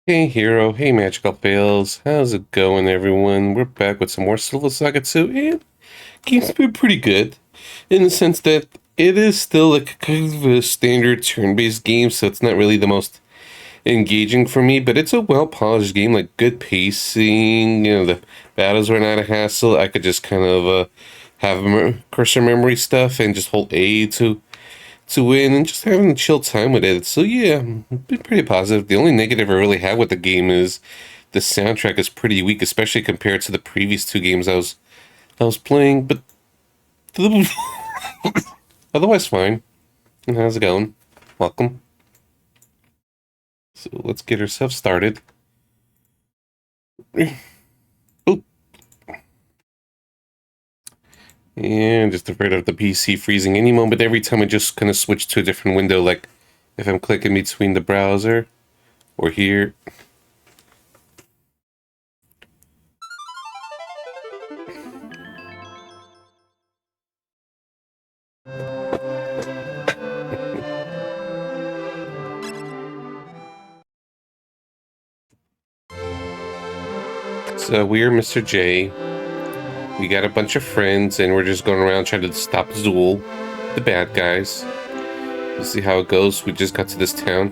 Hey Hero, hey Magical Fails, how's it going everyone? We're back with some more Silva Saga 2, and game's been pretty good, in the sense that it is still like kind of a standard turn-based game, so it's not really the most engaging for me, but it's a well-polished game, like good pacing, the battles were not a hassle. I could just kind of have cursor memory stuff and just hold A to win and just having a chill time with it. So yeah, been pretty positive. The only negative I really have with the game is the soundtrack is pretty weak, especially compared to the previous two games I was playing. But otherwise fine. How's it going? Welcome. So let's get ourselves started. Oh, and just afraid of the PC freezing any moment. Every time I just kind of switch to a different window, like if I'm clicking between the browser or here. So we're Mr. J. We got a bunch of friends, and we're just going around trying to stop Zool, the bad guys. We'll see how it goes. We just got to this town.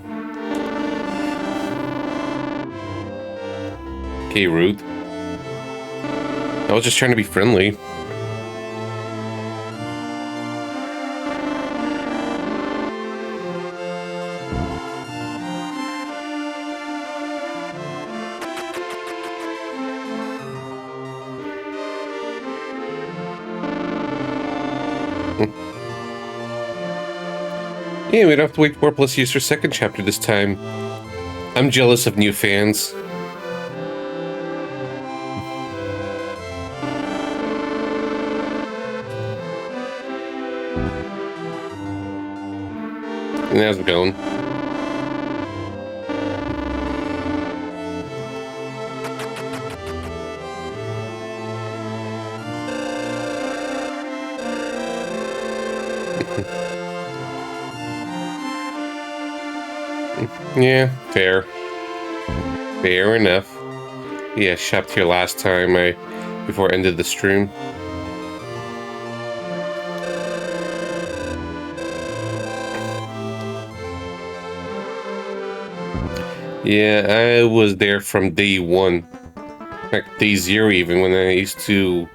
Okay, rude. I was just trying to be friendly. Yeah, we don't have to wait 4+ years for second chapter this time. I'm jealous of new fans. And how's it going? Yeah, fair. Fair enough. Yeah, shopped here last time before I ended the stream. Yeah, I was there from day one. Like day zero even, when I used to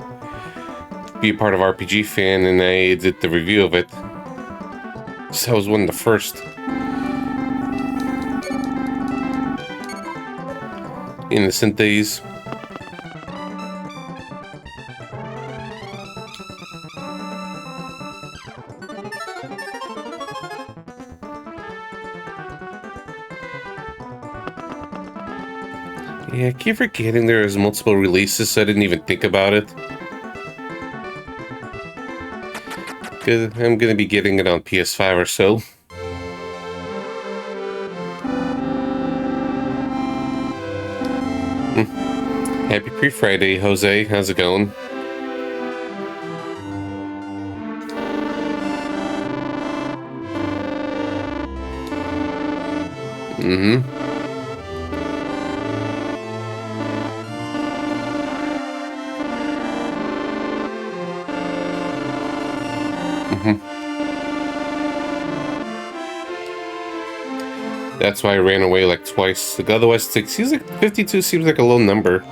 be a part of RPG Fan and I did the review of it. So I was one of the first. Innocent days. Yeah, I keep forgetting there's multiple releases, so I didn't even think about it. Cause I'm gonna be getting it on PS5 or so. Happy pre-Friday, Jose. How's it going? Mm-hmm. Mm-hmm. That's why I ran away like twice. Like, otherwise, it seems like 52 seems like a low number.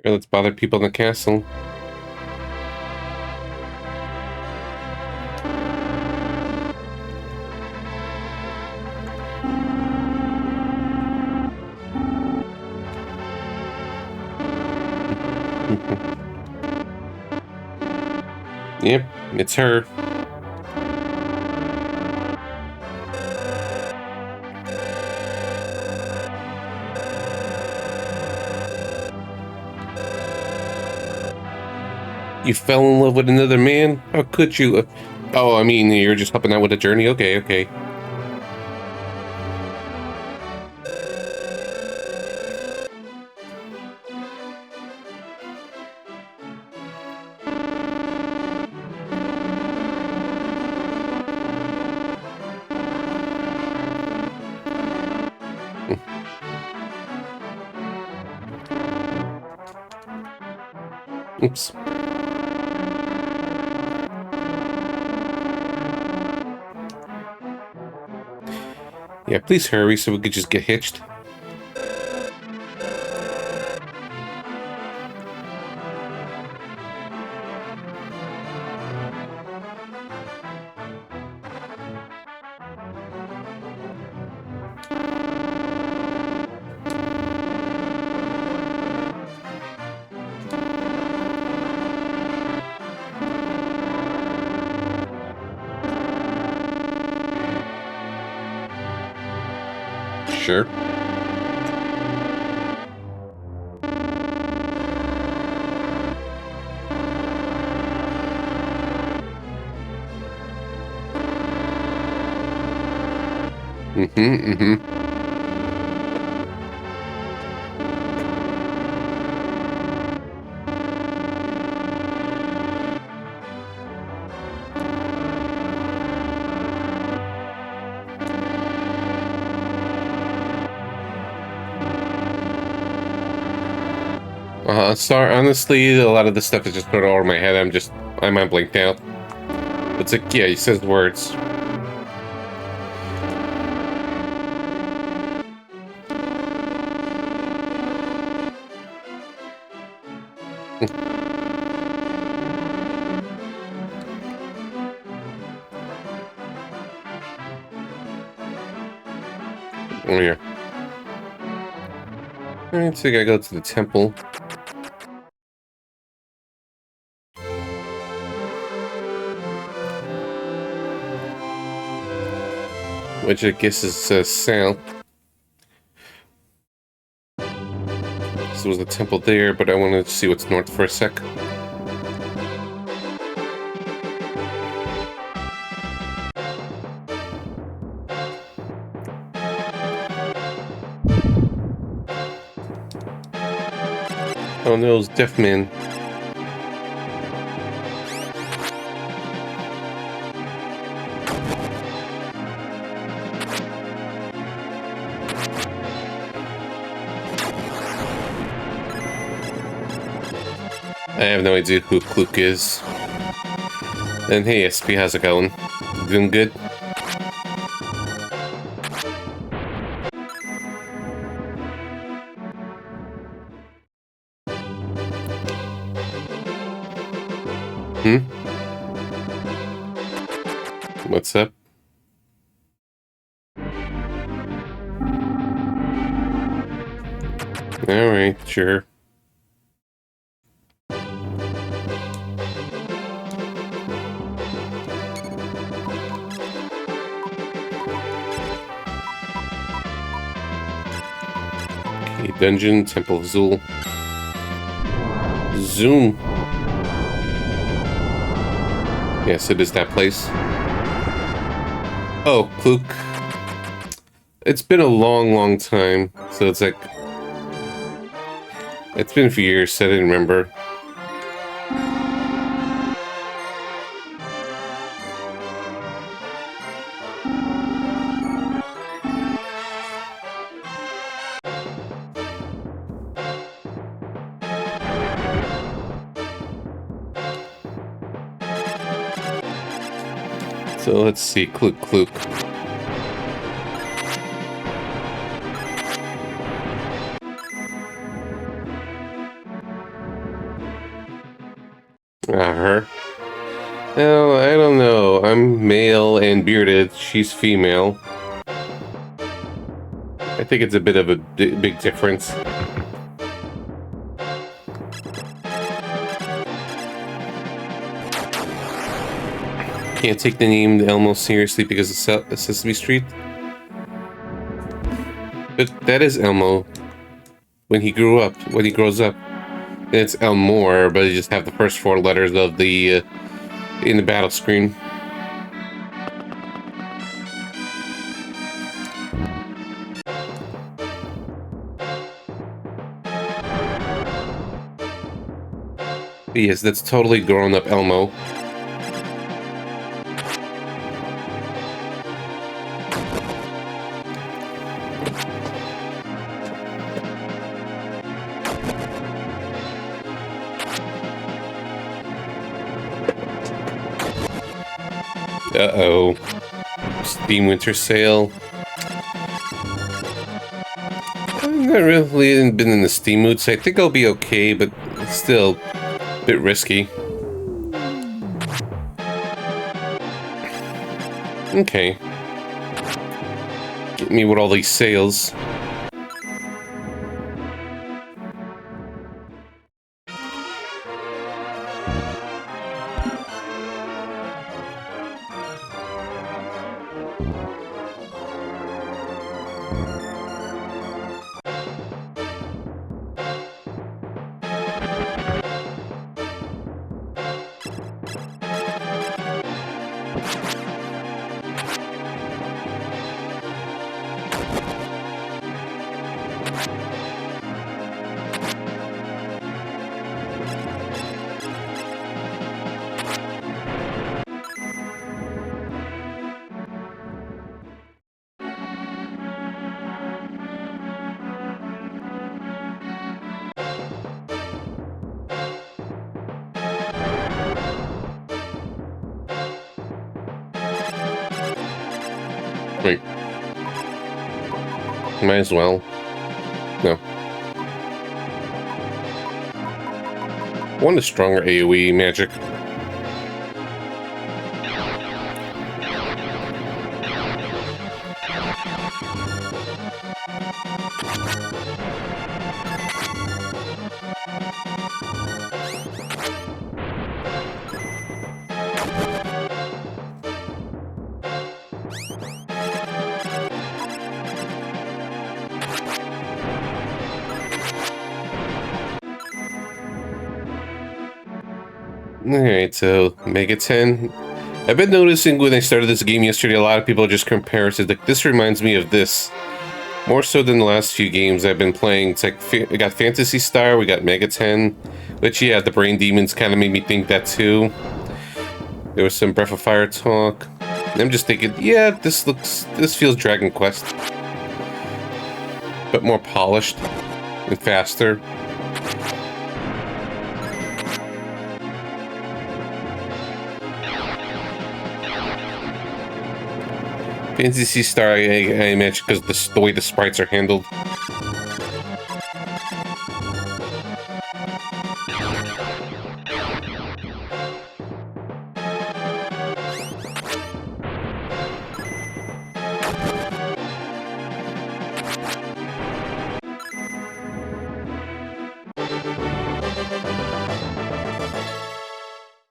Here, let's bother people in the castle. Yep, it's her. You fell in love with another man? How could you? Oh, I mean, you're just helping out with the journey? Okay, okay. Oops. Yeah, please hurry so we could just get hitched. Sure. Mm-hmm. Sorry, honestly, a lot of this stuff is just sort of over my head. I'm blanked out. It's like, yeah, he says words. Oh, yeah. Alright, so I gotta go to the temple. Which I guess is south. So was the temple there, but I wanted to see what's north for a sec. Oh no, it's Deaf Man. I have no idea who Klook is. And hey, SP, how's it going? Doing good? Hmm? What's up? Alright, sure. Okay, dungeon, Temple of Zul. Zoom. Yes, it is that place. Oh, Klook. It's been a long, long time, so it's like... It's been a few years, so I didn't remember. So let's see, Klook. Her. Well, I don't know. I'm male and bearded. She's female. I think it's a bit of a big difference. Can't take the name Elmo seriously because it's Sesame Street. But that is Elmo when he grows up. It's Elmore, but you just have the first 4 letters of the in the battle screen. But yes, that's totally grown up Elmo. Uh-oh. Steam Winter Sale. I've not really been in the Steam mood, so I think I'll be okay, but it's still a bit risky. Okay. Get me with all these sales. Wait. Might as well. No. One is stronger AoE magic. Alright, so Mega 10. I've been noticing when I started this game yesterday, a lot of people just compare it. Like, this reminds me of this. More so than the last few games I've been playing. It's like, we got Phantasy Star, we got Mega 10. Which, yeah, the Brain Demons kind of made me think that too. There was some Breath of Fire talk. And I'm just thinking, yeah, this feels Dragon Quest. But more polished and faster. Phantasy Star, I imagine, because the way the sprites are handled.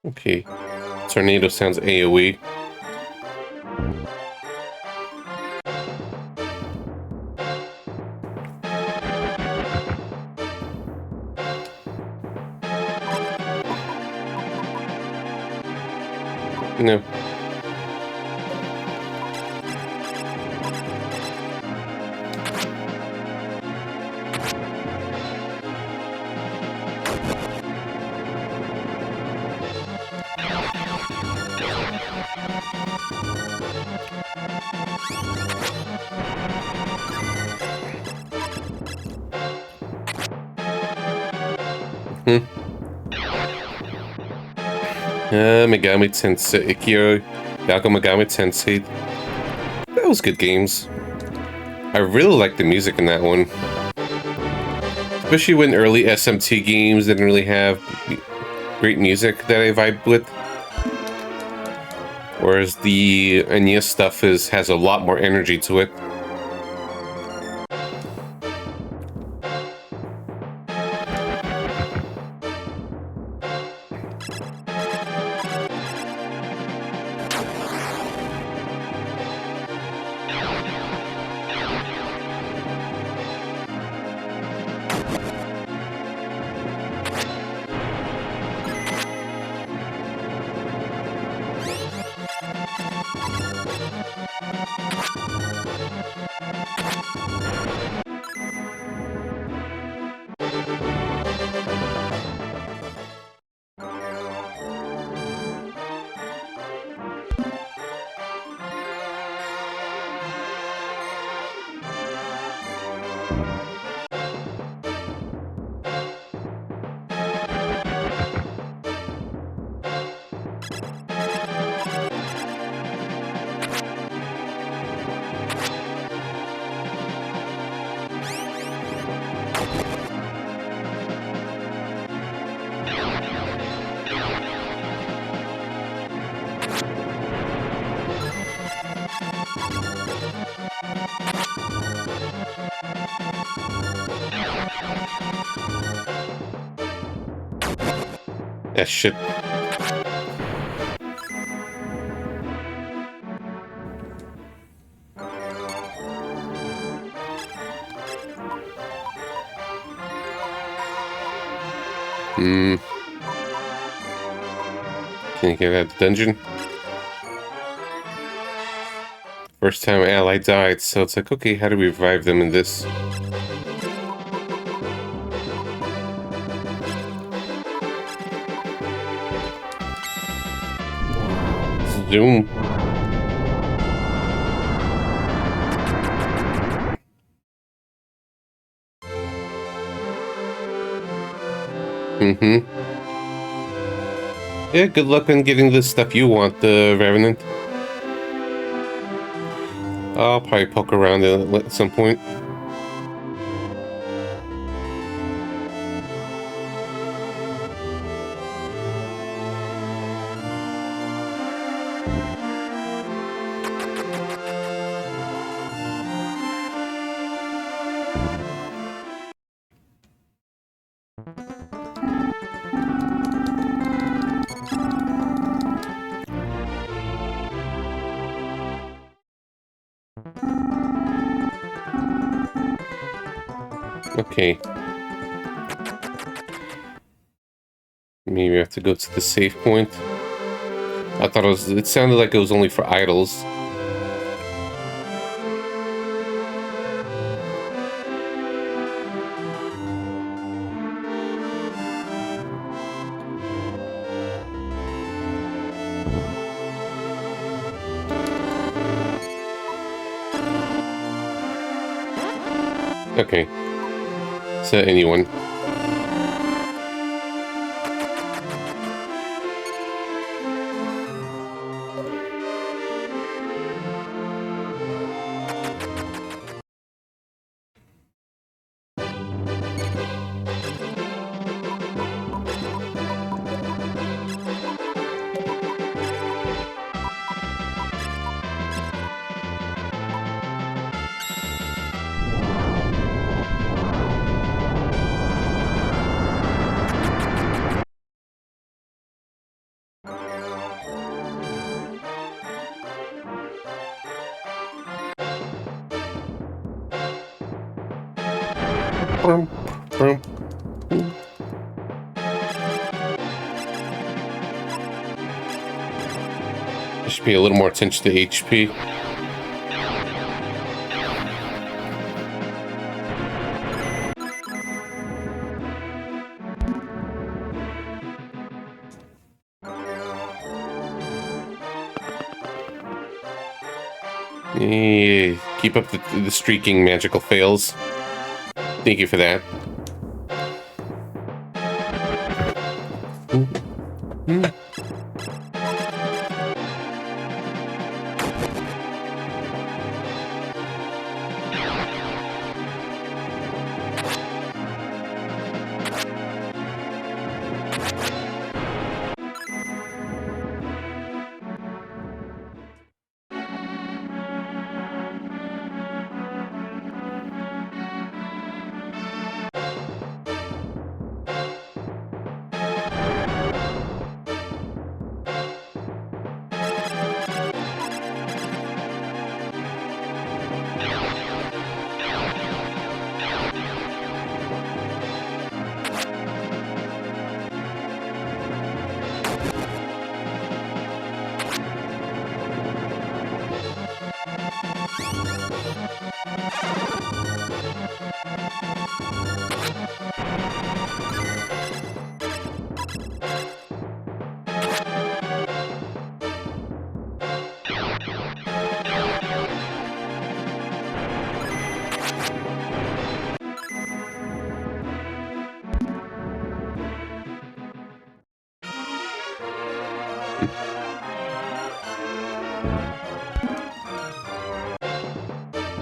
Okay, Tornado sounds AoE. No. Megami Tensei, Ikyo, Yaku Megami Tensei. That was good games. I really liked the music in that one. Especially when early SMT games didn't really have great music that I vibed with. Whereas the NES stuff has a lot more energy to it. That shit. Hmm. Can you get out of the dungeon? First time ally died, so it's like, okay, how do we revive them in this? Zoom. Mm-hmm. Yeah, good luck on getting the stuff you want, the Revenant. I'll probably poke around at some point. Okay. Maybe I have to go to the save point. I thought it sounded like it was only for idols. Okay. So anyone. Brum, brum. There should be a little more attention to HP. Keep up the streaking magical fails. Thank you for that.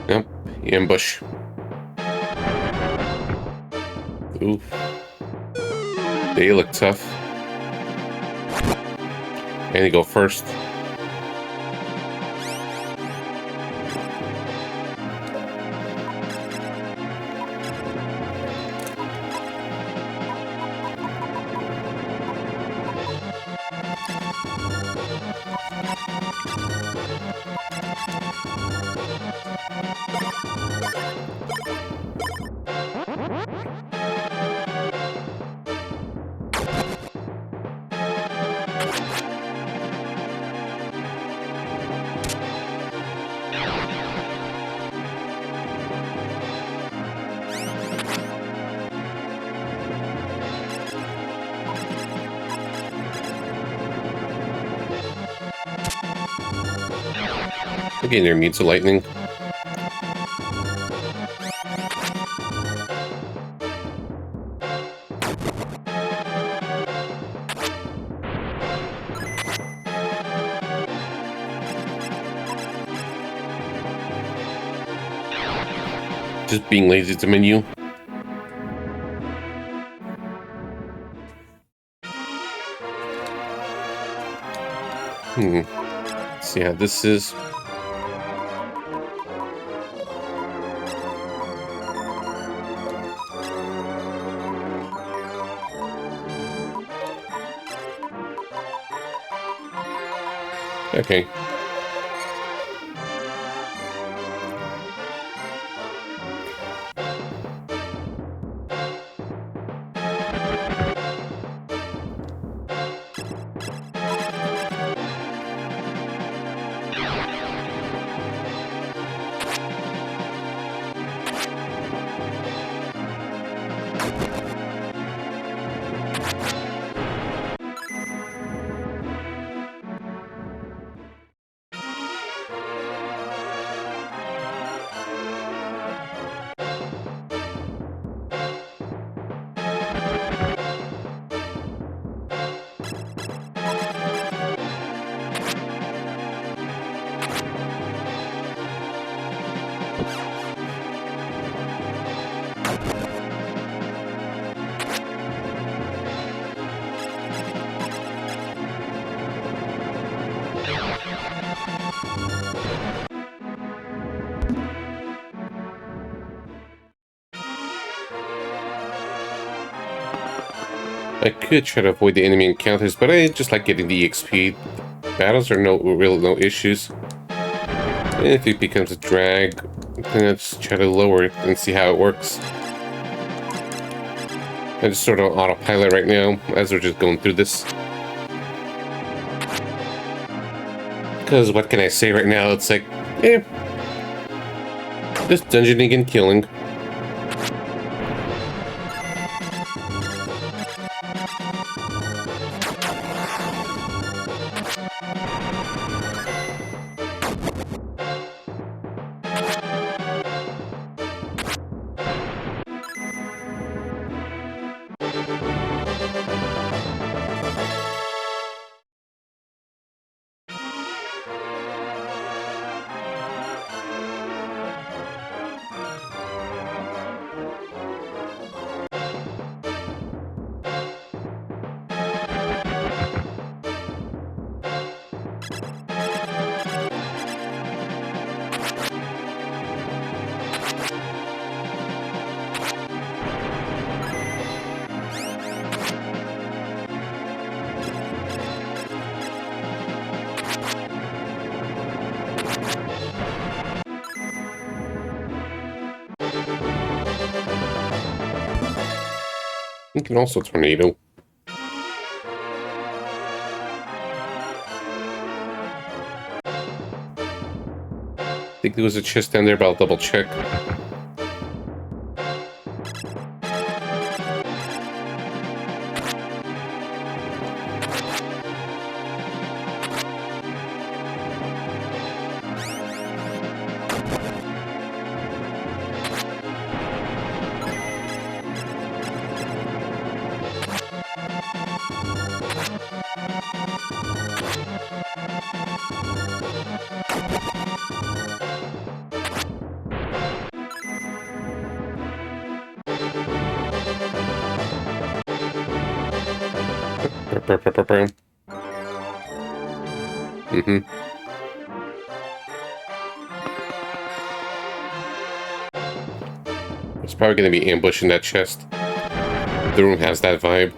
Yep, ambush. Oof. They look tough. And they go first. Again, they're immune to lightning. Just being lazy to menu. Let's see how this is. Okay. I could try to avoid the enemy encounters, but I just like getting the EXP. Battles are no issues. And if it becomes a drag, then I just try to lower it and see how it works. I'm just sort of on autopilot right now as we're just going through this. Because what can I say right now? It's like, just dungeoning and killing. You can also tornado. I think there was a chest down there, but I'll double check. It's probably going to be ambushing that chest. The room has that vibe.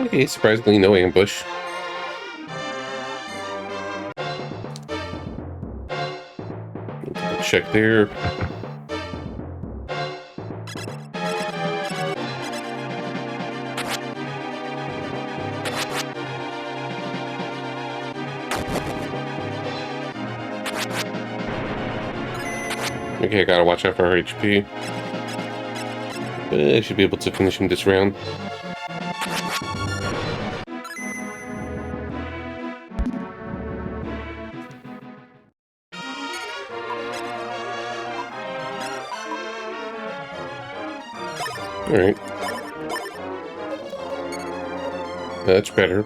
Okay, surprisingly no ambush. Check there. Okay, I gotta watch out for her HP. But I should be able to finish him this round. Alright. That's better.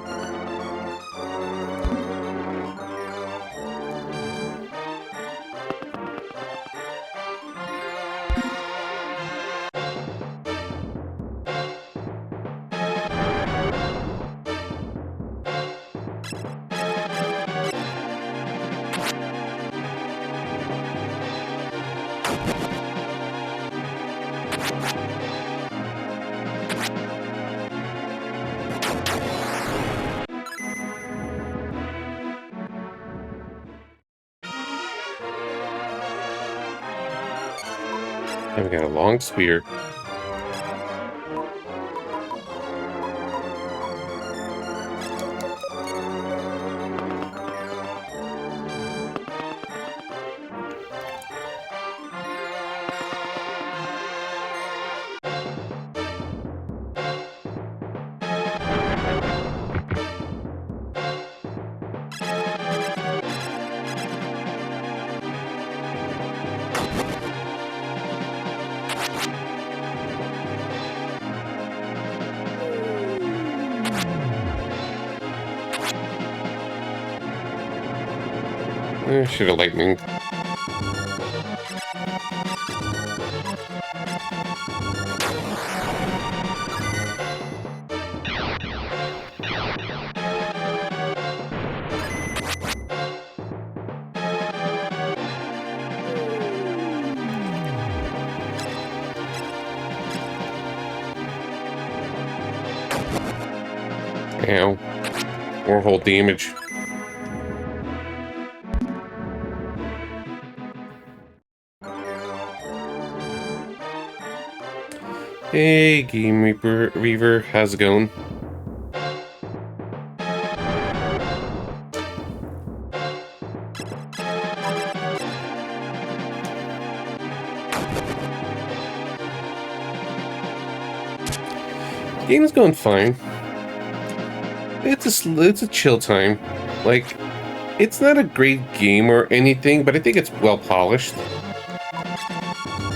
And we got a long spear. Should have lightning. Ow. More whole damage. Hey, Game Reaver, how's it going? Game's going fine. It's a chill time. Like, it's not a great game or anything, but I think it's well polished.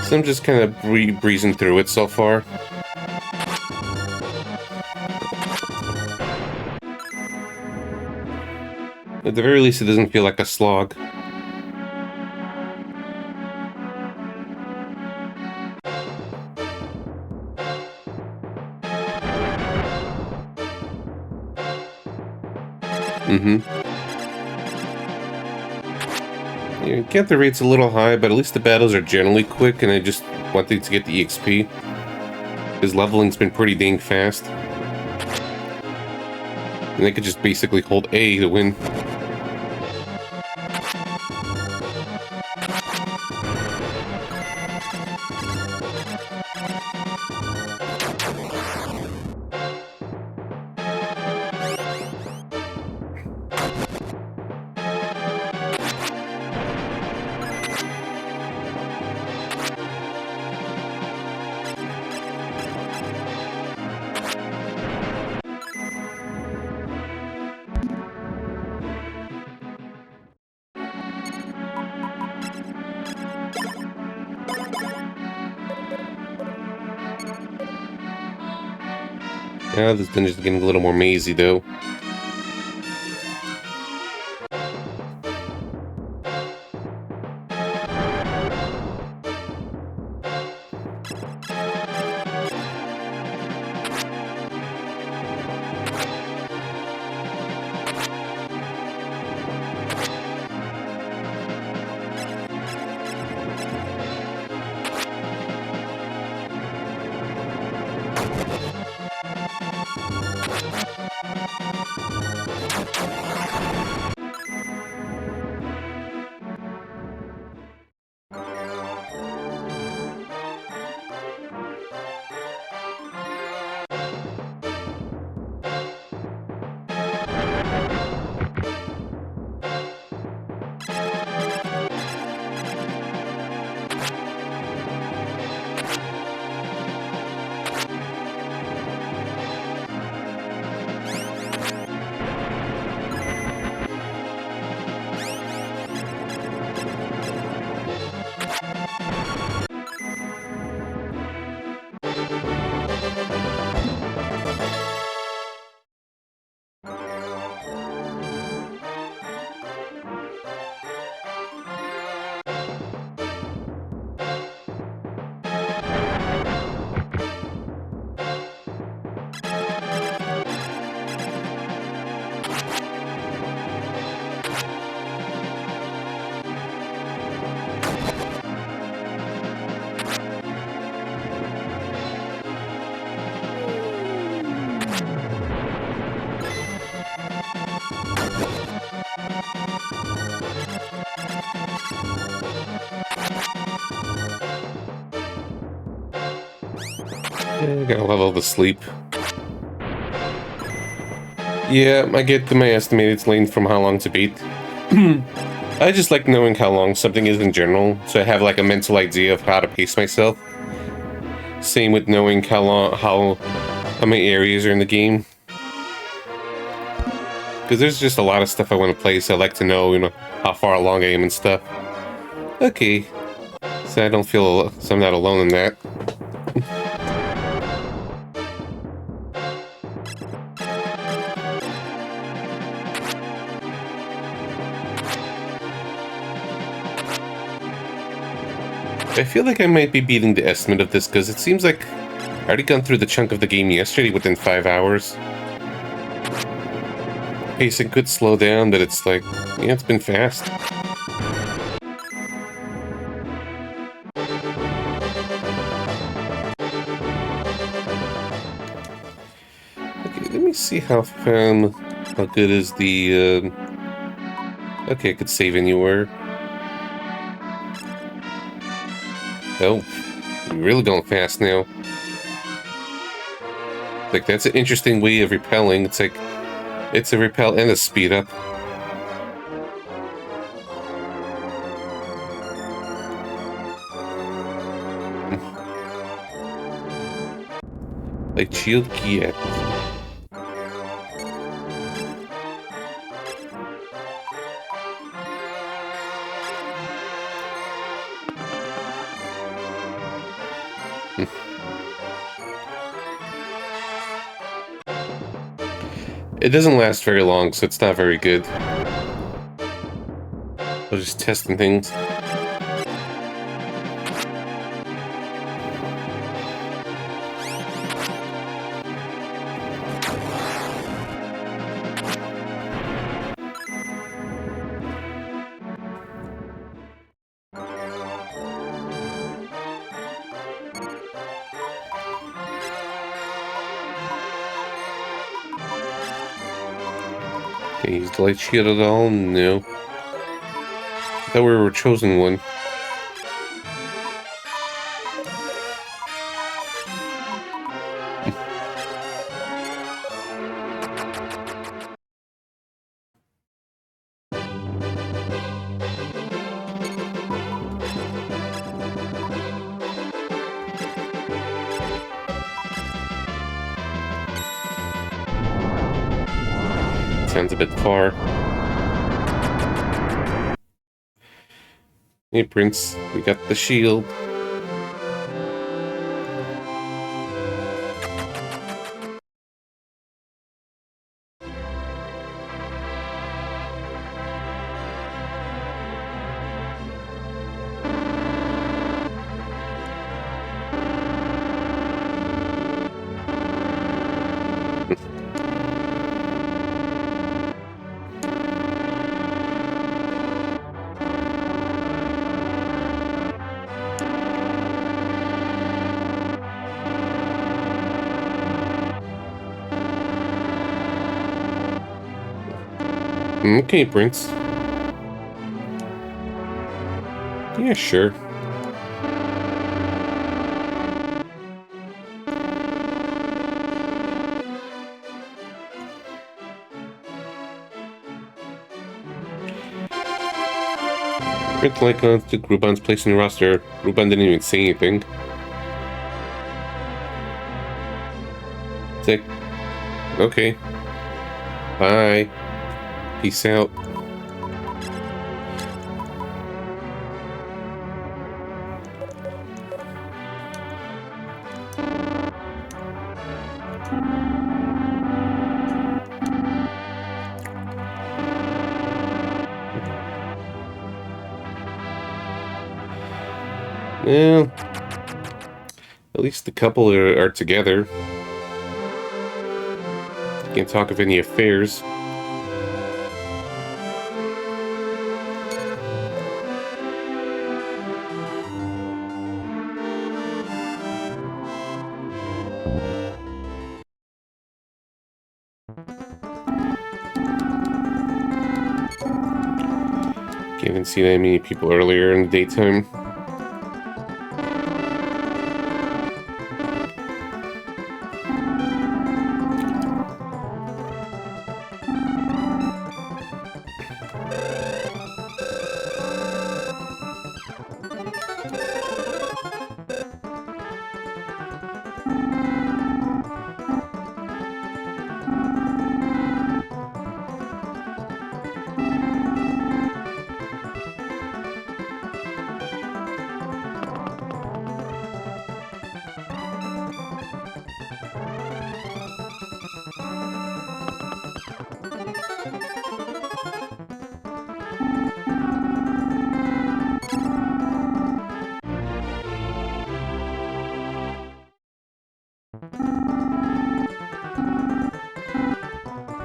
So I'm just kind of breezing through it so far. At the very least, it doesn't feel like a slog. Yeah, Cancer rate's a little high, but at least the battles are generally quick, and I just wanted to get the EXP. His leveling's been pretty dang fast. And they could just basically hold A to win. Now this dungeon's getting a little more mazy, though. Yeah, got a level to sleep. Yeah, I get to my estimated length from how long to beat. I just like knowing how long something is in general, so I have like a mental idea of how to pace myself. Same with knowing how many areas are in the game. Because there's just a lot of stuff I want to play, so I like to know, how far along I am and stuff. Okay, so I don't feel so I'm not alone in that. I feel like I might be beating the estimate of this because it seems like I already gone through the chunk of the game yesterday within 5 hours. Pacing could slow down, but it's like, yeah, it's been fast. Okay, let me see how good is the, okay, I could save anywhere. Oh, you're really going fast now. Like, that's an interesting way of repelling. It's like, it's a repel and a speed up. Like, shield key at. It doesn't last very long, so it's not very good. I'm just testing things. Can I use the light shield at all? No. I thought we were chosen one. Sounds a bit far. Hey, Prince, we got the shield. Okay, Prince. Yeah, sure. Print icons to Ruban's place in the roster. Ruban didn't even say anything. It's like, okay. Bye. Peace out. Well, at least the couple are together. Can't talk of any affairs. Can't even see that many people earlier in the daytime.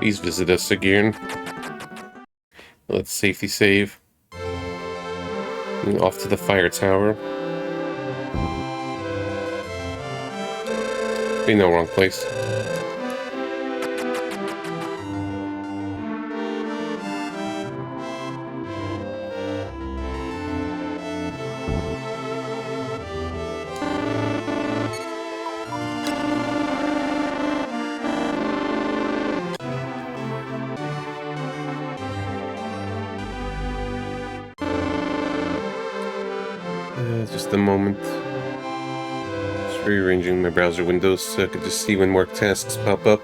Please visit us again. Let's safety save. And off to the fire tower. No, wrong place. Just a moment. Just rearranging my browser windows so I could just see when work tasks pop up.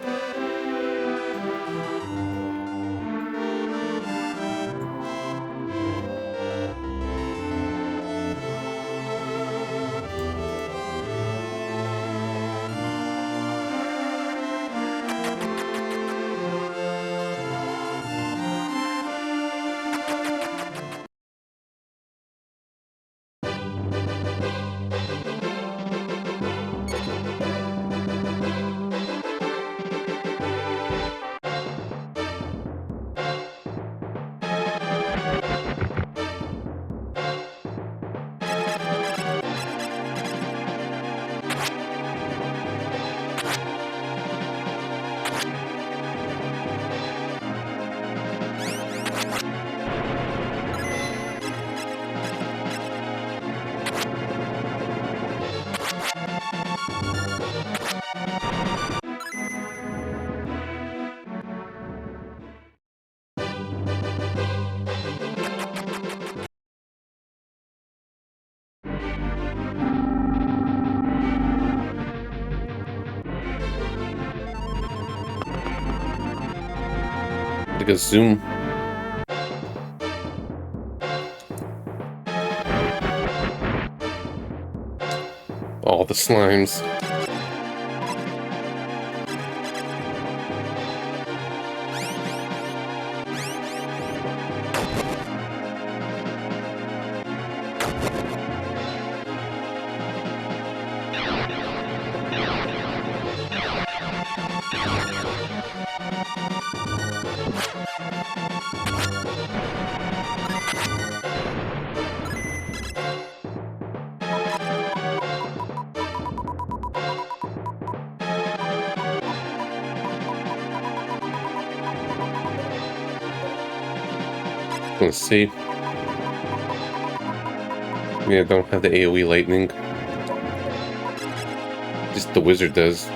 Like a zoom. All the slimes. Let's see. Yeah, don't have the AoE lightning. Just the wizard does.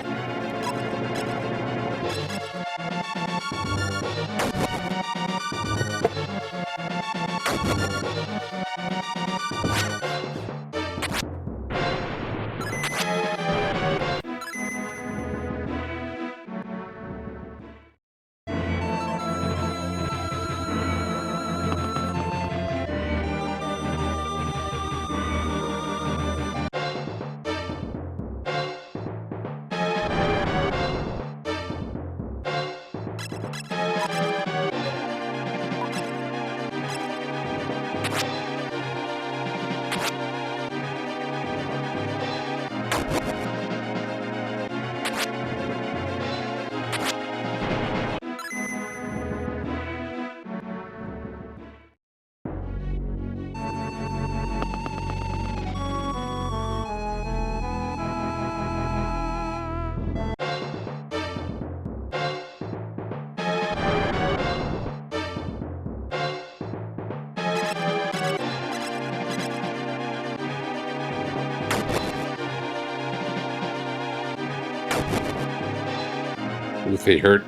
If they hurt.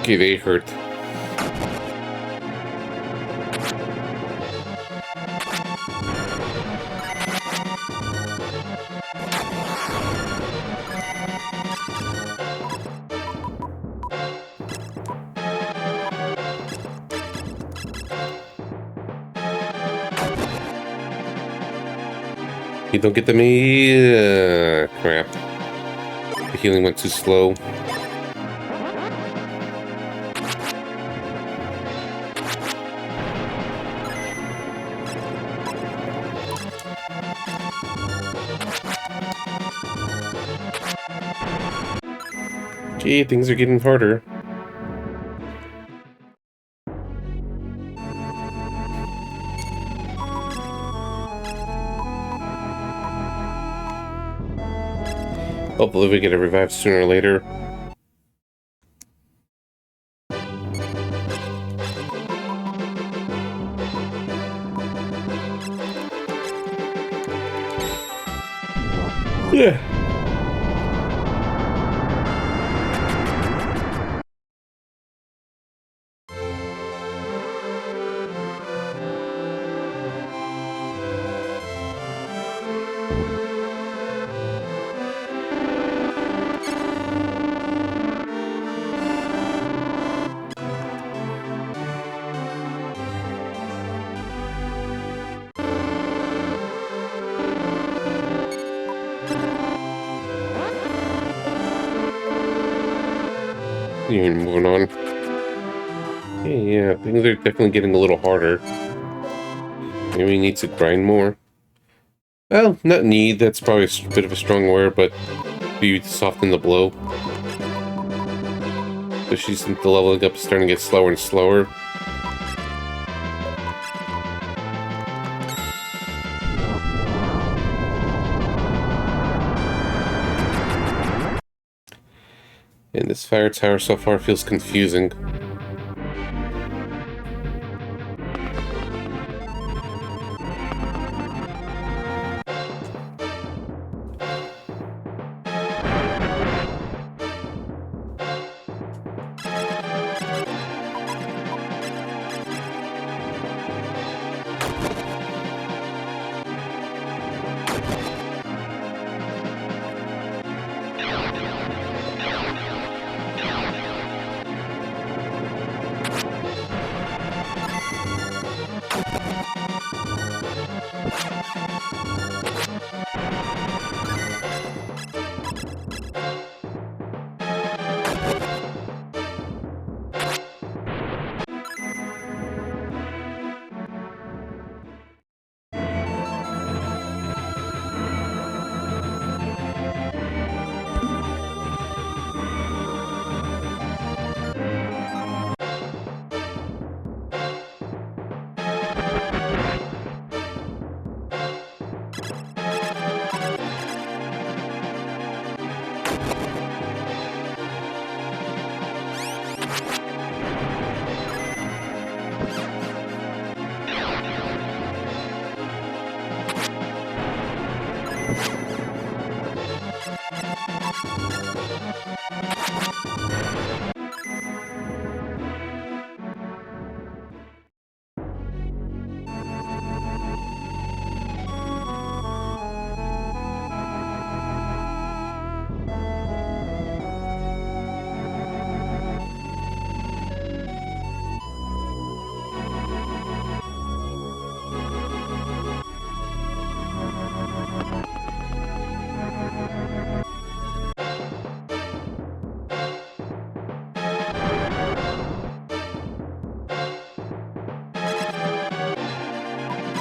Okay, they hurt. You don't get to me? Crap. The healing went too slow. Okay, things are getting harder. Hopefully we get it revived sooner or later. Yeah. You're moving on. Hey, yeah, things are definitely getting a little harder. Maybe we need to grind more. Well, not need, that's probably a bit of a strong word, but maybe to soften the blow. Especially since the leveling up is starting to get slower and slower. And this fire tower so far feels confusing.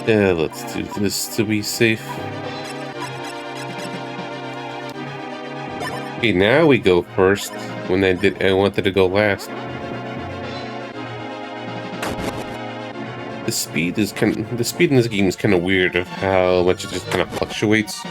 Yeah, let's do this to be safe. Okay, now we go first. When I wanted to go last. The speed in this game is kind of weird of how much it just kind of fluctuates.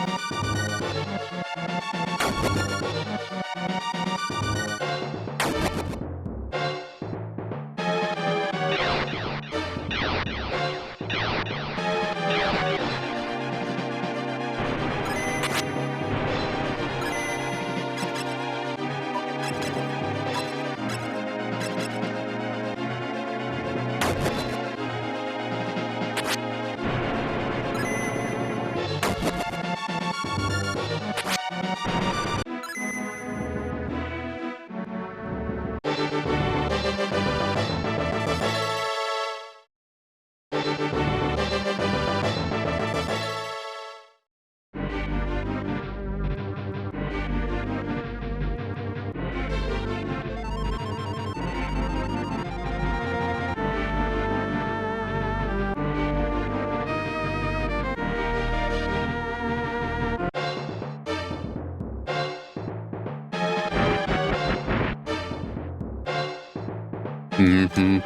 Mm-hmm.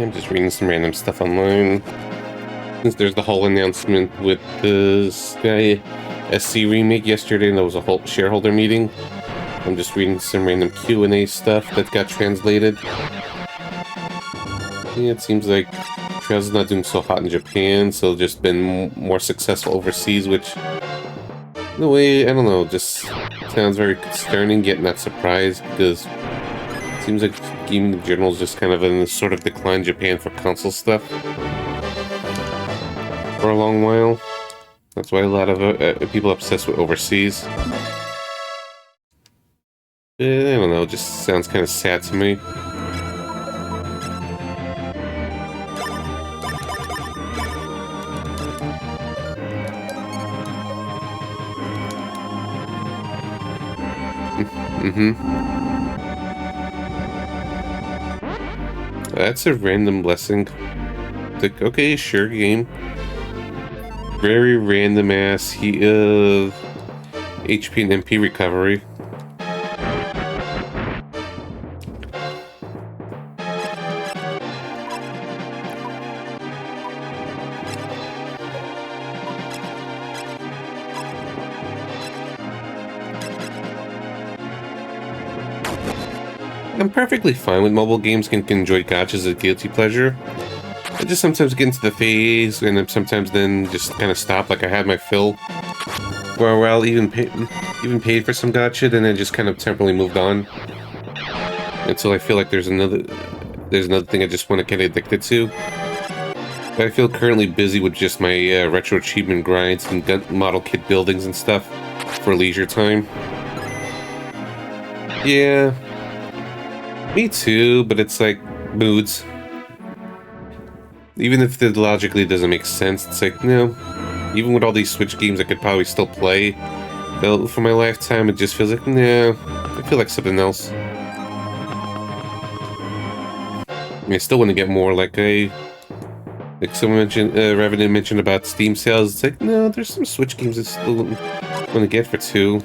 I'm just reading some random stuff online. Since there's the whole announcement with the Sky SC remake yesterday, and there was a whole shareholder meeting. I'm just reading some random Q&A stuff that got translated. Yeah, it seems like Trail's not doing so hot in Japan, so just been more successful overseas, which, in a way, I don't know, just sounds very concerning, yet not surprised, because it seems like gaming in general is just kind of in a sort of decline in Japan for console stuff for a long while. That's why a lot of people are obsessed with overseas. I don't know, it just sounds kind of sad to me. That's a random blessing. Like, okay, sure, game. Very random ass HP and MP recovery. I'm perfectly fine with mobile games and can enjoy gachas as a guilty pleasure. I just sometimes get into the phase, and then sometimes then just kind of stop. Like I had my fill for a while, even paid for some gacha, and then just kind of temporarily moved on until I feel like there's another thing I just want to get addicted to. But I feel currently busy with just my retro achievement grinds and gun model kit buildings and stuff for leisure time. Yeah, me too, but it's like moods. Even if it logically doesn't make sense, it's like, no. Even with all these Switch games I could probably still play, though for my lifetime, it just feels like, nah, I feel like something else. I mean, I still want to get more, like someone mentioned, Revenant mentioned about Steam sales. It's like, no, there's some Switch games I still want to get for $2.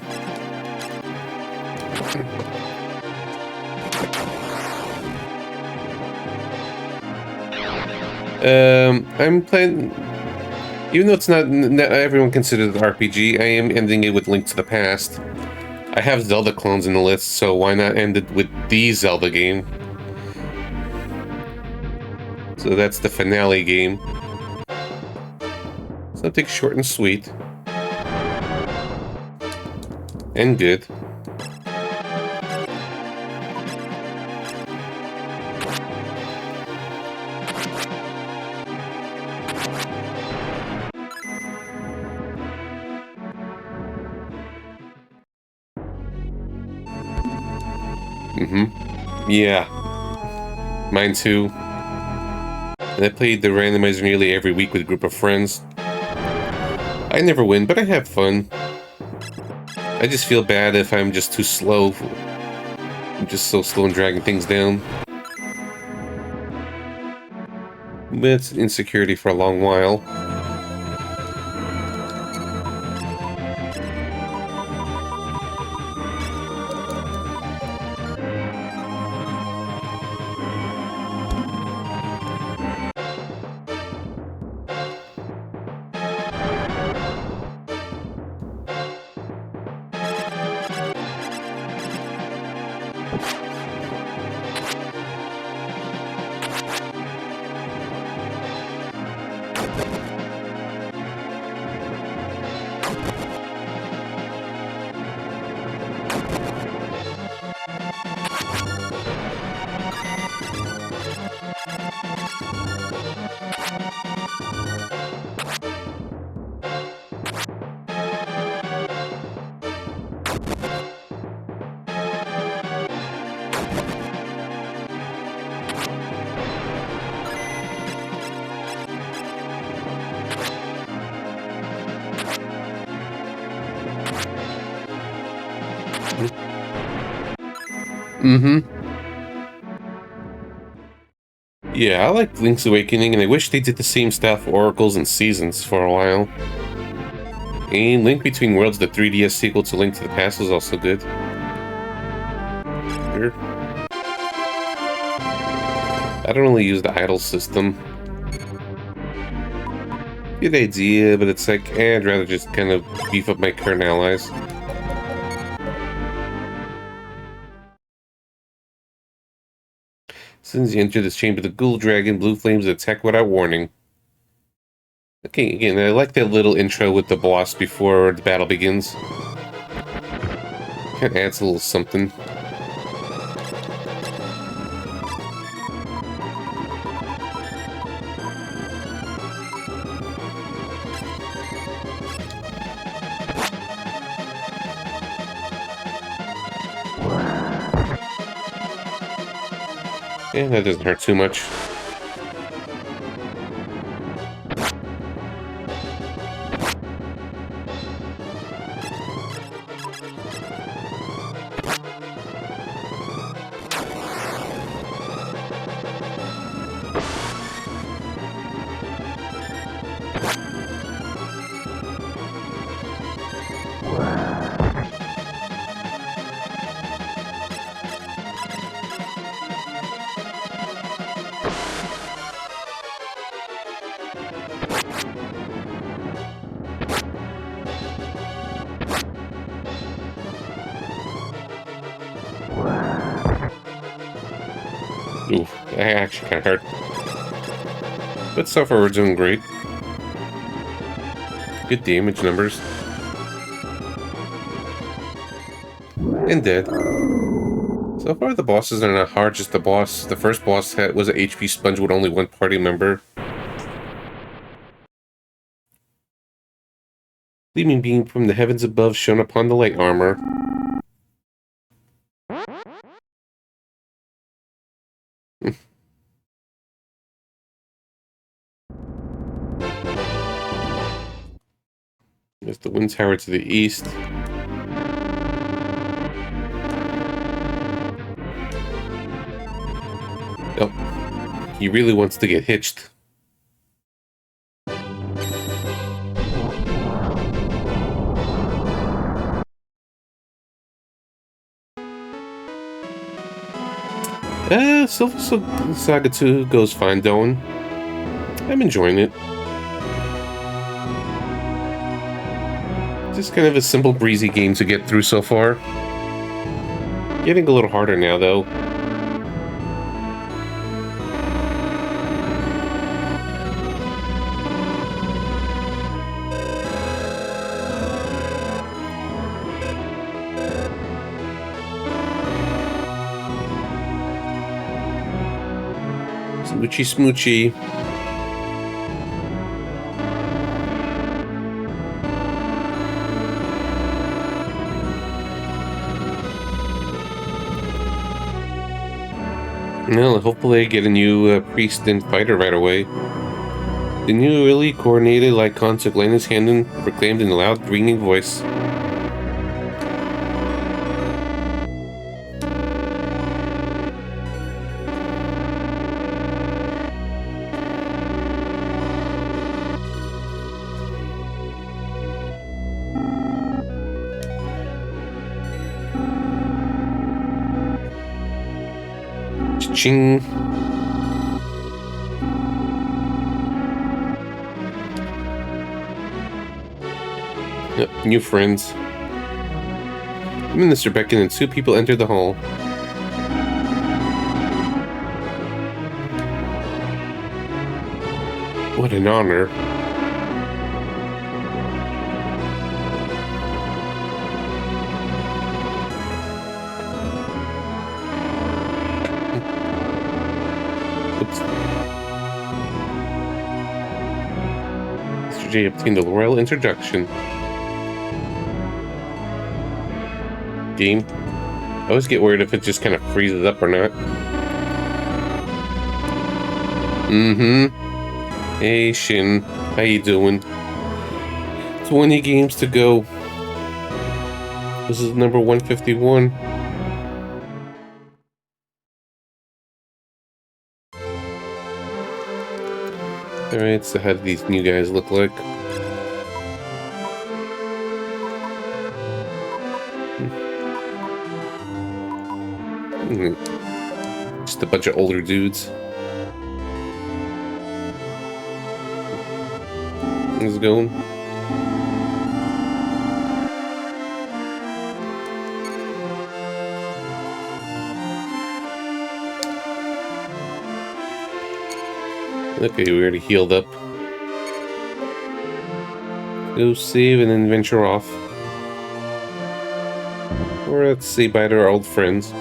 I'm playing, even though it's not everyone considers it RPG, I am ending it with Link to the Past. I have Zelda clones in the list, so why not end it with the Zelda game? So that's the finale game. Something short and sweet. And good. Yeah. Mine too. And I played the randomizer nearly every week with a group of friends. I never win, but I have fun. I just feel bad if I'm just too slow. I'm just so slow in dragging things down. But it's insecurity for a long while. Yeah, I like Link's Awakening, and I wish they did the same stuff for Oracles and Seasons for a while. And Link Between Worlds, the 3DS sequel to Link to the Past, was also good. Sure. I don't really use the idle system. Good idea, but it's like, I'd rather just kind of beef up my current allies. As soon as you enter this chamber, the ghoul dragon, blue flames attack without warning. Okay, again, I like that little intro with the boss before the battle begins. Kind of adds a little something. Yeah, that doesn't hurt too much. Ooh, that actually kind of hurt. But so far we're doing great. Good damage numbers. And dead. So far the bosses are not hard, just the first boss was an HP sponge with only one party member. Gleaming beam from the heavens above shone upon the light armor. There's the wind tower to the east. Oh, he really wants to get hitched. Silva Saga 2 goes fine, Doan. I'm enjoying it. Just kind of a simple, breezy game to get through so far. Getting a little harder now, though. Smoochy smoochy. Well, hopefully I get a new priest and fighter right away. The new really coordinated like concert laid in his hand and proclaimed in a loud, ringing voice. Ching. Yep, new friends. Minister beckoned and two people entered the hall. What an honor. Mr. J obtained a royal introduction. Game. I always get worried if it just kind of freezes up or not. Hey Shin, how you doing? 20 games to go. This is number 151. Alright, so how do these new guys look like? Just a bunch of older dudes. How's it going? Okay, we already healed up. Go save and then venture off. Or let's say bye to our old friends.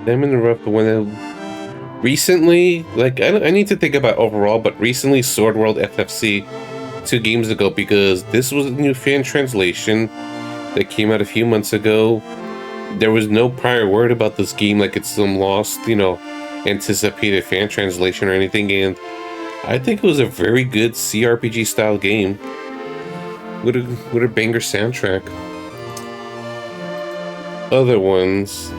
Diamond and Rough, but when recently, like, I need to think about overall, but recently Sword World FFC 2 games ago, because this was a new fan translation that came out a few months ago. There was no prior word about this game, like it's some lost, anticipated fan translation or anything, and I think it was a very good CRPG style game with a banger soundtrack. Other ones,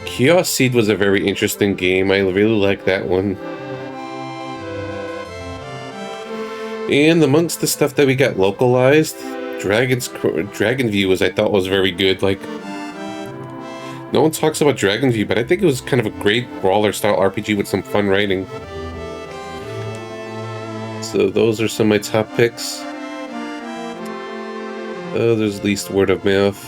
Chaos Seed was a very interesting game. I really like that one. And amongst the stuff that we got localized, Dragon View I thought was very good. Like, no one talks about Dragon View, but I think it was kind of a great brawler style RPG with some fun writing. So those are some of my top picks. There's least word of mouth.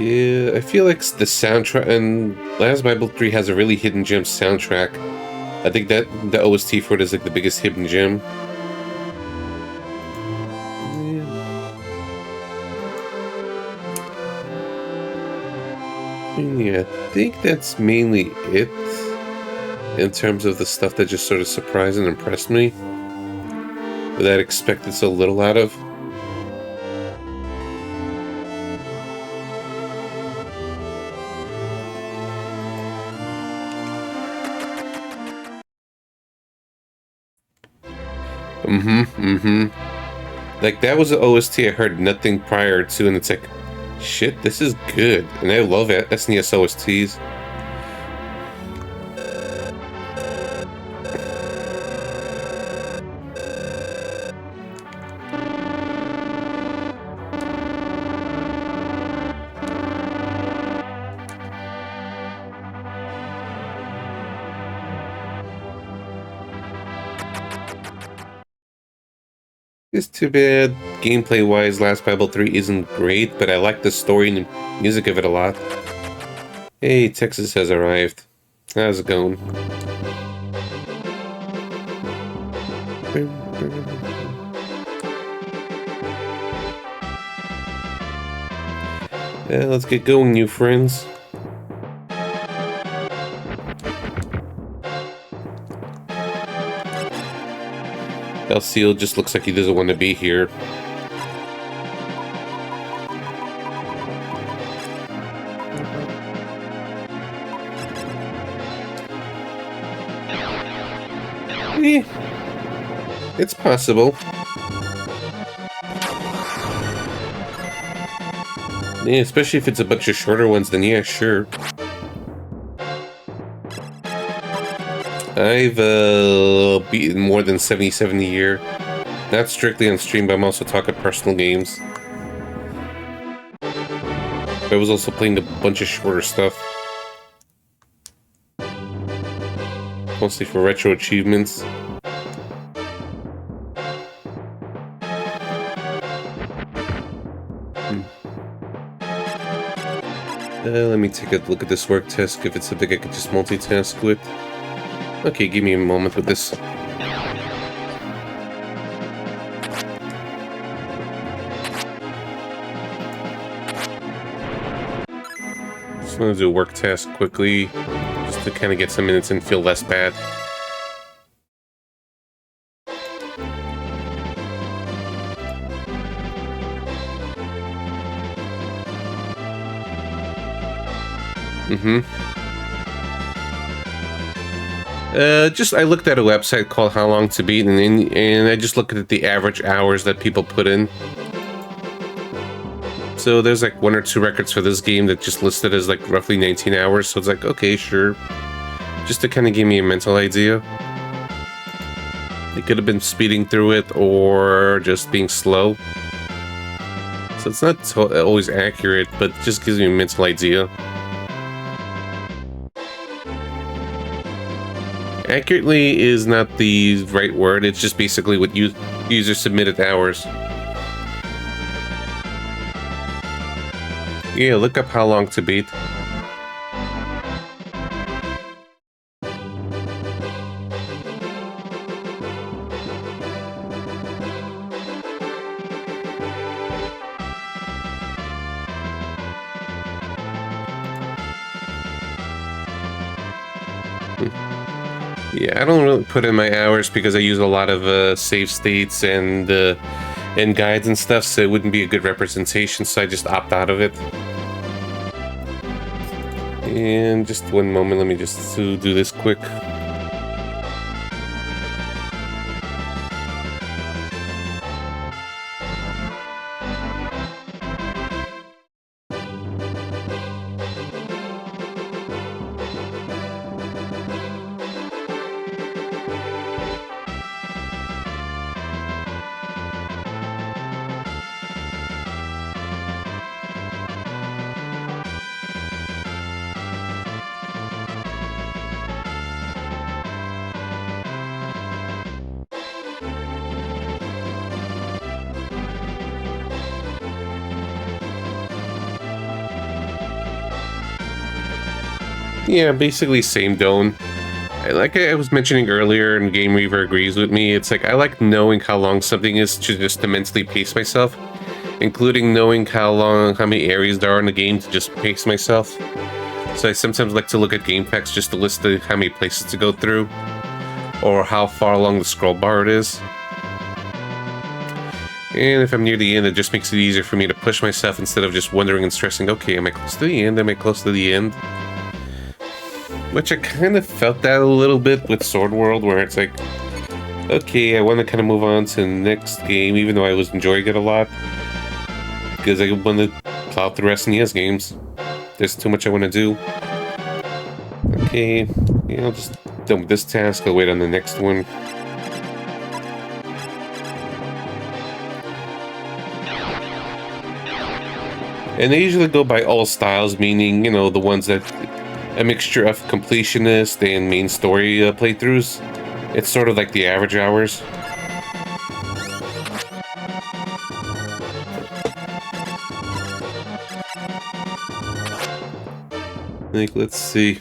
Yeah, I feel like the soundtrack, and Last Bible 3 has a really hidden gem soundtrack. I think that the OST for it is like the biggest hidden gem. Yeah, I think that's mainly it in terms of the stuff that just sort of surprised and impressed me, that I expected so little out of. Like, that was an OST I heard nothing prior to, and it's like, shit, this is good. And I love it, SNES OSTs. It's too bad gameplay-wise Last Bible 3 isn't great, but I like the story and music of it a lot. Hey, Texas has arrived. How's it going? Yeah, let's get going, new friends. El Seal just looks like he doesn't want to be here. It's possible. Yeah, especially if it's a bunch of shorter ones, then yeah, sure. I've beaten more than 77 a year. Not strictly on stream, but I'm also talking personal games. I was also playing a bunch of shorter stuff. Mostly for retro achievements. Let me take a look at this work test, if it's something I could just multitask with. Okay, give me a moment with this. Just want to do a work task quickly, just to kind of get some minutes and feel less bad. Just I looked at a website called How Long to Beat, and I just looked at the average hours that people put in. So there's like 1 or 2 records for this game that just listed as like roughly 19 hours. So it's like, okay, sure. Just to kind of give me a mental idea. It could have been speeding through it or just being slow. So it's not always accurate, but it just gives me a mental idea. Accurately is not the right word. It's just basically what user submitted hours. Yeah, look up How Long to Beat. Yeah, I don't really put in my hours because I use a lot of save states and guides and stuff, so it wouldn't be a good representation, so I just opt out of it. And just one moment, let me just do this quick. Yeah, basically same Dome. Like I was mentioning earlier, and Game Weaver agrees with me, it's like I like knowing how long something is to just to mentally pace myself, including knowing how many areas there are in the game to just pace myself. So I sometimes like to look at game packs just to list how many places to go through, or how far along the scroll bar it is. And if I'm near the end, it just makes it easier for me to push myself instead of just wondering and stressing, okay, am I close to the end? Am I close to the end? Which I kind of felt that a little bit with Sword World, where it's like, okay, I want to kind of move on to the next game, even though I was enjoying it a lot. Because I want to plow through SNES games. There's too much I want to do. Okay, yeah, I'll just done with this task, I'll wait on the next one. And they usually go by all styles, meaning, you know, the ones that a mixture of completionist and main story playthroughs. It's sort of like the average hours. Like, let's see.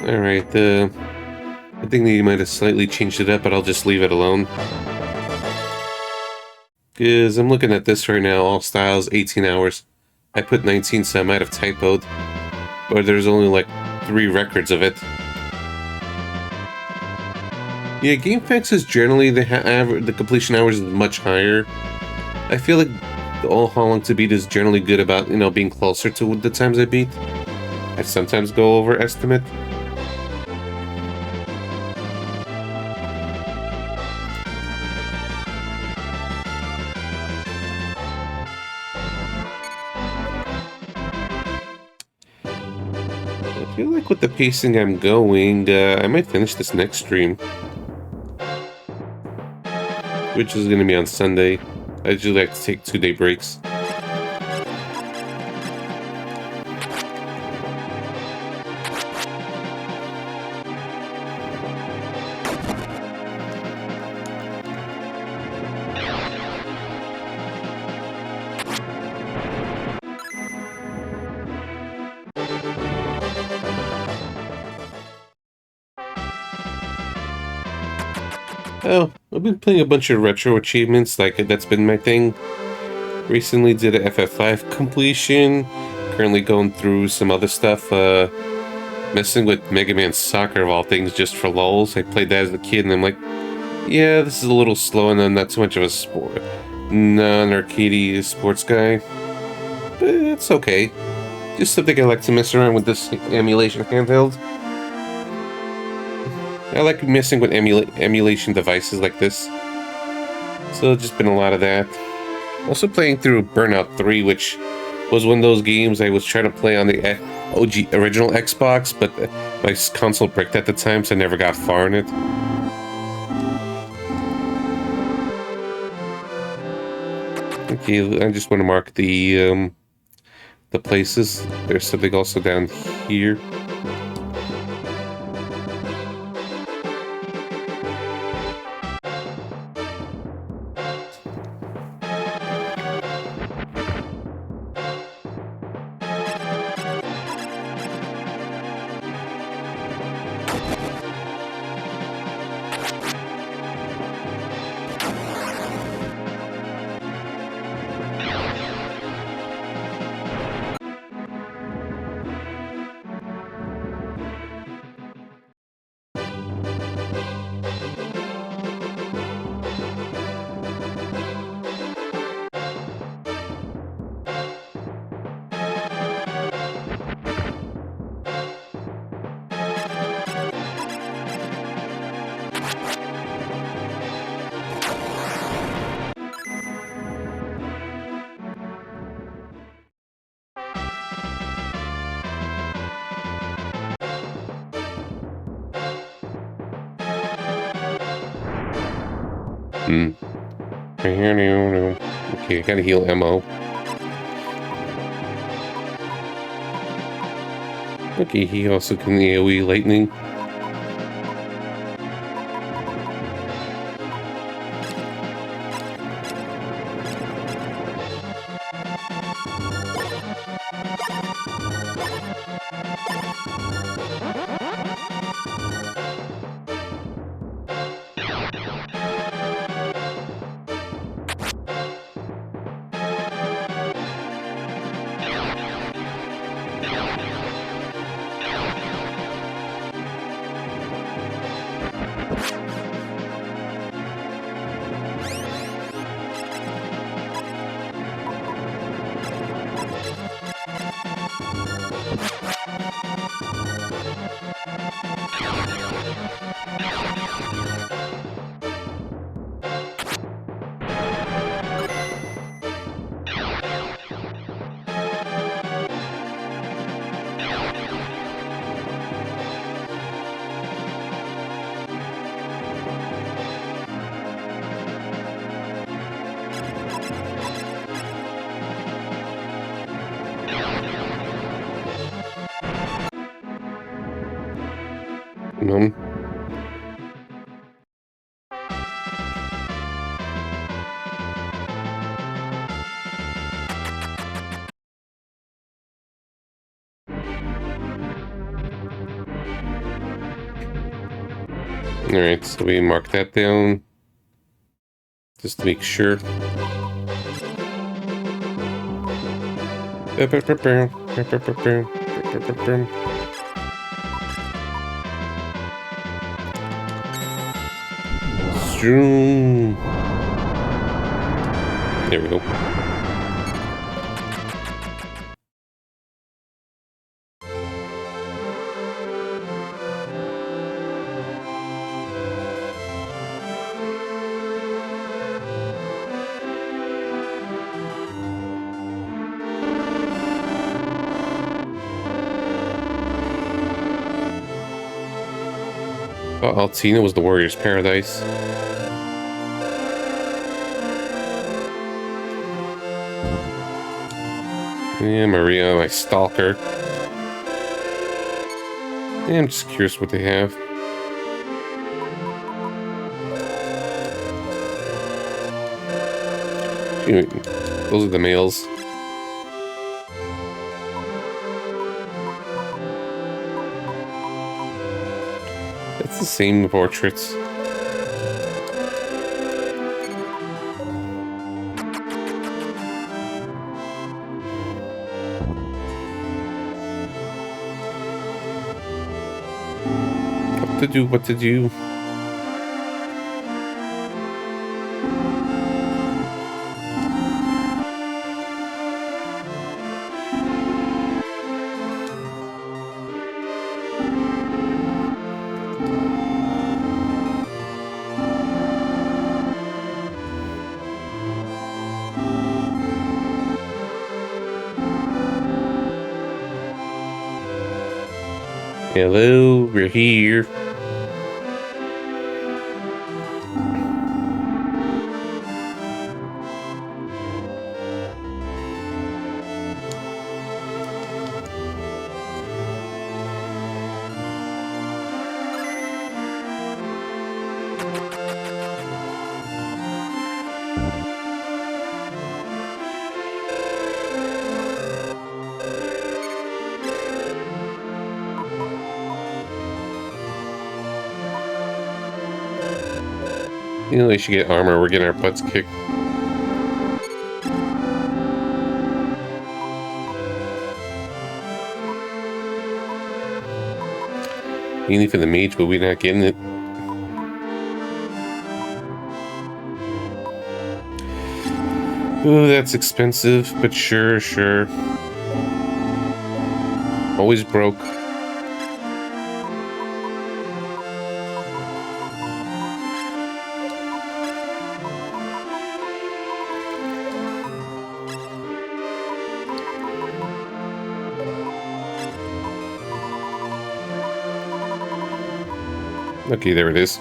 Alright, I think they might have slightly changed it up, but I'll just leave it alone. Because I'm looking at this right now, all styles, 18 hours. I put 19, so I might have typoed. But there's only like 3 records of it. Yeah, GameFAQs is generally the completion hours is much higher. I feel like all How Long to Beat is generally good about, you know, being closer to the times I beat. I sometimes go overestimate. I feel like with the pacing I'm going, I might finish this next stream. Which is going to be on Sunday. I usually like to take 2-day breaks. Oh, I've been playing a bunch of retro achievements, like that's been my thing. Recently did a FF5 completion, currently going through some other stuff, messing with Mega Man Soccer of all things just for lulz. I played that as a kid and I'm like, Yeah, this is a little slow and then not too much of a sport, non-arcadey sports guy. But it's okay. Just something I like to mess around with this emulation handheld. I like messing with emulation devices like this. So just been a lot of that. Also playing through Burnout 3, which was one of those games I was trying to play on the OG original Xbox, but my console bricked at the time, so I never got far in it. Okay, I just want to mark the places. There's something also down here. Hmm. Okay, I gotta heal ammo. Okay, he also can AoE lightning. No. Alright, so we mark that down. Just to make sure. Zoom. There we go. Altina was the warrior's paradise. Yeah, Maria, my stalker. Yeah, I'm just curious what they have. Those are the males. It's the same portraits. What to do? Hello, we're here. You know, they should get armor. We're getting our butts kicked. Mainly for the mage, but we're not getting it. Ooh, that's expensive, but sure. Always broke. Okay, there it is.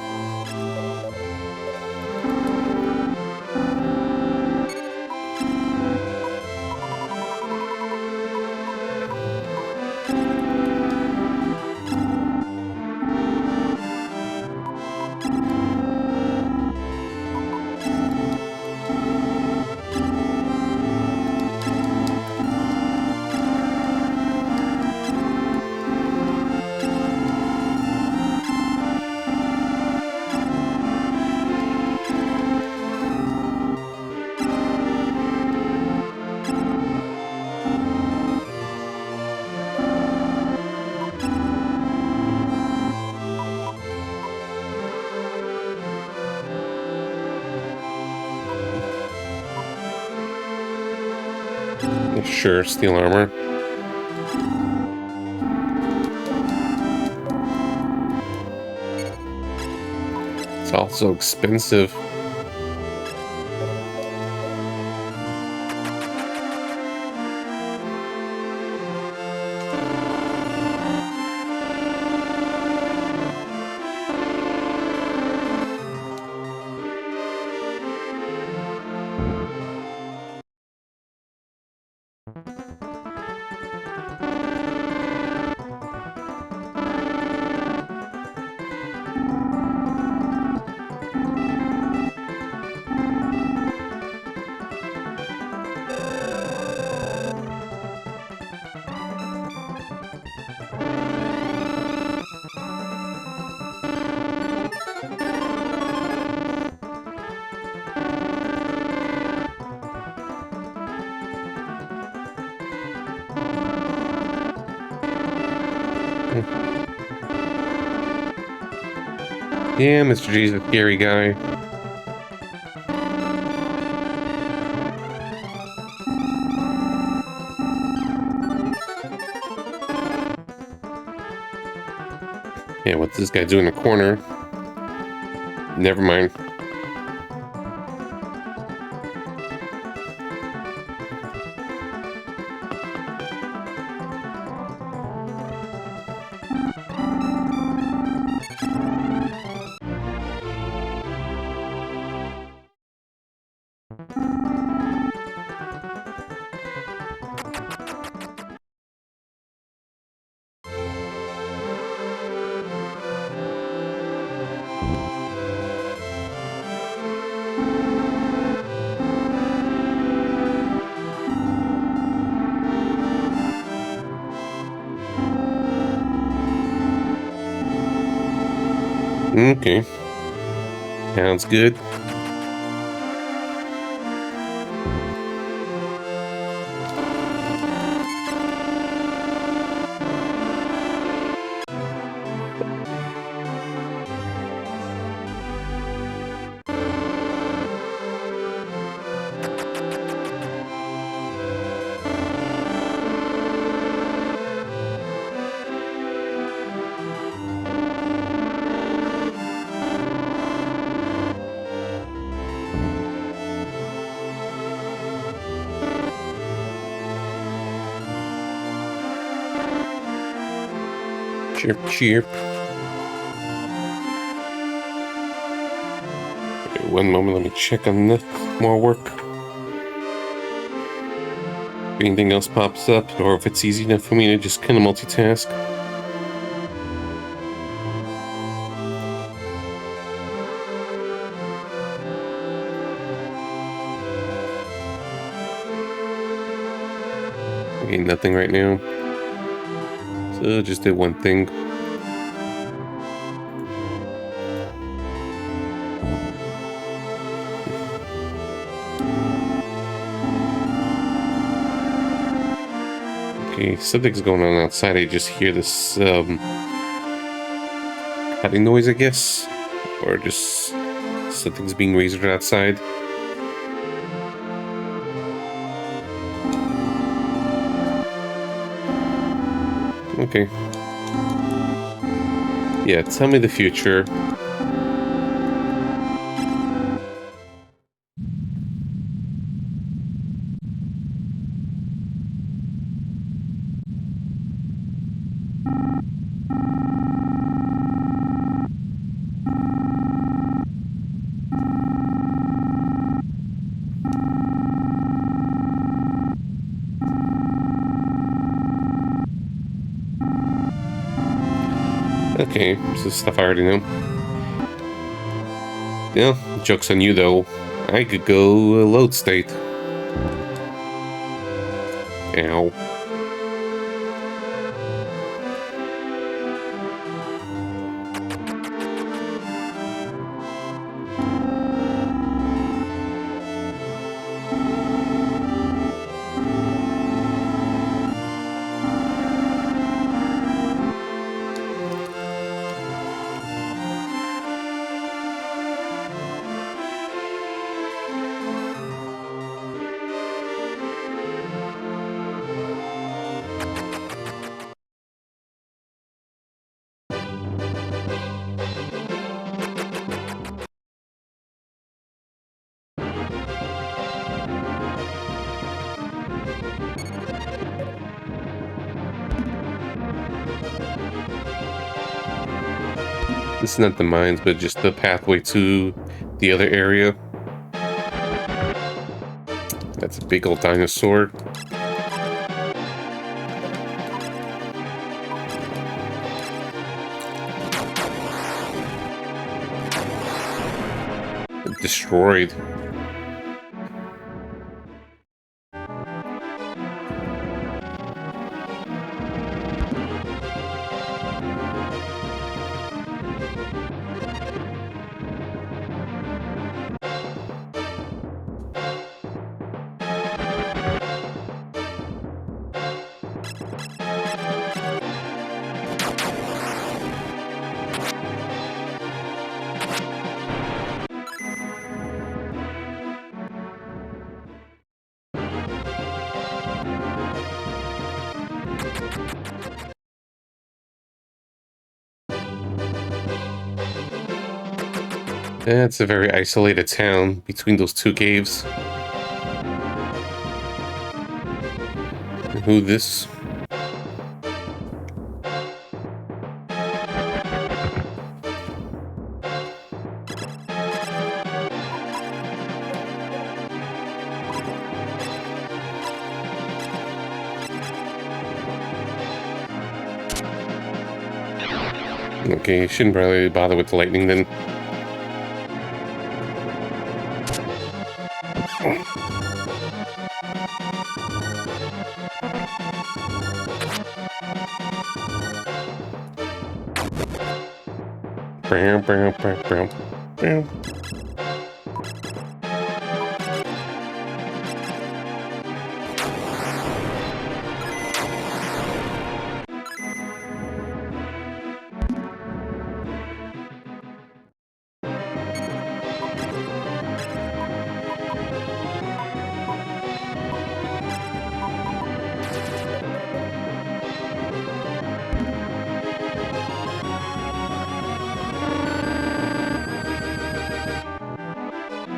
Sure, steel armor. It's also expensive. Yeah, Mr. G's a scary guy. Yeah, what's this guy doing in the corner? Never mind. Okay. Sounds good. Chirp, chirp. Okay, one moment, let me check on this. More work. If anything else pops up, or if it's easy enough for me to just kind of multitask. Okay, nothing right now. So just did one thing. Okay, something's going on outside. I just hear this cutting noise, I guess, or just something's being razored outside. Okay. Yeah, tell me the future. Okay, this is stuff I already know. Yeah, joke's on you though. I could go load state. Ow. This is not the mines, but just the pathway to the other area. That's a big old dinosaur. Destroyed. That's a very isolated town between those two caves. Who this? Okay, shouldn't really bother with the lightning then. Brown, brown, brown, brown, brown.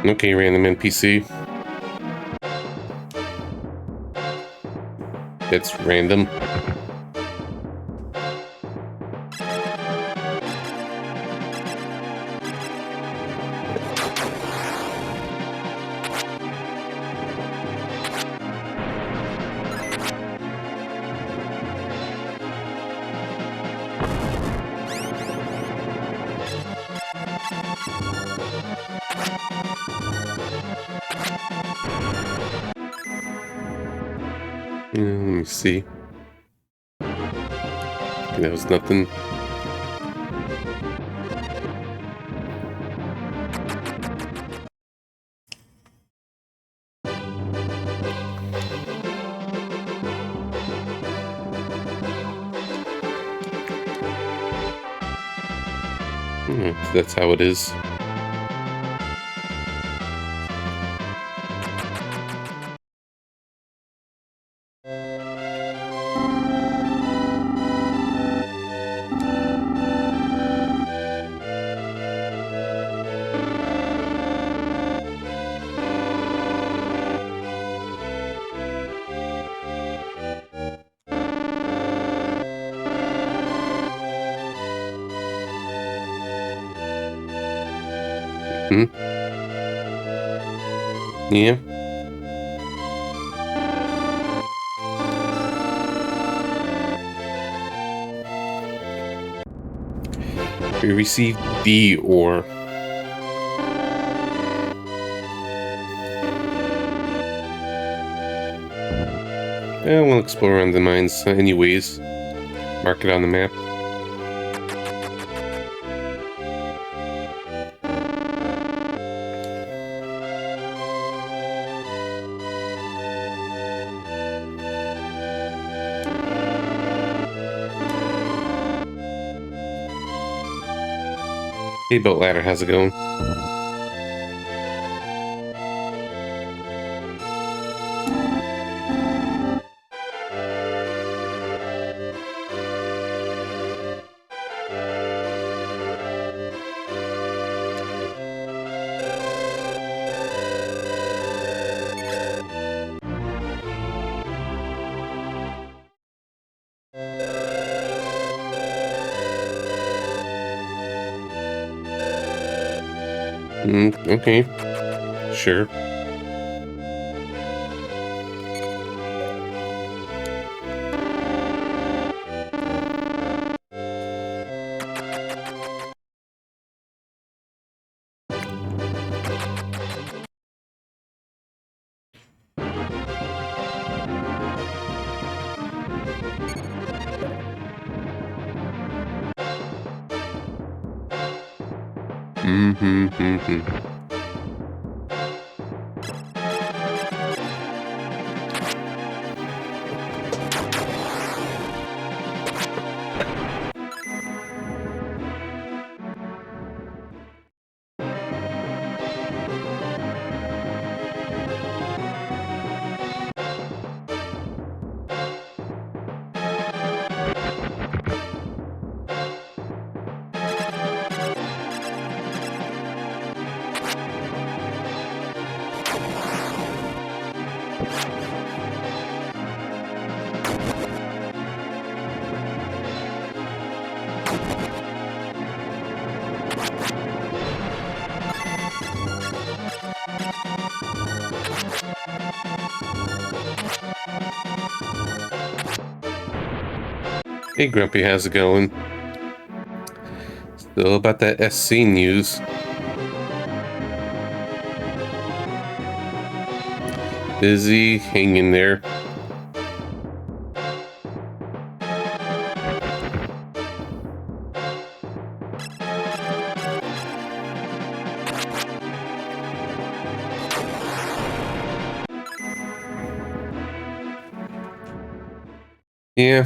Okay, random NPC. It's random. Let me see. That was nothing. That's how it is. Hmm? Yeah. We received the ore. Yeah, we'll explore around the mines anyways. Mark it on the map. Hey, boat ladder, how's it going? Okay. Sure. Hey, Grumpy, how's it going? Still about that SC news. Busy, hanging there. Yeah.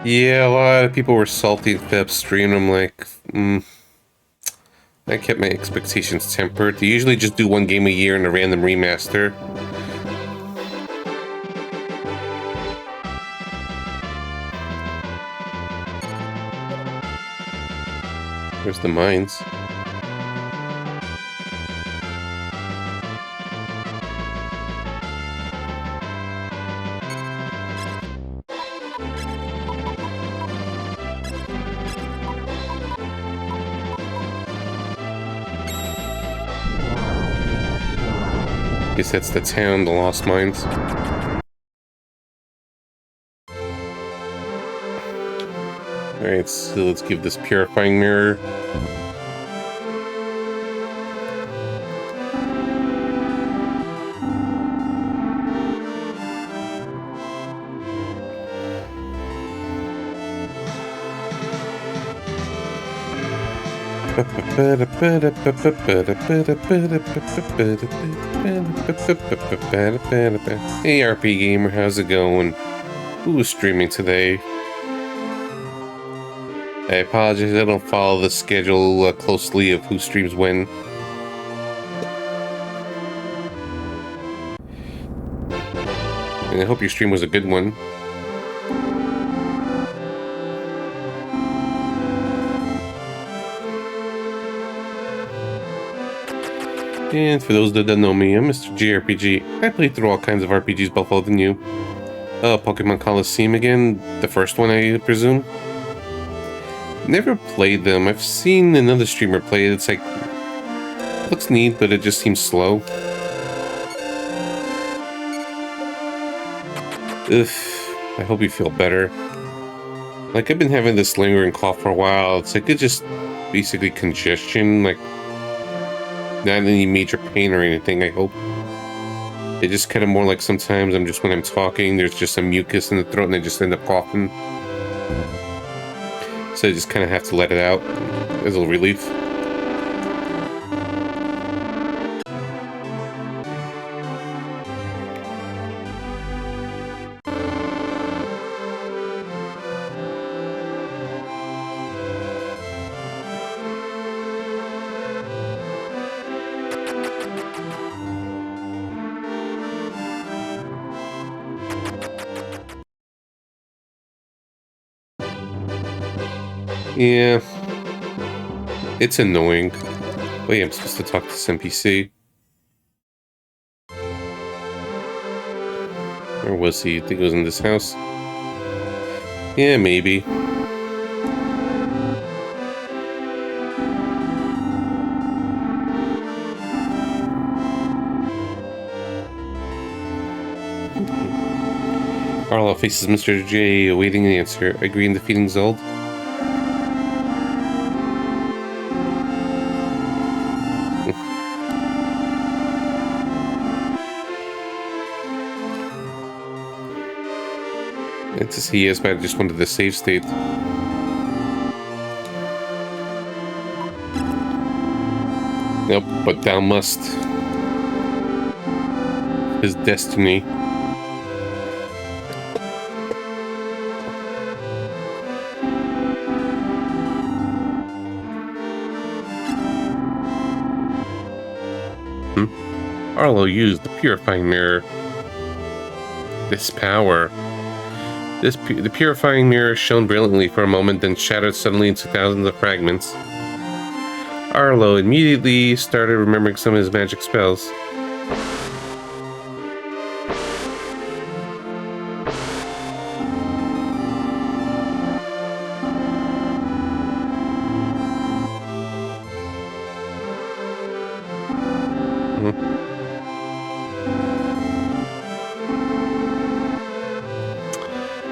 Yeah, a lot of people were salty at the stream. I'm like, I kept my expectations tempered. They usually just do one game a year in a random remaster. There's the mines. Guess that's the town, the Lost Mines. Alright, so let's give this purifying mirror. Hey RP Gamer, how's it going? Who's streaming today? I apologize, I don't follow the schedule closely of who streams when. And I hope your stream was a good one. And for those that don't know me, I'm Mr. JRPG. I play through all kinds of RPGs, both older than you. Pokemon Coliseum again, the first one I presume. Never played them. I've seen another streamer play it. It's like, looks neat, but it just seems slow. Ugh, I hope you feel better. Like, I've been having this lingering cough for a while. It's like, it's just basically congestion, like, not any major pain or anything, I hope. It just kind of more like sometimes when I'm talking, there's just some mucus in the throat and I just end up coughing. So I just kind of have to let it out as a relief. Yeah, it's annoying. Wait, I'm supposed to talk to this NPC. Where was he? I think it was in this house. Yeah, maybe. Arlo faces Mr. J, awaiting an answer. Agree in defeating Zold? It's to see yes, but I just wanted the save state. Nope, but thou must. His destiny. Arlo used the purifying mirror. This power. The purifying mirror shone brilliantly for a moment, then shattered suddenly into thousands of fragments. Arlo immediately started remembering some of his magic spells.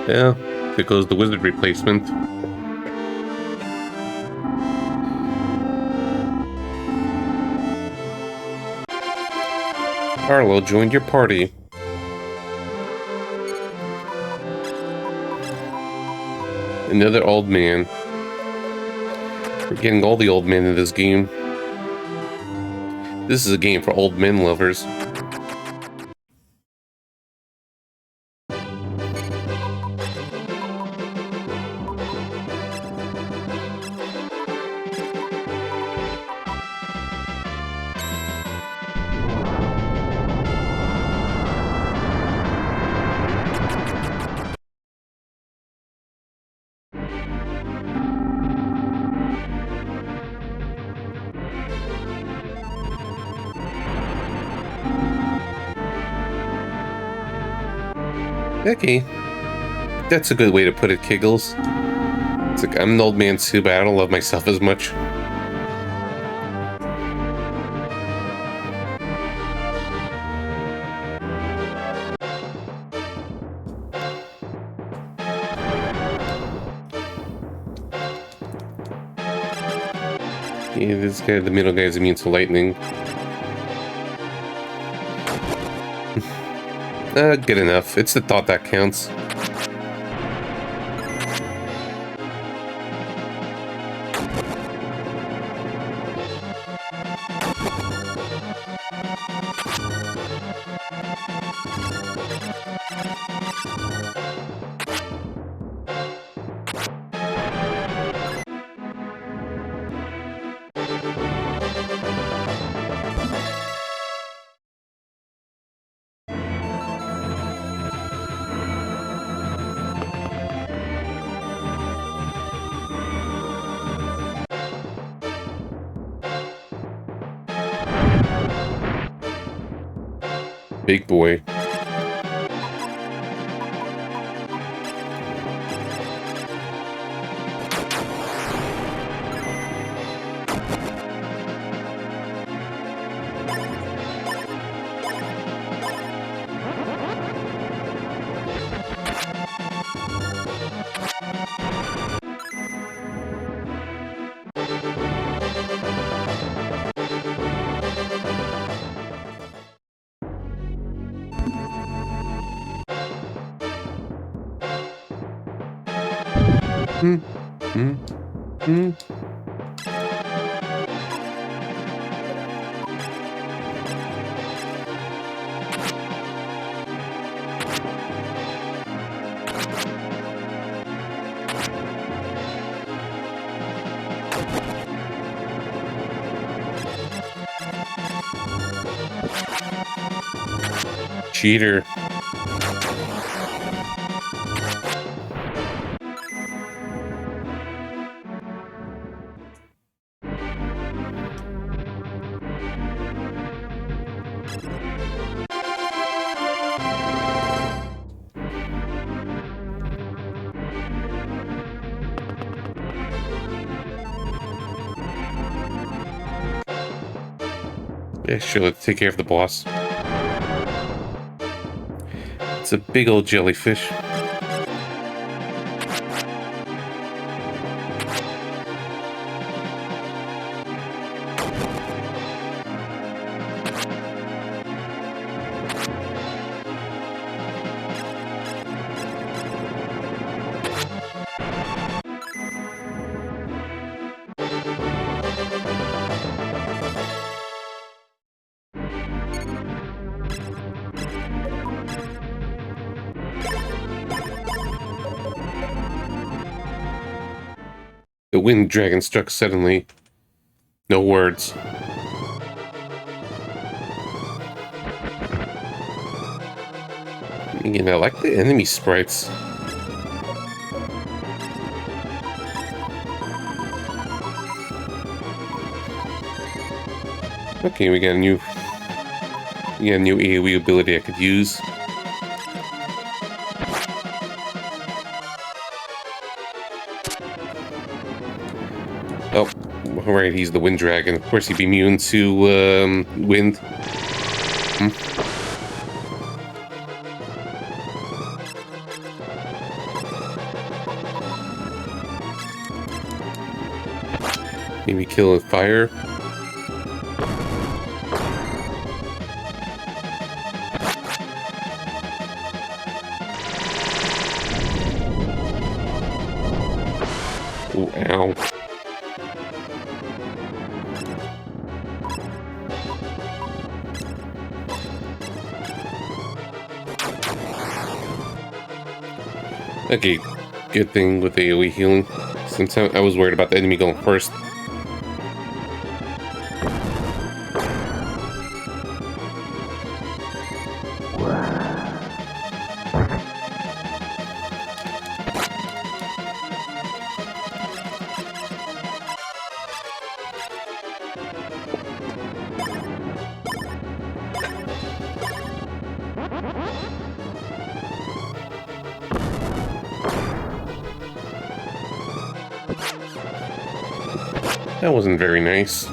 Yeah, there goes the wizard replacement. Arlo joined your party. Another old man. We're getting all the old men in this game. This is a game for old men lovers. Okay. That's a good way to put it, Kiggles. It's like, I'm an old man too, but I don't love myself as much. Yeah, this guy, the middle guy, is immune to lightning. Good enough. It's the thought that counts. Big boy. Hmm. Hmm. Hmm. Cheater. Yeah, sure, let's take care of the boss. It's a big old jellyfish. The wind dragon struck suddenly. No words. You know, I like the enemy sprites. Okay, we got a new AoE ability I could use. Oh, alright, he's the wind dragon. Of course he'd be immune to wind. Maybe kill with fire. Ooh, ow. Okay, good thing with AoE healing. Since I was worried about the enemy going first. That wasn't very nice.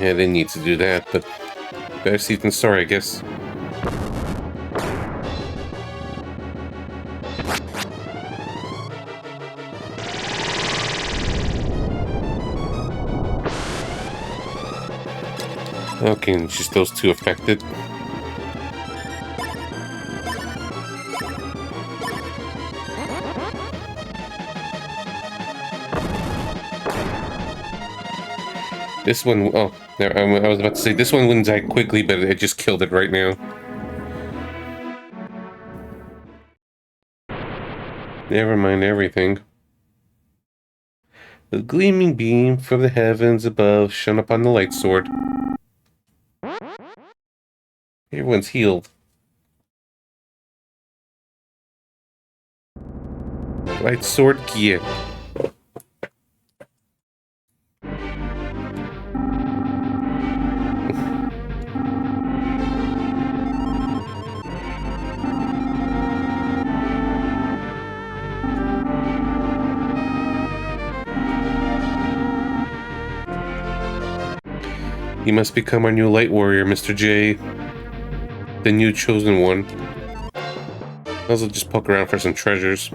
Yeah, they need to do that, but better safe than sorry, I guess. Okay, and just those two affected. This one, oh, I was about to say, this one wouldn't die quickly, but it just killed it right now. Never mind everything. The gleaming beam from the heavens above shone upon the light sword. Everyone's healed. Light sword gear. You must become our new light warrior, Mr. J. The new chosen one. I'll also just poke around for some treasures.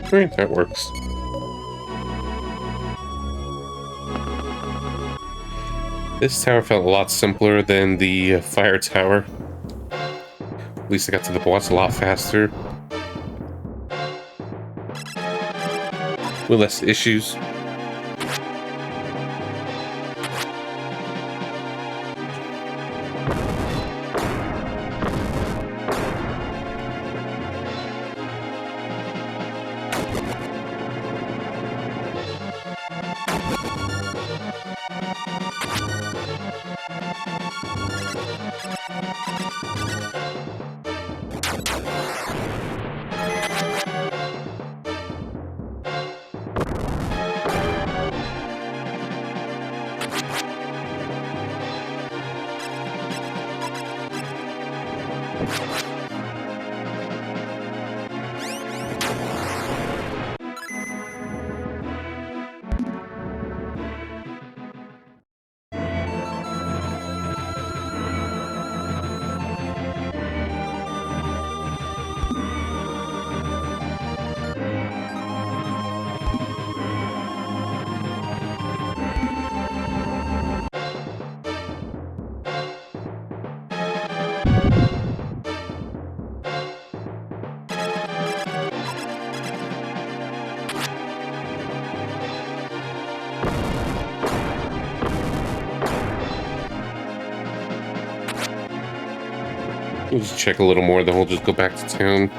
Great, that works. This tower felt a lot simpler than the fire tower. At least I got to the boss a lot faster. With less issues. We'll just check a little more, then we'll just go back to town.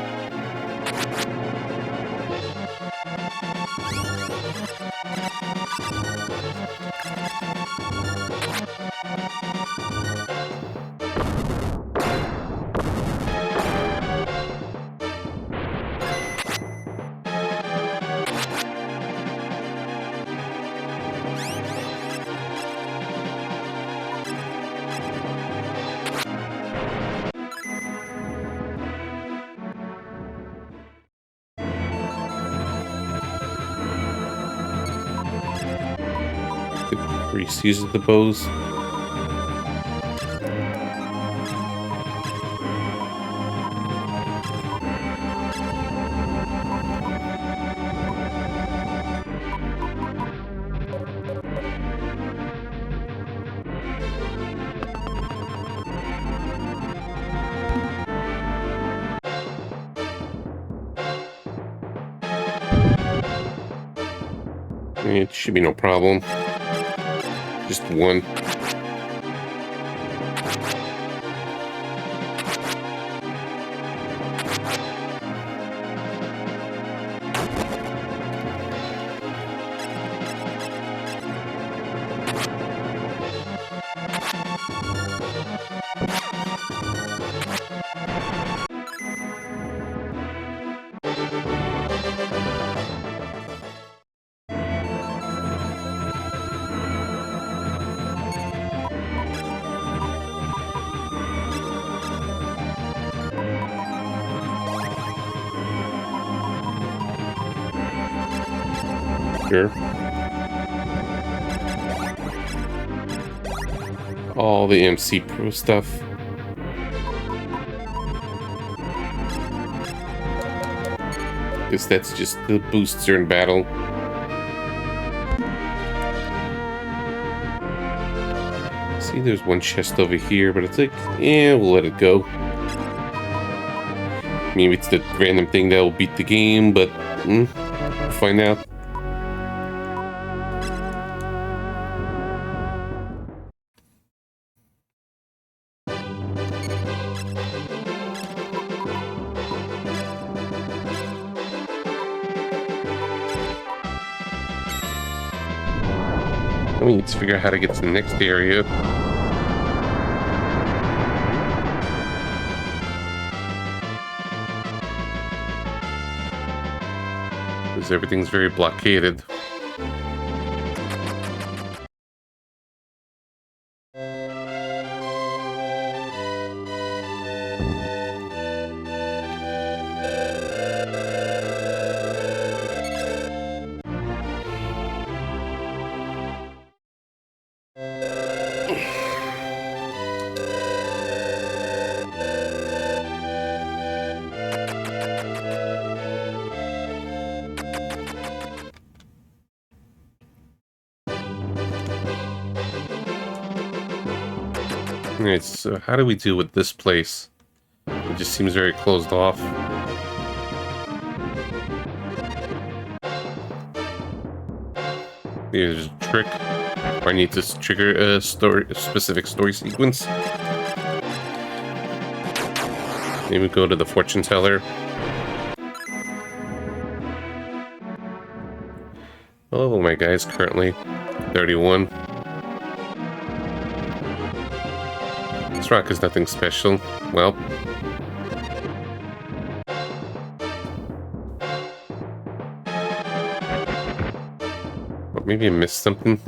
The priest uses the bows. It should be no problem. Just one. Sure. All the MC Pro stuff. Guess that's just the boosts during battle. See, there's one chest over here, but it's like, we'll let it go. Maybe it's the random thing that will beat the game, but we'll find out. We need to figure out how to get to the next area. Because everything's very blockaded. Alright, so how do we deal with this place? It just seems very closed off. There's a trick. Or I need to trigger a specific story sequence. Maybe go to the fortune teller. Oh, my guy's currently 31. This rock is nothing special. Well, maybe I missed something.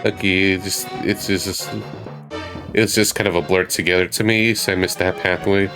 Okay, it's just kind of a blur together to me, so I missed that pathway.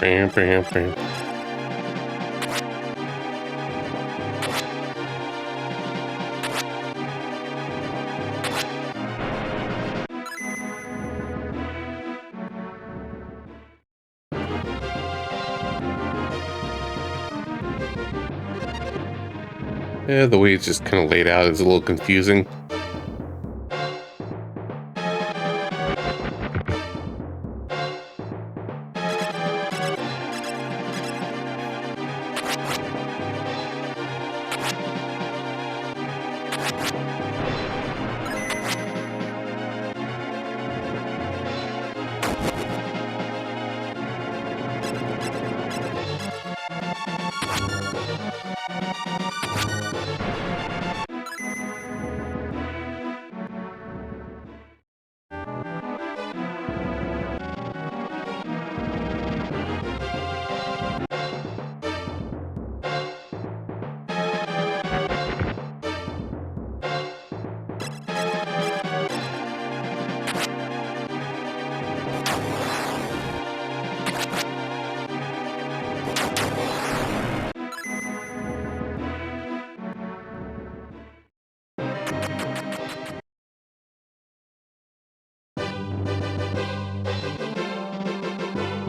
Bam, bam, bam. Yeah, the way it's just kind of laid out is a little confusing.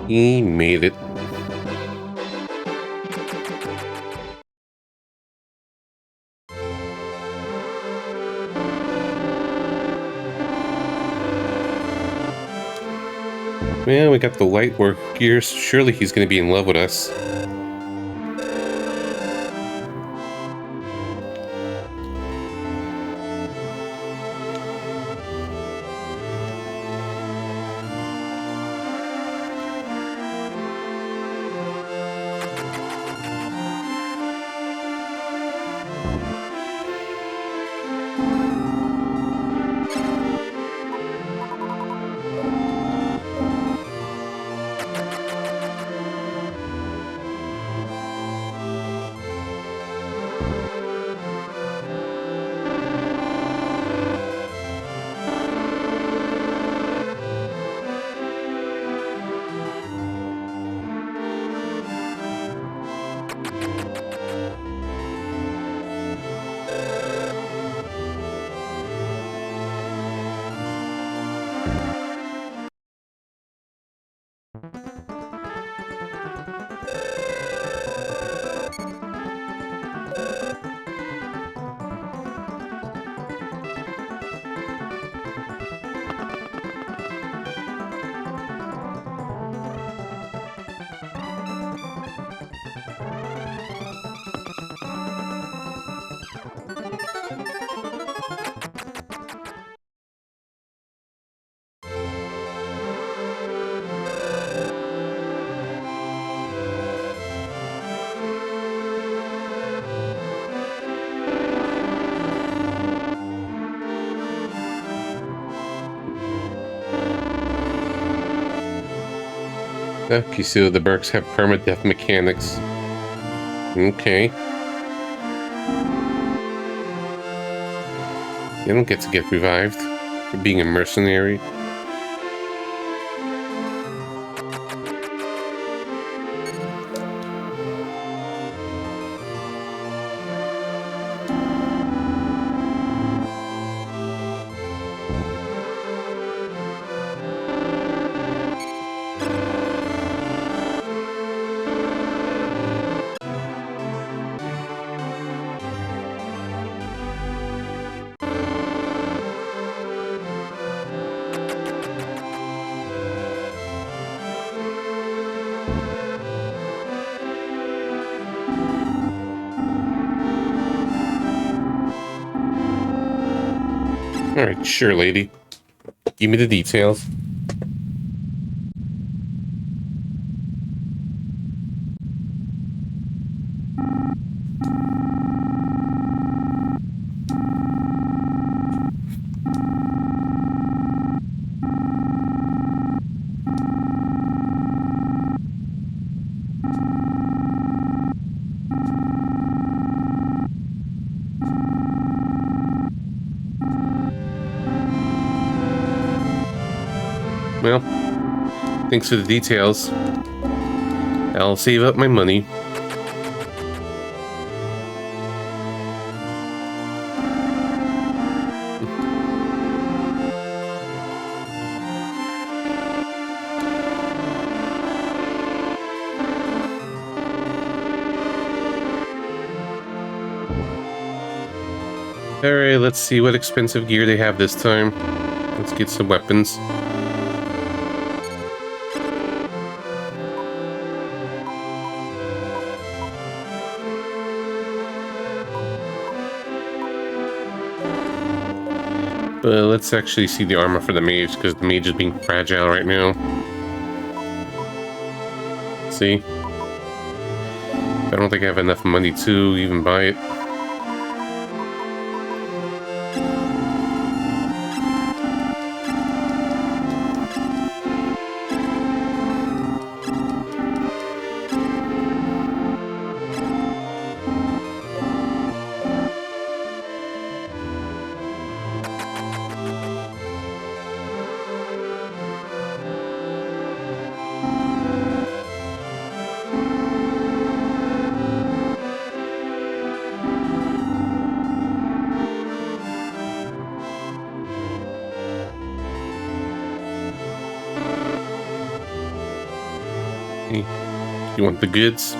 He made it. Well, we got the light work gears. Surely he's going to be in love with us. You see the Burks have permadeath mechanics. Okay. You don't get revived for being a mercenary. Alright, sure, lady. Give me the details. Well, thanks for the details. I'll save up my money. Alright, let's see what expensive gear they have this time. Let's get some weapons. But let's actually see the armor for the mage, because the mage is being fragile right now. See? I don't think I have enough money to even buy it. Hey, you want the goods?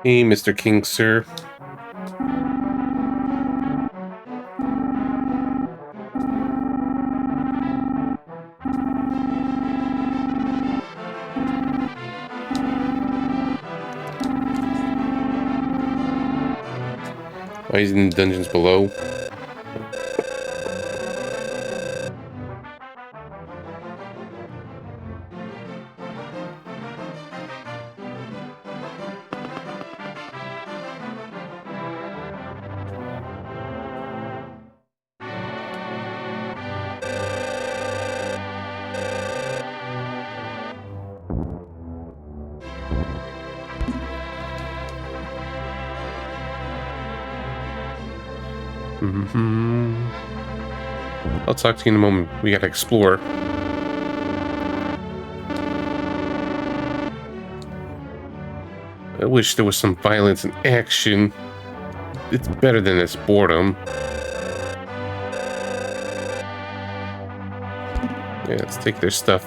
Hey, Mr. King, sir. Why is he in the dungeons below? I'll talk to you in a moment. We gotta explore. I wish there was some violence and action. It's better than this boredom. Yeah, let's take their stuff.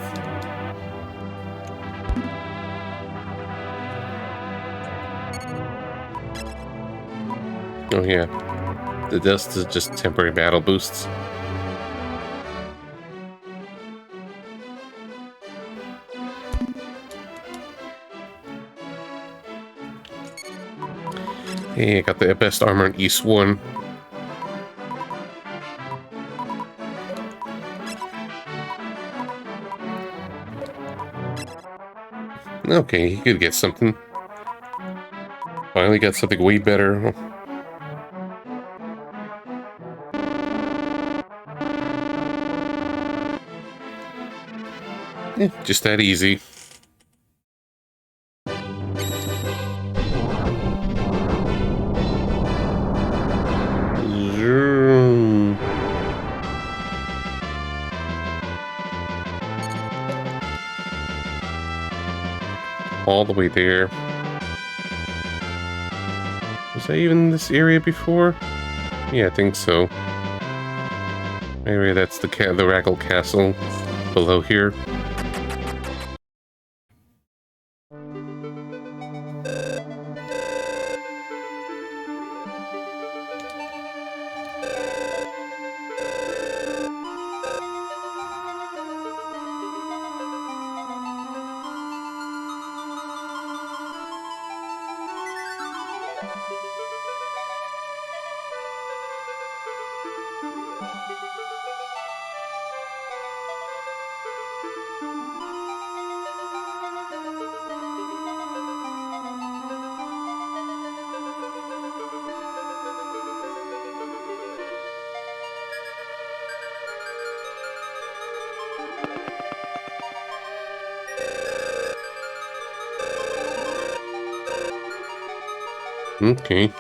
Oh yeah, the dust is just temporary battle boosts. Hey, I got the best armor in East 1. Okay, he could get something. Finally got something way better. Yeah, just that easy. All the way there. Was I even in this area before? Yeah, I think so. Maybe that's the Raggle Castle below here. Okay.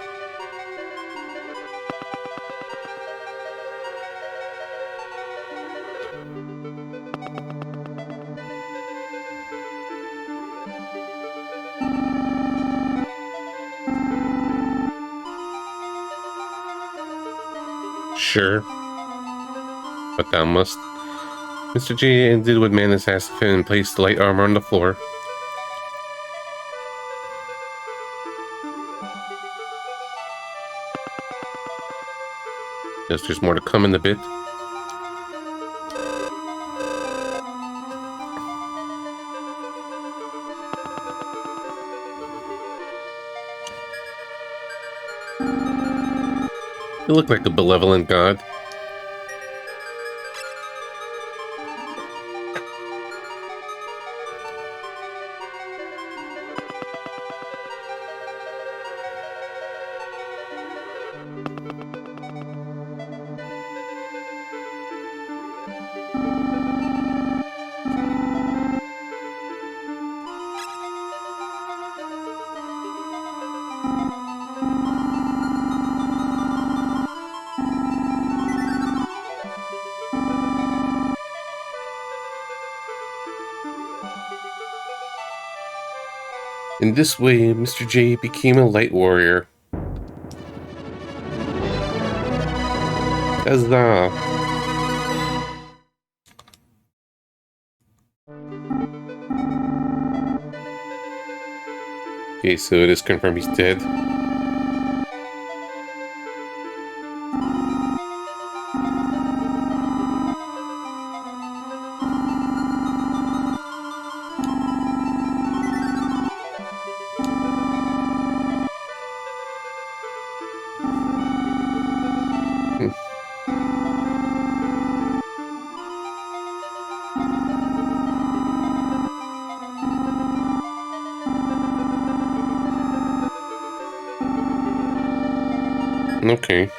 Sure. But thou must. Mr. J did what Manus asked of him and placed the light armor on the floor. Guess there's more to come in a bit. You look like a benevolent god. In this way, Mr. J became a light warrior. Huzzah! Okay, so it is confirmed he's dead. Okay.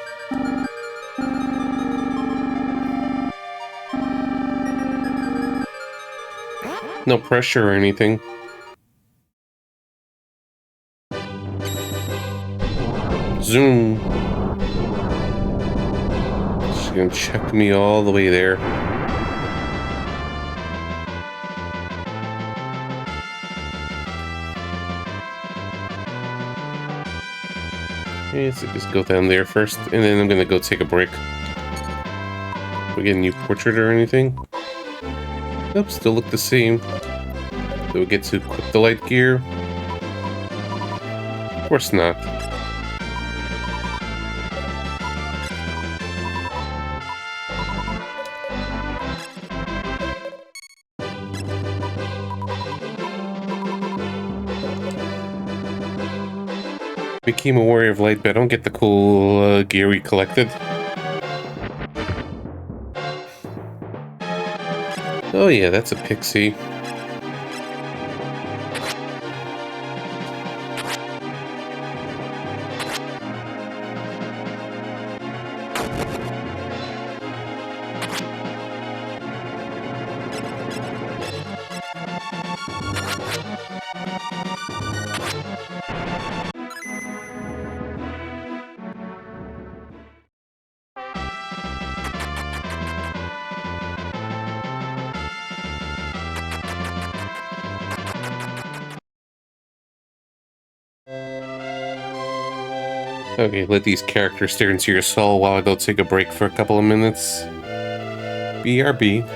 No pressure or anything. Zoom. She's gonna check me all the way there. Okay, so just go down there first, and then I'm gonna go take a break. We get a new portrait or anything? Nope, still look the same. Do we get to equip the light gear? Of course not. Became a warrior of light, but I don't get the cool gear we collected. Oh yeah, that's a pixie. Okay, let these characters stare into your soul while I go take a break for a couple of minutes. BRB.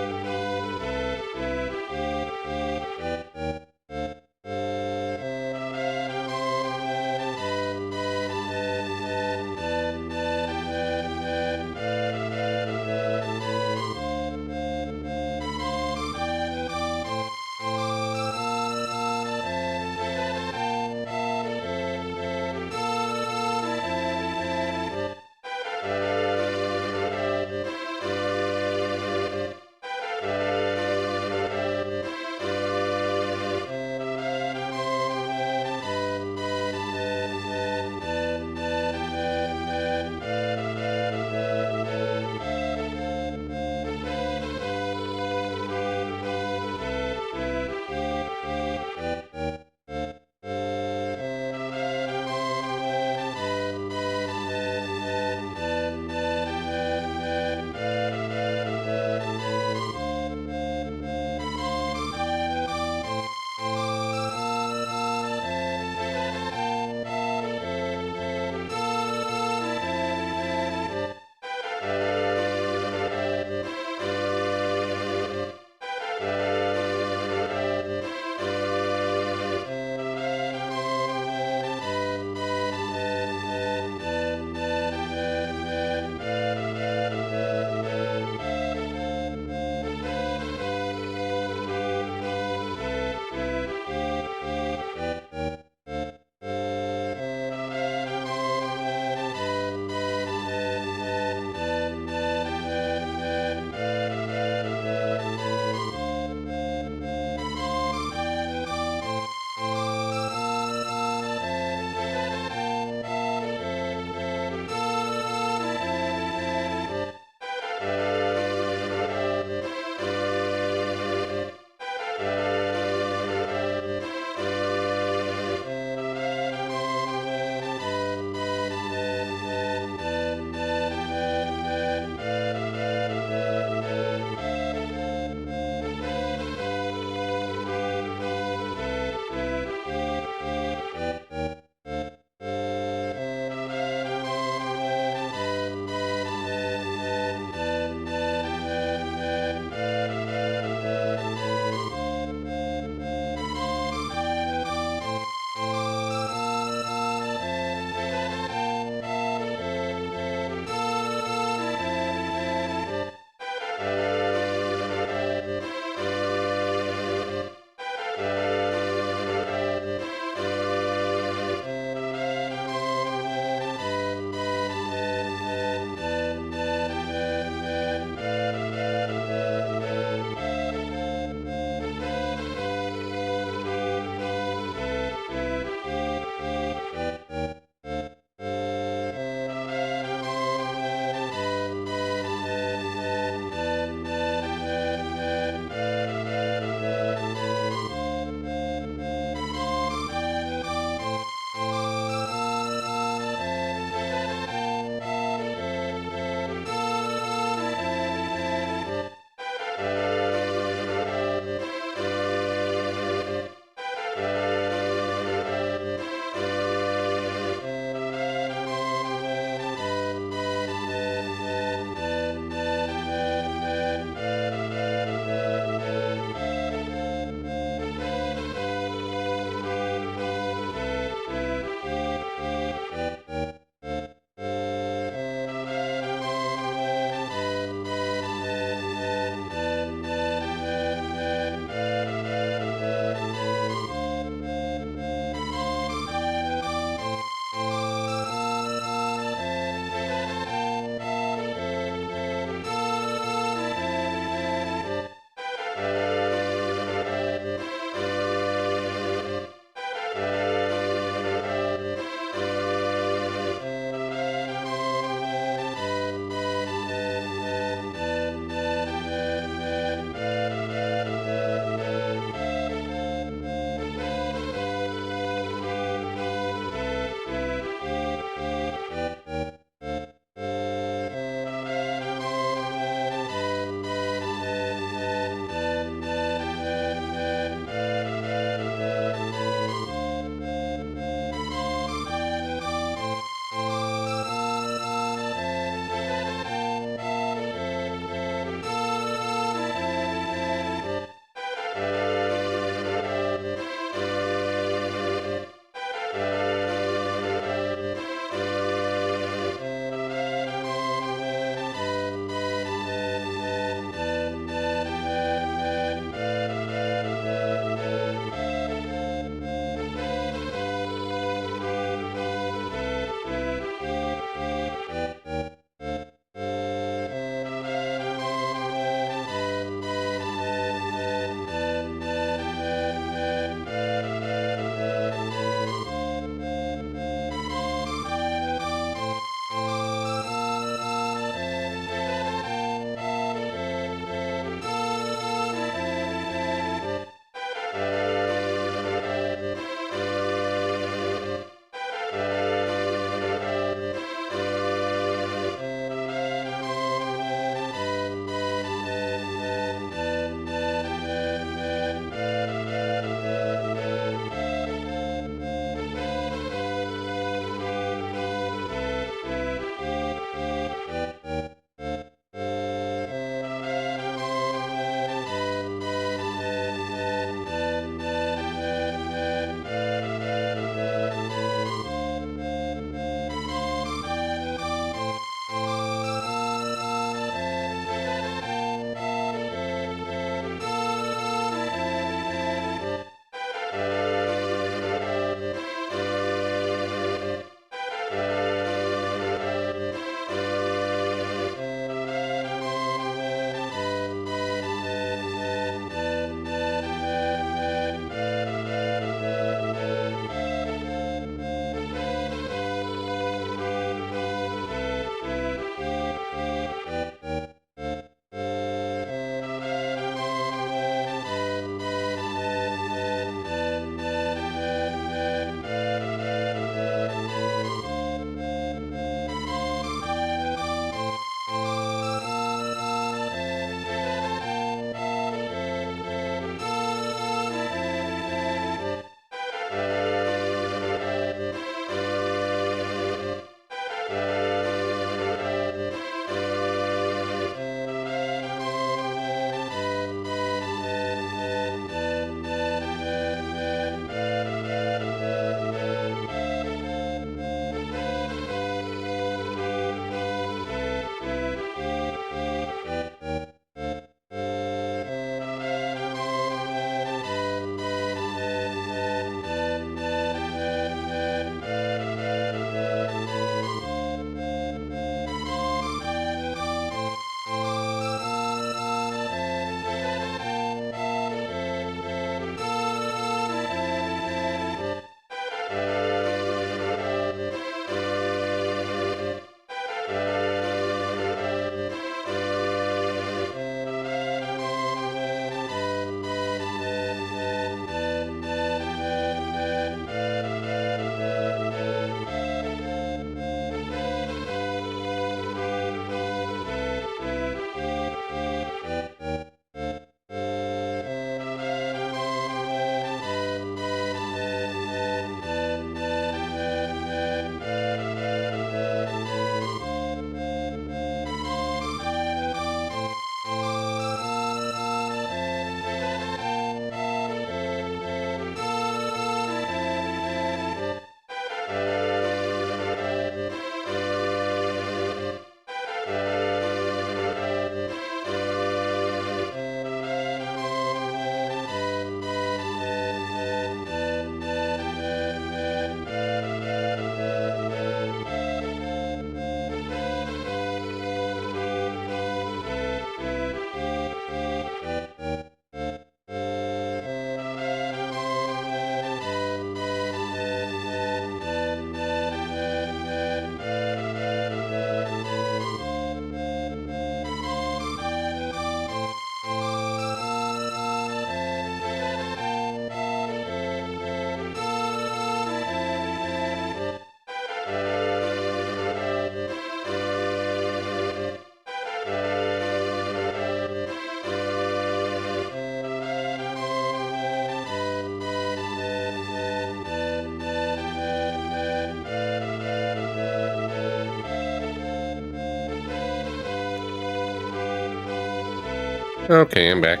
Okay, I'm back.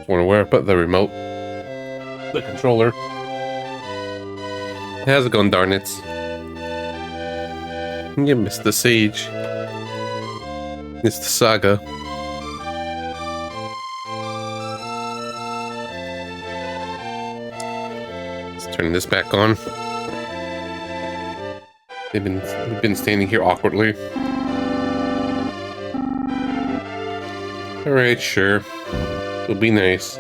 Wonder where I put the remote. The controller. How's it going, darn it? You missed the Sage. It's the Saga. Let's turn this back on. We've been standing here awkwardly. Alright, sure. It'll be nice.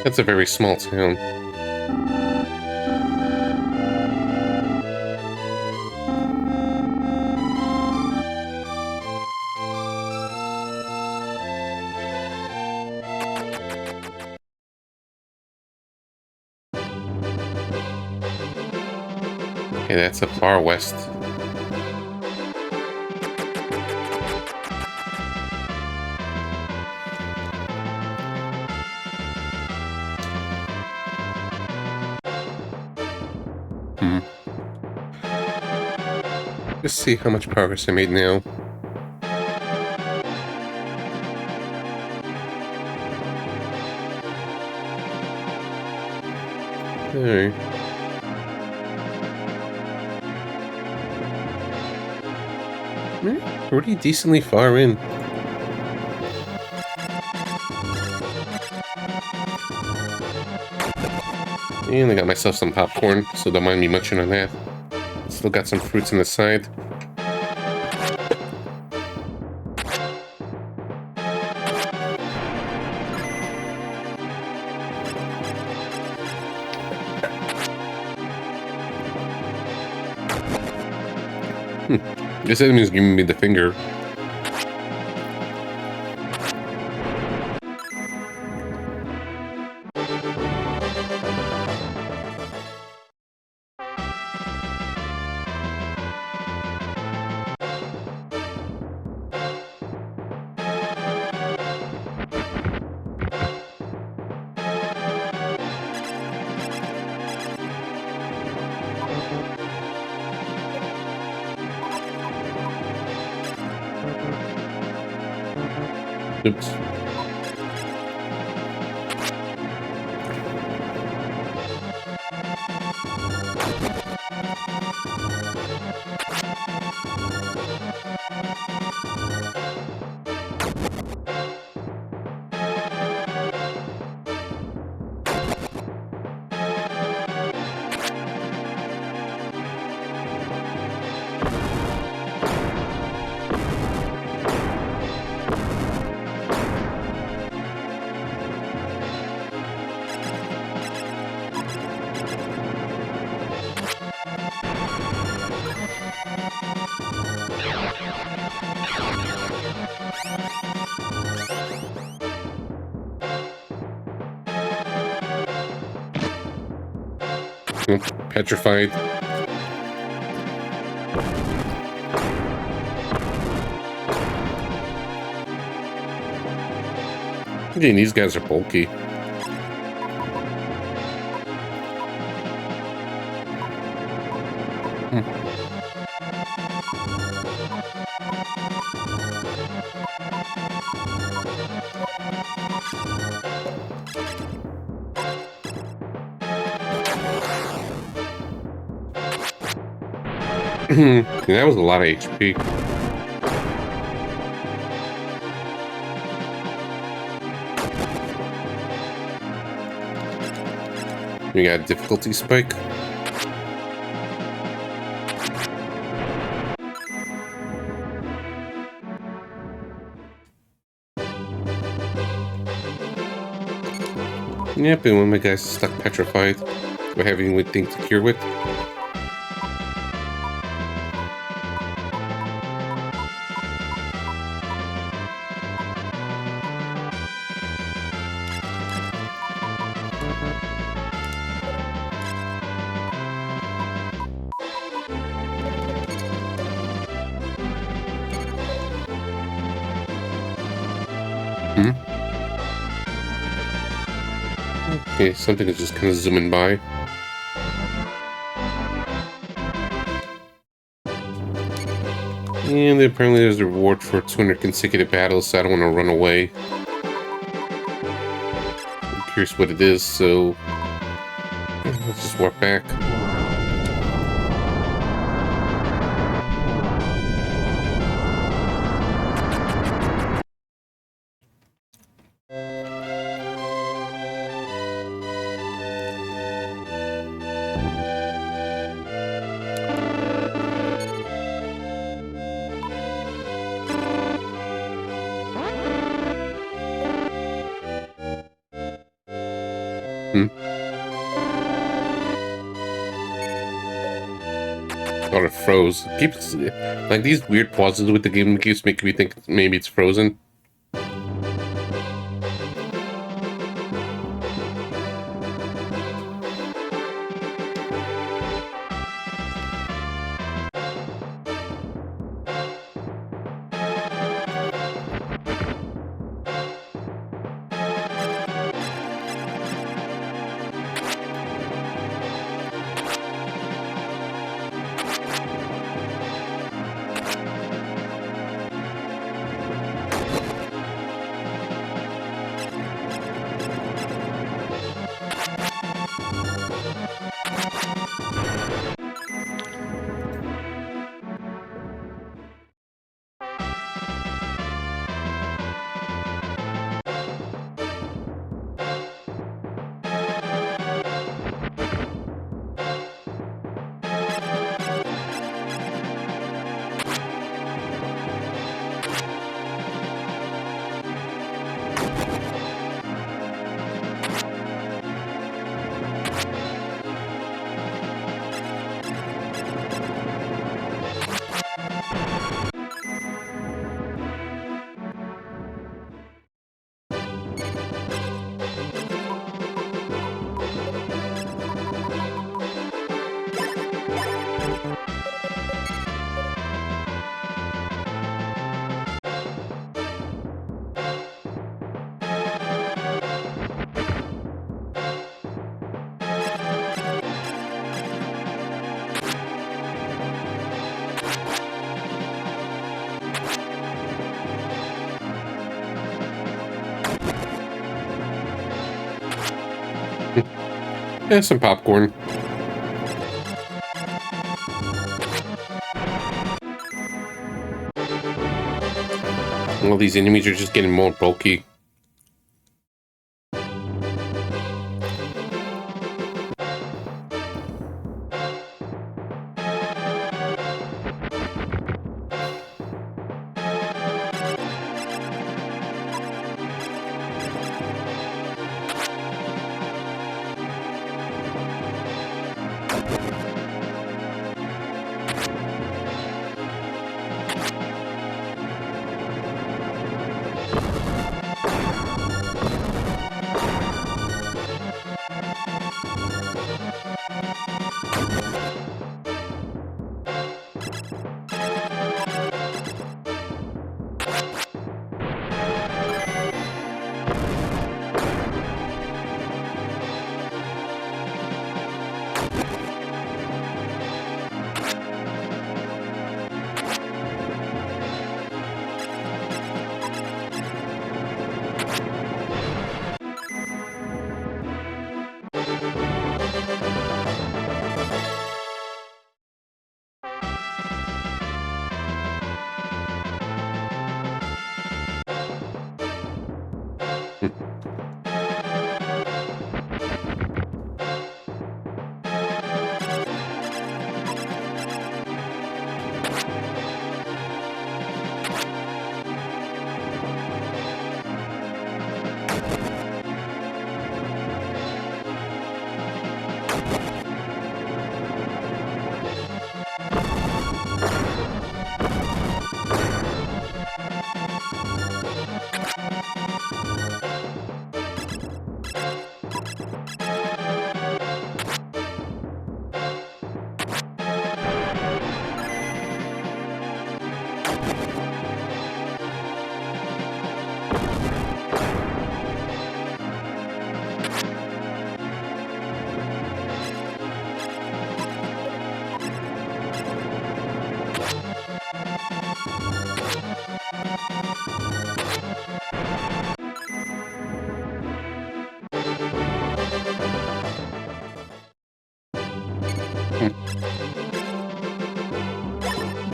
That's a very small town. Okay, that's the far west. Let's see how much progress I made now. Alright. Pretty decently far in. And I got myself some popcorn, so don't mind me munching on that. Still got some fruits on the side. This enemy's giving me the finger. Oops. Petrified. Again, these guys are bulky. That was a lot of HP. We got a difficulty spike. Yep, and one of my guys is stuck petrified. We're having anything to cure with. Okay, something is just kind of zooming by. And apparently there's a reward for 200 consecutive battles, so I don't want to run away. I'm curious what it is, so let's just walk back. Hmm. Thought it froze. It keeps like these weird pauses with the game keeps making me think maybe it's frozen. And some popcorn. All these enemies are just getting more bulky.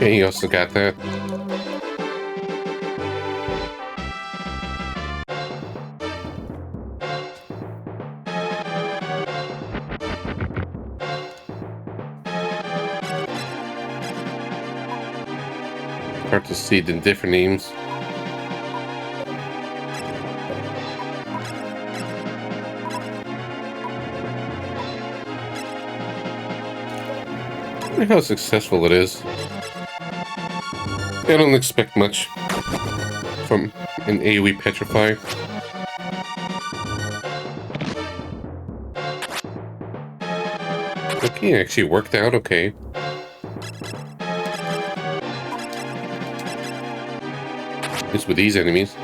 Yeah, you also got that. Hard to see the different names. I wonder how successful it is. I don't expect much from an AoE Petrify. Okay, it actually worked out okay. At least with these enemies.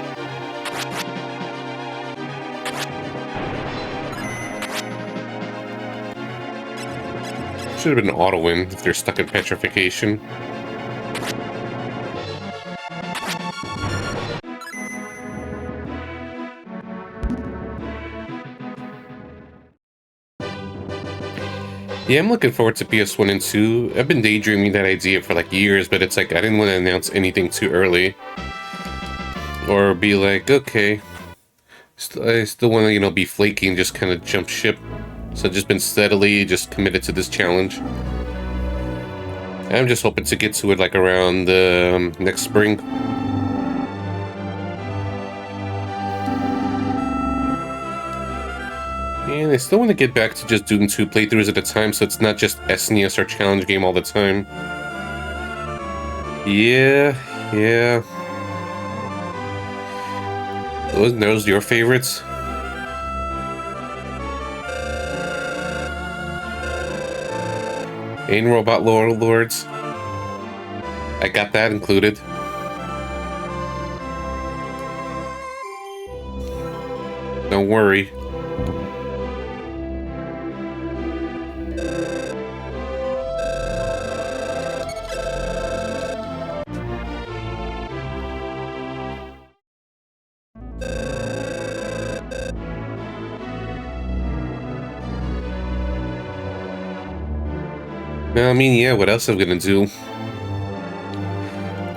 Should have been an auto win if they're stuck in petrification. Yeah, I'm looking forward to PS1 and 2. I've been daydreaming that idea for like years, but it's like I didn't want to announce anything too early. Or be like, okay, I still want to, you know, be flaky and just kind of jump ship. So I've just been steadily just committed to this challenge. I'm just hoping to get to it like around next spring. And I still want to get back to just doing 2 playthroughs at a time, so it's not just SNES or challenge game all the time. Yeah. Those your favorites? And Robot Lords. I got that included. Don't worry. I mean, yeah, what else am I gonna do?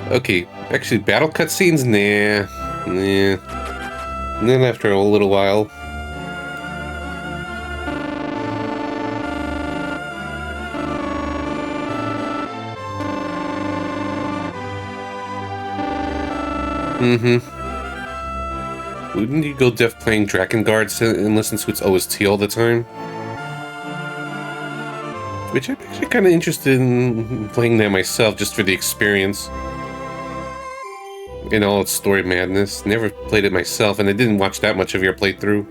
Okay, actually, battle cutscenes? Nah. And then after a little while. Wouldn't you go deaf playing Dragon Guards and listen to its OST all the time? Which I'm actually kind of interested in playing that myself, just for the experience. In all its story madness. Never played it myself, and I didn't watch that much of your playthrough.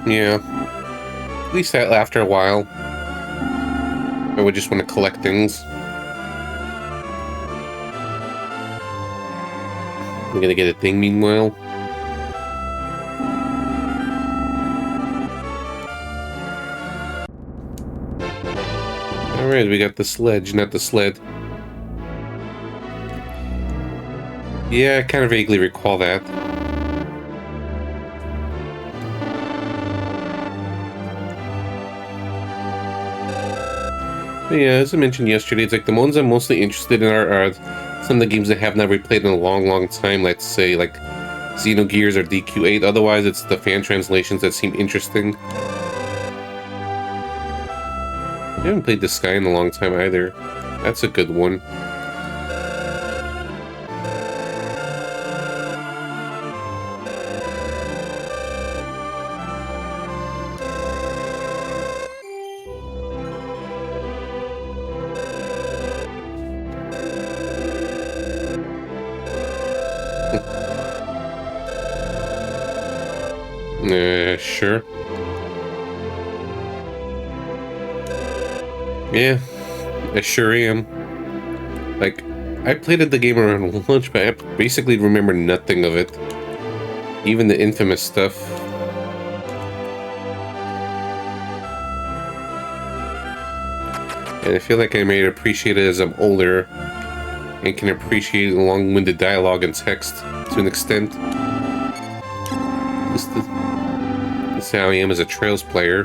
Yeah. At least that after a while. I would just want to collect things. I'm gonna get a thing meanwhile. Alright, we got the sledge, not the sled. Yeah, I kind of vaguely recall that. But yeah, as I mentioned yesterday, it's like the ones I'm mostly interested in are some of the games I have not replayed in a long time. Let's say like Xenogears or DQ8. Otherwise, it's the fan translations that seem interesting. I haven't played The Sky in a long time either. That's a good one. Sure. Yeah, I sure am. Like, I played the game around lunch, but I basically remember nothing of it. Even the infamous stuff. And I feel like I may appreciate it as I'm older and can appreciate long-winded dialogue and text to an extent. This is how I am as a Trails player.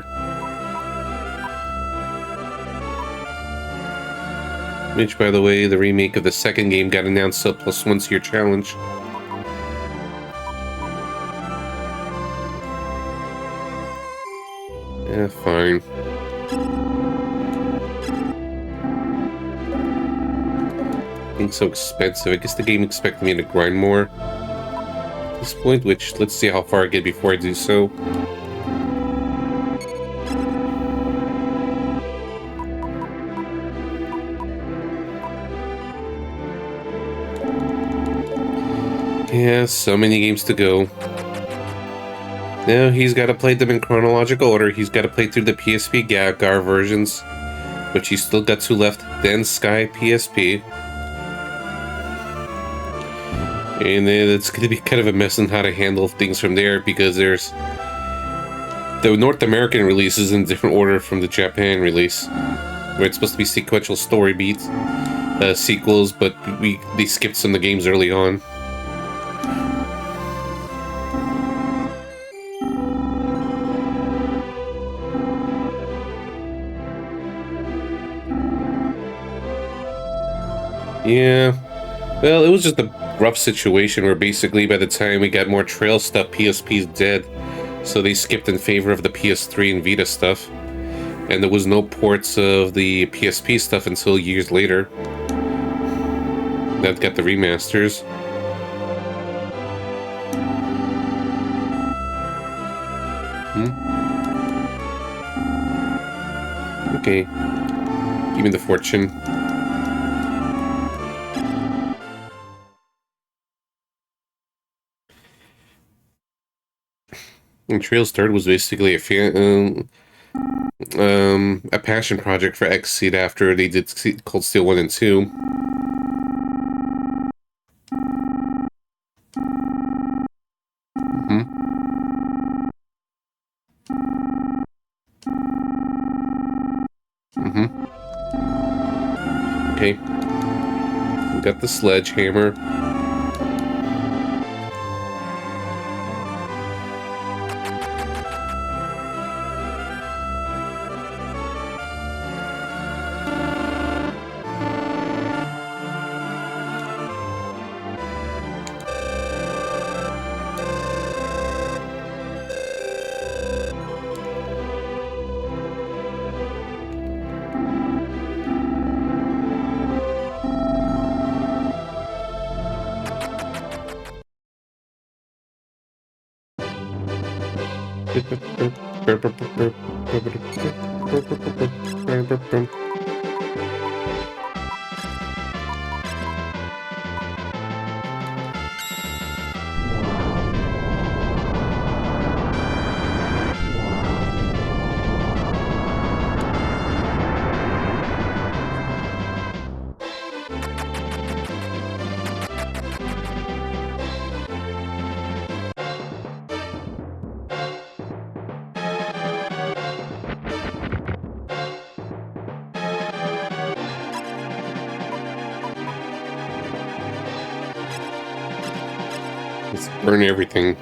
Which, by the way, the remake of the second game got announced, so plus 1 to your challenge. Yeah, fine. Being so expensive, I guess the game expected me to grind more at this point, which, let's see how far I get before I do so. Yeah, so many games to go. Now he's got to play them in chronological order. He's got to play through the PSP GAR versions, which he's still got 2 left, then Sky PSP. And then it's going to be kind of a mess on how to handle things from there, because there's the North American releases in different order from the Japan release, where it's supposed to be sequential story beats, sequels, but they skipped some of the games early on. Yeah, well, it was just a rough situation where basically by the time we got more trail stuff, PSP's dead, so they skipped in favor of the PS3 and Vita stuff, and there was no ports of the PSP stuff until years later. That got the remasters. Okay, give me the fortune. And Trails 3rd was basically a passion project for Xseed after they did Cold Steel 1 and 2. Okay. We got the sledgehammer. Let's burn everything.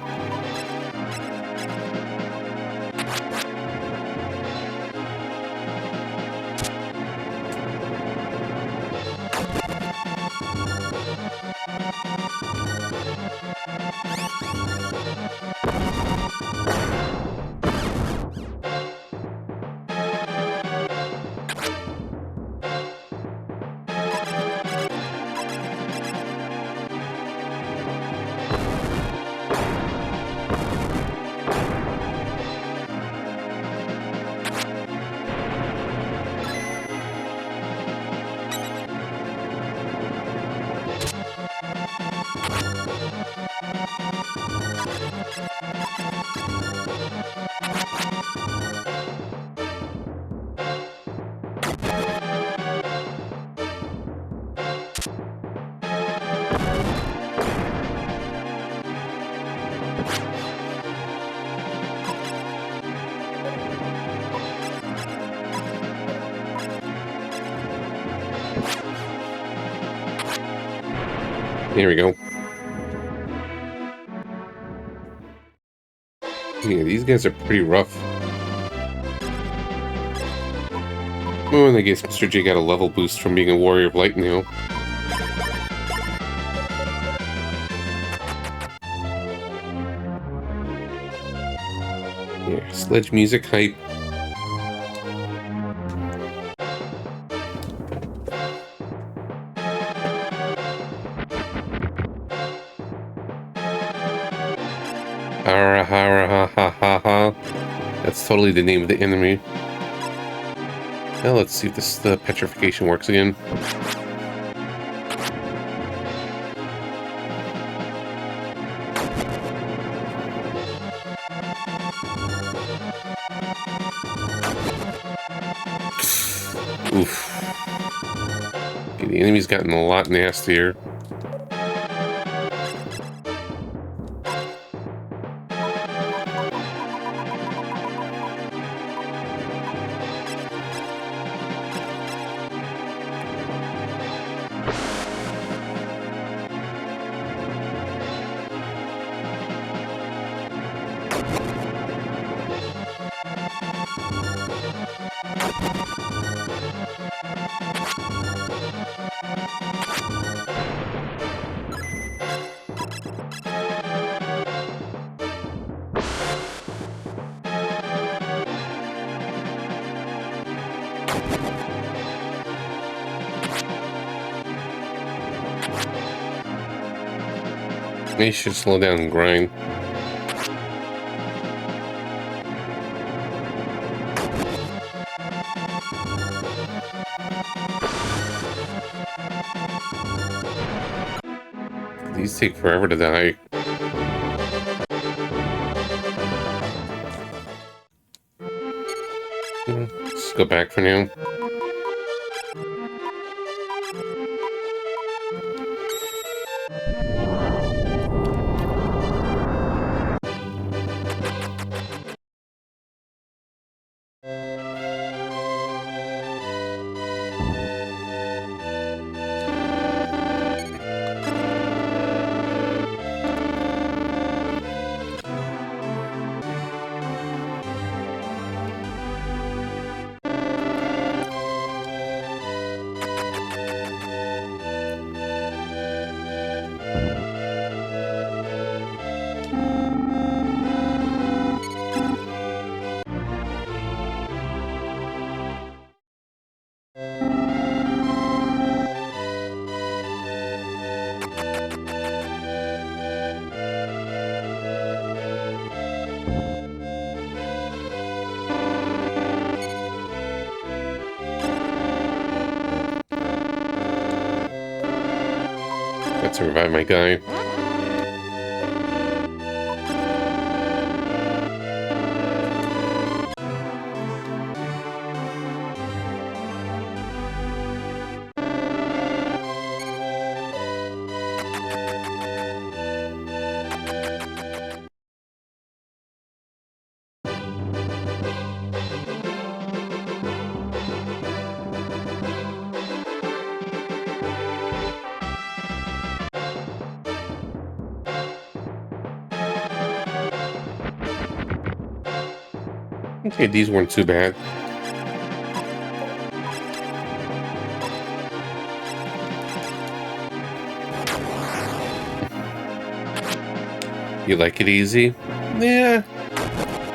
Here we go. Yeah, these guys are pretty rough. Oh, and I guess Mr. J got a level boost from being a Warrior of Light now. Yeah, sledge music hype. Ara ha ha ha ha ha. That's totally the name of the enemy. Now let's see if this petrification works again. Oof. Okay, the enemy's gotten a lot nastier. Maybe should slow down and grind. These take forever to die. Let's go back for now. Got to revive my guy. Okay, these weren't too bad. You like it easy? Yeah.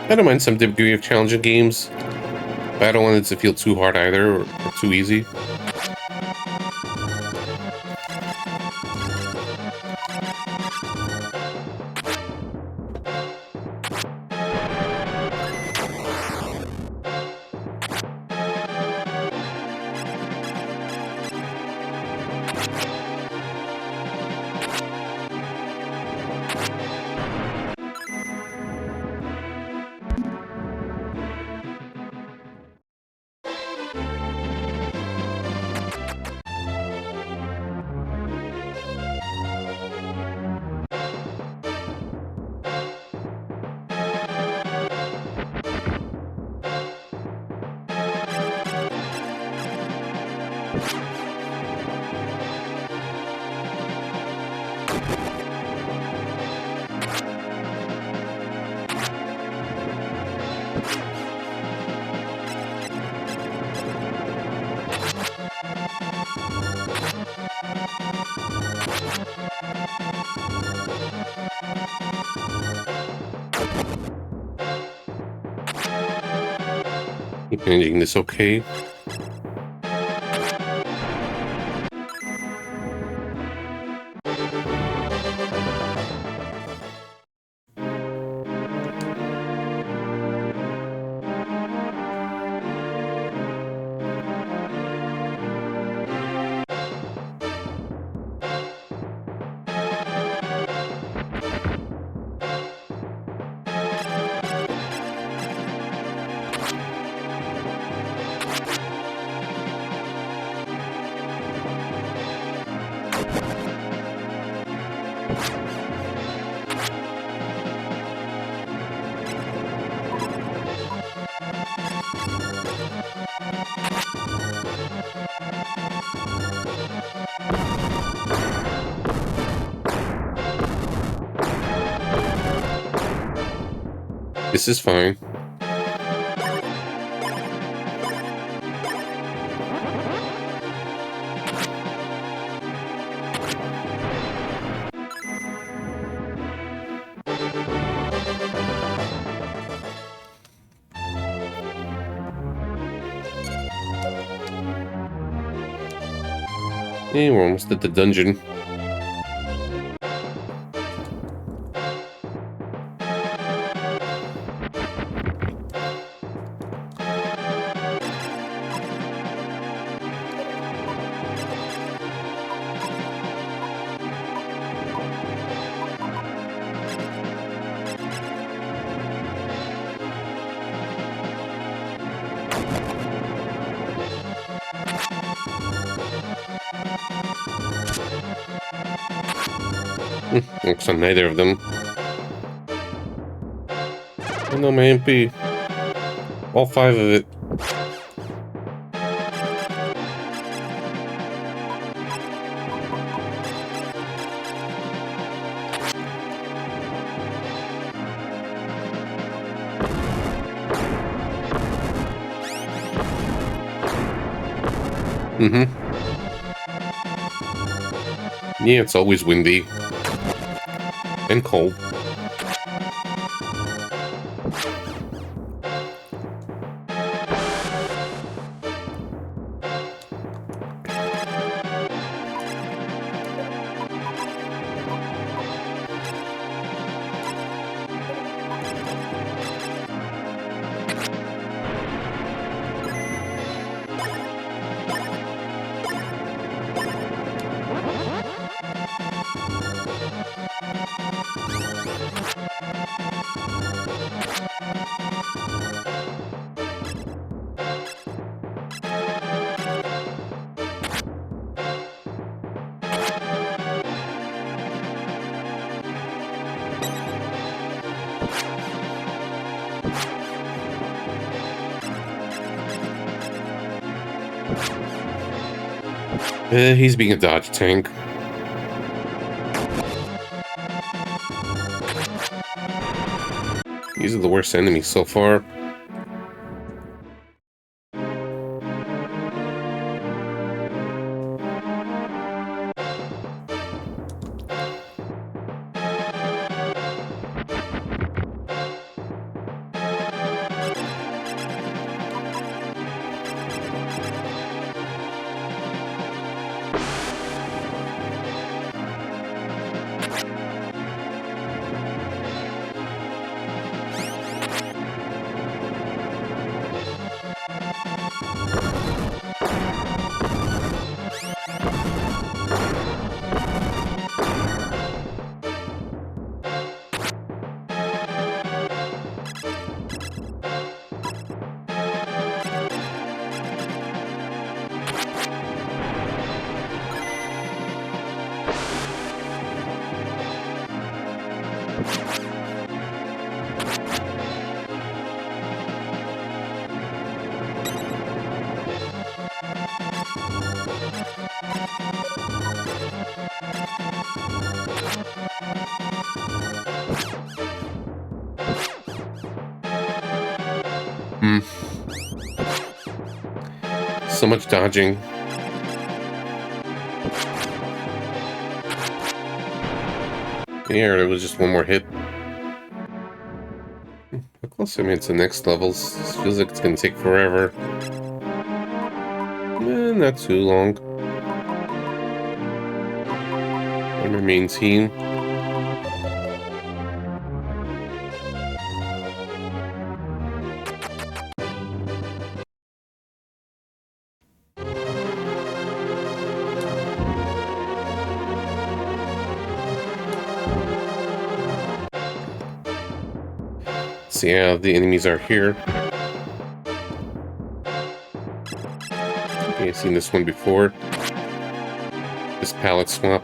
I don't mind some degree of challenging games, but I don't want it to feel too hard either, or too easy. Managing this okay. This is fine. Hey, we're almost at the dungeon. Looks on neither of them. Oh no, my MP. All 5 of it. Yeah, it's always windy. And cold. He's being a dodge tank. These are the worst enemies so far. So much dodging. Here, it was just one more hit. Close I mean to the next levels. This feels like it's gonna take forever. Not too long. I'm my main team. So yeah, the enemies are here. Okay, I've seen this one before. This palette swap.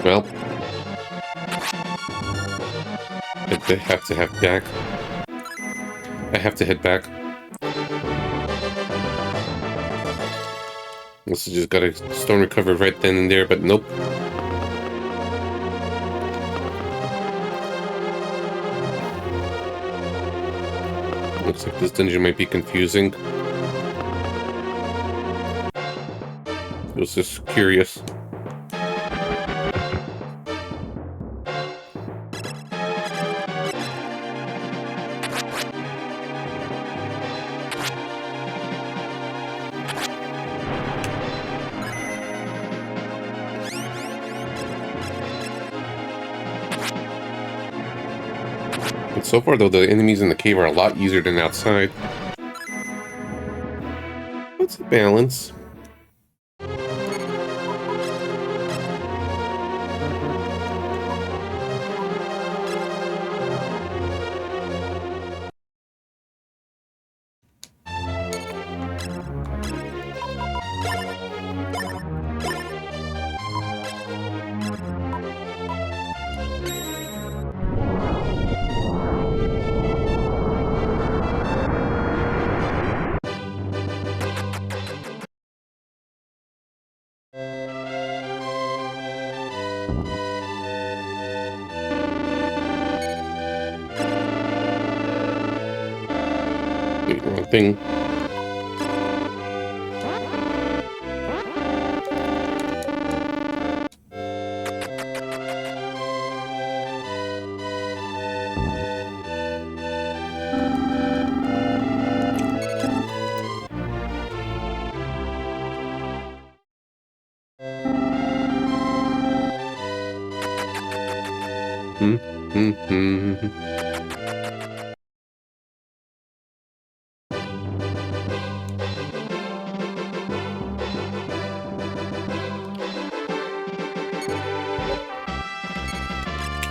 Well, I have to head back. I have to head back. This has just got a stone recovered right then and there, but nope. Looks like this dungeon might be confusing. I was just curious. But so far, though, the enemies in the cave are a lot easier than outside. What's the balance? Wait, wrong thing.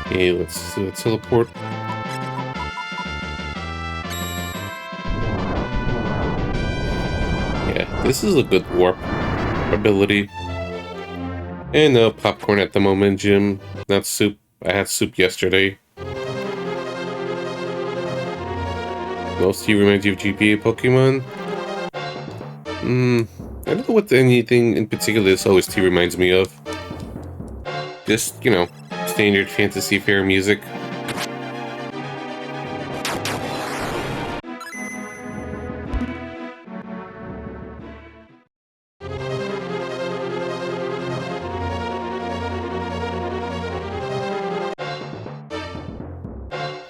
Okay, let's teleport. Yeah, this is a good warp ability. And no popcorn at the moment, Jim. Not soup. I had soup yesterday. Most T reminds you of GPA Pokemon? I don't know what anything in particular this OST reminds me of. Just, you know, standard fantasy fair music.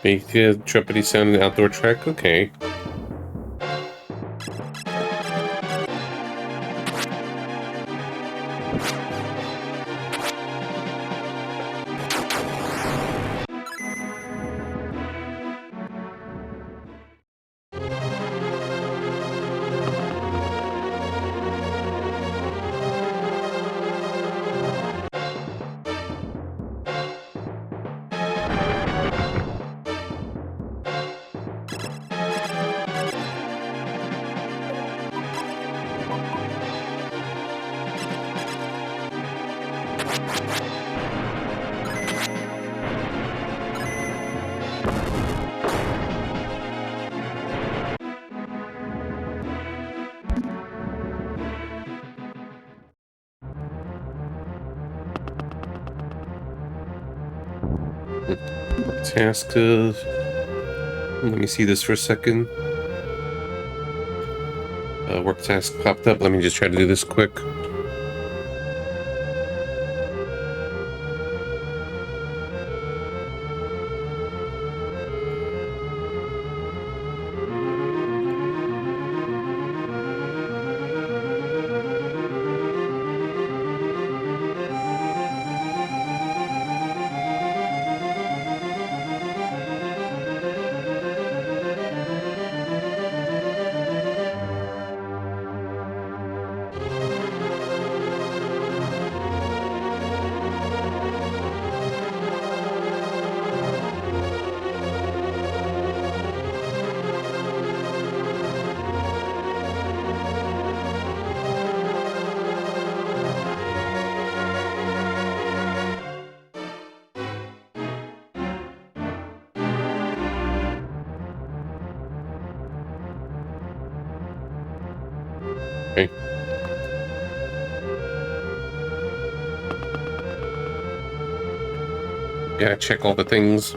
Make a trumpety sound in the outdoor track. Okay. Task of... Let me see this for a second. Work task popped up. Let me just try to do this quick. Okay. Gotta check all the things.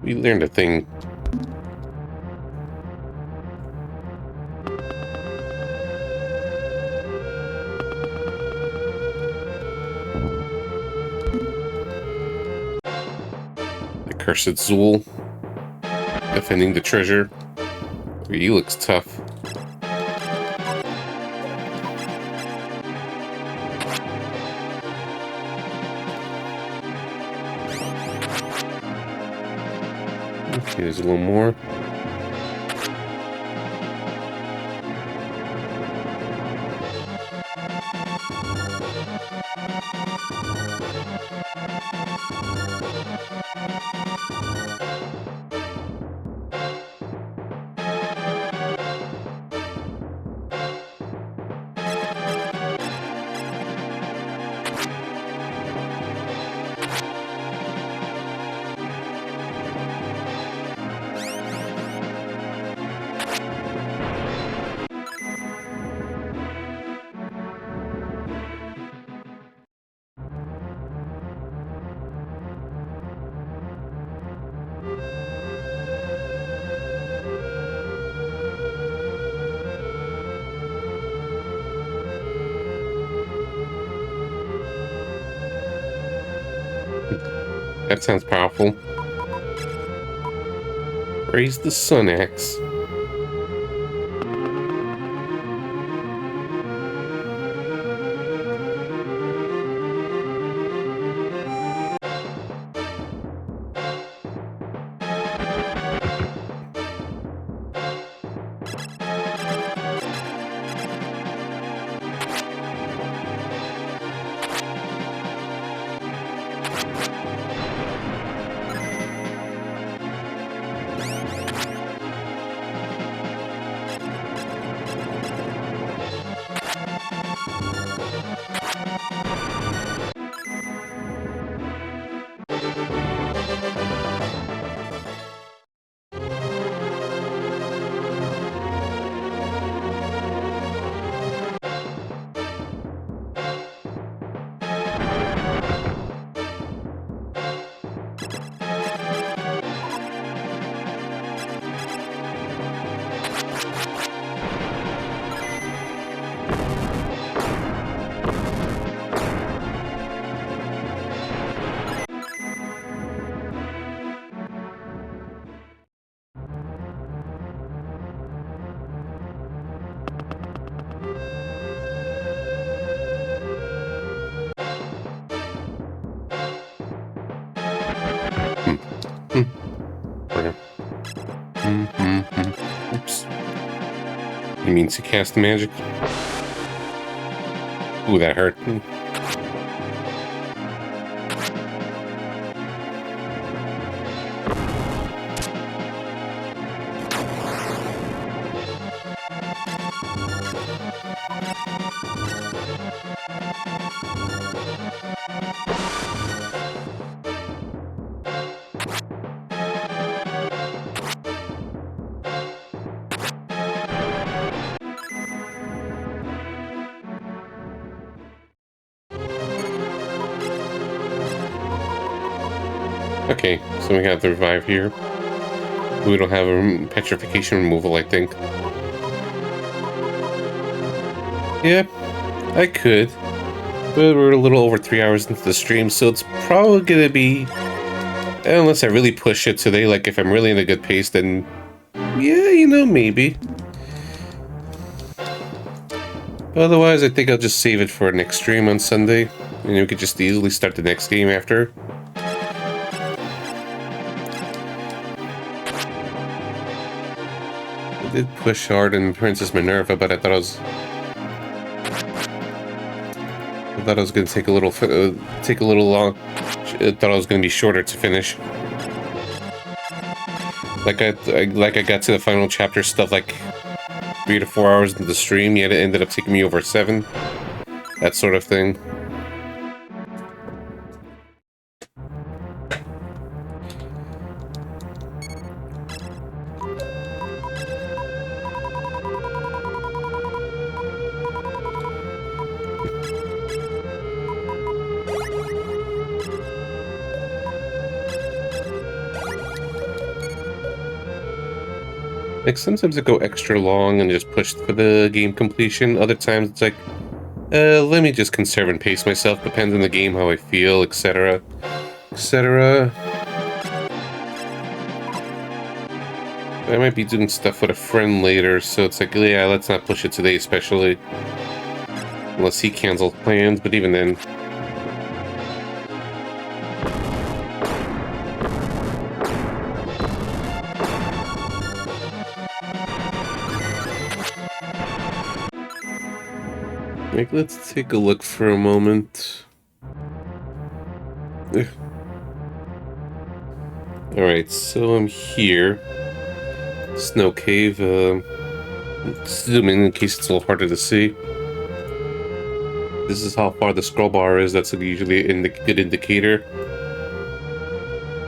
We learned a thing. The cursed Zool. Defending the treasure. He looks tough. Okay, there's a little more. That sounds powerful. Raise the Sun Axe. Hmm. Okay. Oops. You mean to cast magic? Ooh, that hurt. Okay, so we have the revive here. We don't have a petrification removal, I think. Yeah, I could. But we're a little over 3 hours into the stream, so it's probably gonna be... Unless I really push it today, like if I'm really in a good pace, then... Yeah, you know, maybe. Otherwise, I think I'll just save it for next stream on Sunday. And we could just easily start the next game after. I did push hard in Princess Minerva, but I thought I was going to take a little long. I thought I was going to be shorter to finish. Like I got to the final chapter stuff like 3 to 4 hours into the stream, yet it ended up taking me over 7. That sort of thing. Like, sometimes I go extra long and just push for the game completion. Other times it's like, let me just conserve and pace myself. Depends on the game, how I feel, etc. etc. I might be doing stuff with a friend later, so it's like, yeah, let's not push it today, especially. Unless he cancels plans, but even then... Like, let's take a look for a moment. Alright, so I'm here. Snow Cave. Zoom in case it's a little harder to see. This is how far the scroll bar is. That's usually a good indicator.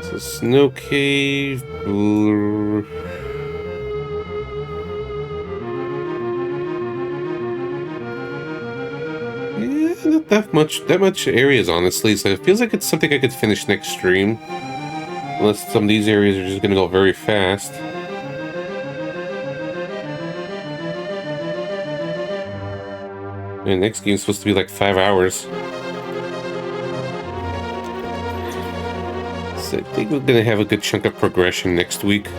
So Snow Cave. Yeah, not that much areas, honestly. So it feels like it's something I could finish next stream. Unless some of these areas are just gonna go very fast. And next game's supposed to be like 5 hours. So I think we're gonna have a good chunk of progression next week.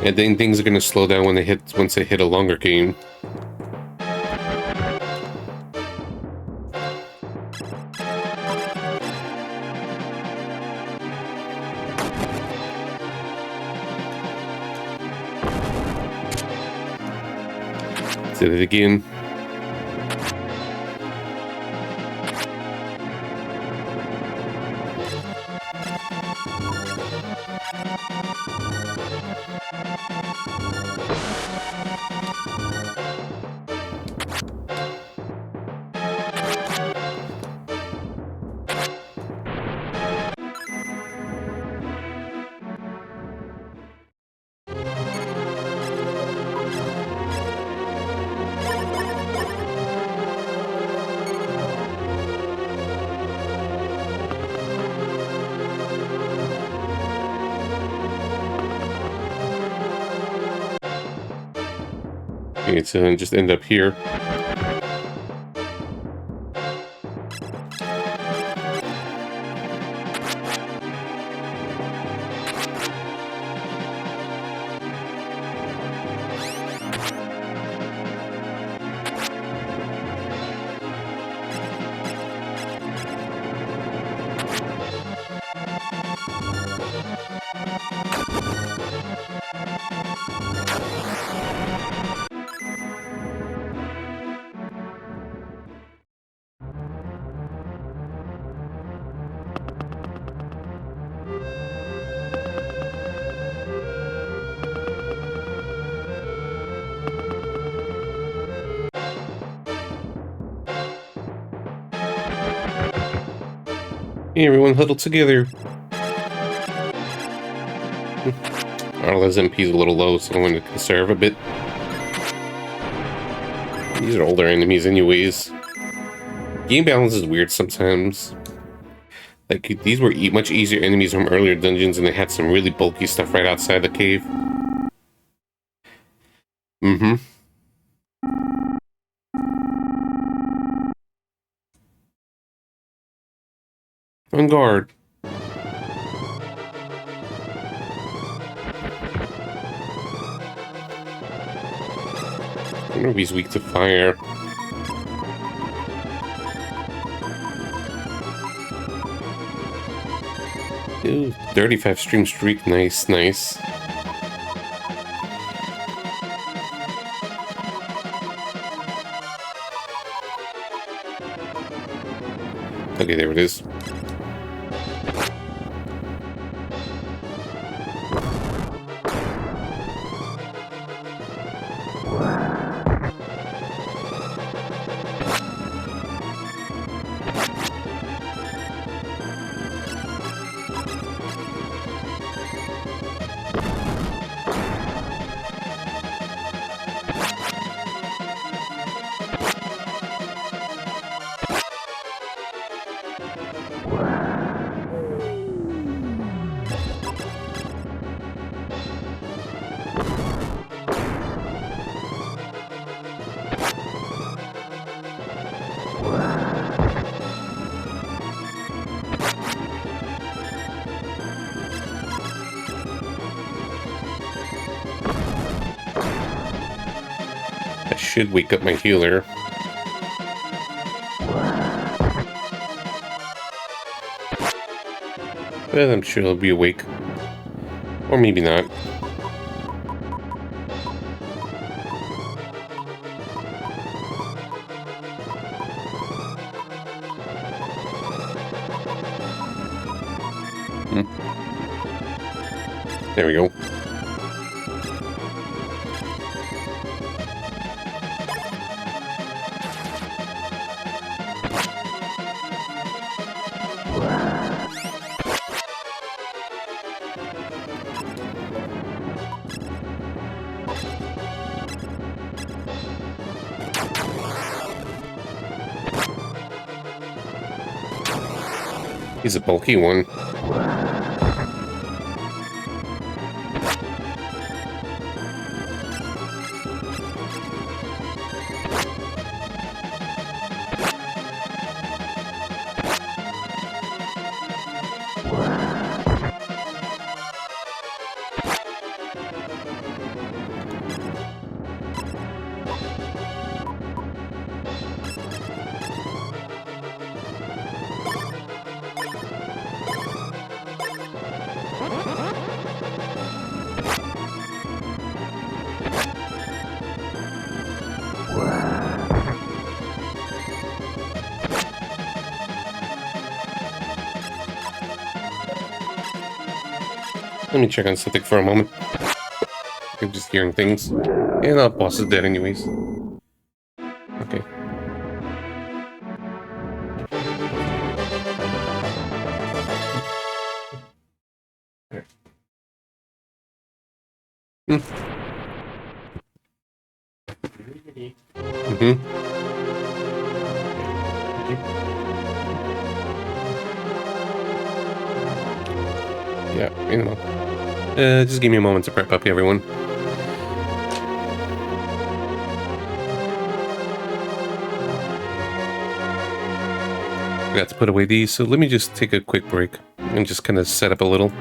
And then things are gonna slow down once they hit a longer game. Did it again. Okay, so just end up here. Hey, everyone huddle together. Our MP's a little low, so I'm going to conserve a bit. These are older enemies anyways. Game balance is weird sometimes. Like, these were much easier enemies from earlier dungeons, and they had some really bulky stuff right outside the cave. Mm-hmm. On guard. I wonder if he's weak to fire. Ooh, 35 stream streak. Nice, nice. Okay, there it is. Should wake up my healer. But I'm sure he'll be awake. Or maybe not. There we go. He's a bulky one. Let me check on something for a moment. I'm just hearing things. And our boss is dead anyways. Okay. Mm-hmm. Yeah, you know. Just give me a moment to prep up, everyone. Forgot to put away these, so let me just take a quick break and just kind of set up a little.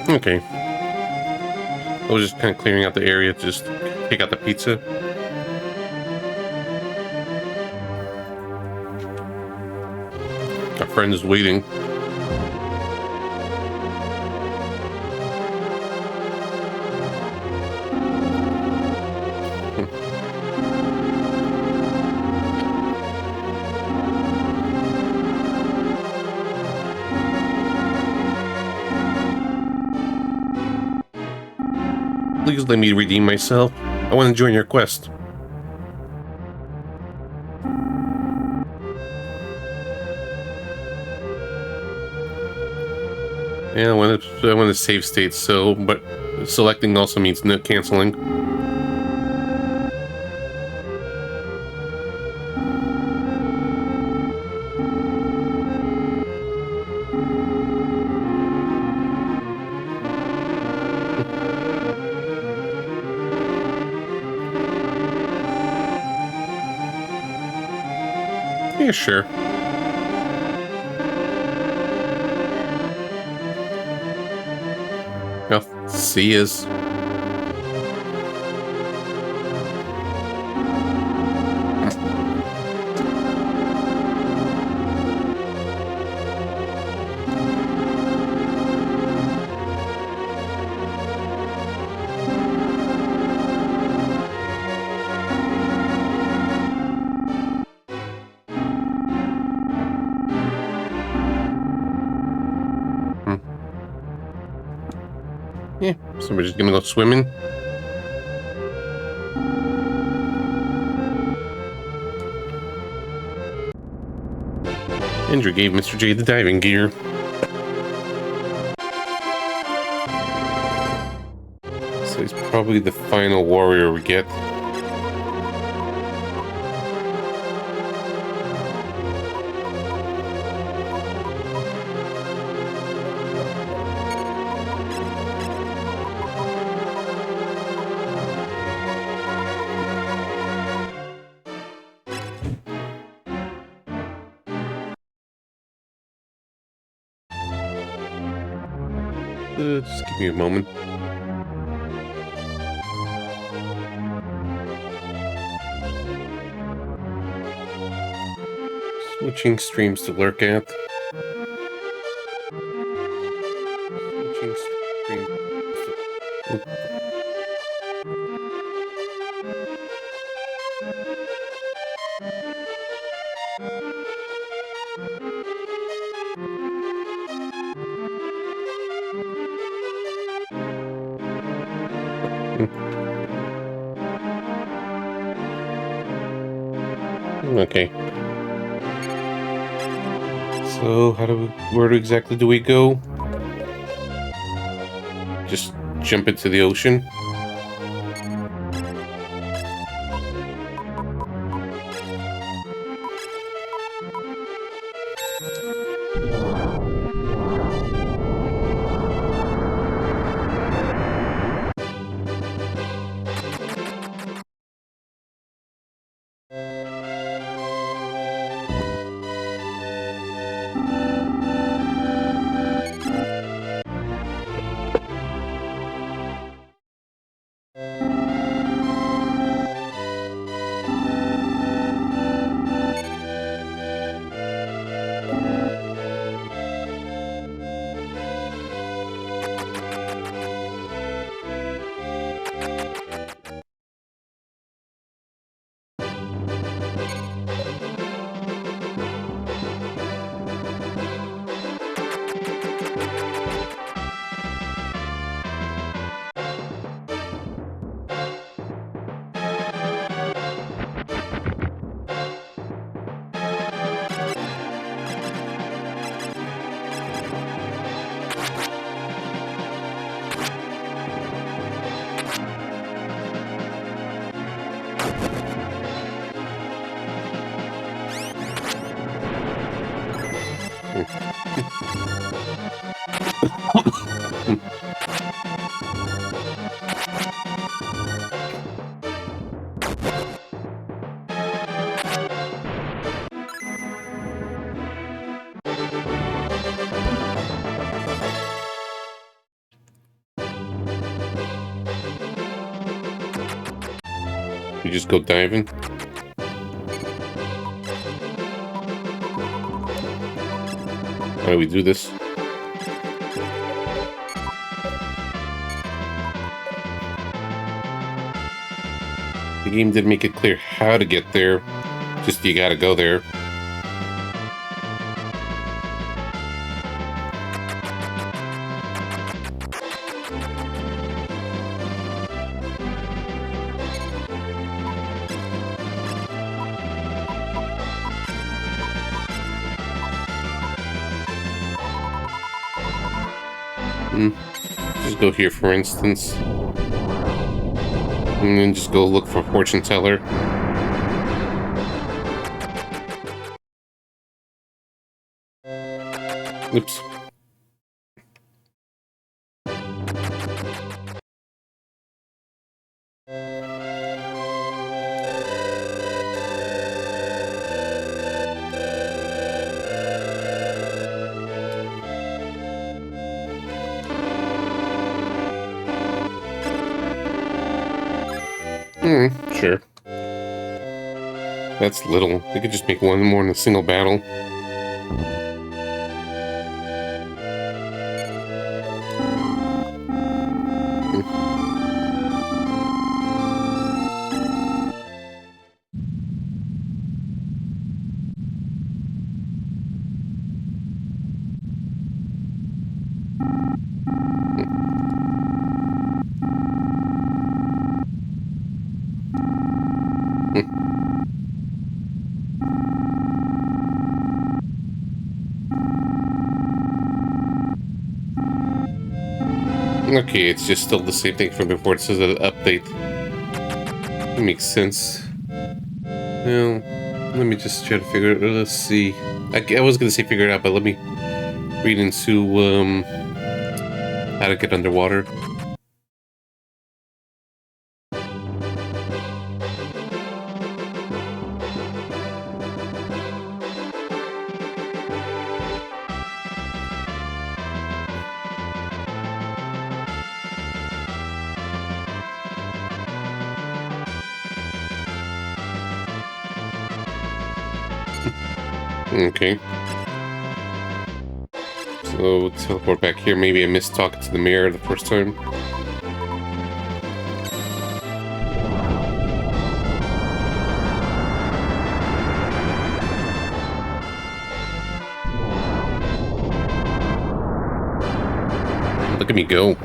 Okay. I was just kind of clearing out the area to just take out the pizza. Our friend is waiting. Please let me redeem myself. I want to join your quest. Yeah, I want to save states, so, but selecting also means no canceling. Yeah, sure. Well, C is. Hmm. Yeah, so we're just gonna go swimming. Andrew gave Mr. J the diving gear. So he's probably the final warrior we get. Just give me a moment. Switching streams to lurk at. Switching streams to... Okay. So, where exactly do we go? Just jump into the ocean? You just go diving? How do we do this? The game didn't make it clear how to get there. Just you gotta go there. Just go here, for instance. And then just go look for fortune teller. Oops. Sure. That's little. They could just make one more in a single battle. Okay, it's just still the same thing from before. It says an update. It makes sense. Well, let me just try to figure it out. Let's see. I was gonna say figure it out, but let me read into how to get underwater. Okay. So teleport back here. Maybe I missed talking to the mirror the first time. Look at me go.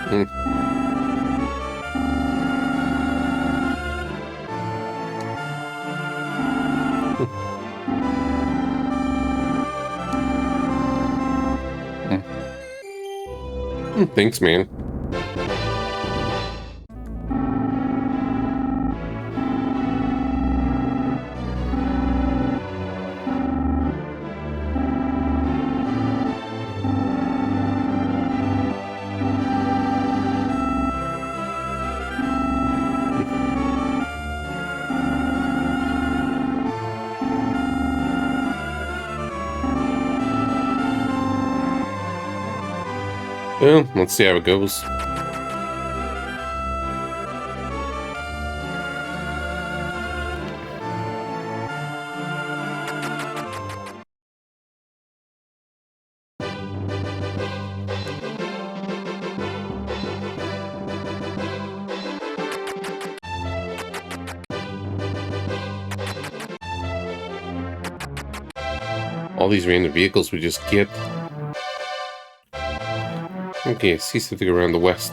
Mm. Thanks, man. Well, let's see how it goes. All these random vehicles we just get. Okay, I see something around the west.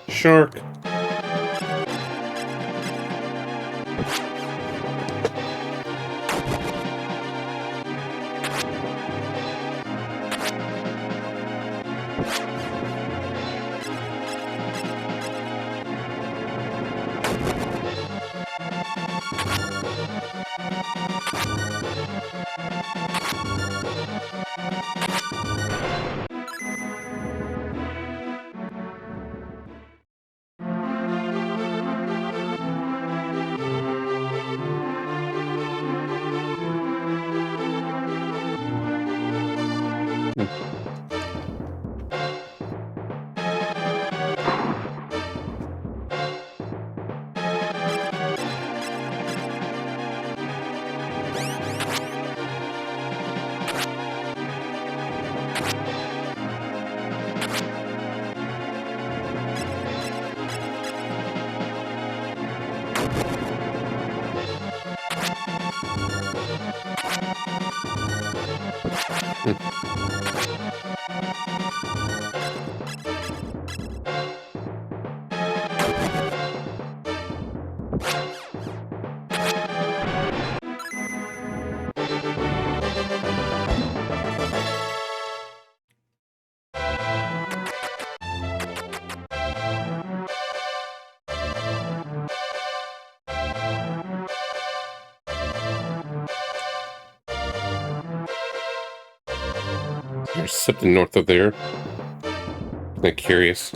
Shark. There's something north of there. I'm curious.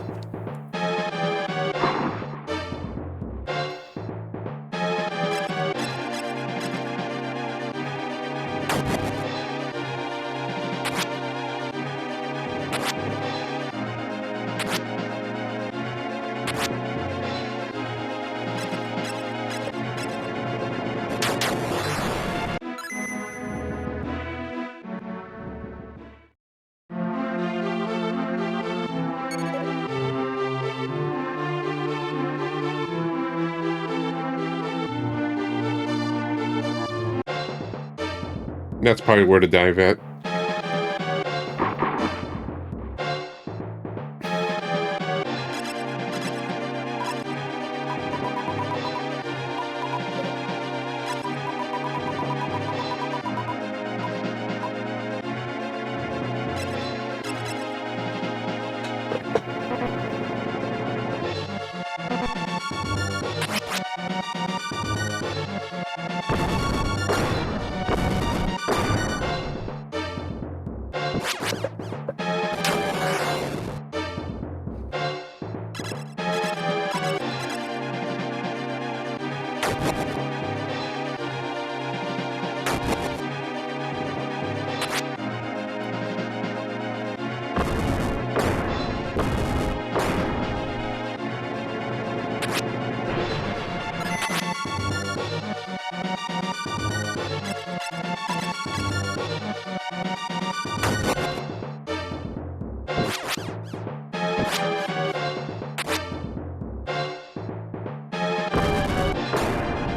That's probably where to dive at.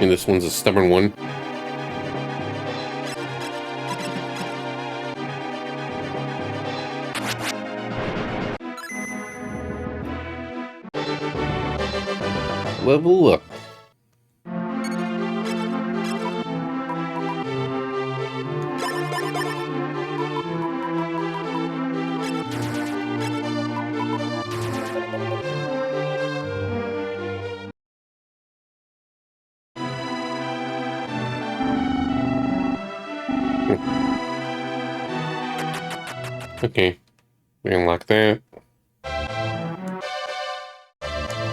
And this one's a stubborn one. Level up. Okay, we unlock that.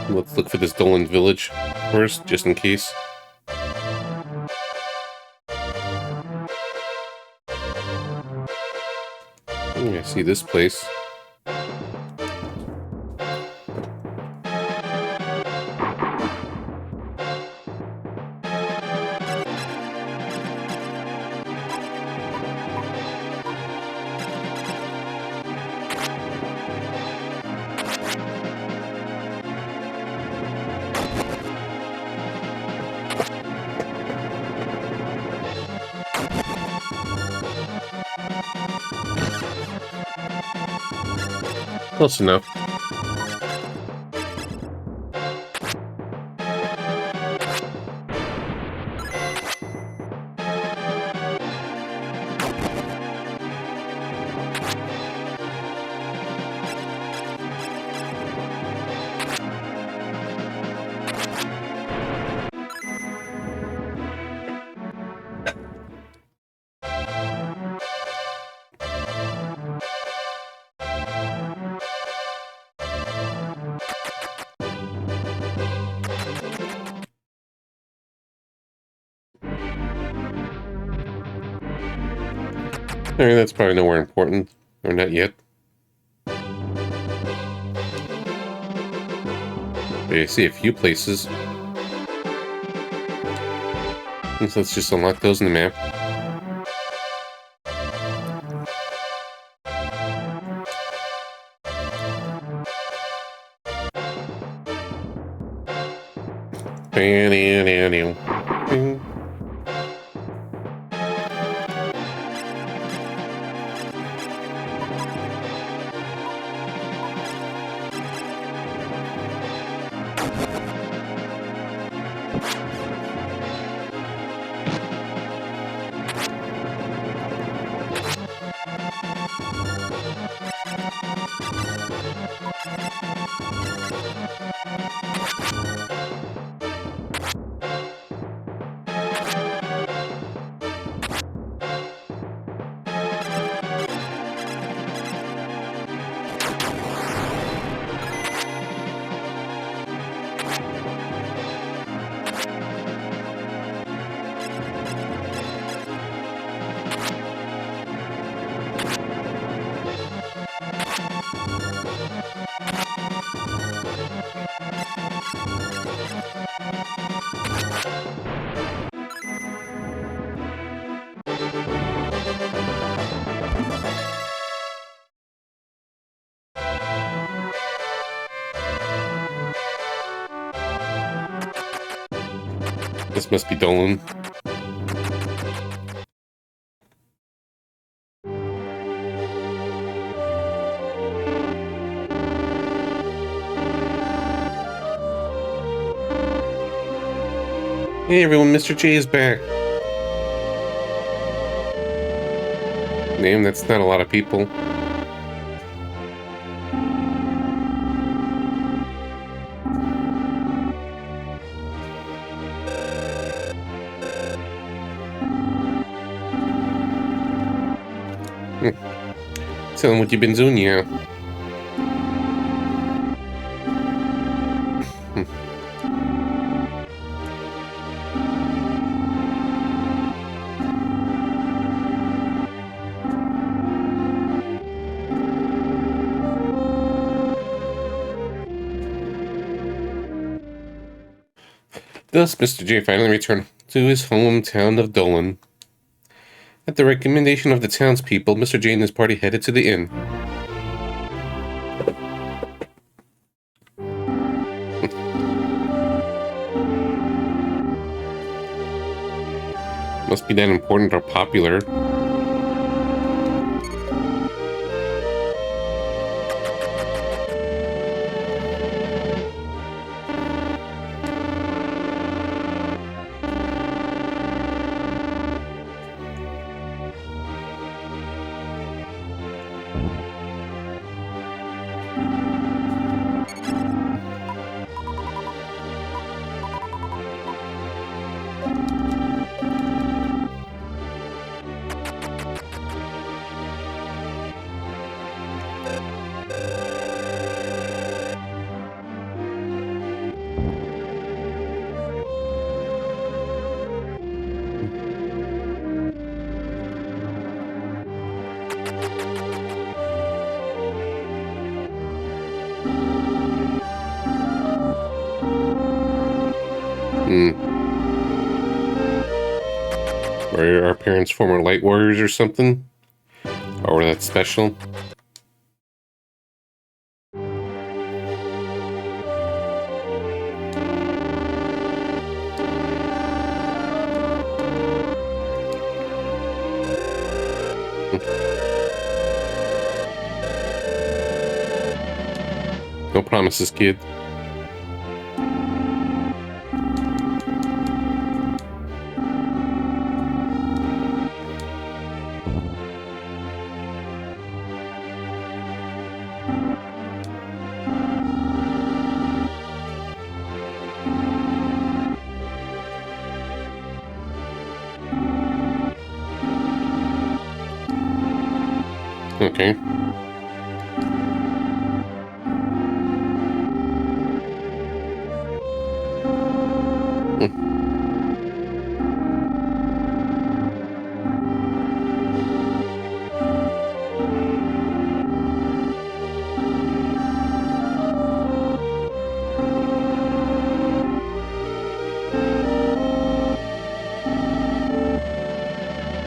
Let's look for this Dolan village first, just in case. I see this place. Close enough. Alright, that's probably nowhere important. Or not yet. But I see a few places. So let's just unlock those in the map. This must be Dolan. Hey everyone, Mr. J is back. Damn, that's not a lot of people. Tell him what you've been doing, yeah. Thus, Mr. J finally returned to his hometown of Dolan. At the recommendation of the townspeople, Mr. J and his party headed to the inn. Must be that important or popular. Were our parents former light warriors or something? Or were that special? No promises, kid. Okay.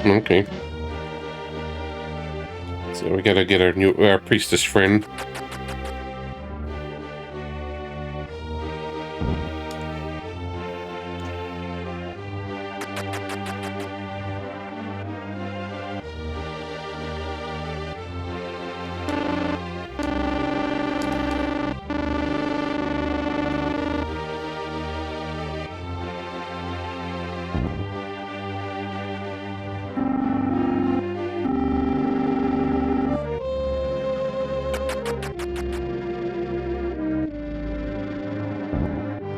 Okay. So we gotta get our priestess friend.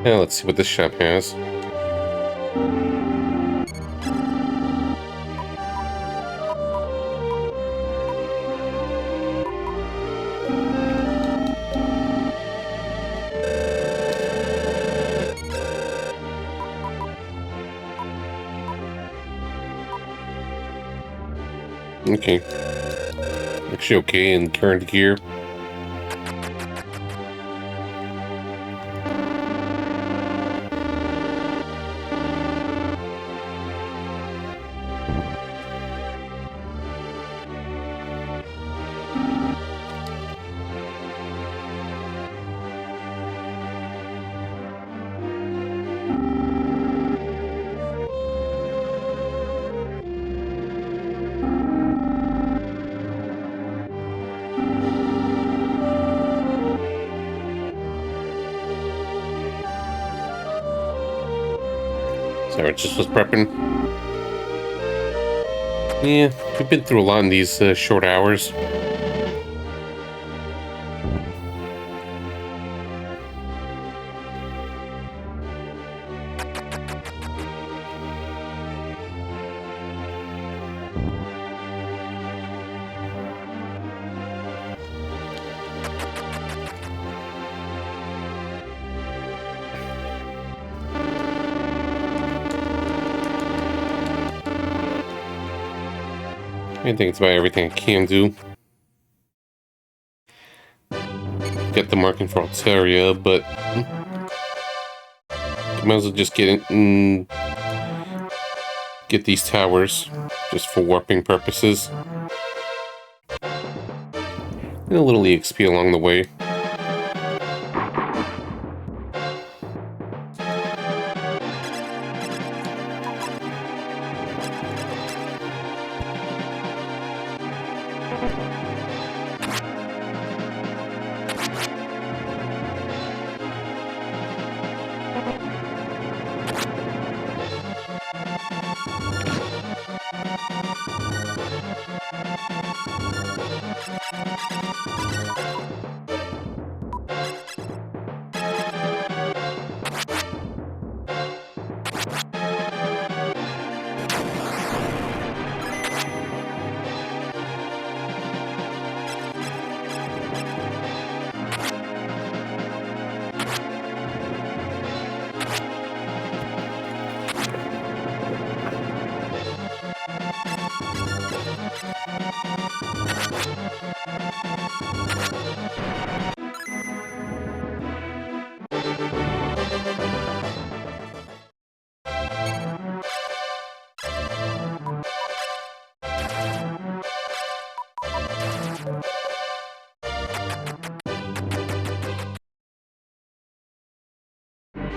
Yeah, let's see what this shop has. Okay. Actually okay in current gear. So it just was prepping. Yeah, we've been through a lot in these short hours. I think it's about everything I can do. Get the marking for Altaria, but might as well just get these towers just for warping purposes. And a little EXP along the way.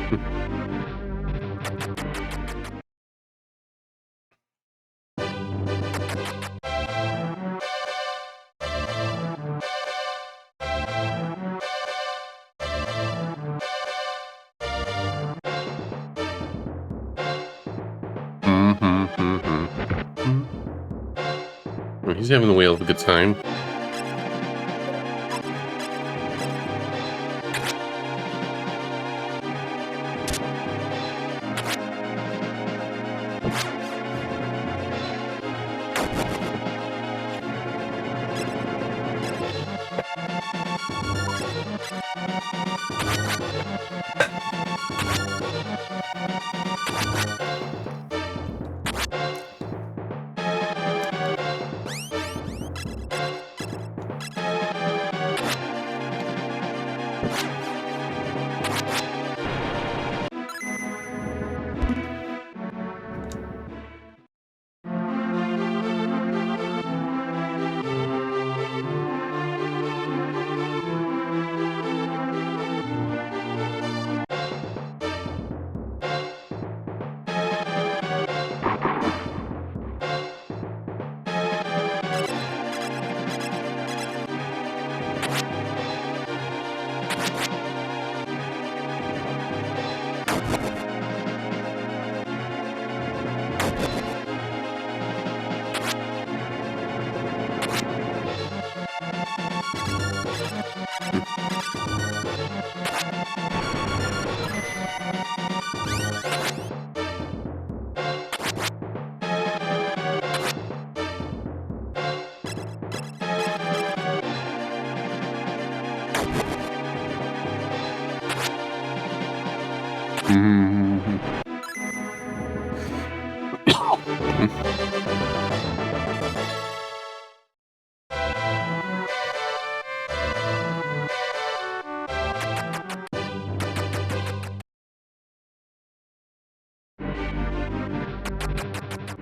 He's having a whale of a good time.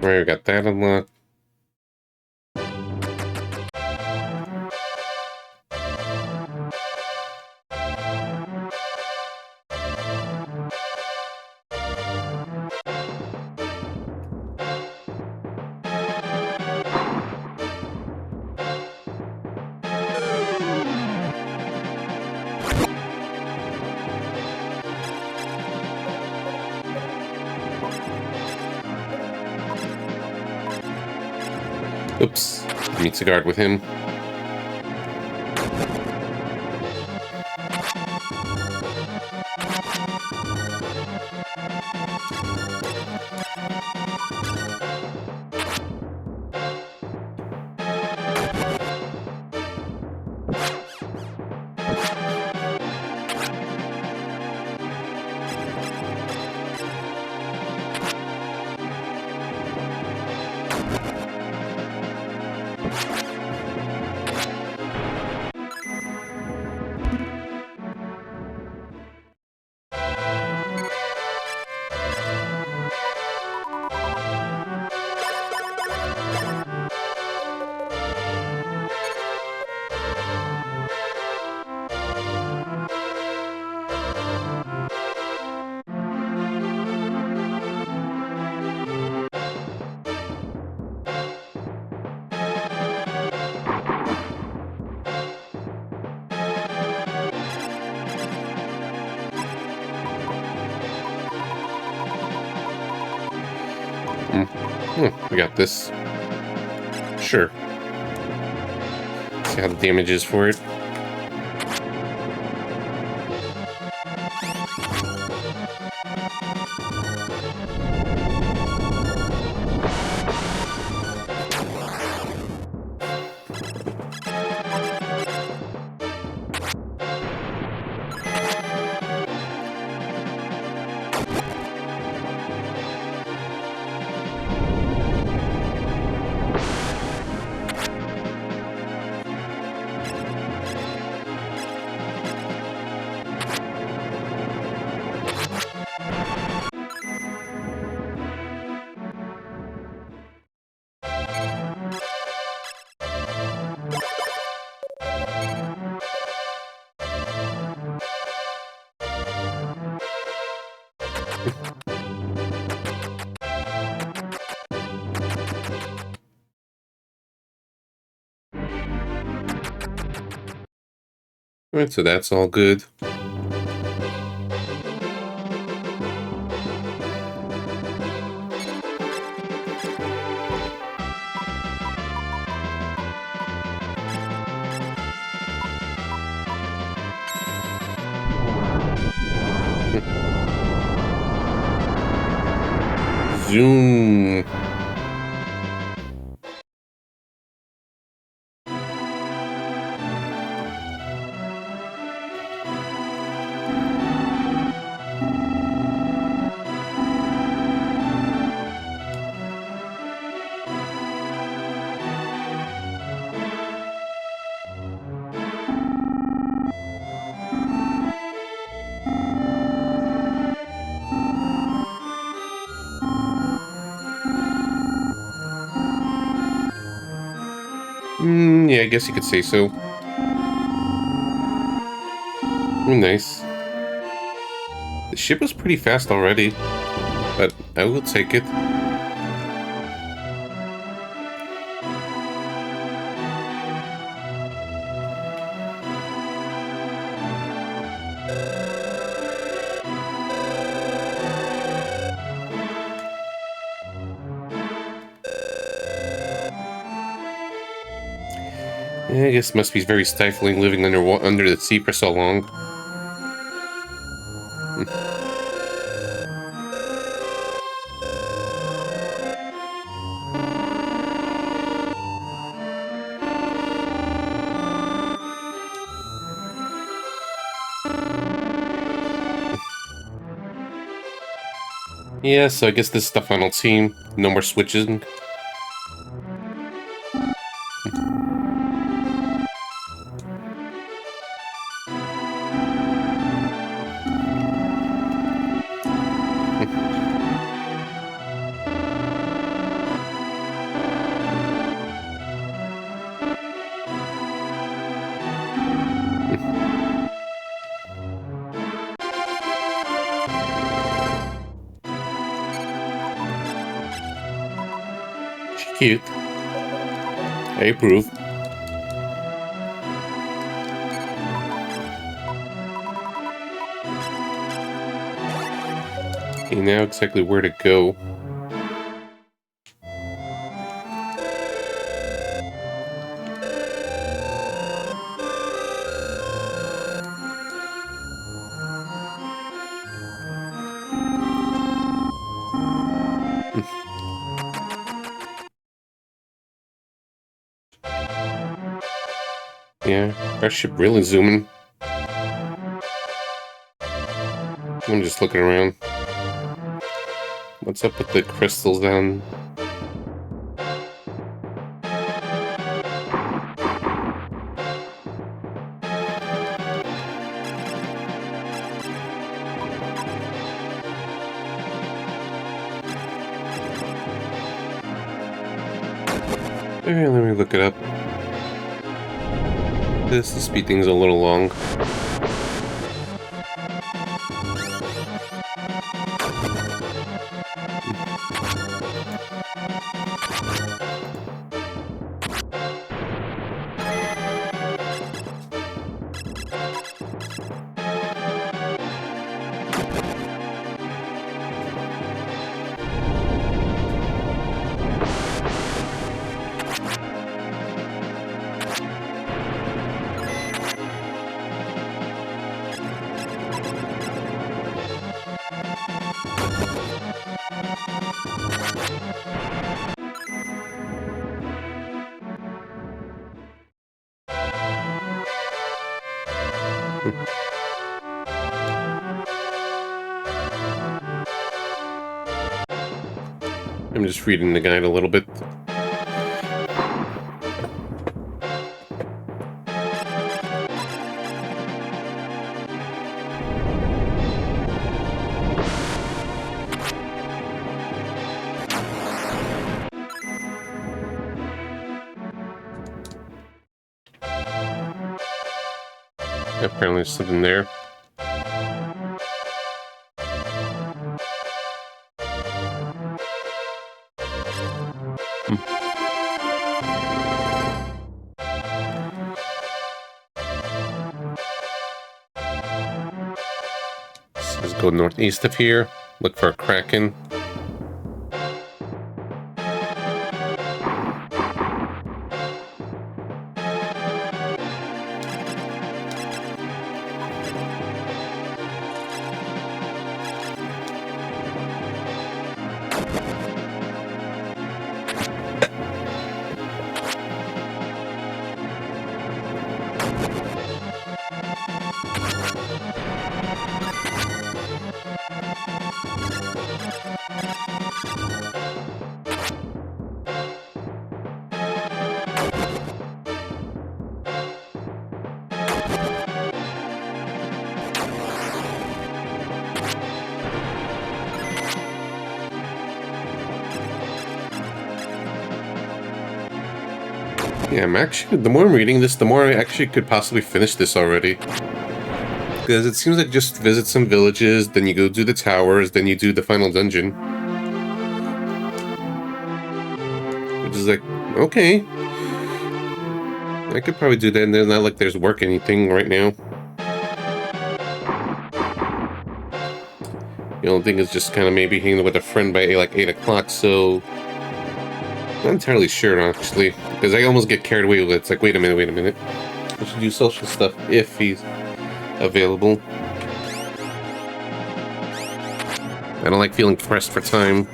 Right, we got that unlocked. Oops. Meets a guard with him. We got this. Sure. See how the damage is for it. Alright, so that's all good. Zoom. Yeah, I guess you could say so. Nice. The ship was pretty fast already, but I will take it. Yeah, I guess it must be very stifling living under the sea for so long. Yeah, so I guess this is the final team. No more switches. Cute. I approve. Okay, now exactly where to go. Yeah, our ship really zooming. I'm just looking around. What's up with the crystals down? Alright, let me look it up. This will speed things a little long. I'm just reading the guide a little bit. Apparently there's something there. go northeast of here. Look for a kraken. Yeah, I'm actually, the more I'm reading this, the more I actually could possibly finish this already. Because it seems like just visit some villages, then you go do the towers, then you do the final dungeon. Which is like, okay. I could probably do that, and then not like there's work anything right now. The only thing is just kind of maybe hanging with a friend by like 8 o'clock, so... Not entirely sure, actually, because I almost get carried away with it. It's like, wait a minute. I should do social stuff if he's available. I don't like feeling pressed for time.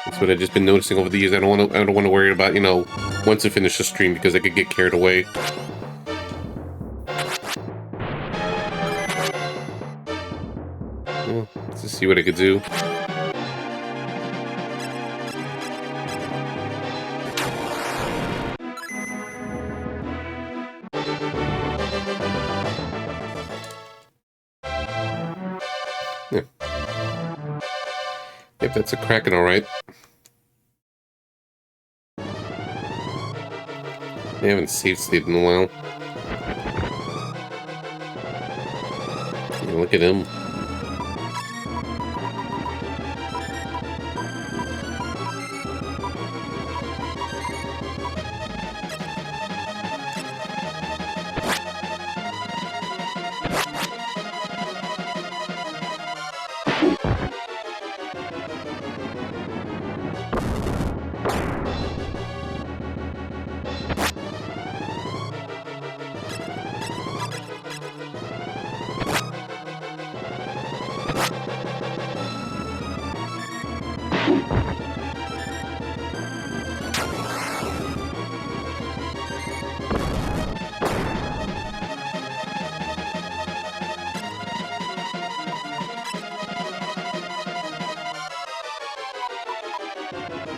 That's what I've just been noticing over the years. I don't want to worry about, you know, once I finish the stream, because I could get carried away. Well, let's just see what I could do. Yeah. Yep, that's a kraken, alright. I haven't saved state in a while. Yeah, look at him.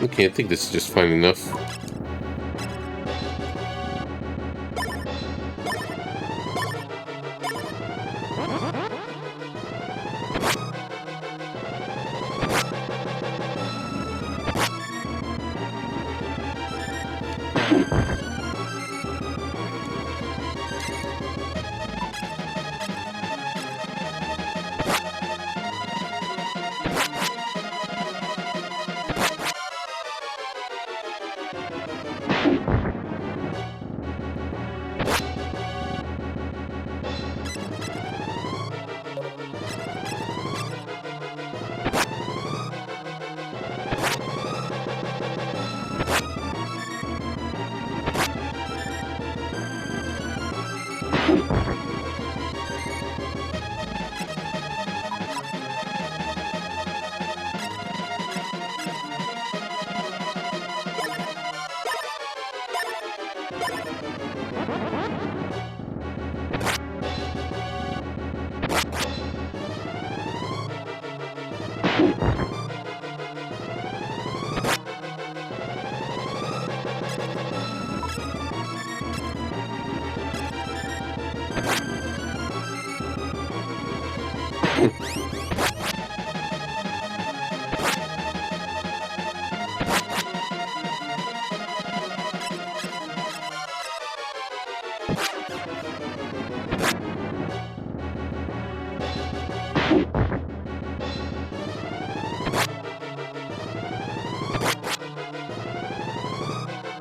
Okay, I think this is just fine enough.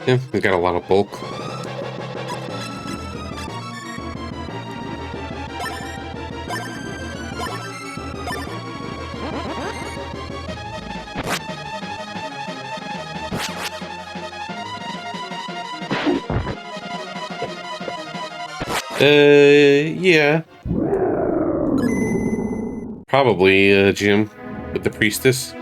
Yeah, we got a lot of bulk. Yeah. Probably, Jim, with the priestess.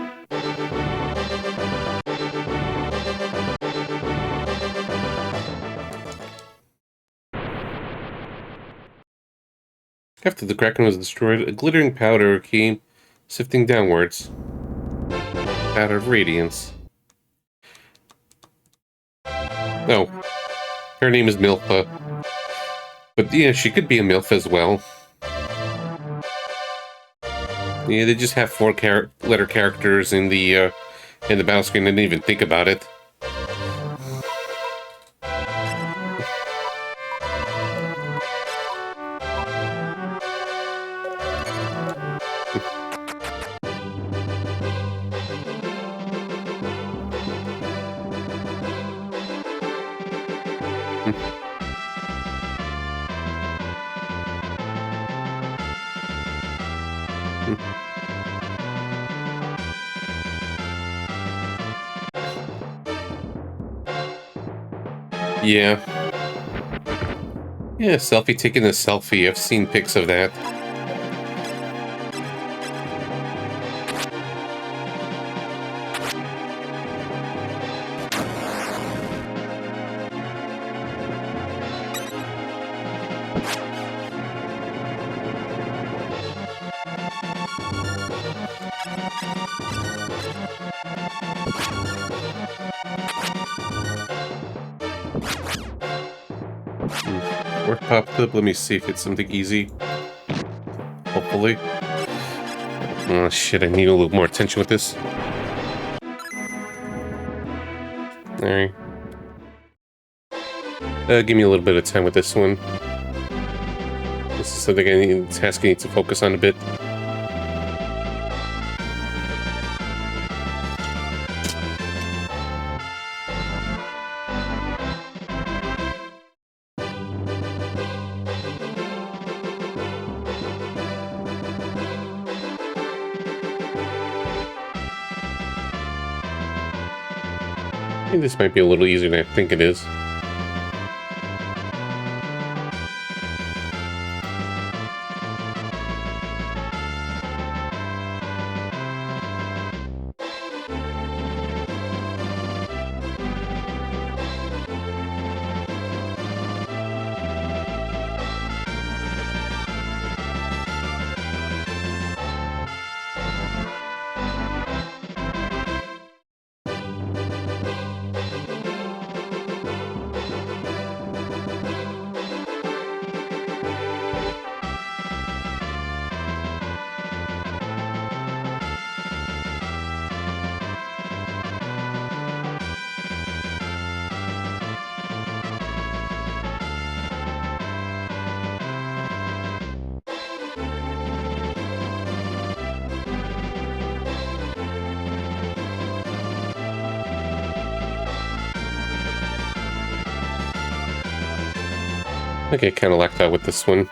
After the Kraken was destroyed, a glittering powder came sifting downwards. Powder of radiance. No, her name is Milfa. But yeah, she could be a MILF as well. Yeah, they just have four letter characters in the battle screen. They didn't even think about it. Yeah. Yeah, selfie taking a selfie. I've seen pics of that. Work popped up. Let me see if it's something easy. Hopefully. Oh shit, I need a little more attention with this. Alright. Give me a little bit of time with this one. This is something task I need to focus on a bit. I think this might be a little easier than I think it is. I think I kind of lacked out with this one.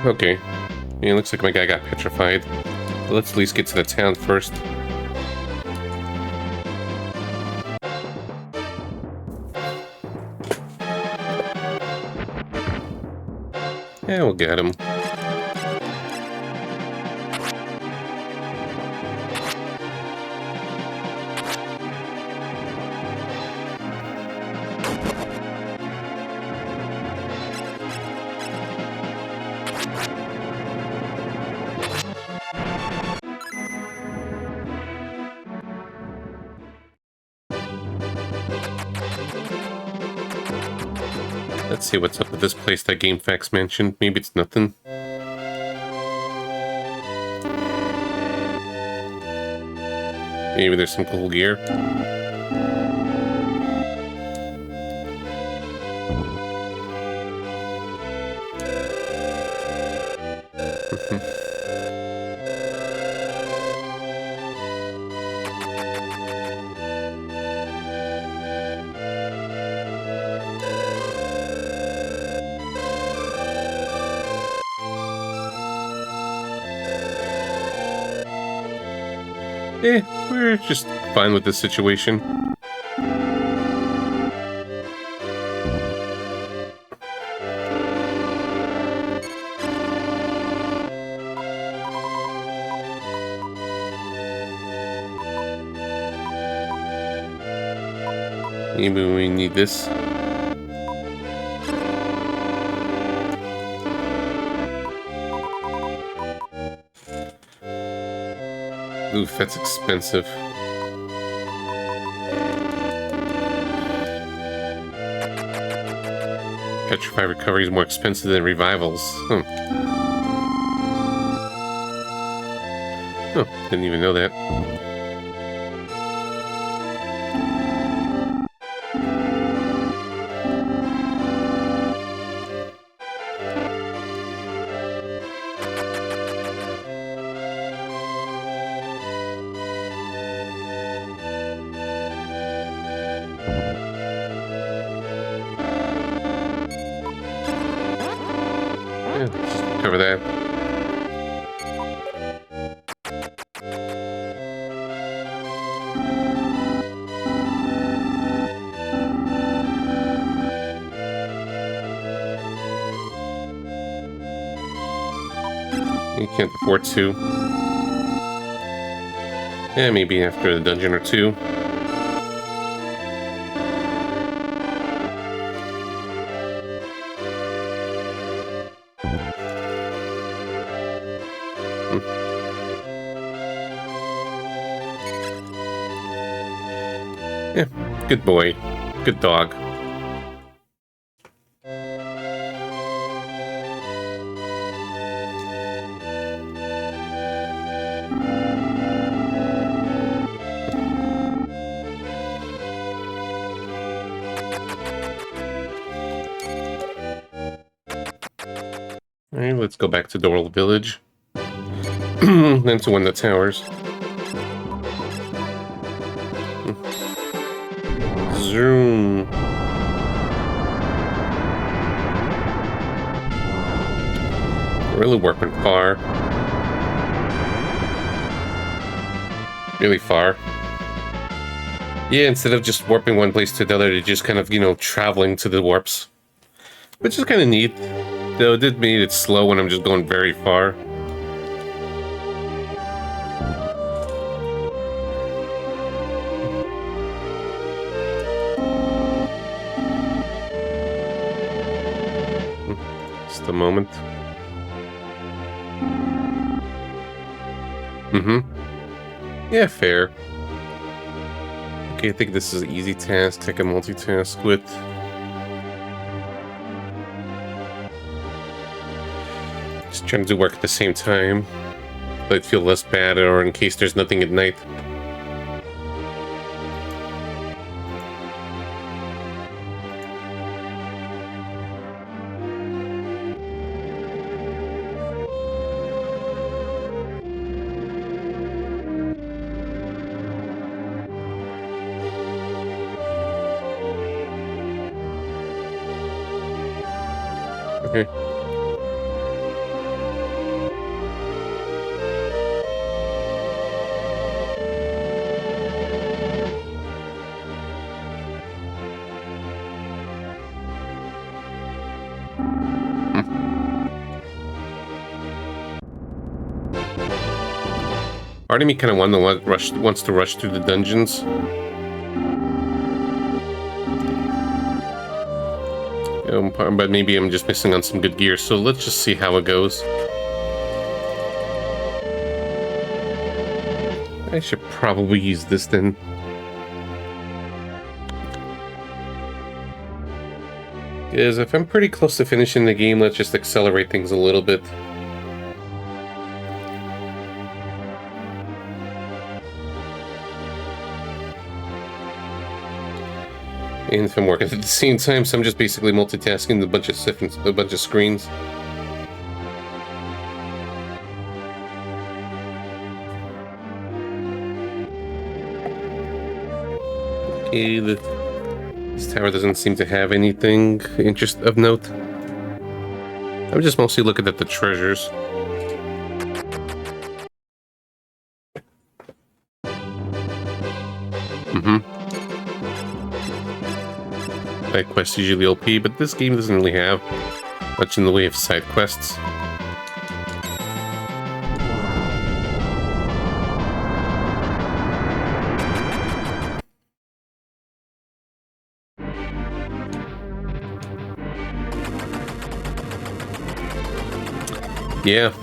Okay. Yeah, it looks like my guy got petrified. But let's at least get to the town first. Yeah, we'll get him. Let's see what's up with this place that GameFAQs mentioned. Maybe it's nothing. Maybe there's some cool gear. We're just fine with this situation. Maybe we need this. Oof, that's expensive. Petrify recovery is more expensive than revivals. Oh, didn't even know that. Yeah, just cover that. You can't afford to. Yeah, maybe after a dungeon or two. Yeah, good boy. Good dog. Alright, let's go back to Doral Village. Then to one of the towers. Zoom. Really warping far. Really far. Yeah, instead of just warping one place to the other, they're just kind of, traveling to the warps. Which is kind of neat. Though it did make it slow when I'm just going very far. Just a moment. Yeah, fair. Okay, I think this is an easy task I can multitask with. Just trying to do work at the same time. So I'd feel less bad, or in case there's nothing at night. Okay. Part of me kind of wants to rush through the dungeons. But maybe I'm just missing on some good gear, so let's just see how it goes. I should probably use this then. is if I'm pretty close to finishing the game, let's just accelerate things a little bit. And if I'm working at the same time, so I'm just basically multitasking a bunch of screens. Okay, this tower doesn't seem to have anything of note. I'm just mostly looking at the treasures. Side quests usually OP, but this game doesn't really have much in the way of side quests. Yeah,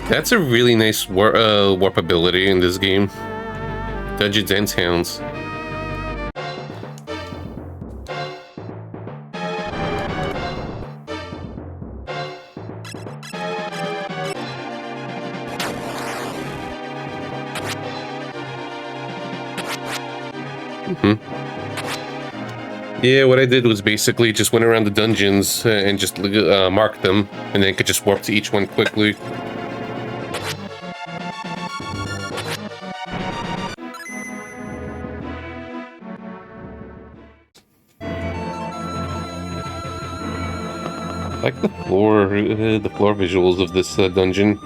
that's a really nice warp ability in this game. Dungeons and Towns. Yeah, what I did was basically just went around the dungeons and just marked them, and then could just warp to each one quickly. I like the floor visuals of this dungeon.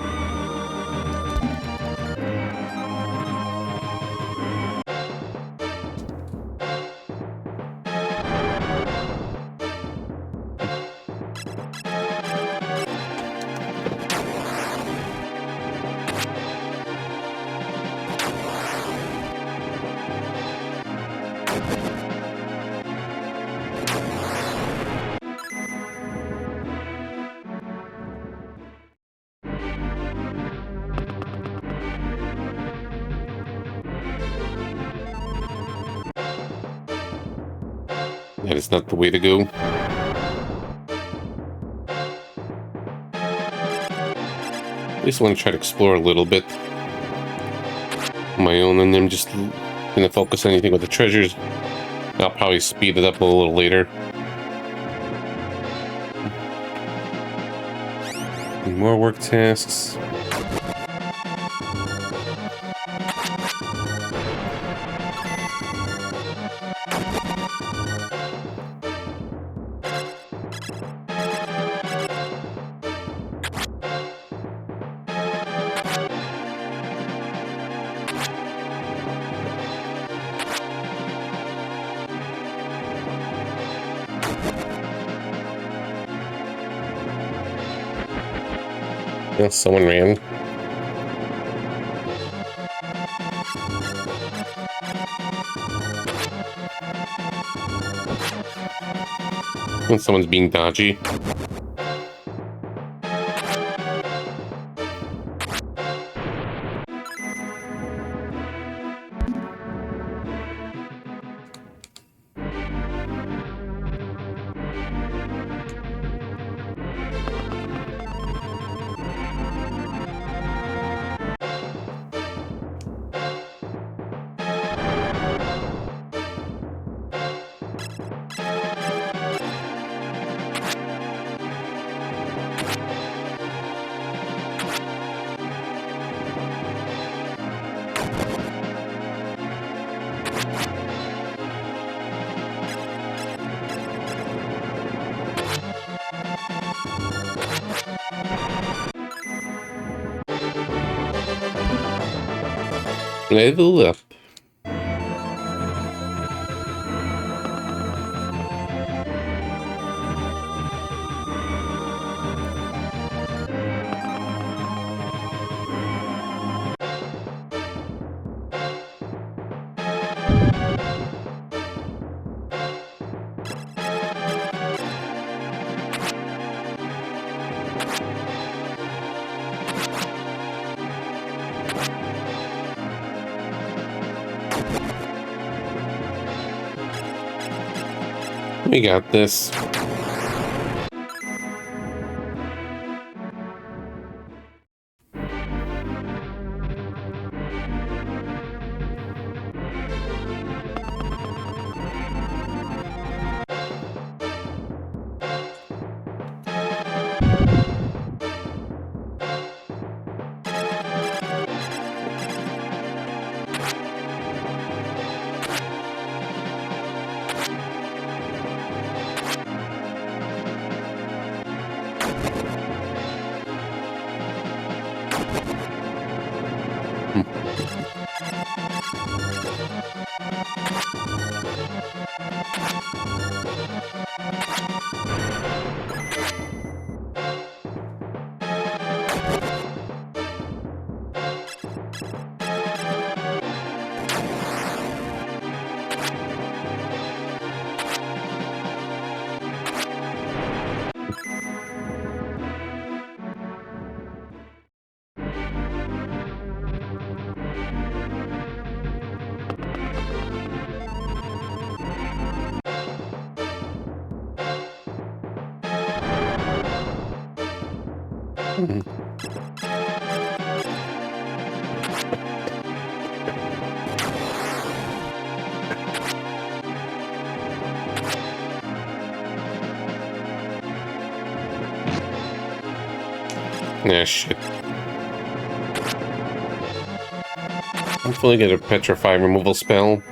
That is not the way to go. At least I want to try to explore a little bit on my own, and I'm just gonna focus on anything with the treasures. I'll probably speed it up a little later. And more work tasks. Yeah, someone ran. And someone's being dodgy. Level up. We got this. Hmm. Yeah, shit. Hopefully get a petrify removal spell.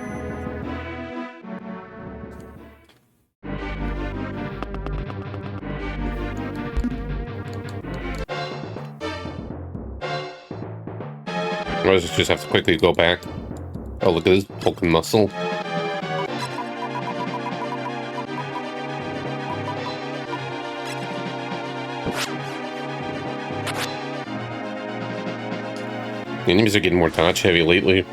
Or does it just have to quickly go back? Oh, look at this poking muscle. The enemies are getting more dodge heavy lately.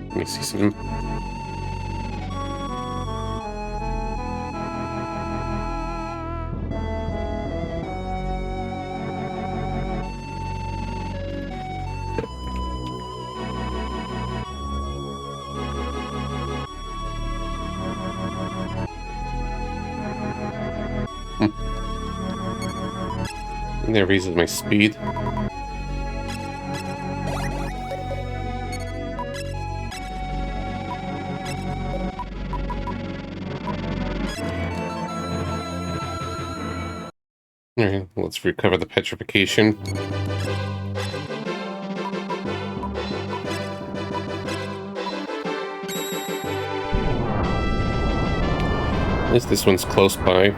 Let me see some. And that raises my speed. Alright, let's recover the petrification. At least this one's close by.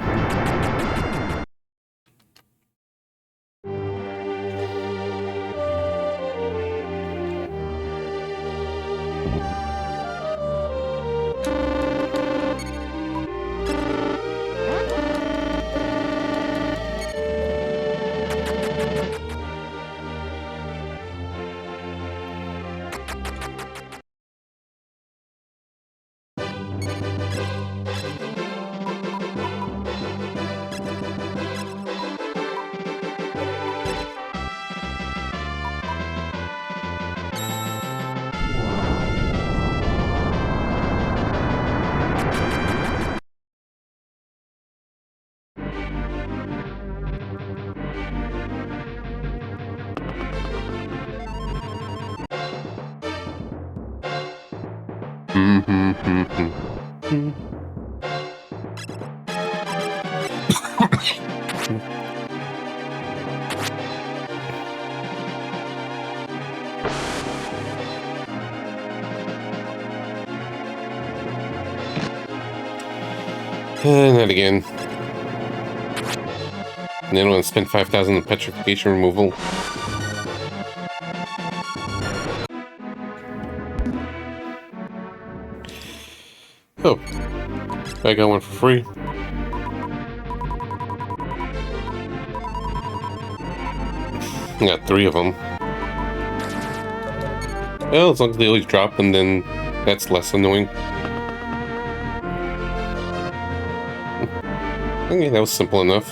Not again. And then I want to spend 5,000 in petrification removal. Oh, I got one for free. I got 3 of them. Well, as long as they always drop, and then that's less annoying. Okay, that was simple enough.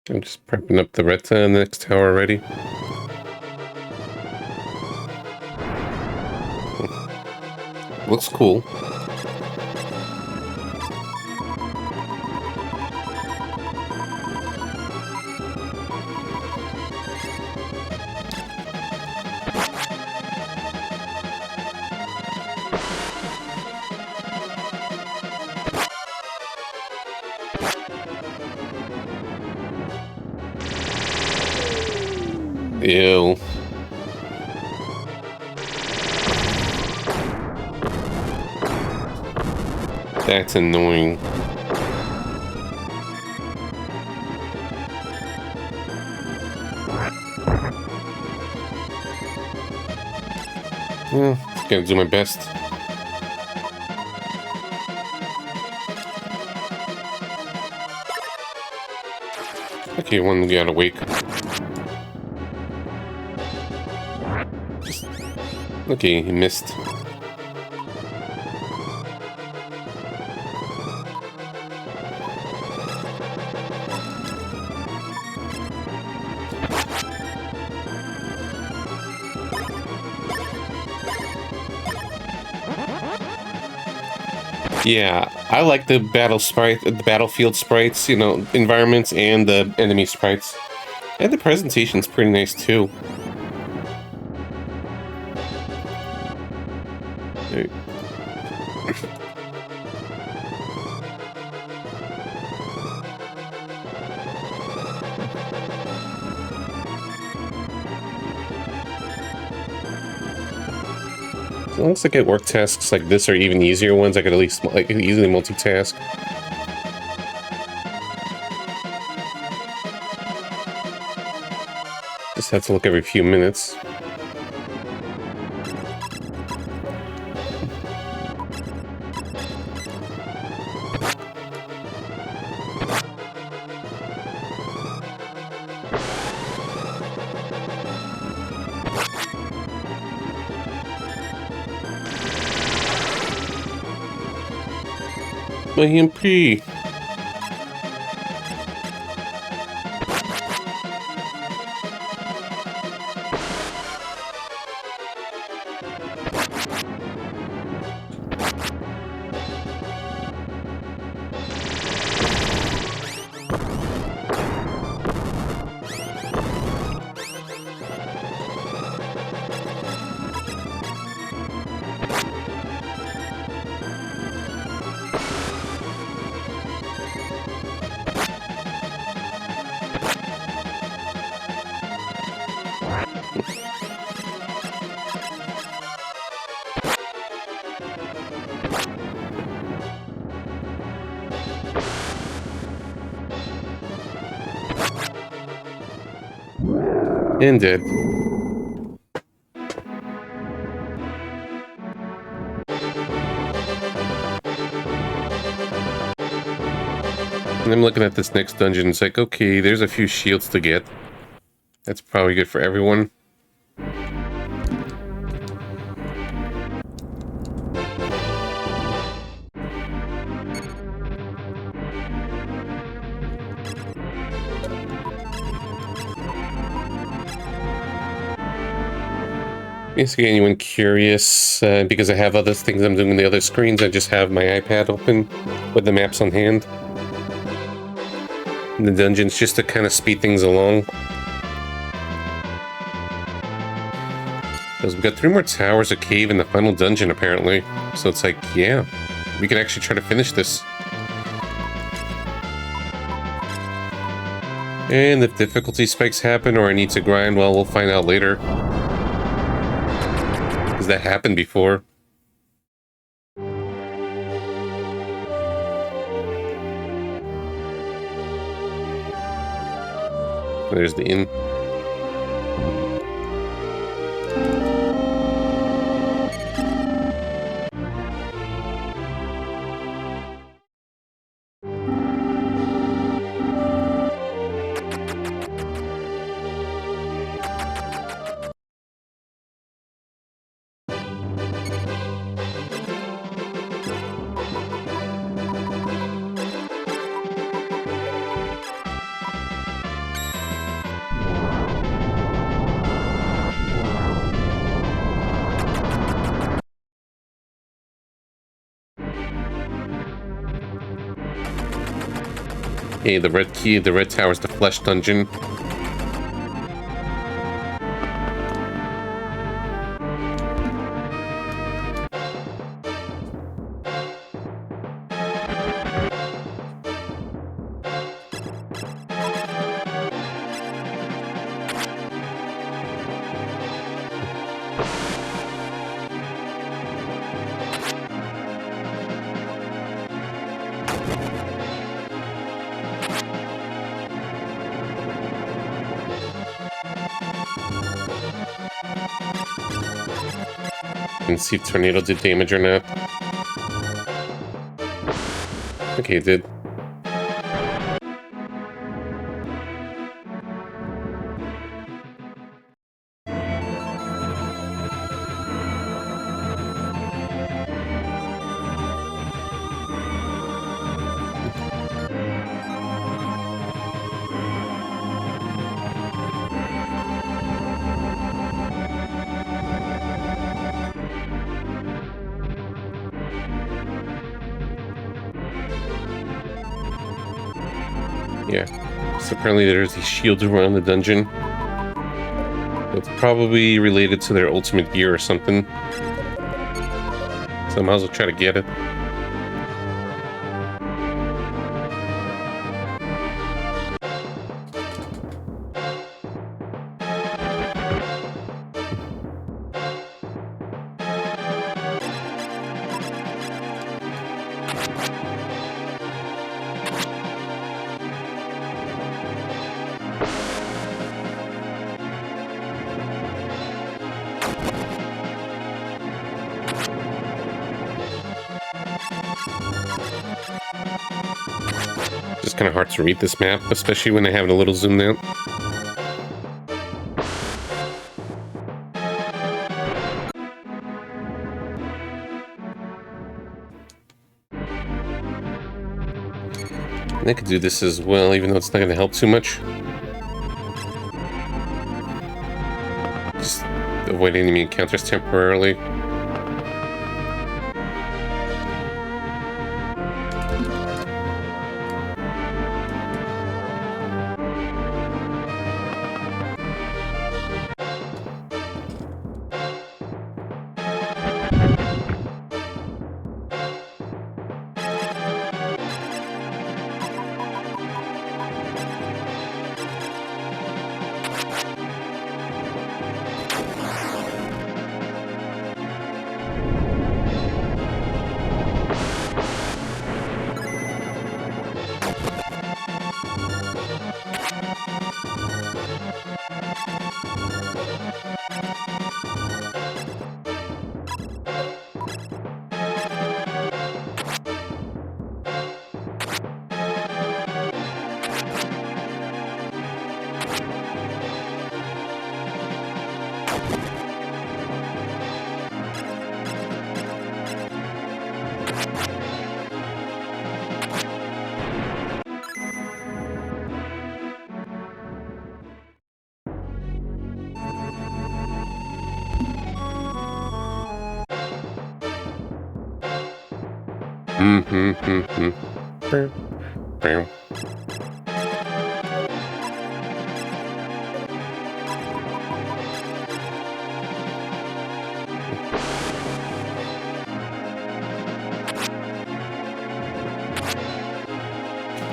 I'm just prepping up the Retta in the next tower already. Looks cool. Ew. That's annoying. Gonna do my best. Okay, one got awake. Okay, he missed. Yeah, I like the the battlefield sprites, you know, environments and the enemy sprites. And the presentation's pretty nice too. Right. So it looks like at work tasks like this are even easier ones. I could at least like easily multitask. Just have to look every few minutes. My MP. And dead. And I'm looking at this next dungeon. It's like, okay, there's a few shields to get. That's probably good for everyone. Basically, anyone curious, because I have other things I'm doing on the other screens, I just have my iPad open with the maps on hand. And the dungeons just to kind of speed things along. Because we've got 3 more towers, a cave, and the final dungeon, apparently. So it's like, yeah, we can actually try to finish this. And if difficulty spikes happen or I need to grind, well, we'll find out later. Because that happened before. There's the inn. Hey, the red key, the red tower's the flesh dungeon. And see if Tornado did damage or not. Okay, it did. Yeah. So apparently there's these shields around the dungeon. It's probably related to their ultimate gear or something. So I might as well try to get it. Just kind of hard to read this map, especially when I have it a little zoomed out. And I could do this as well, even though it's not going to help too much. Just avoid enemy encounters temporarily.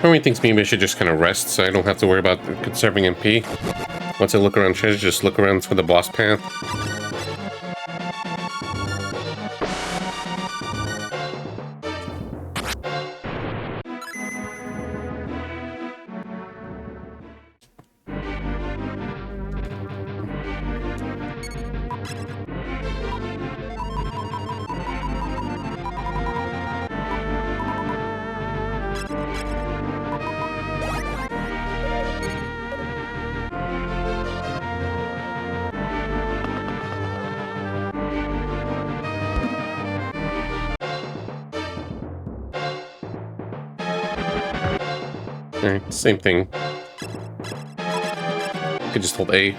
Part thinks maybe I should just kind of rest so I don't have to worry about conserving MP. Once I look around treasure, just look around for the boss path. Alright, same thing. I could just hold A.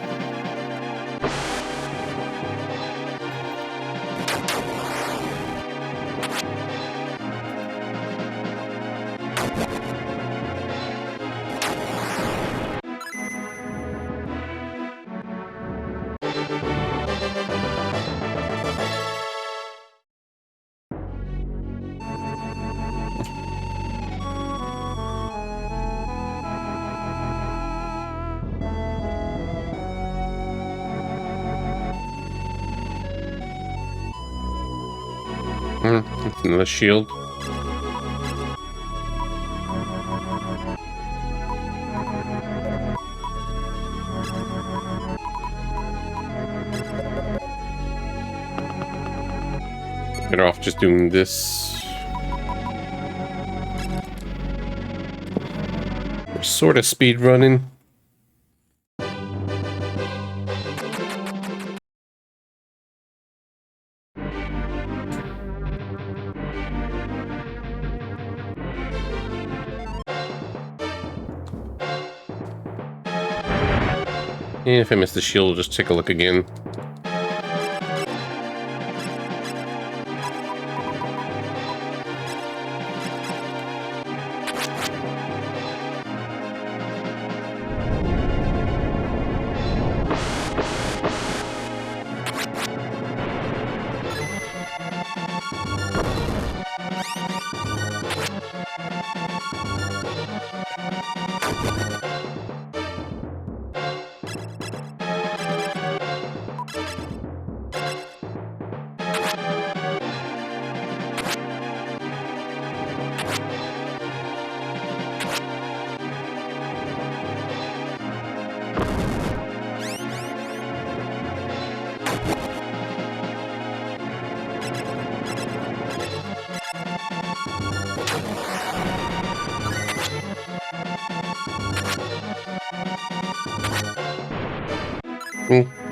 It's another shield. Better off just doing this. We're sort of speed running. And if I miss the shield, I'll just take a look again.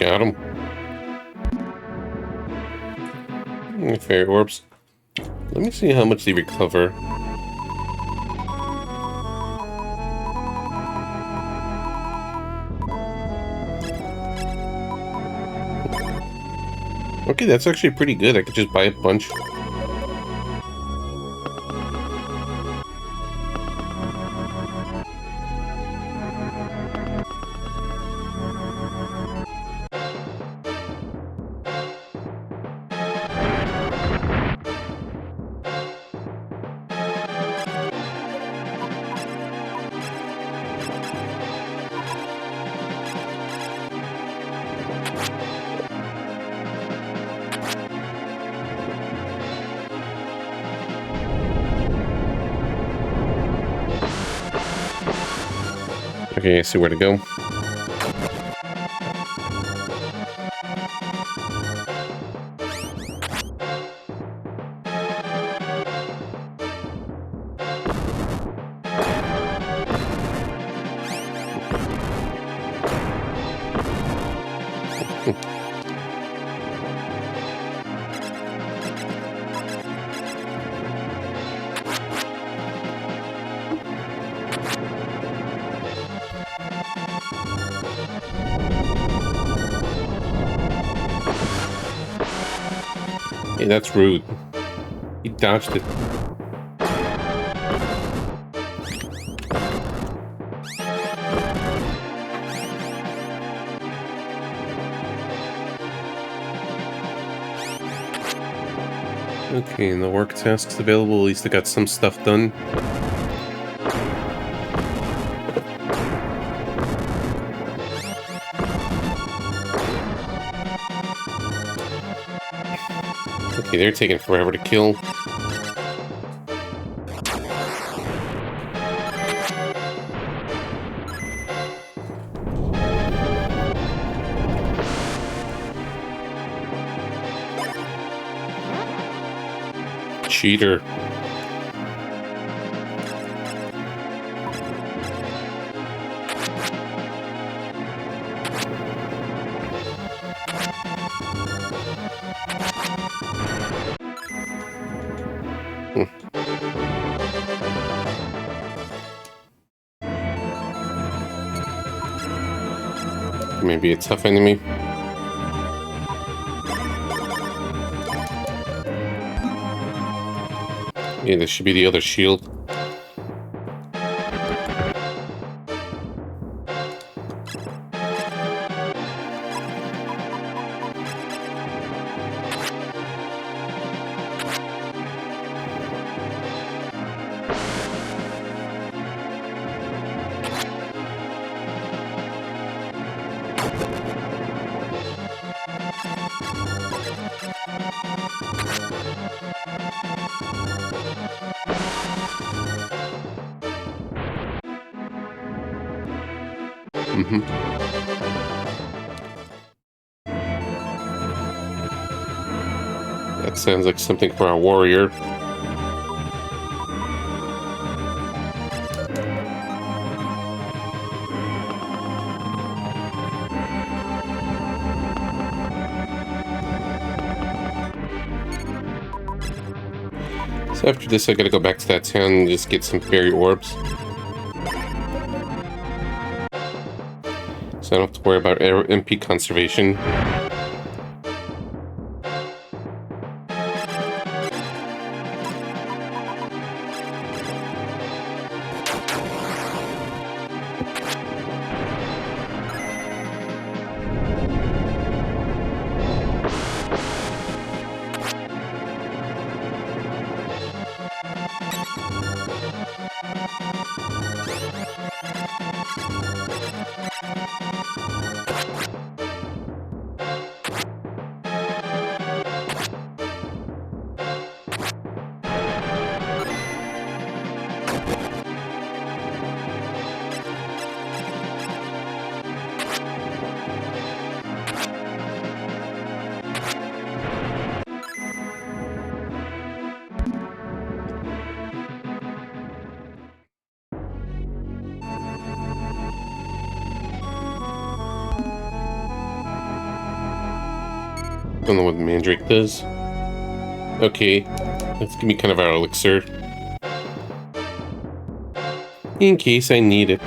Got him. Fairy orbs. Let me see how much they recover. Okay, that's actually pretty good. I could just buy a bunch. Okay, I see where to go. Hey, that's rude. He dodged it. Okay, and the work tasks available. At least I got some stuff done. Okay, they're taking forever to kill. Cheater. Maybe a tough enemy. Yeah, this should be the other shield. That sounds like something for our warrior. So after this, I gotta go back to that town and just get some fairy orbs. So I don't have to worry about MP conservation. Don't know what Mandrake does. Okay, let's give me kind of our elixir. In case I need it.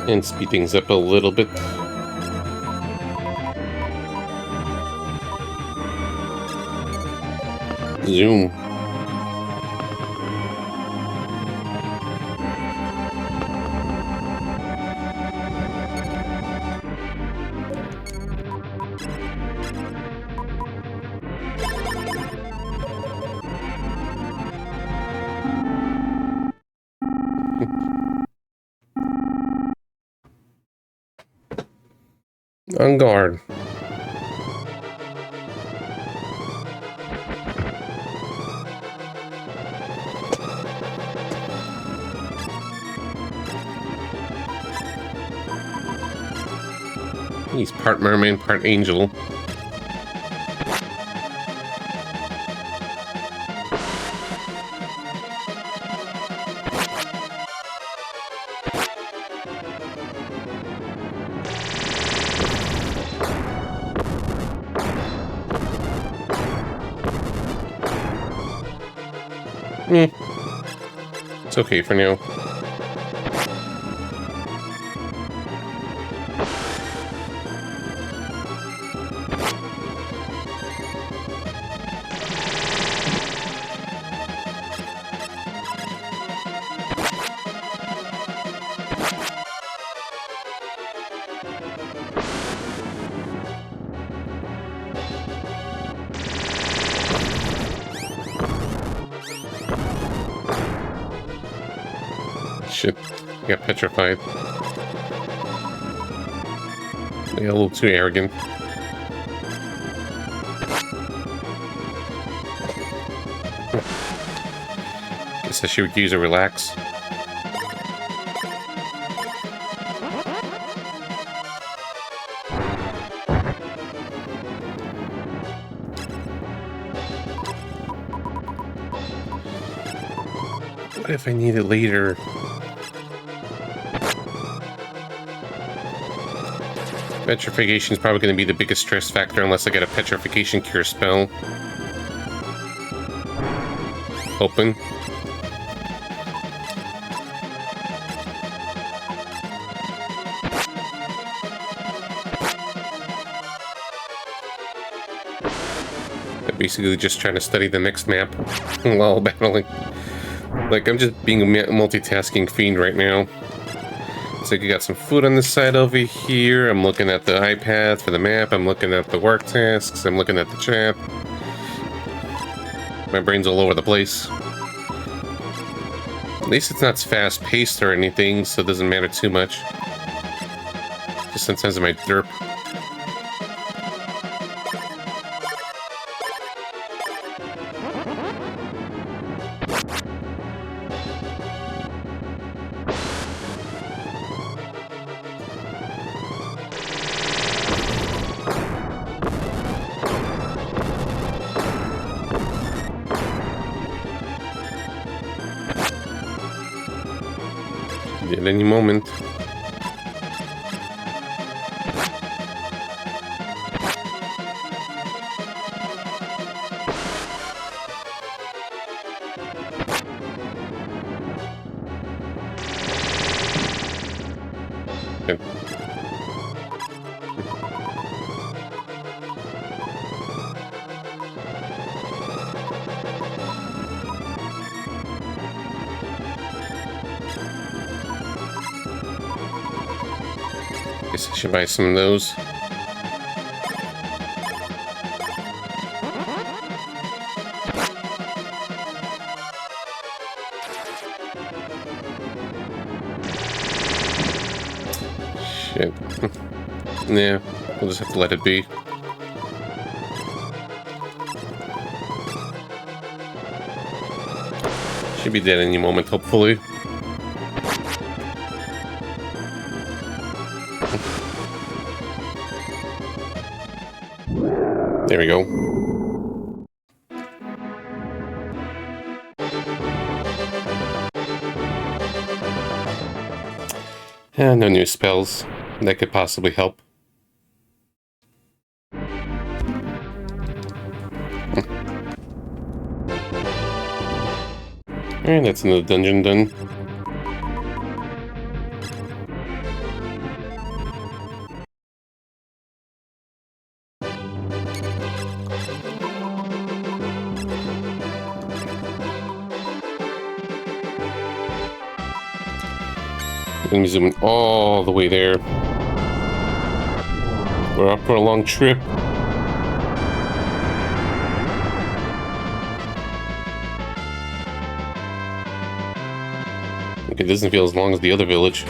And speed things up a little bit. Zoom. On guard. He's part merman, part angel. It's okay for now. Shit, I got petrified. Yeah, a little too arrogant. Guess I should use a relax. What if I need it later? Petrification is probably going to be the biggest stress factor unless I get a petrification cure spell. Open. I'm basically just trying to study the next map while battling. Like, I'm just being a multitasking fiend right now. So I got some food on the side over here. I'm looking at the iPad for the map. I'm looking at the work tasks. I'm looking at the chat. My brain's all over the place. At least it's not fast-paced or anything, so it doesn't matter too much. Just sometimes it might derp. At any moment. Okay. Guess I should buy some of those. Shit. Yeah, we'll just have to let it be. Should be dead any moment, hopefully. There we go. No new spells. That could possibly help. Alright, that's another dungeon done. Let me zoom in all the way there. We're up for a long trip. It doesn't feel as long as the other village.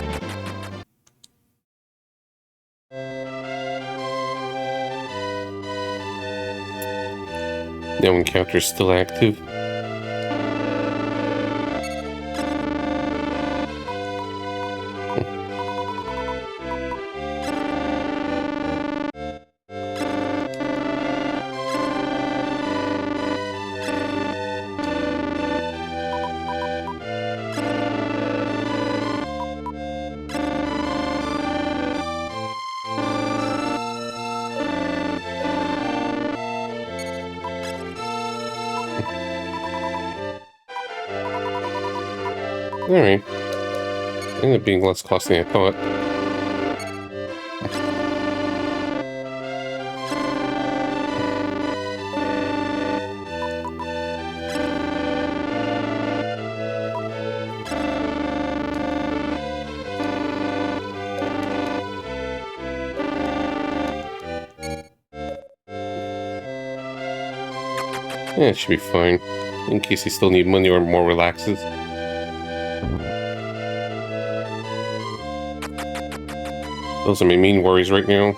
No encounter is still active. Alright. Ended up being less costly than I thought. Yeah, it should be fine. In case you still need money or more relaxes. Those are my main worries right now.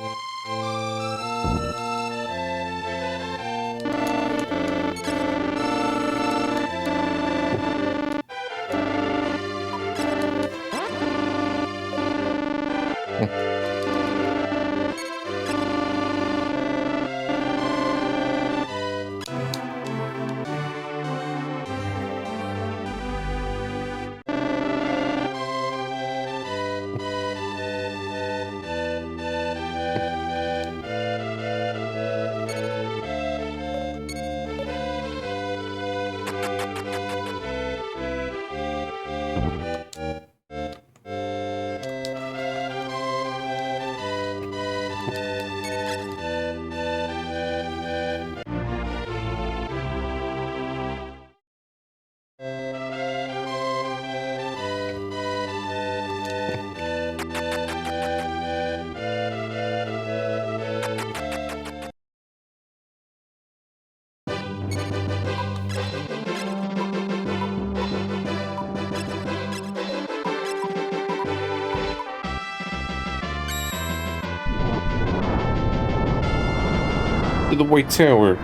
to the White Tower.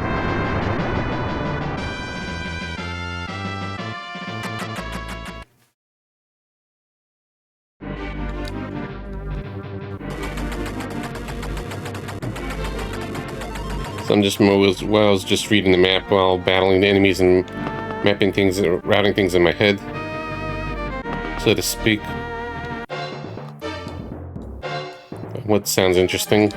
So I'm just while I was just reading the map while battling the enemies and mapping things, routing things in my head, so to speak. What sounds interesting?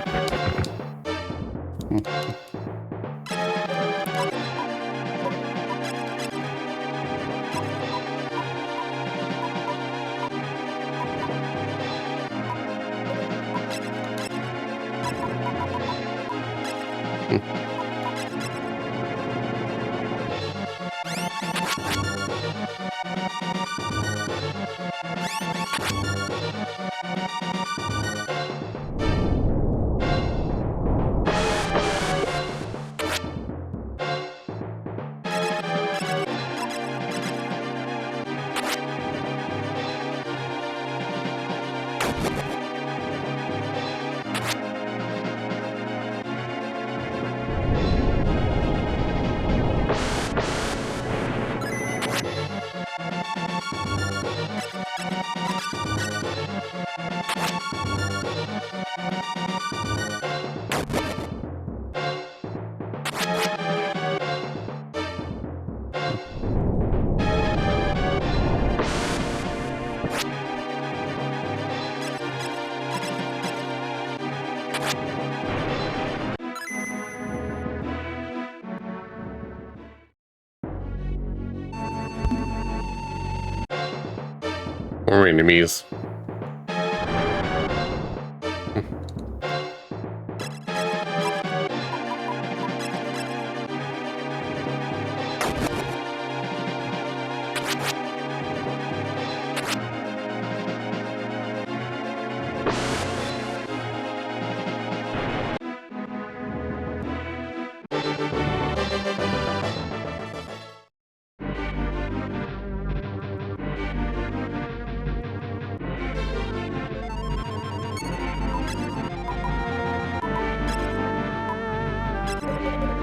More enemies.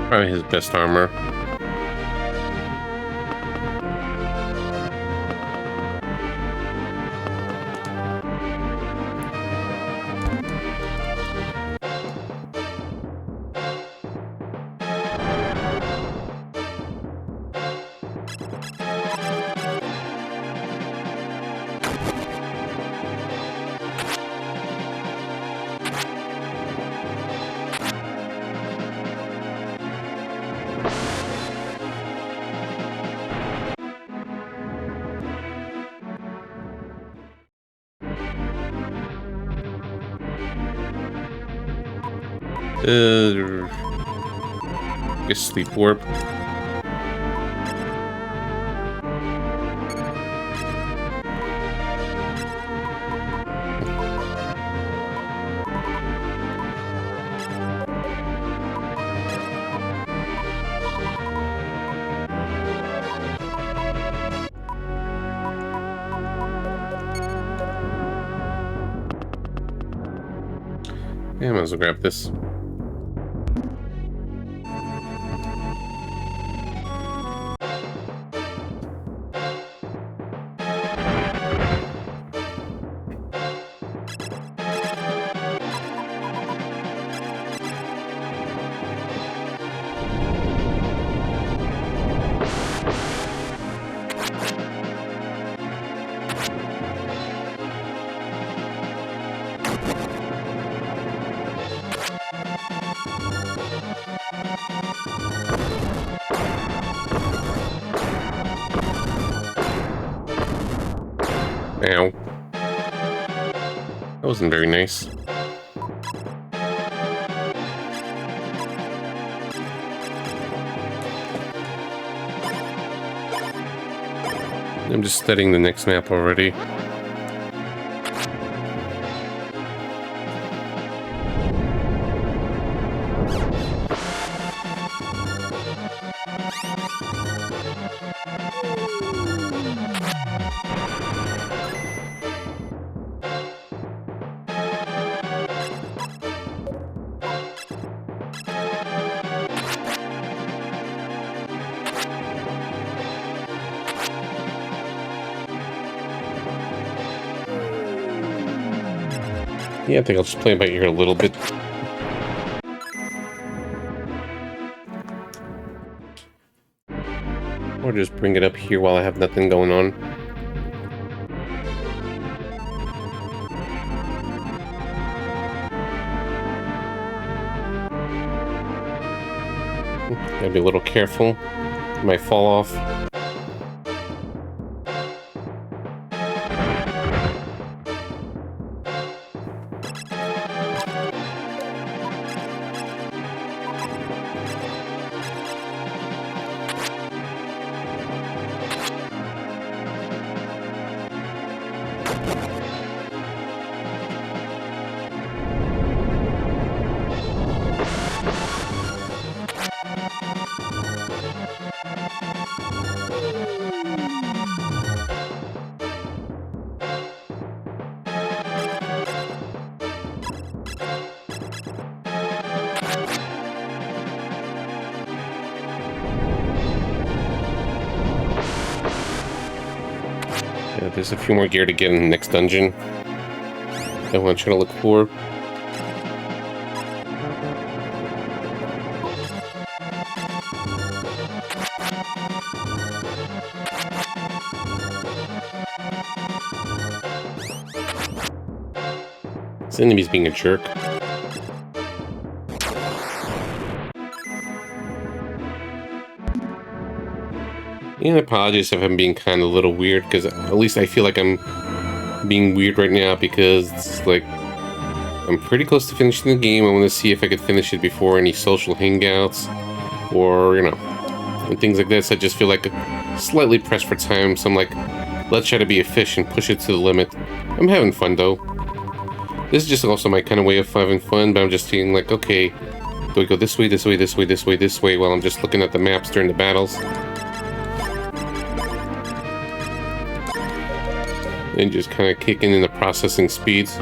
Probably his best armor. Guess sleep warp. Yeah, I might as well grab this. Ow. That wasn't very nice. I'm just studying the next map already. Yeah, I think I'll just play it by ear a little bit. Or just bring it up here while I have nothing going on. Gotta be a little careful. Might fall off. Yeah, there's a few more gear to get in the next dungeon. I want to try to look for. This enemy's being a jerk. And apologies if I'm being kind of a little weird, because at least I feel like I'm being weird right now because it's like I'm pretty close to finishing the game. I want to see if I could finish it before any social hangouts or, you know, and things like this. I just feel like slightly pressed for time, so I'm like, let's try to be efficient, push it to the limit. I'm having fun though. This is just also my kind of way of having fun, but I'm just seeing like, okay, do I go this way, this way, this way, this way, this way, while I'm just looking at the maps during the battles? And just kind of kicking in the processing speeds.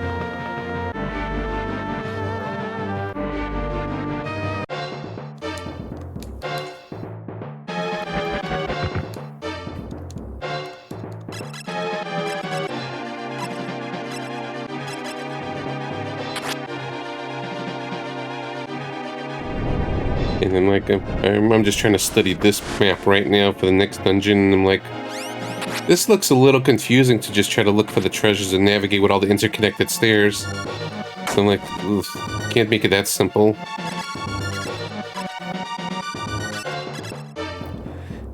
And then like, I'm just trying to study this map right now for the next dungeon, and I'm like, this looks a little confusing to just try to look for the treasures and navigate with all the interconnected stairs. So I'm like, oof, can't make it that simple.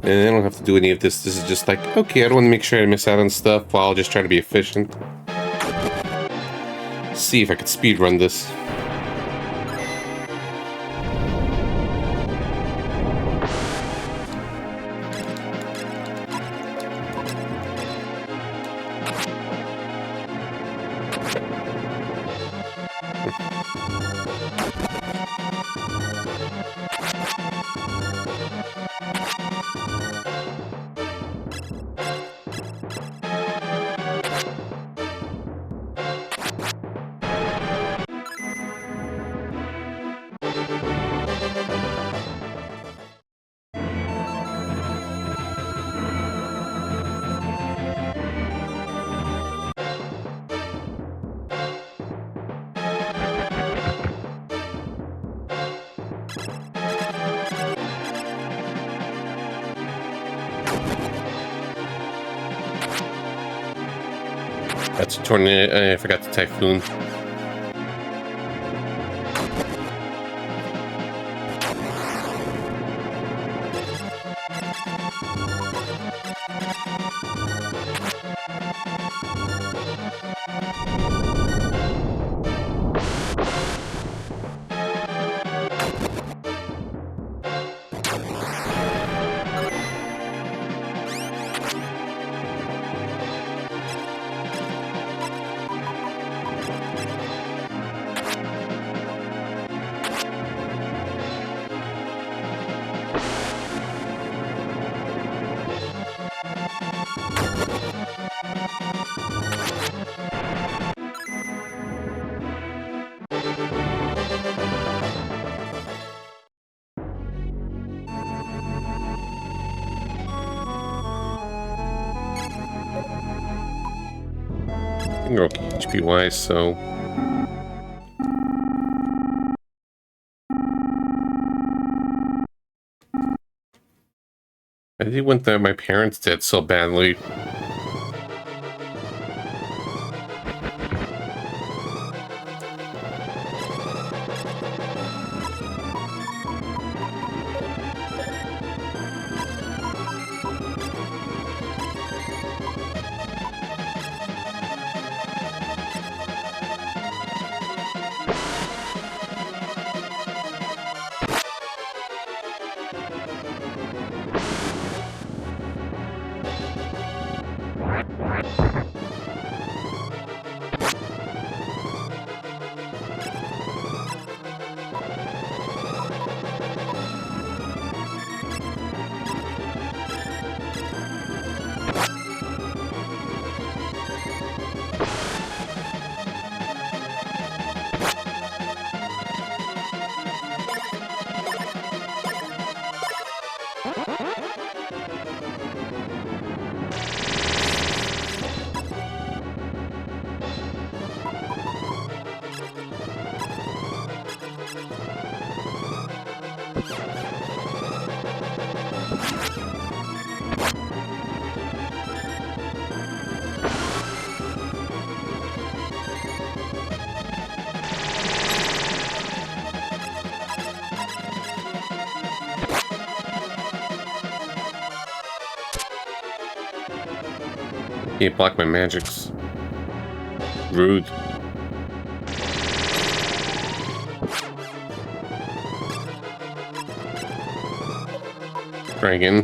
And I don't have to do any of this. This is just like, okay, I don't want to make sure I miss out on stuff while I'll just try to be efficient. See if I could speedrun this. That's a tornado. I forgot the typhoon. You're okay HP wise, so I did want that my parents did so badly. Can't block my magics. Rude. Try again.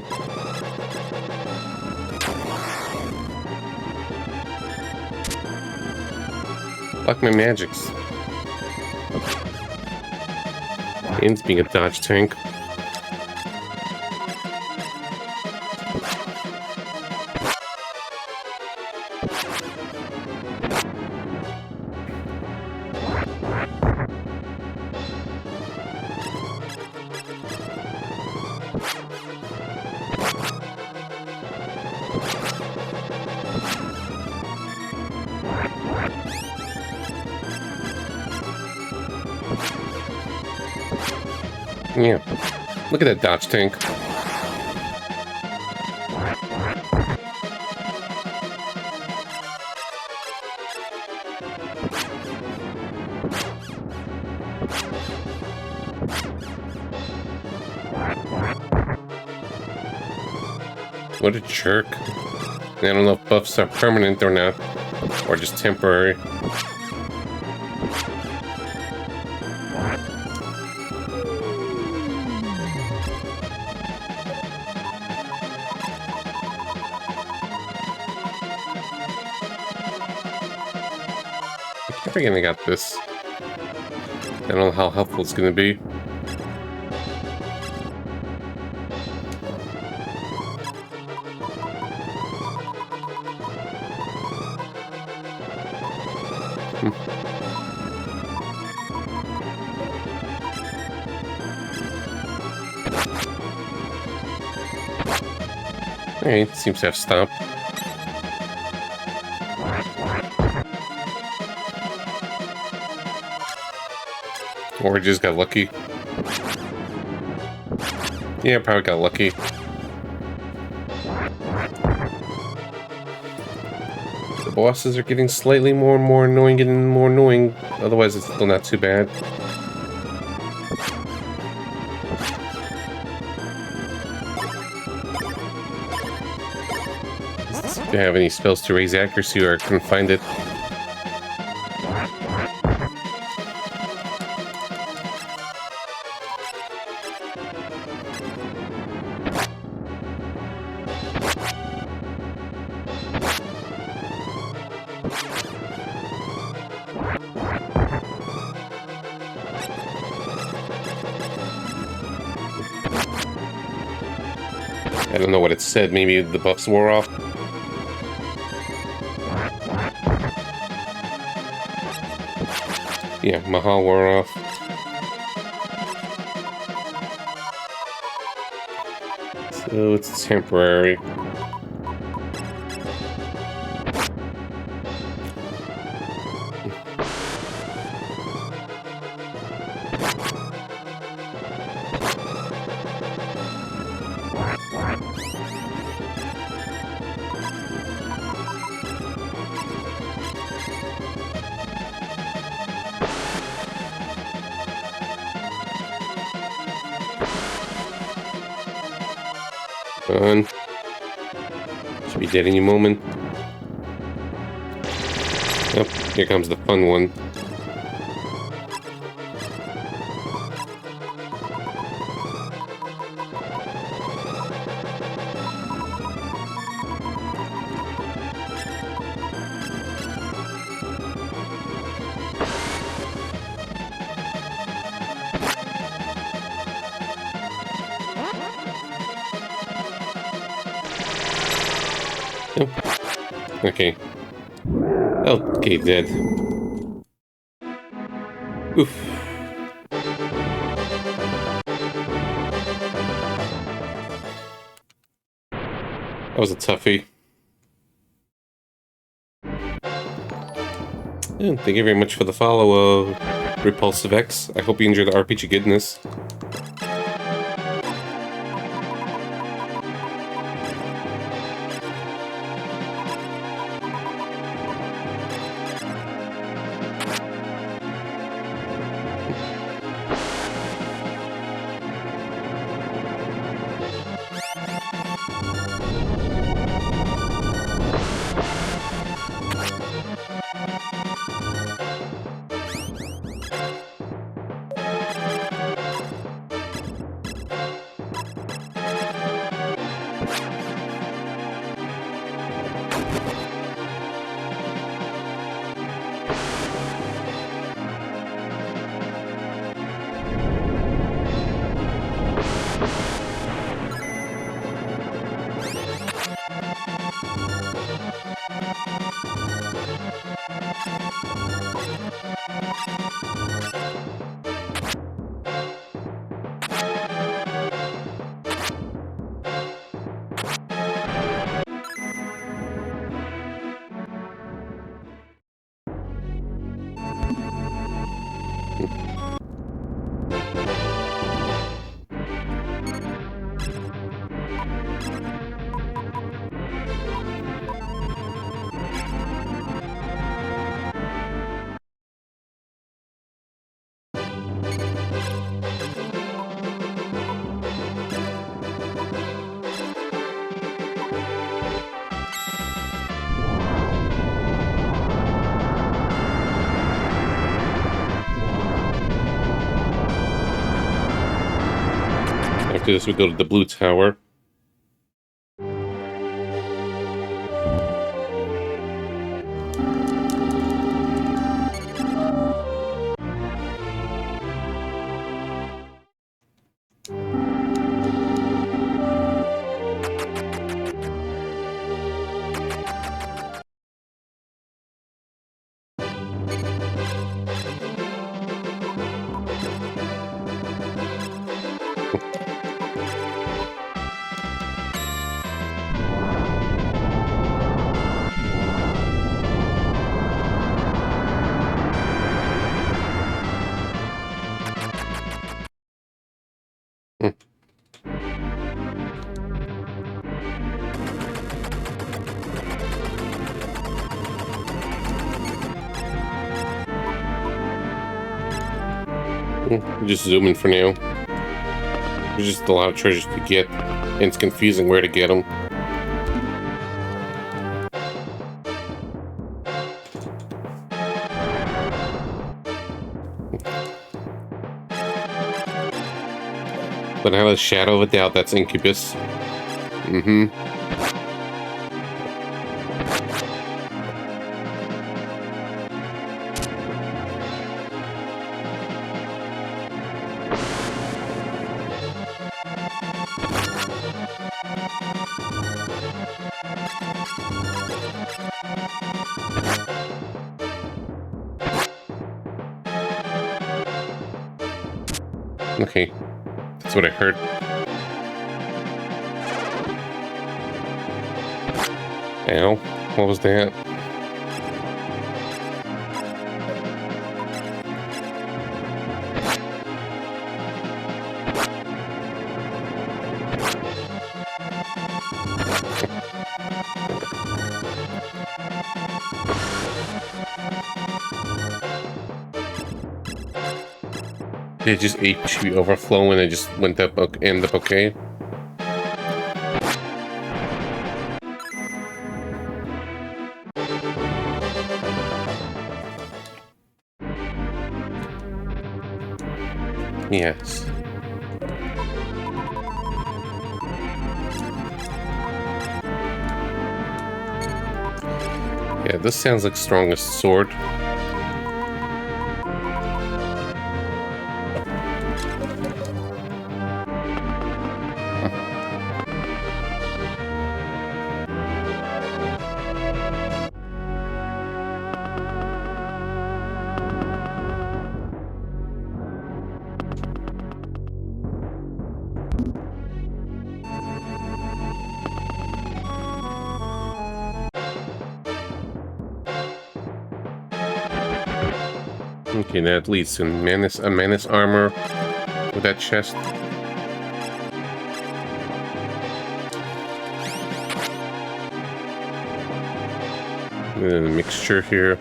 Block my magics. Ends being a dodge tank. Yeah. Look at that dodge tank. What a jerk. I don't know if buffs are permanent or not, or just temporary. I think I got this. I don't know how helpful it's gonna be. Alright, seems to have stopped. Or we just got lucky. Yeah, probably got lucky. The bosses are getting slightly more and more annoying, getting more annoying. Otherwise, it's still not too bad. Do you have any spells to raise accuracy, or I couldn't find it? I don't know what it said. Maybe the buffs wore off. Yeah, Mahal wore off. So it's temporary. on. Should be dead any moment. Oh, here comes the fun one. Oh. Okay. Okay, dead. Oof. That was a toughie. Yeah, thank you very much for the follow, Repulsive X. I hope you enjoyed the RPG goodness. After this, we go to the blue tower. Just zooming for now. There's just a lot of treasures to get, and it's confusing where to get them. But I have a shadow of a doubt that's Incubus. Mm-hmm. Okay, that's what I heard. Ow, what was that? It just HP overflow and it just went up, end up okay. Yes. Yeah, this sounds like strongest sword. Okay, that leads to a menace armor with that chest. And then a mixture here.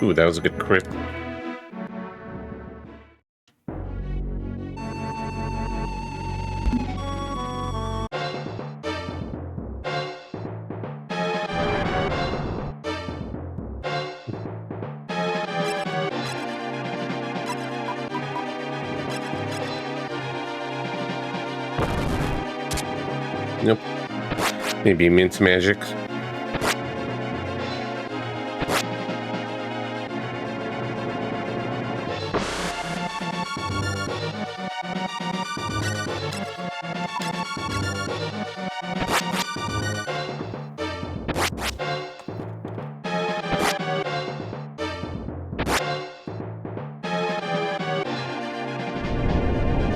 Ooh, that was a good crit. Nope. Maybe mint magic.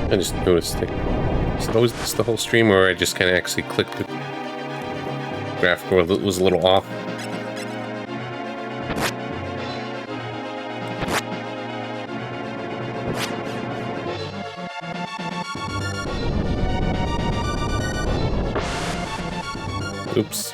I just noticed it. So was this the whole stream, or I just kind of actually clicked the graphic, or it was a little off? Oops.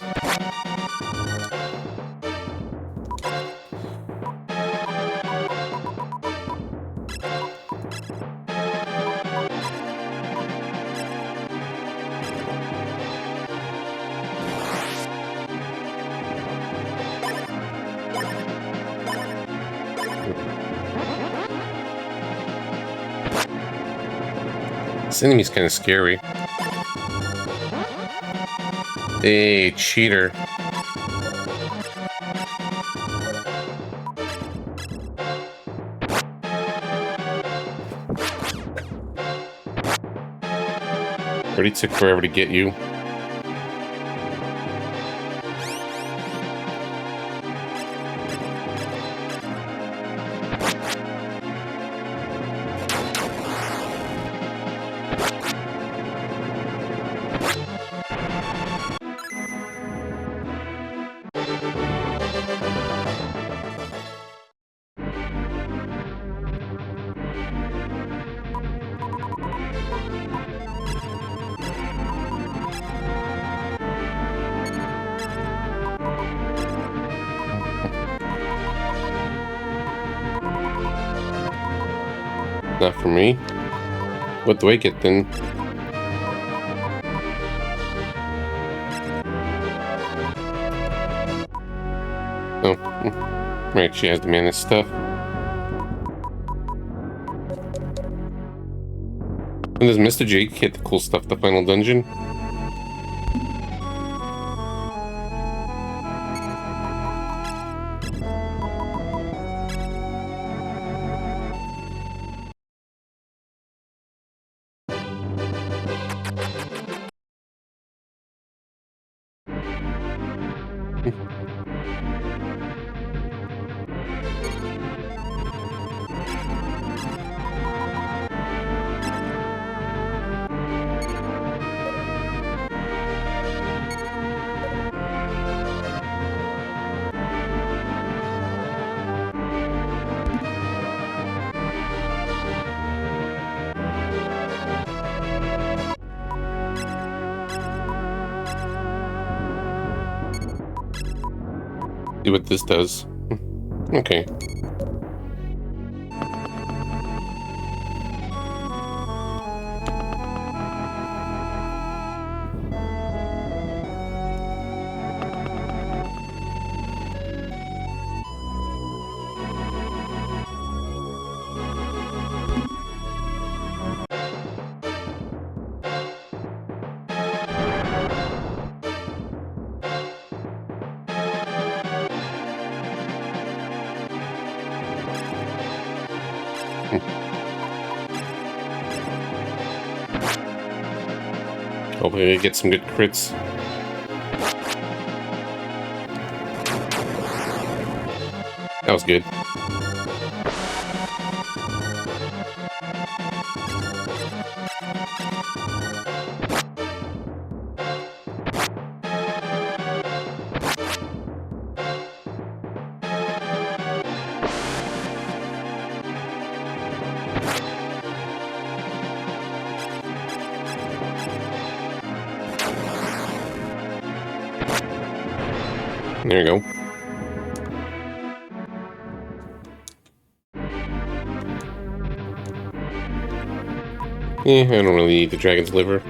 This enemy's kind of scary. Hey, cheater. Already took forever to get you. Not for me. What do I get then? Oh, right, she has the mana stuff. And does Mr. Jake get the cool stuff, the final dungeon? See what this does. Okay. Hopefully I get some good crits. That was good. There you go. I don't really need the dragon's liver.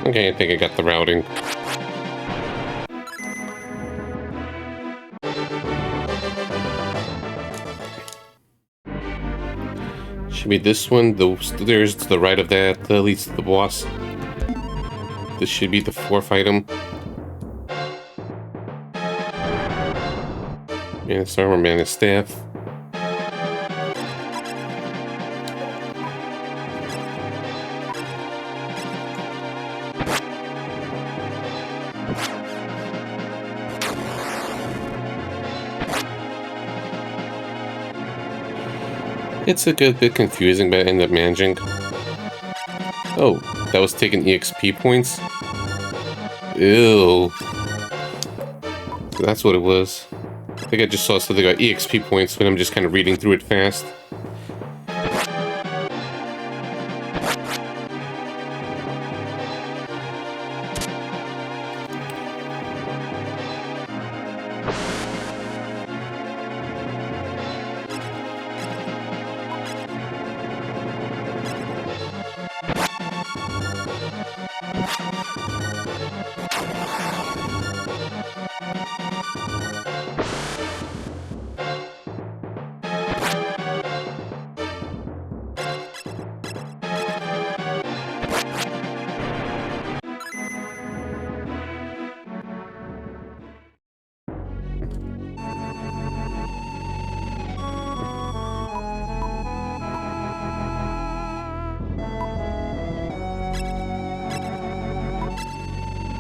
Okay, I think I got the routing. Should be this one. The stairs to the right of that leads to the boss. This should be the fourth item. Manus armor, Manus staff. It's a good bit confusing, but I ended up managing. Oh, that was taking EXP points? Ew. So that's what it was. I think I just saw something about EXP points when I'm just kind of reading through it fast.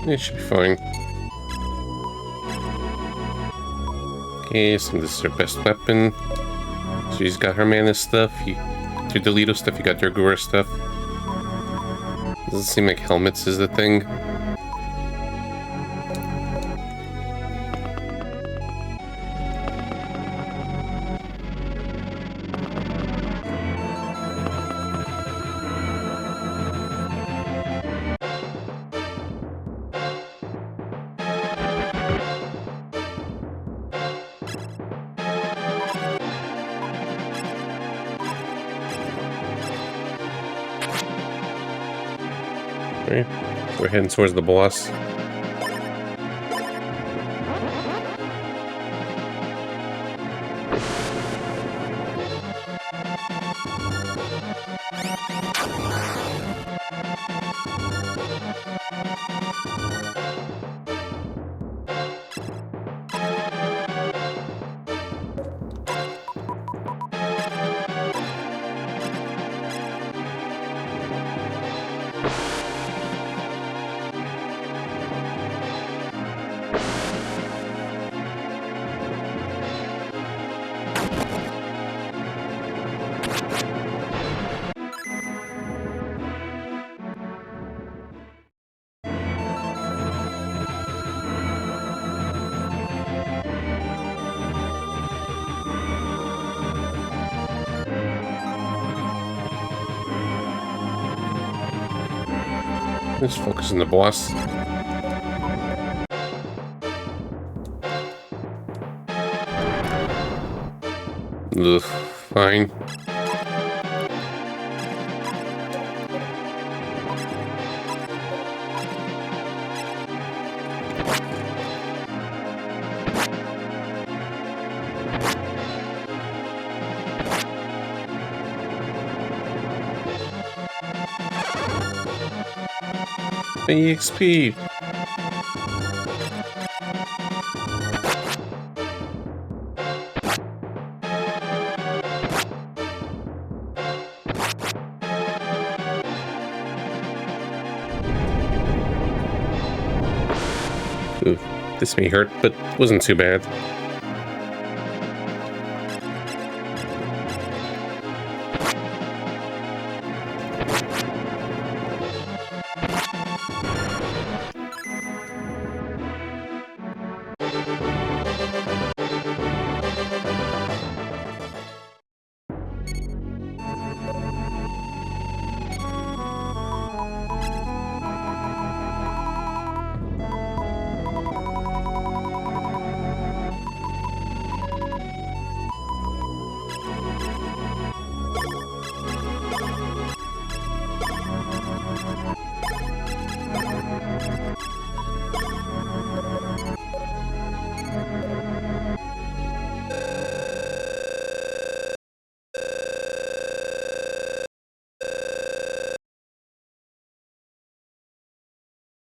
It should be fine. Okay, so this is her best weapon. So she's got her mana stuff, you got your Delito stuff, you got your Gura stuff. Doesn't seem like helmets is the thing. Okay, we're heading towards the boss. Let's focus on the boss. Ugh, fine. EXP. Ooh, this may hurt, but wasn't too bad.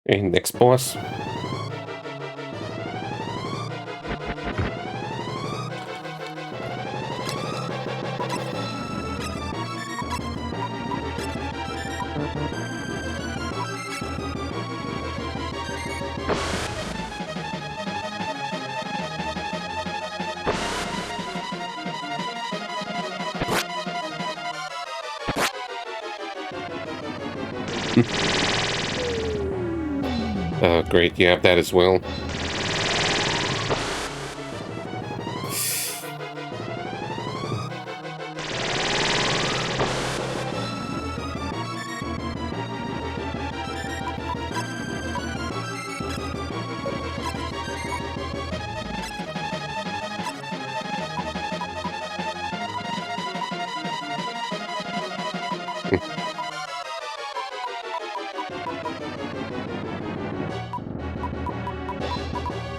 And next boss. Oh, great, you have that as well.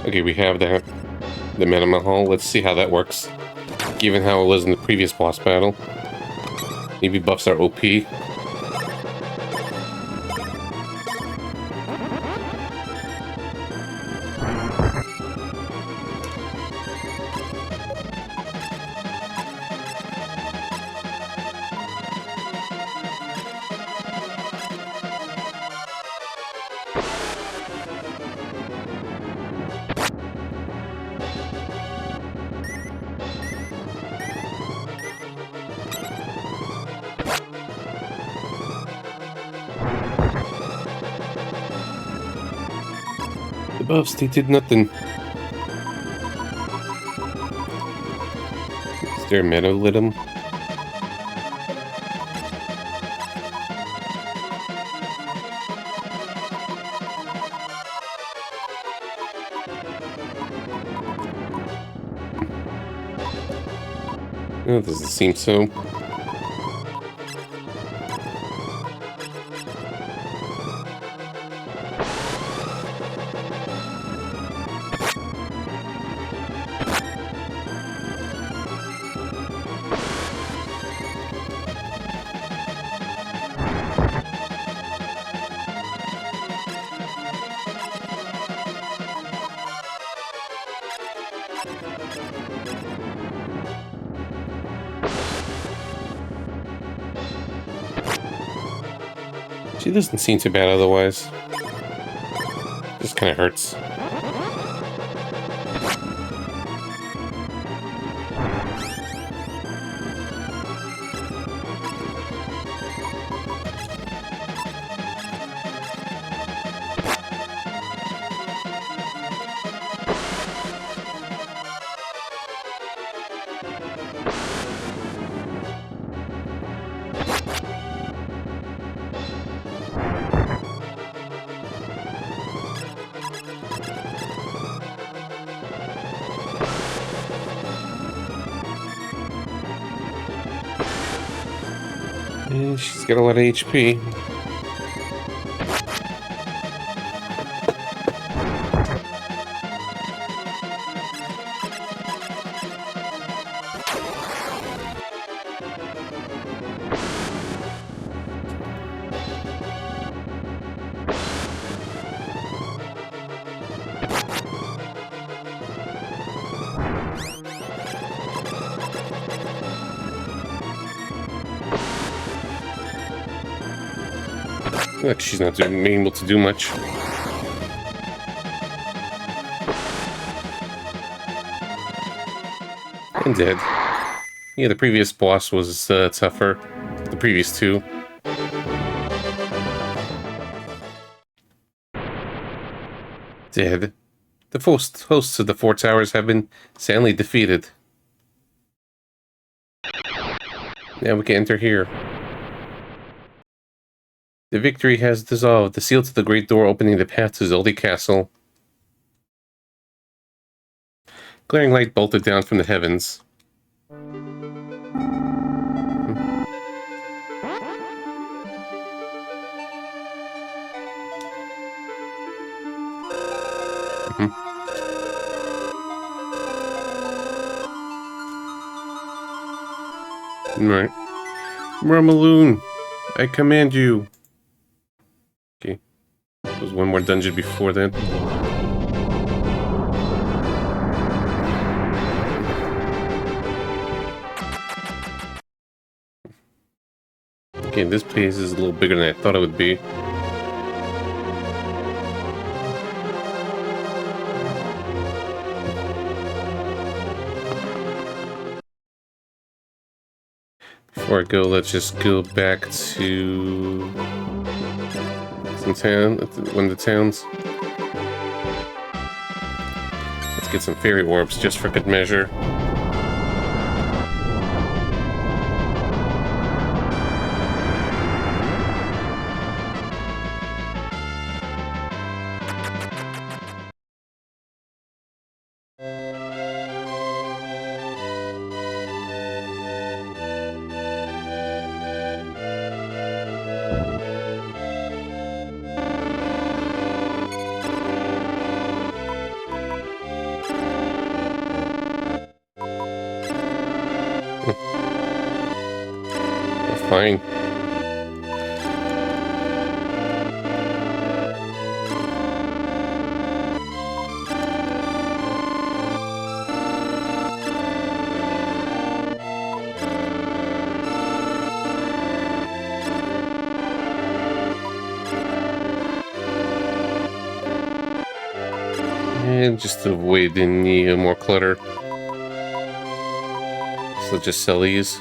Okay, we have that. The Minima Hall. Let's see how that works. Given how it was in the previous boss battle. Maybe buffs are OP. The buffs, they did nothing. Is there a Metalithum? Oh, it doesn't seem so. She doesn't seem too bad otherwise. Just kind of hurts. And she's got a lot of HP. Look, she's not being able to do much. And dead. Yeah, the previous boss was tougher. The previous two. Dead. The hosts of the Four Towers have been soundly defeated. Now we can enter here. The victory has dissolved. The seal to the great door opening the path to Zoldi Castle. Glaring light bolted down from the heavens. Right. Rumaloon, I command you. Okay. There's one more dungeon before that. Okay, this place is a little bigger than I thought it would be. Before I go, let's just go back to some town, one of the towns. Let's get some fairy orbs just for good measure. Fine. And just to avoid any more clutter. So just sell these.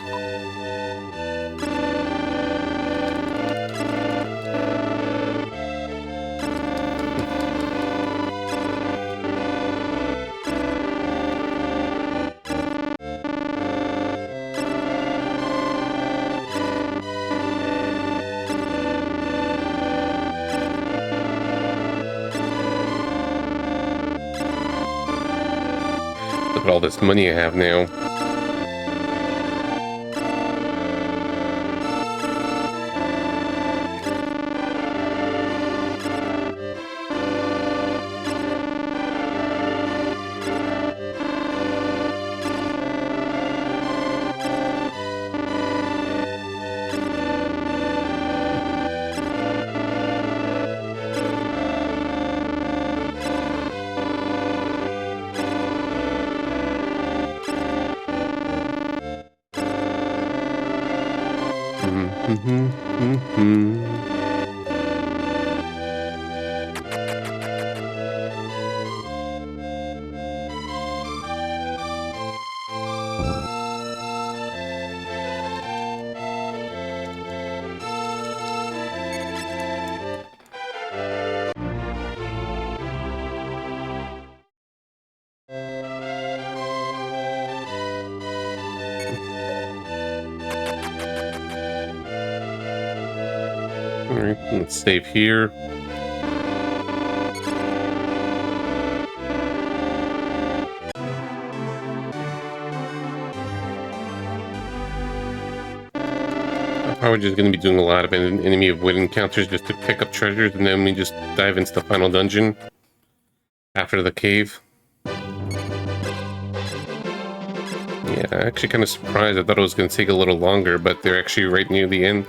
Look at all this money I have now. Alright, let's save here. Probably just going to be doing a lot of enemy avoid encounters just to pick up treasures, and then we just dive into the final dungeon after the cave. Yeah, I'm actually kind of surprised. I thought it was going to take a little longer, but they're actually right near the end.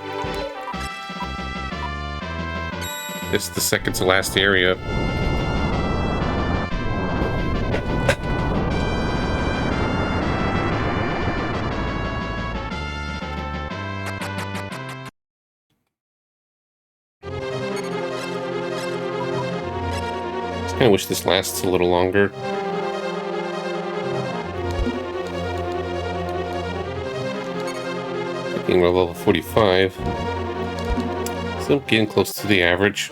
It's the second to last area. I kinda wish this lasts a little longer. Thinking we're level 45. Still getting close to the average.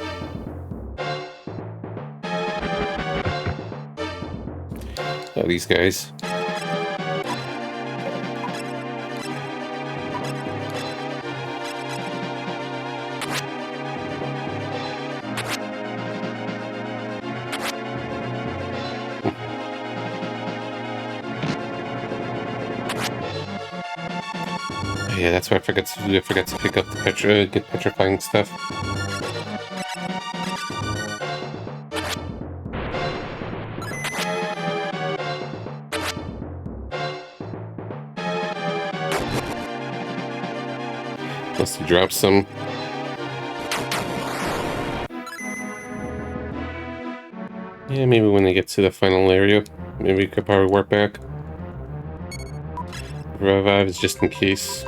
Oh, these guys. Yeah, that's what I forgot to do. I forgot to pick up the get petrifying stuff. Must have dropped some. Yeah, maybe when they get to the final area, maybe we could probably work back. Revive is just in case.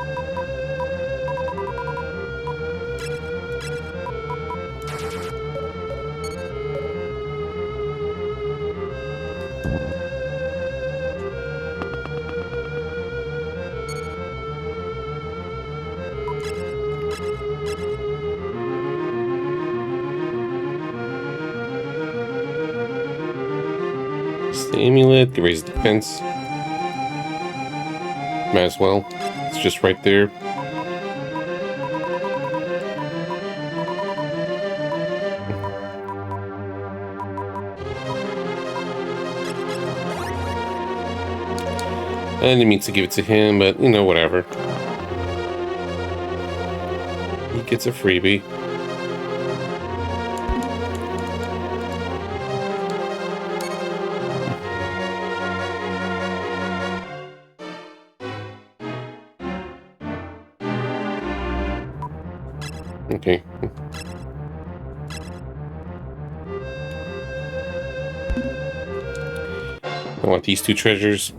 The amulet, can raise defense. Might as well. It's just right there. I didn't mean to give it to him, but you know, whatever. He gets a freebie. Okay. I want these two treasures.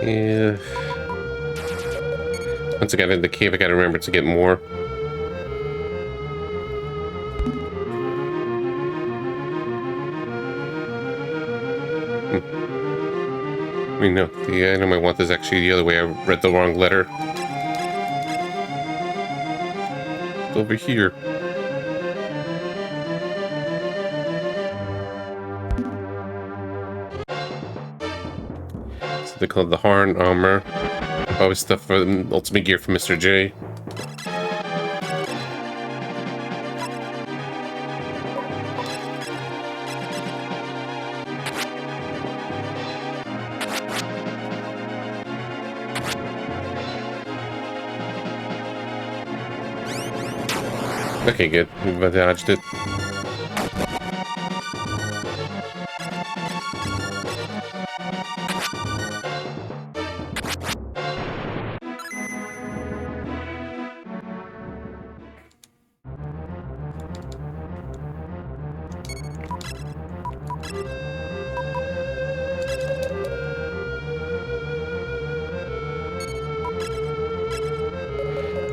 Yeah. Once I got in the cave, I gotta remember to get more. I mean, no, the item I want is actually the other way. I read the wrong letter. It's over here. So they call it the Horn Armor. Always stuff for the ultimate gear for Mr. J. Okay, good. We've dodged it.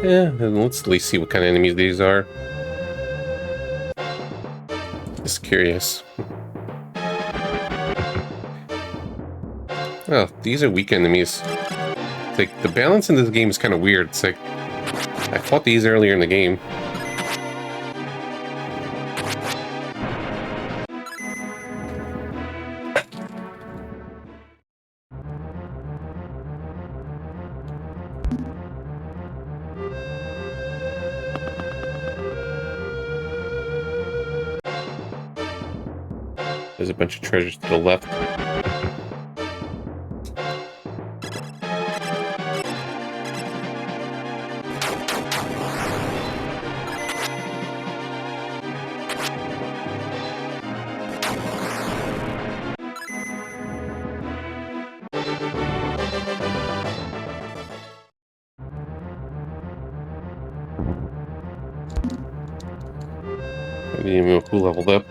Yeah, and let's at least see what kind of enemies these are. Just curious. Oh, these are weak enemies. It's like, the balance in this game is kind of weird. It's like, I fought these earlier in the game. There's a bunch of treasures to the left. I didn't even know who leveled up.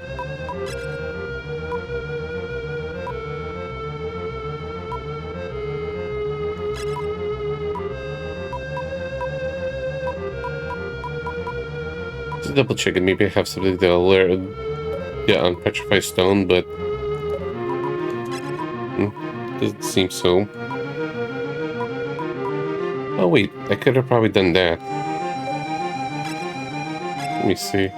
Just double checking. Maybe I have something that'll get on Petrified Stone, but doesn't seem so. Oh wait, I could have probably done that. Let me see.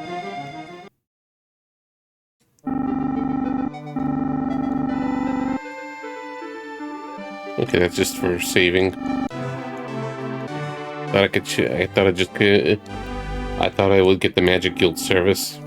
Okay, that's just for saving. Thought I could. I thought I just could. I thought I would get the Magic Guild service.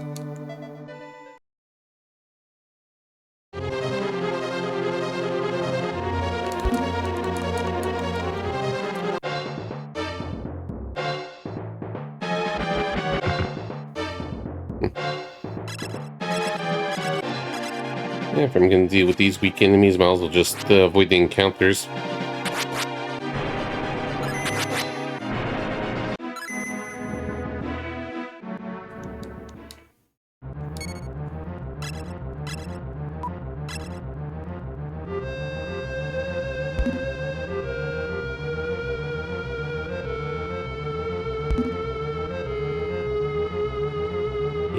Yeah, if I'm gonna deal with these weak enemies, might as well just avoid the encounters.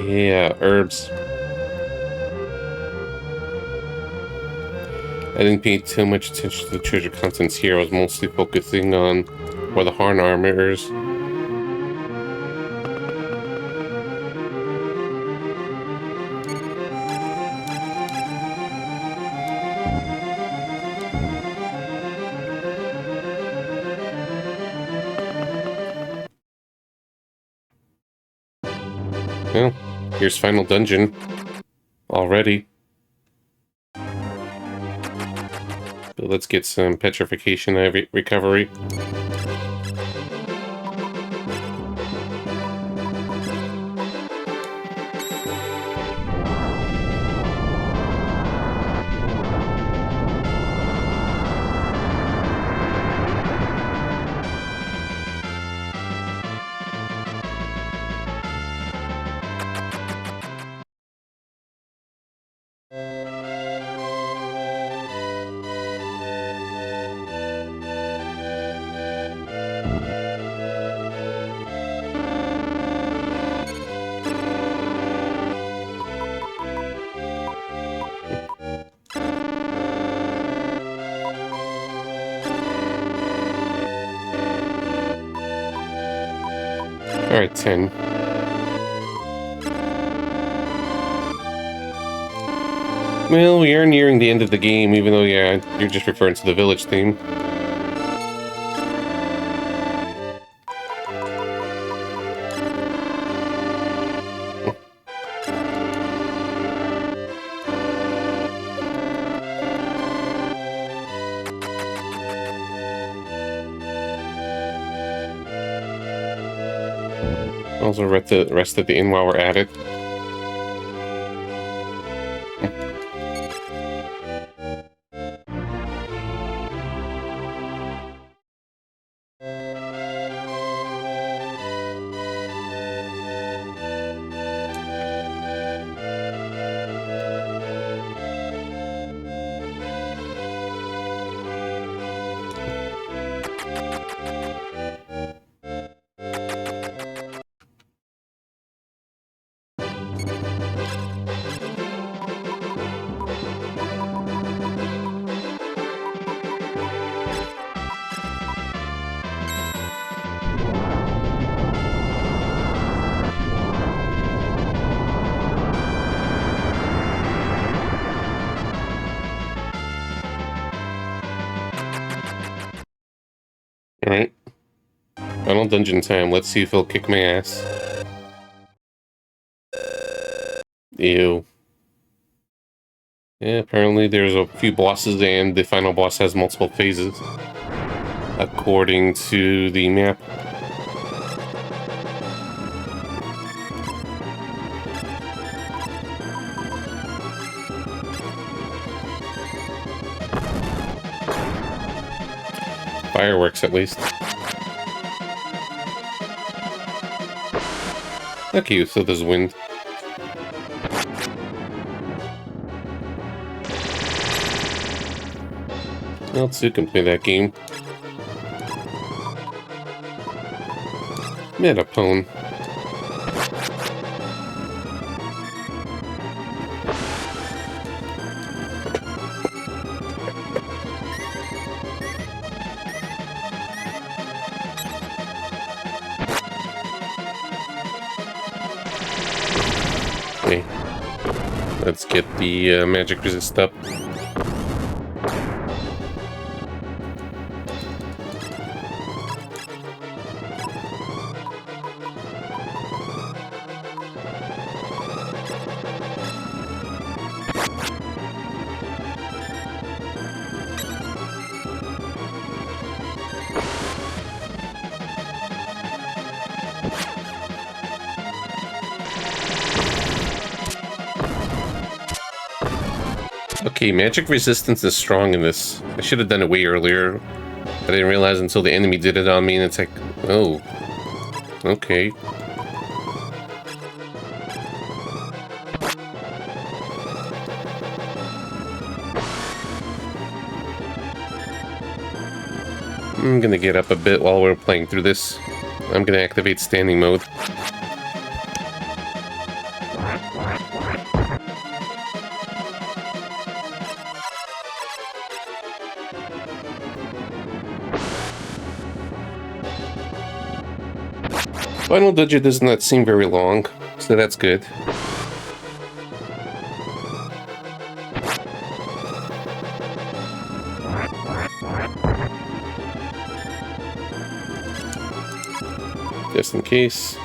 Yeah, herbs. I didn't pay too much attention to the treasure contents here. I was mostly focusing on where the Harn armor is. Well, here's final dungeon already. But let's get some petrification recovery. Alright, 10. Well, we are nearing the end of the game, even though, yeah, you're just referring to the village theme. Also, rest at the inn while we're at it. Alright. Final dungeon time. Let's see if he'll kick my ass. Ew. Yeah, apparently there's a few bosses and the final boss has multiple phases. According to the map. Fireworks, at least. Okay, so there's wind. Well, Tsu can play that game. Metapone. Okay. Let's get the magic resist up. Okay, magic resistance is strong in this. I should have done it way earlier. I didn't realize until the enemy did it on me, and it's like, oh, okay. I'm gonna get up a bit while we're playing through this. I'm gonna activate standing mode. Final digit does not seem very long, so that's good. Just in case.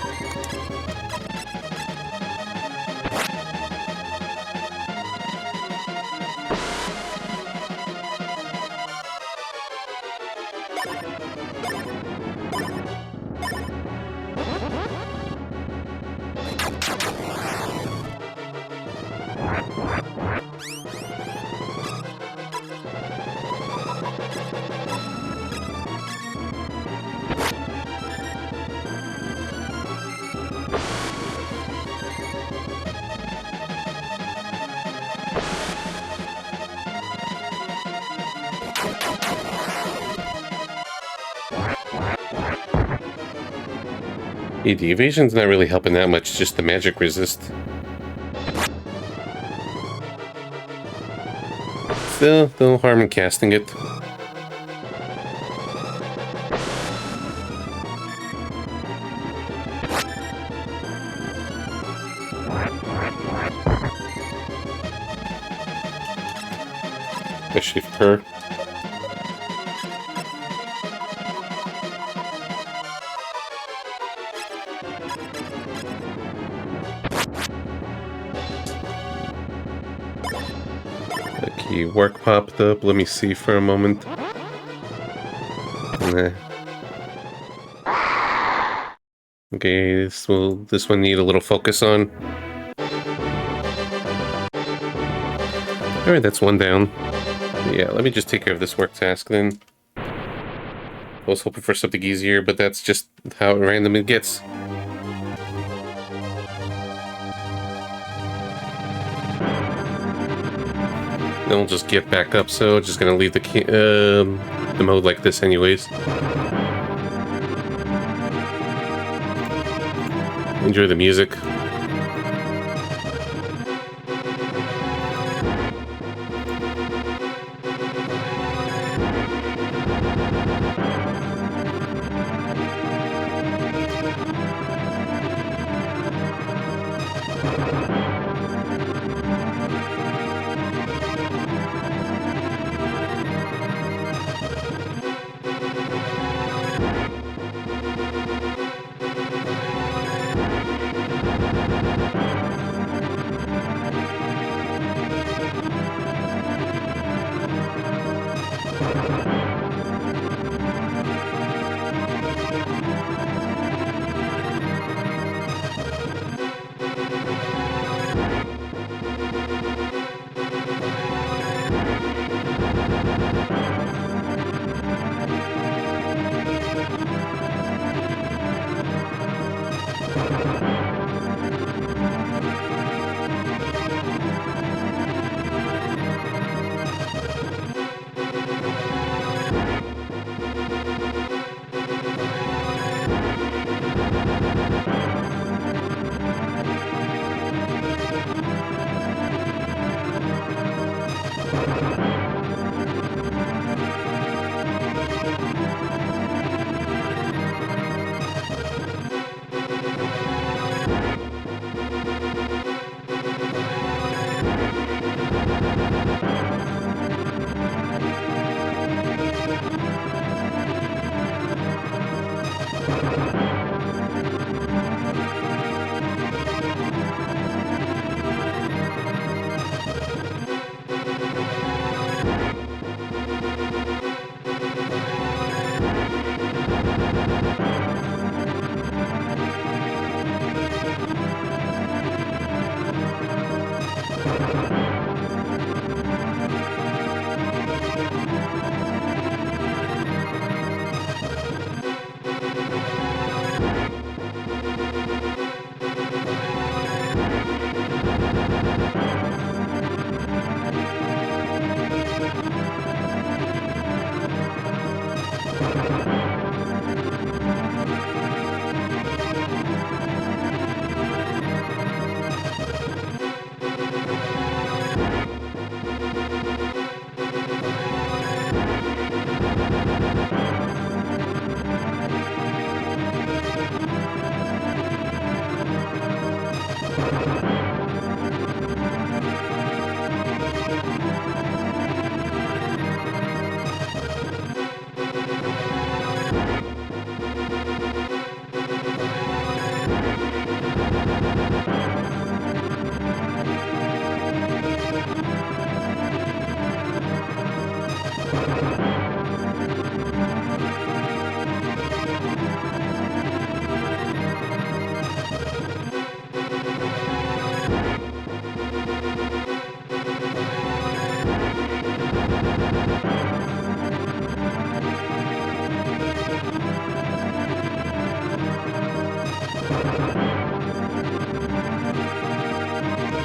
Yeah, the evasion's not really helping that much, just the magic resist. Still, no harm in casting it. Especially for her. Okay, work popped up. Let me see for a moment. Nah. Okay, this one need a little focus on. Alright, that's one down. Yeah, let me just take care of this work task then. I was hoping for something easier, but that's just how random it gets. Then we'll just get back up, so just gonna leave the mode like this anyways. Enjoy the music.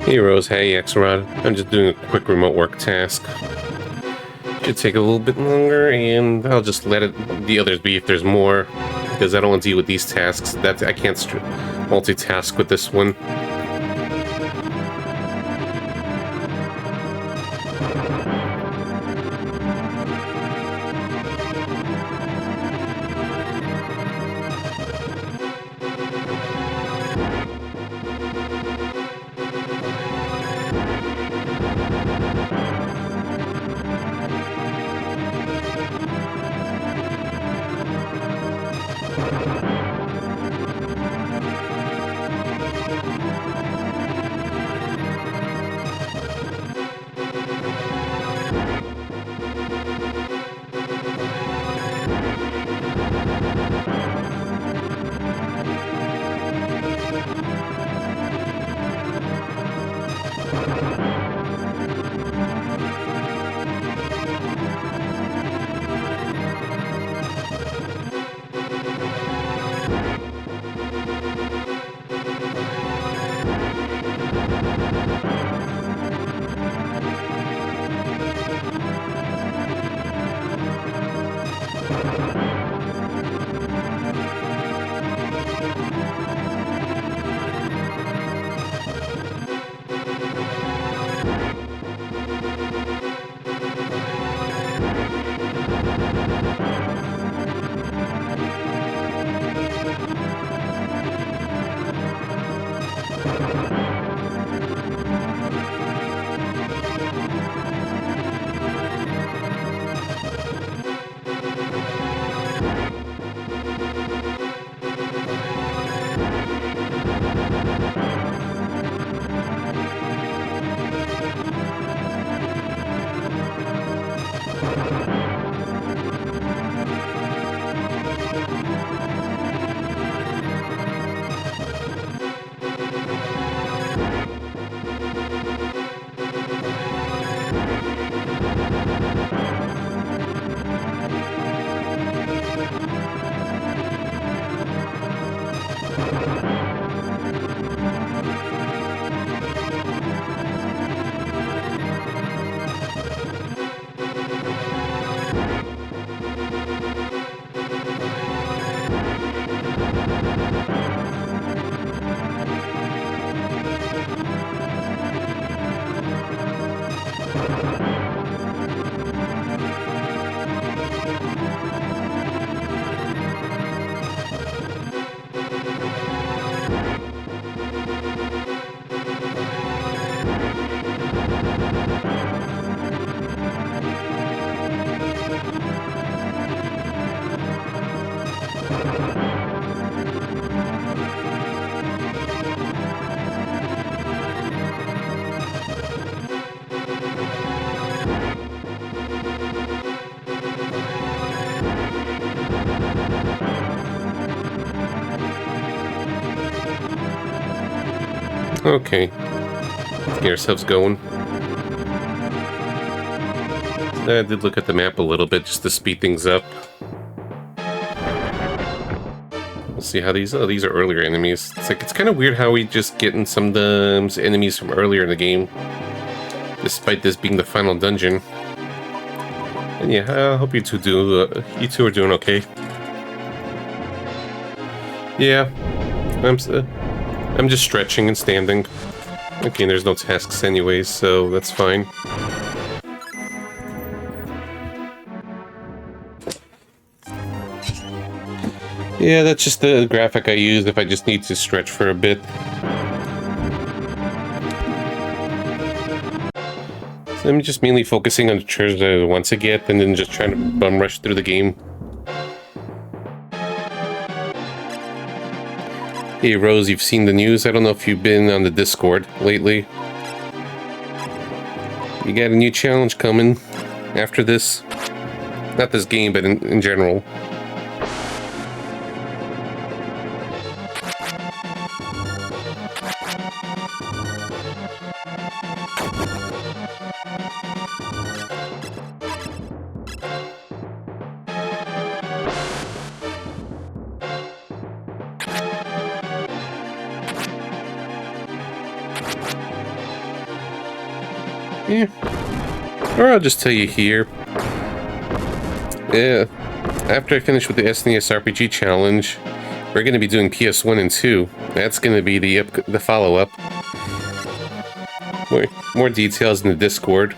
Hey Rose, hey X-Rod. I'm just doing a quick remote work task. Should take a little bit longer, and I'll just let the others be if there's more, because I don't want to deal with these tasks. I can't multitask with this one. Okay. Let's get ourselves going. I did look at the map a little bit just to speed things up. We'll see how these... Oh, these are earlier enemies. It's kind of weird how we just getting some of the enemies from earlier in the game, despite this being the final dungeon. And yeah, I hope you two are doing okay. Yeah, I'm just stretching and standing. Okay, there's no tasks anyways, so that's fine. Yeah, that's just the graphic I use if I just need to stretch for a bit. So I'm just mainly focusing on the treasures I want to get, and then just trying to bum rush through the game. Hey Rose, you've seen the news? I don't know if you've been on the Discord lately. You got a new challenge coming after this. Not this game, but in general. Yeah. Or I'll just tell you here. Yeah. After I finish with the SNES RPG challenge, we're going to be doing PS1 and 2. That's going to be the follow-up. More details in the Discord.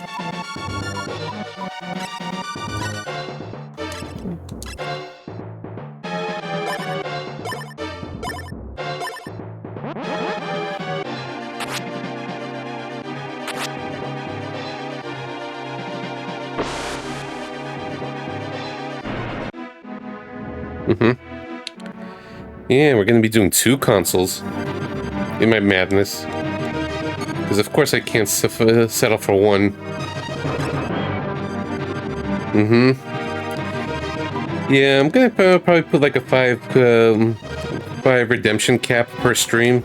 Yeah, we're going to be doing 2 consoles. In my madness. Because of course I can't settle for one. Yeah, I'm going to probably put like a 5 redemption cap per stream.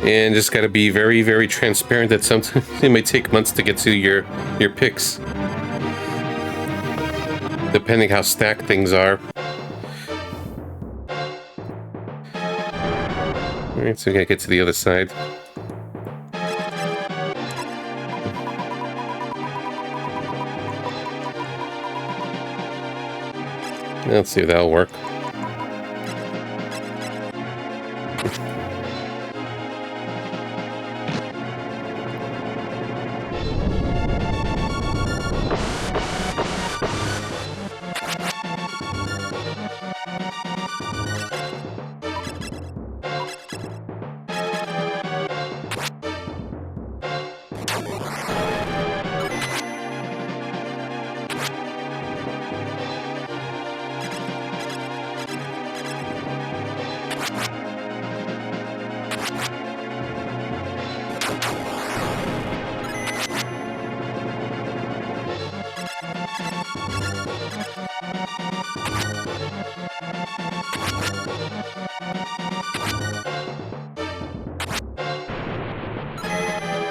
And just got to be very, very transparent that sometimes it may take months to get to your picks. Depending how stacked things are. Alright, so we gotta get to the other side. Let's see if that'll work.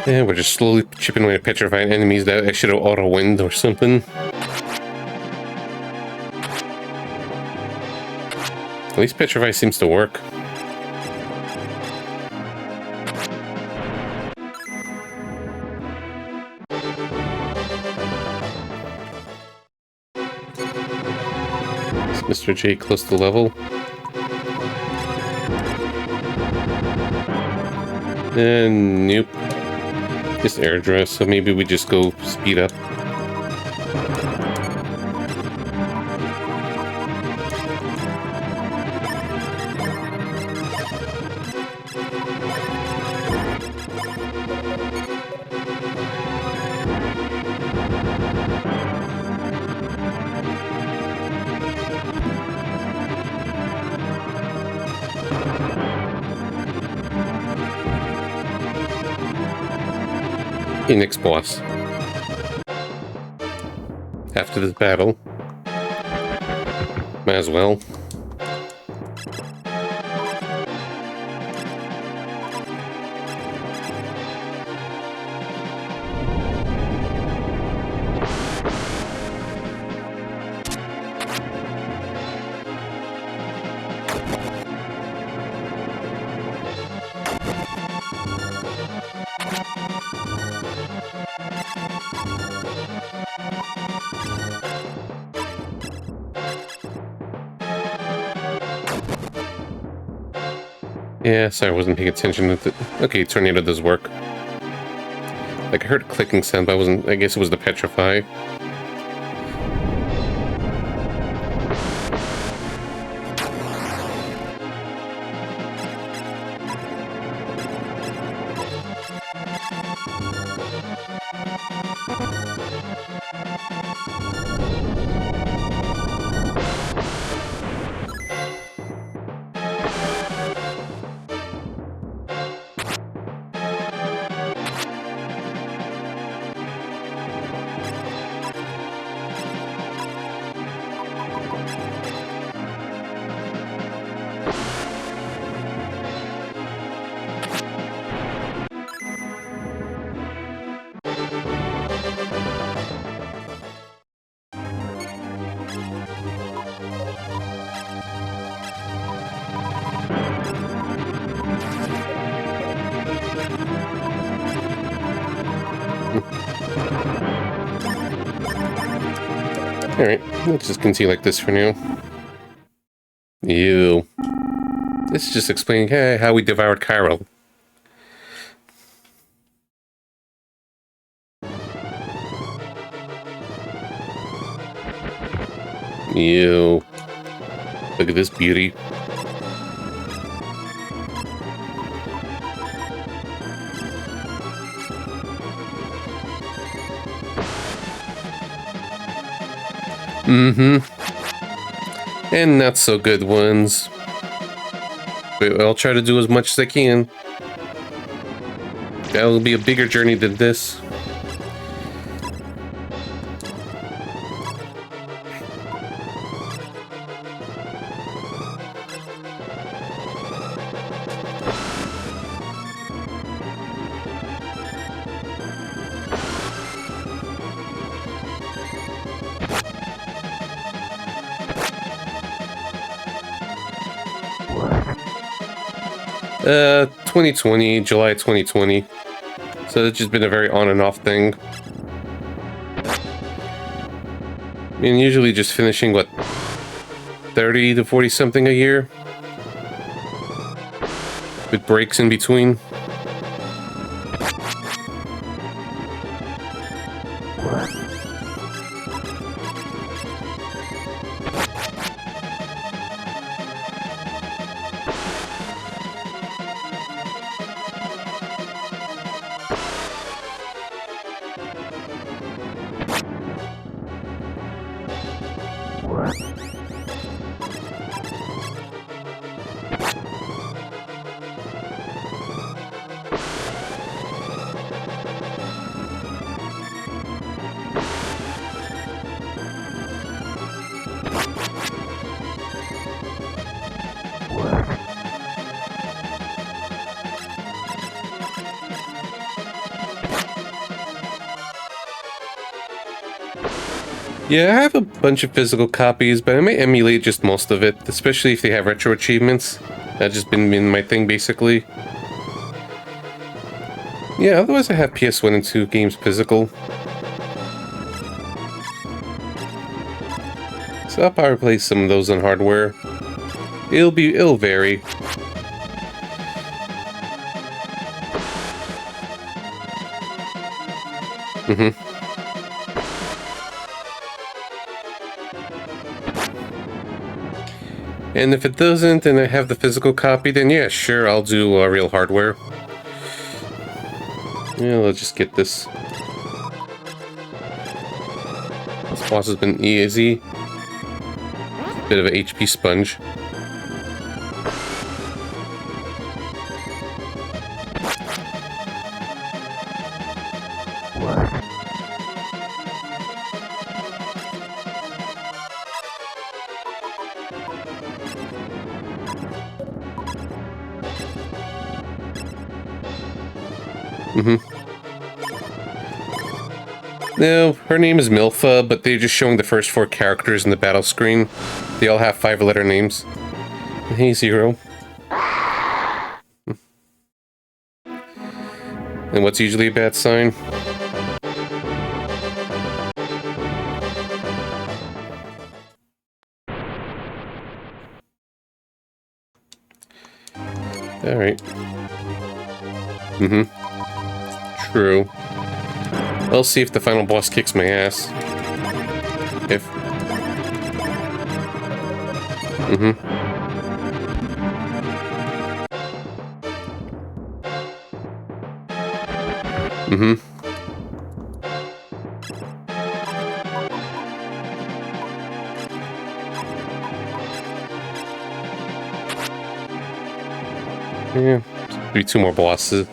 Yeah, we're just slowly chipping away at petrifying enemies that I should have auto-winned or something. At least petrify seems to work. Is Mr. J close to level? Nope. Just airdress, so maybe we just go speed up. Okay, next boss. After this battle. Might as well. Yeah, sorry, I wasn't paying attention. Okay, tornado does work. Like, I heard a clicking sound, but I wasn't... I guess it was the petrify. Alright, let's just continue like this for now. Ew. This is just explaining how we devoured Cairo. Ew. Look at this beauty. Mm-hmm. And not so good ones. But I'll try to do as much as I can. That'll be a bigger journey than this. Uh, 2020, July 2020. So it's just been a very on and off thing. I mean, usually just finishing, what, 30 to 40 something a year? With breaks in between. Yeah, I have a bunch of physical copies, but I may emulate just most of it, especially if they have retro achievements. That's just been my thing, basically. Yeah, otherwise I have PS1 and 2 games physical. So I'll probably play some of those on hardware. It'll vary. Mm-hmm. And if it doesn't, and I have the physical copy, then yeah, sure, I'll do real hardware. Yeah, let's just get this. This boss has been easy. Bit of an HP sponge. Mm-hmm. No, her name is Milfa, but they're just showing the first 4 characters in the battle screen. They all have 5-letter names. Hey, Zero. And what's usually a bad sign? Alright. True. I'll see if the final boss kicks my ass. If... Yeah. Maybe 2 more bosses.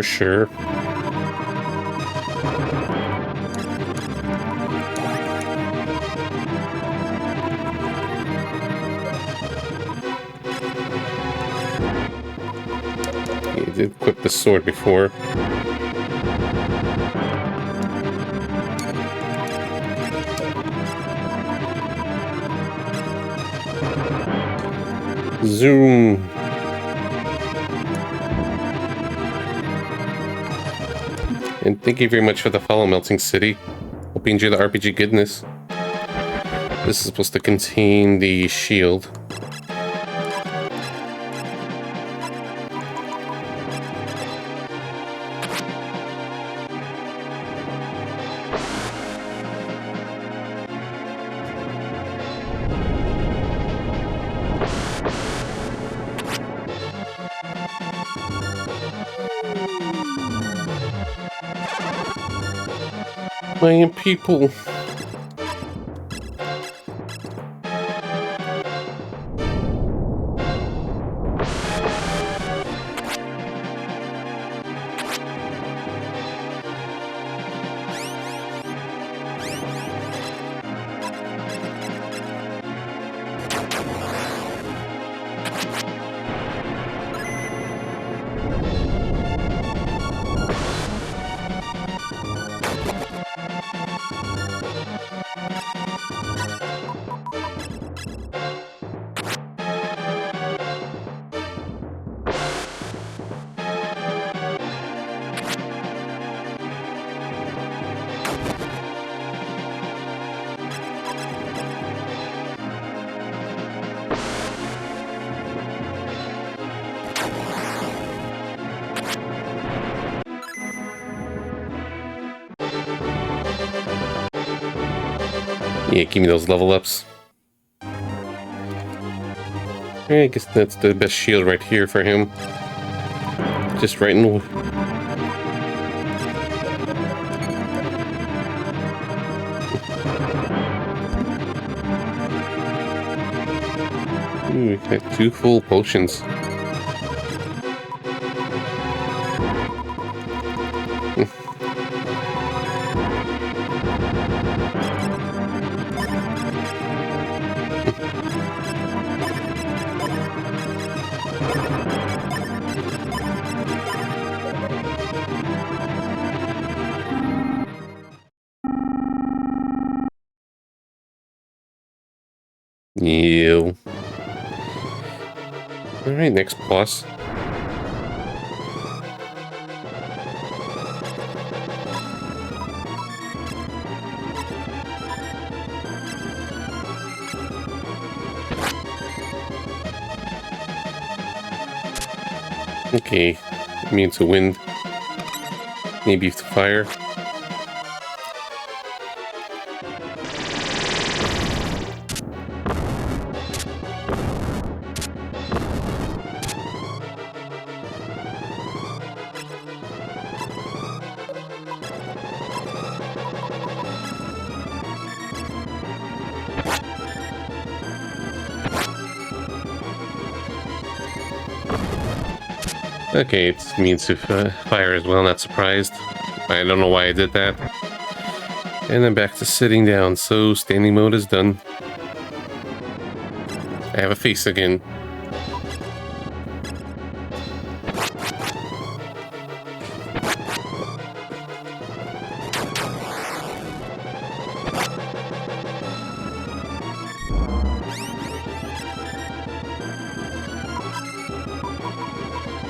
Sure. He did equip the sword before. Zoom. And thank you very much for the follow, Melting City. Hope you enjoy the RPG goodness. This is supposed to contain the shield. My people. Yeah, give me those level ups. I guess that's the best shield right here for him. Just right in the... Ooh, we got 2 full potions. Ew. Alright, next boss. Okay, immune to wind. Maybe to fire. Okay, it's means to fire as well, not surprised. I don't know why I did that. And then back to sitting down, so standing mode is done. I have a face again.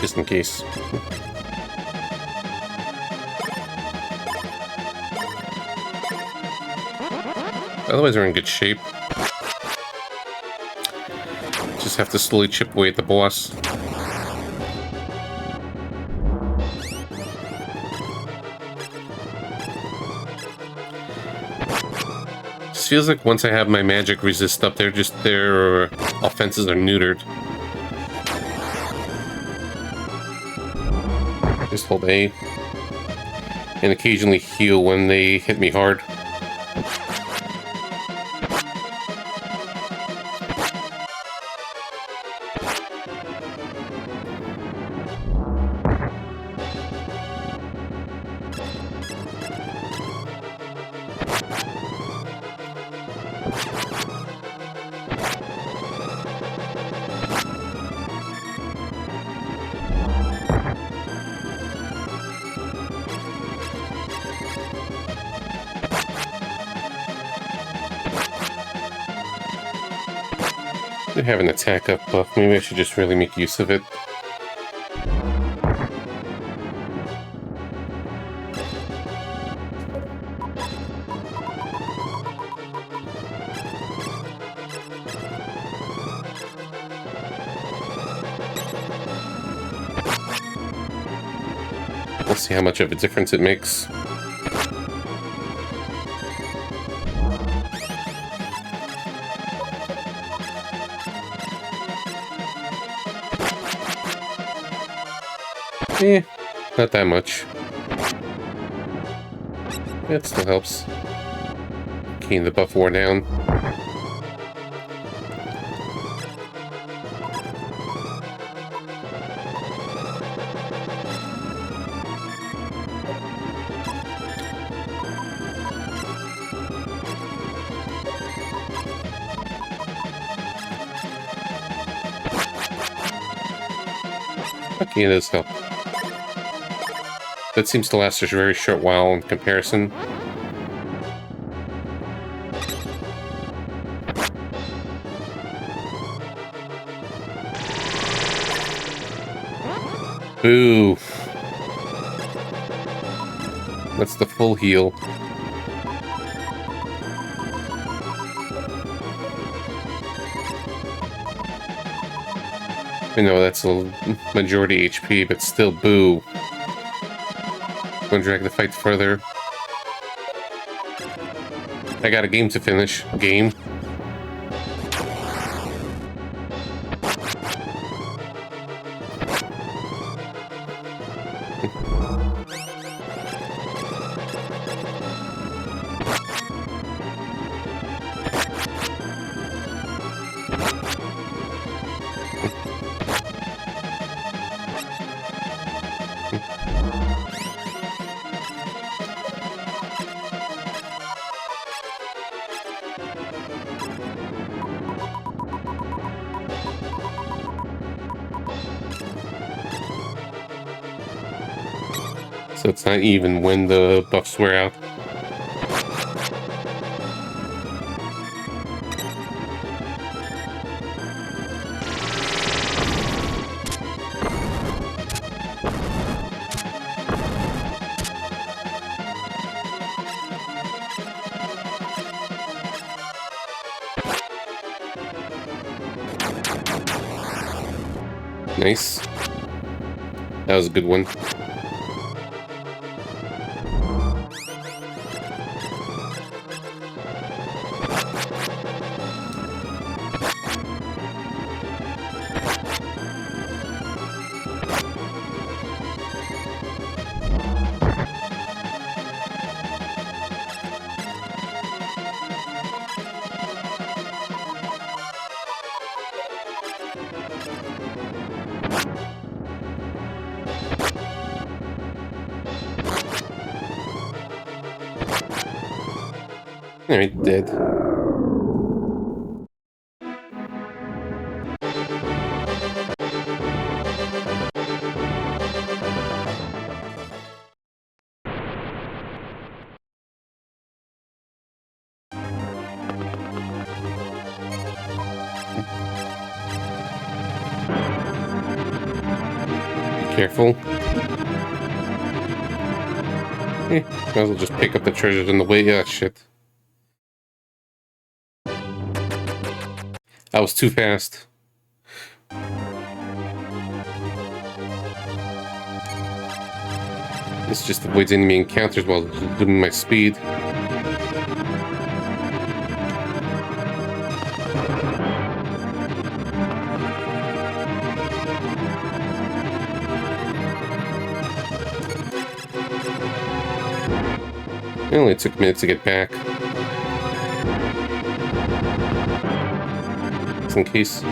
Just in case. Otherwise, we're in good shape. Just have to slowly chip away at the boss. Just feels like once I have my magic resist up there, just their offenses are neutered. Just hold A. And occasionally heal when they hit me hard. I have an attack up buff. Maybe I should just really make use of it. We'll see how much of a difference it makes. Not that much. It still helps. Keying the buff wore down. Okay, it does help. That seems to last a very short while in comparison. Ooh. That's the full heal. I know that's a majority HP, but still, boo. Gonna drag the fight further. I got a game to finish. Game. So it's not even when the buffs wear out. Nice. That was a good one. Alright, dead. Be careful. Might as well just pick up the treasures in the way. Ah, shit. That was too fast. This just avoids enemy encounters while limiting my speed. It only took minutes to get back. Just in case.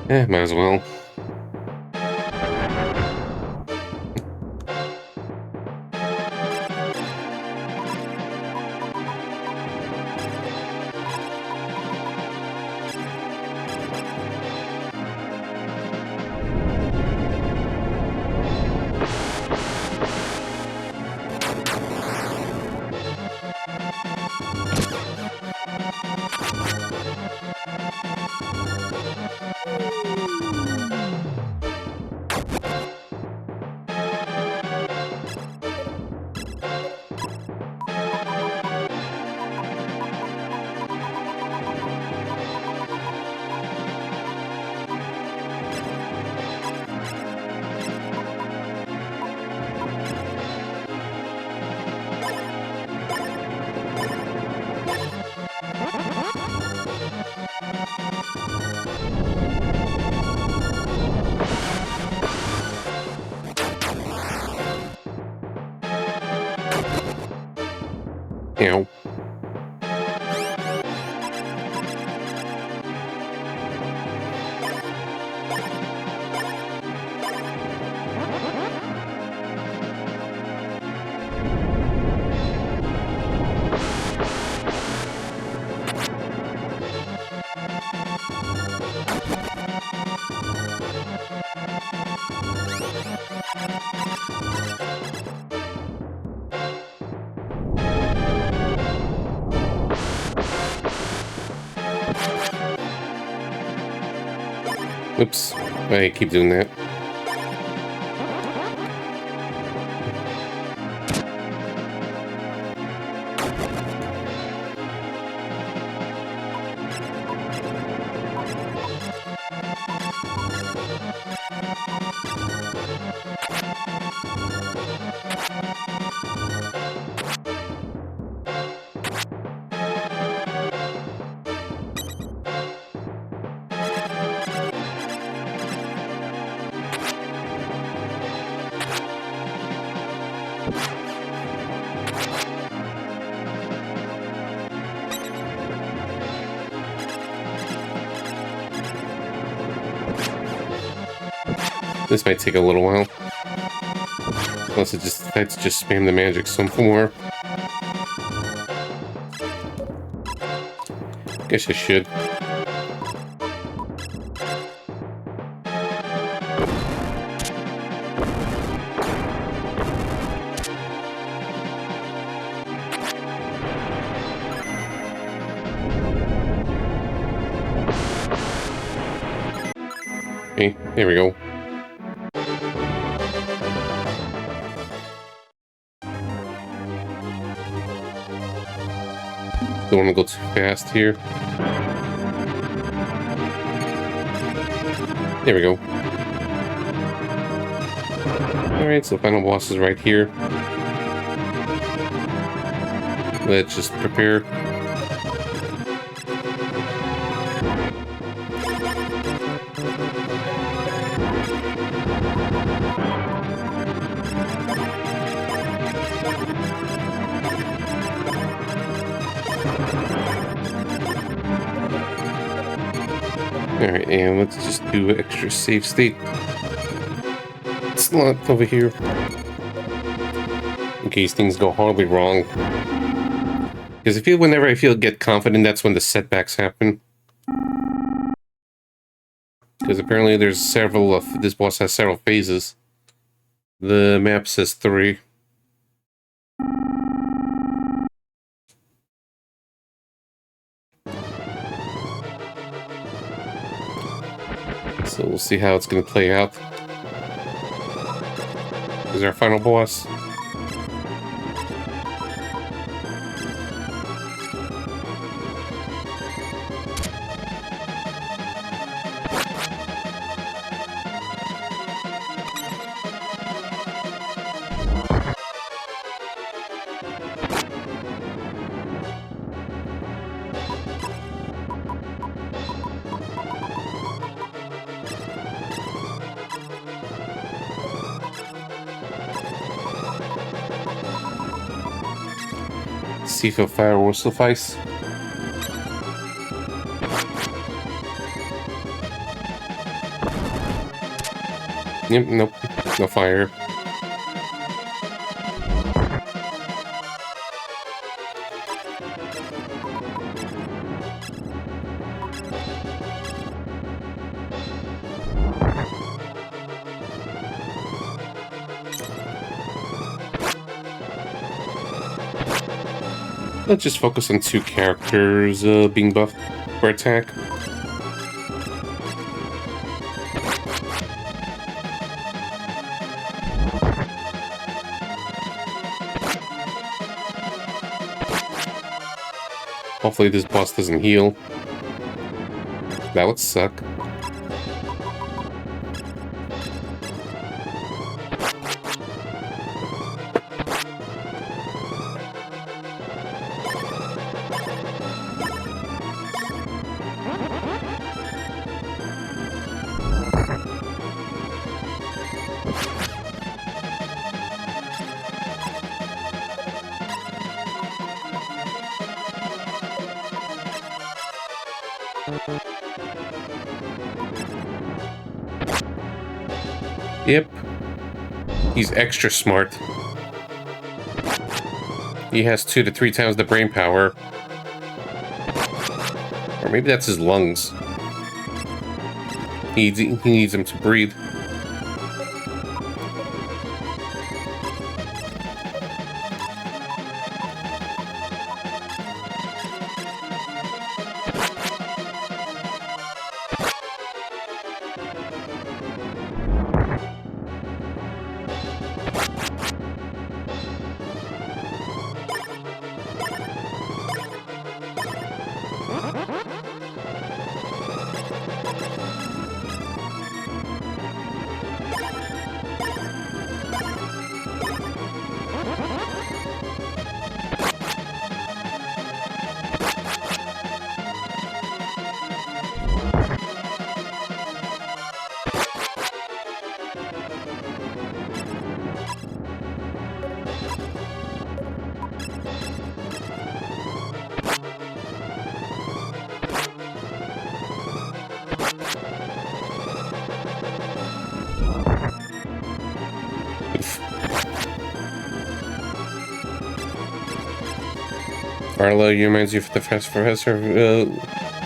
Might as well. Ow. Oops. I keep doing that. This might take a little while. Unless it just decides to just spam the magic some more. Guess I should. Okay, there we go. Don't want to go too fast here. There we go. Alright, so the final boss is right here. Let's just prepare. Alright, and let's just do extra save state. slot over here. In case things go horribly wrong. Because whenever I feel get confident, that's when the setbacks happen. Because apparently there's several of this boss has several phases. The map says 3. So we'll see how it's going to play out. Is our final boss? See if a fire will suffice. Yep, nope, no fire. Let's just focus on 2 characters being buffed for attack. Hopefully this boss doesn't heal. That would suck. Yep. He's extra smart. He has 2 to 3 times the brain power. Or maybe that's his lungs. He needs them to breathe. Arlo reminds you of the Professor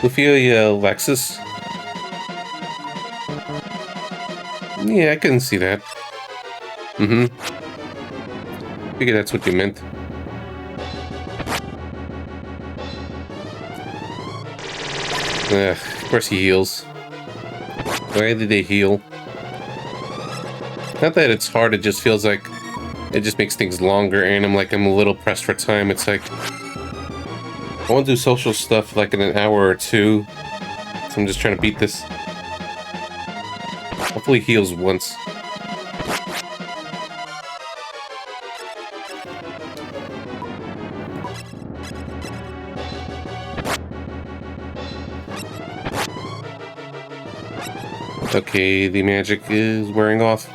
Lufia Lexus. Yeah, I can see that. Figure that's what you meant. Of course he heals. Why did they heal? Not that it's hard, it just feels like it just makes things longer, and I'm a little pressed for time. It's like I want to do social stuff like in an hour or 2, so I'm just trying to beat this. Hopefully he heals once. Okay, the magic is wearing off.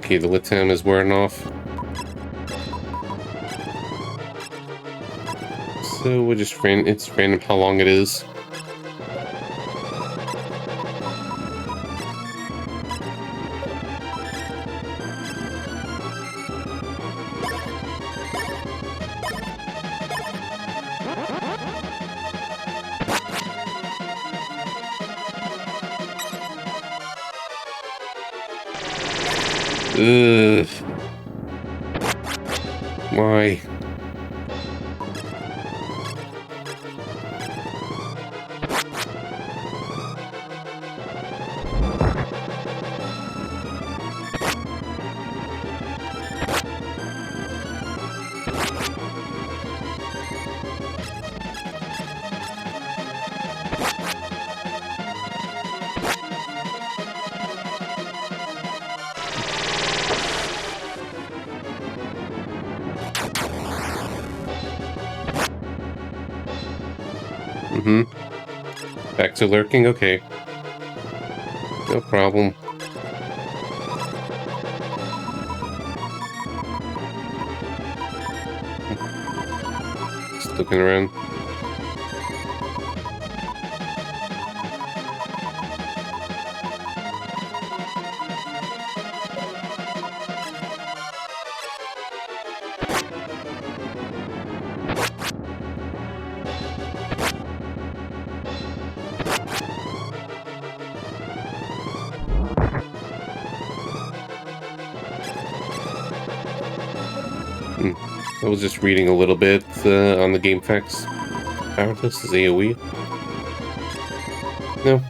Okay, the lit time is wearing off. So we'll just it's random how long it is. Ugh. Why? Back to lurking? Okay. No problem. Just looking around. I was just reading a little bit on the game facts. Powerless is AoE? No.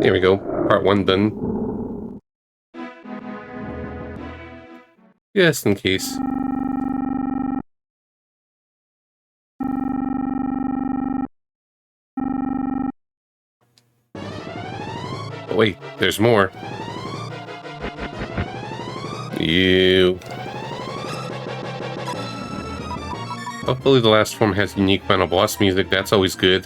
There we go. Part 1 done. Just in case. Oh wait, there's more. You. Hopefully the last form has unique final boss music, that's always good.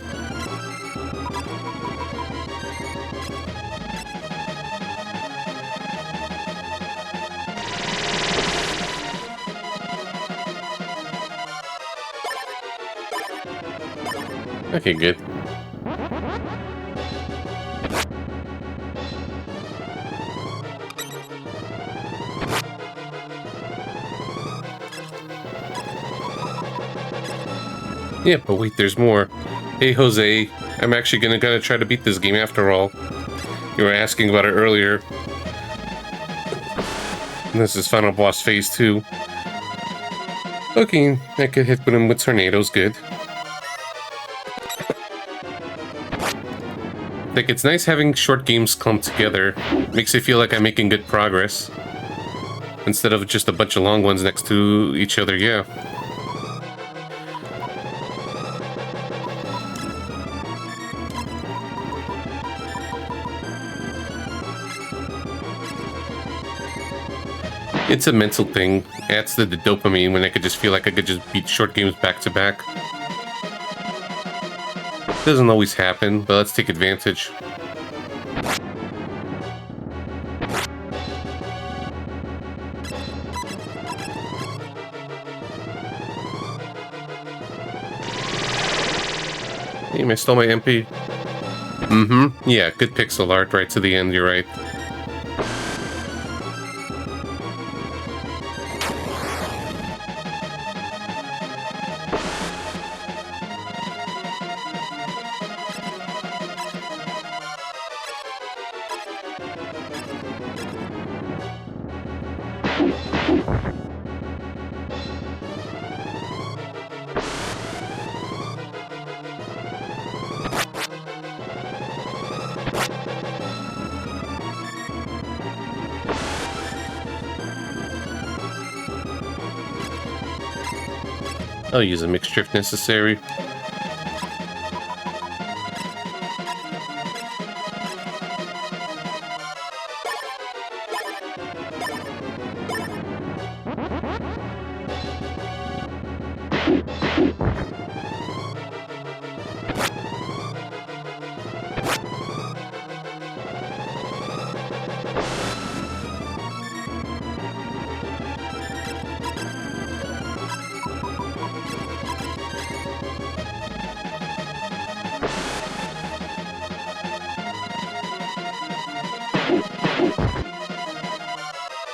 Okay, good. Yeah, but wait, there's more. Hey, Jose, I'm actually gonna try to beat this game after all. You were asking about it earlier. And this is Final Boss Phase 2. Okay, I could hit him with tornadoes, good. Like, it's nice having short games clumped together. Makes it feel like I'm making good progress. Instead of just a bunch of long ones next to each other, yeah. It's a mental thing. Adds to the dopamine when I could just feel like I could just beat short games back to back. Doesn't always happen, but let's take advantage. Hey, I stole my MP. Yeah, good pixel art right to the end, you're right. I'll use a mixture if necessary.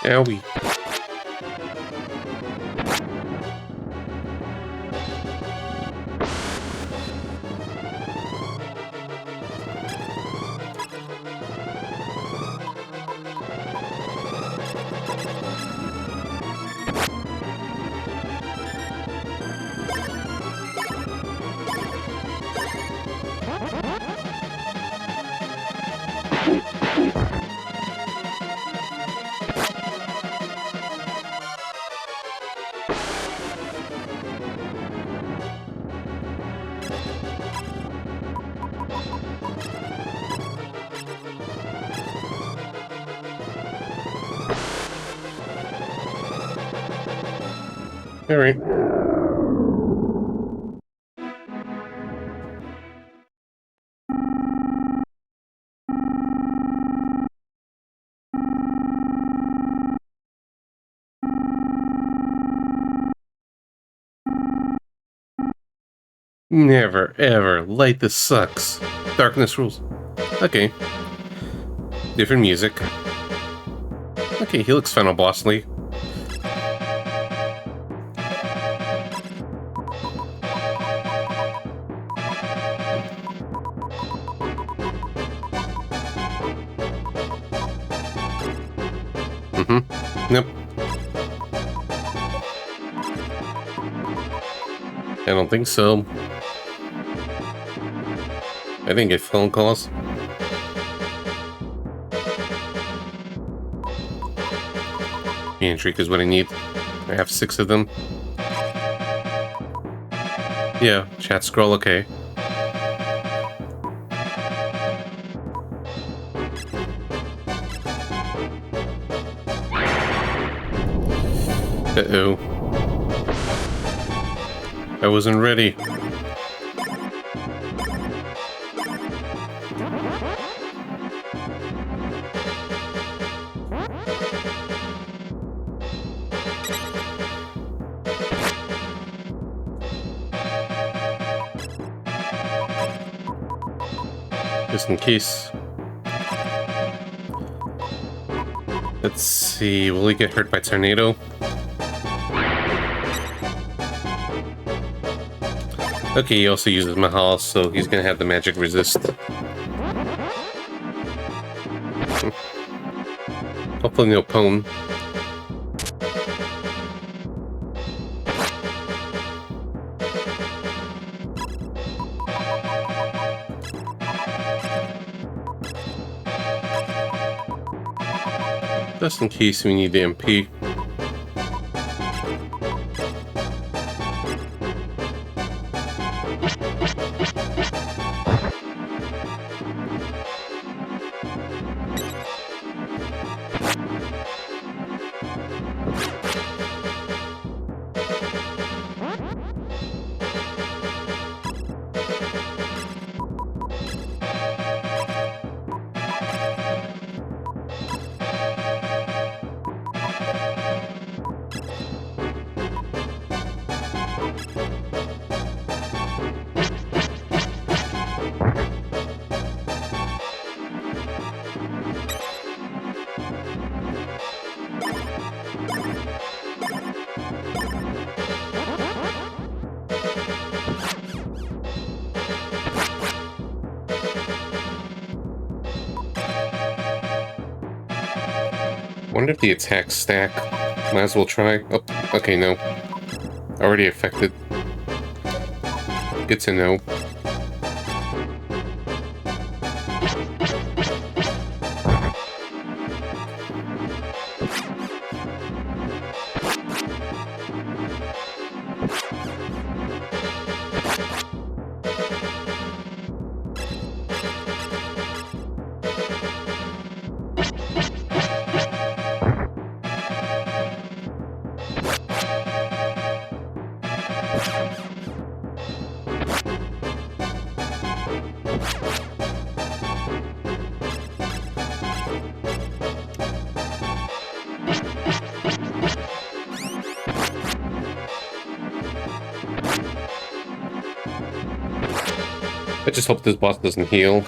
Owie. Alright. Never, ever. Light this sucks. Darkness rules. Okay. Different music. Okay, he looks final bossly. Nope. I don't think so. I didn't get phone calls. Intrigue is what I need. I have 6 of them. Yeah, chat scroll, okay. Uh-oh. I wasn't ready. Just in case. Let's see, will he get hurt by tornado? Okay, he also uses Mahal, so he's gonna have the magic resist. Hopefully no Pwn. Just in case we need the MP. Wonder if the attacks stack. Might as well try. Oh, okay, no. Already affected. Good to know. I just hope this boss doesn't heal.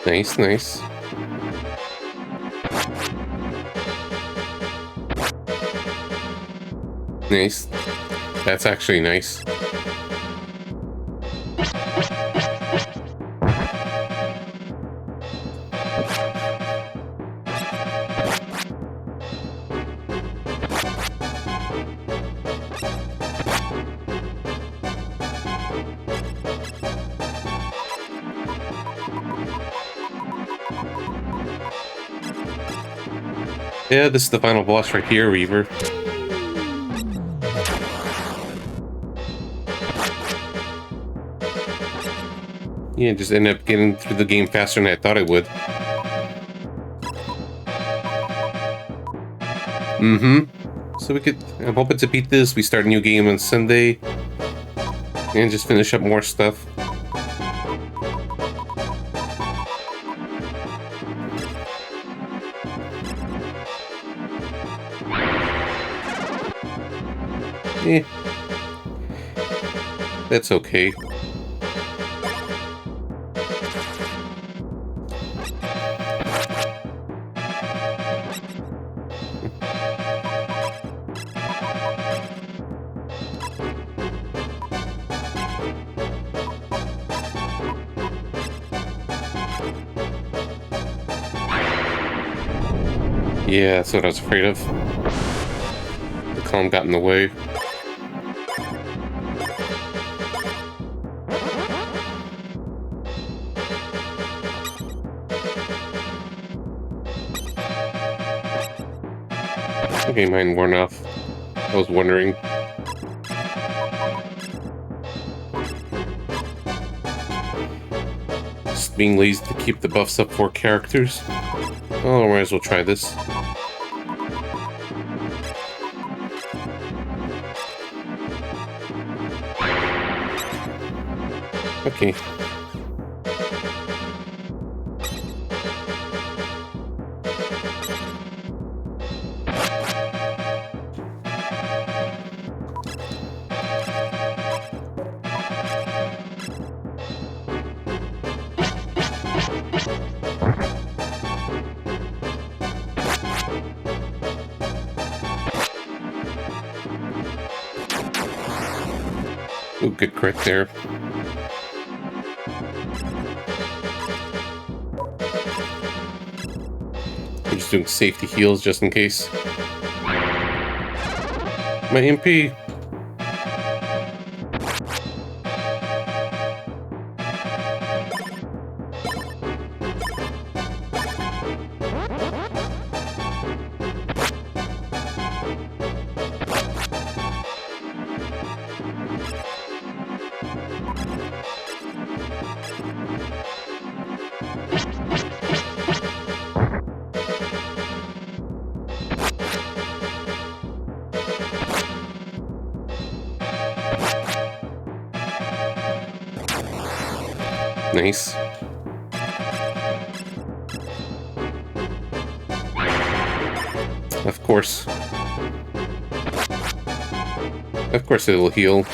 Nice, nice. Nice. That's actually nice. Yeah, this is the final boss right here, Reaver. Yeah, just ended up getting through the game faster than I thought I would. So I'm hoping to beat this. We start a new game on Sunday. And just finish up more stuff. Eh. That's okay. Yeah, that's what I was afraid of. The column got in the way. Okay, mine worn off. I was wondering. Just being lazy to keep the buffs up for characters. Oh, might as well try this. Okay. Ooh, good crit there. I'm just doing safety heals just in case. My MP. Nice. Of course. Of course it'll heal.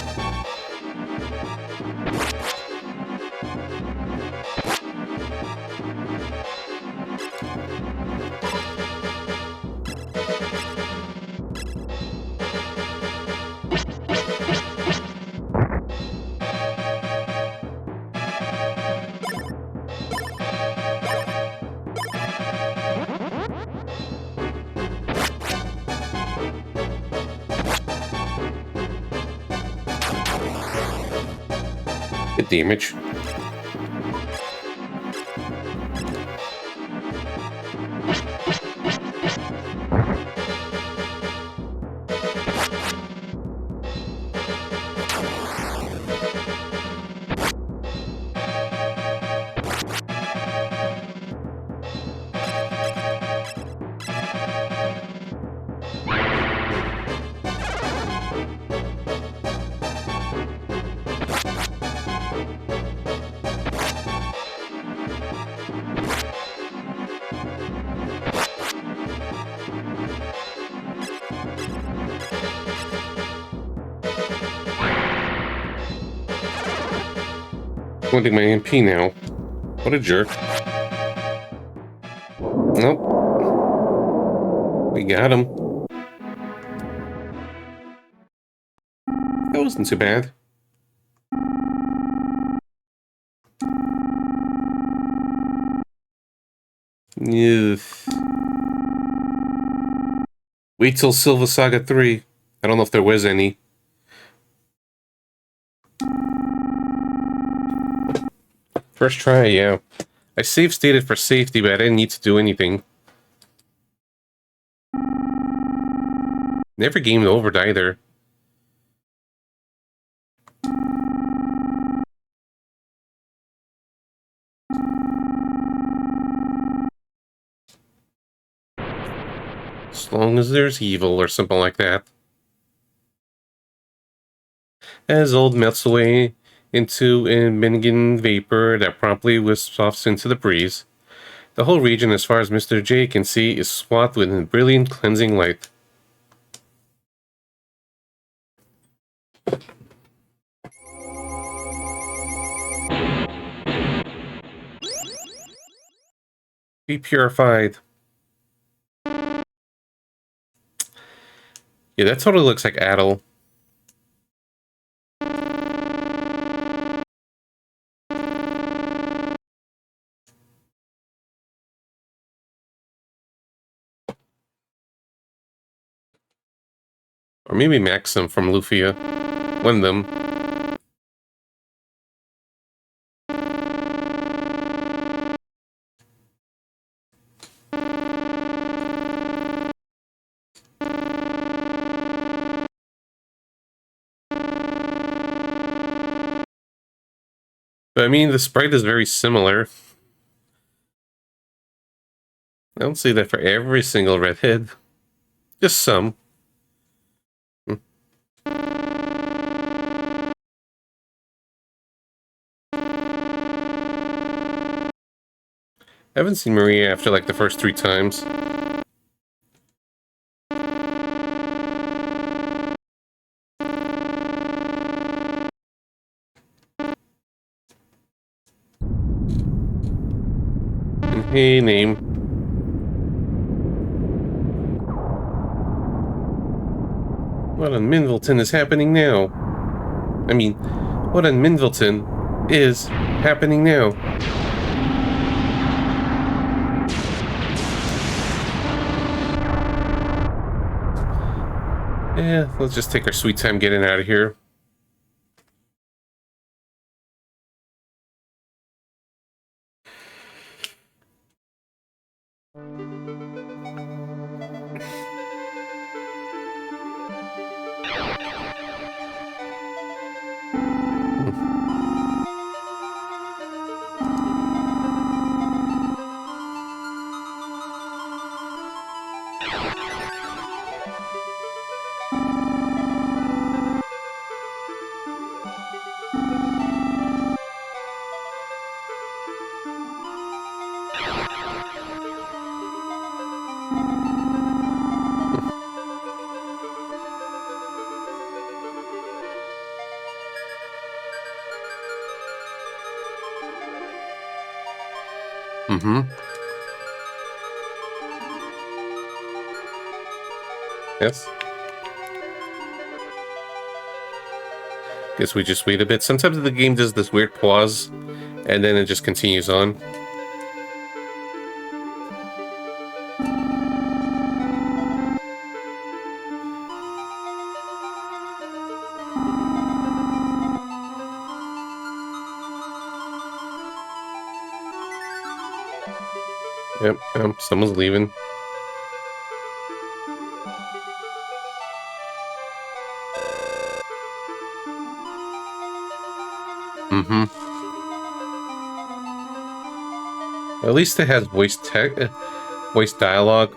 Good damage. Wanting my MP now. What a jerk. Nope. We got him. That wasn't too bad. Ugh. Wait till Silva Saga 3. I don't know if there was any. First try, yeah. I save stated for safety, but I didn't need to do anything. Never gamed over either. As long as there's evil or something like that. As old melts away into a minigan vapor that promptly wisps off into the breeze, the whole region, as far as Mr. J can see, is swathed with brilliant cleansing light. Be purified. Yeah, that totally looks like Adel. Or maybe Maxim from Lufia. One of them. But I mean, the sprite is very similar. I don't see that for every single redhead. Just some. I haven't seen Maria after like the first 3 times. And hey, name. What on Minvilton is happening now? I mean, what on Minvilton is happening now? Yeah, let's just take our sweet time getting out of here. Mm-hmm. Yes. Guess we just wait a bit. Sometimes the game does this weird pause, and then it just continues on. Yep, someone's leaving. Mm-hmm. At least it has voice dialogue,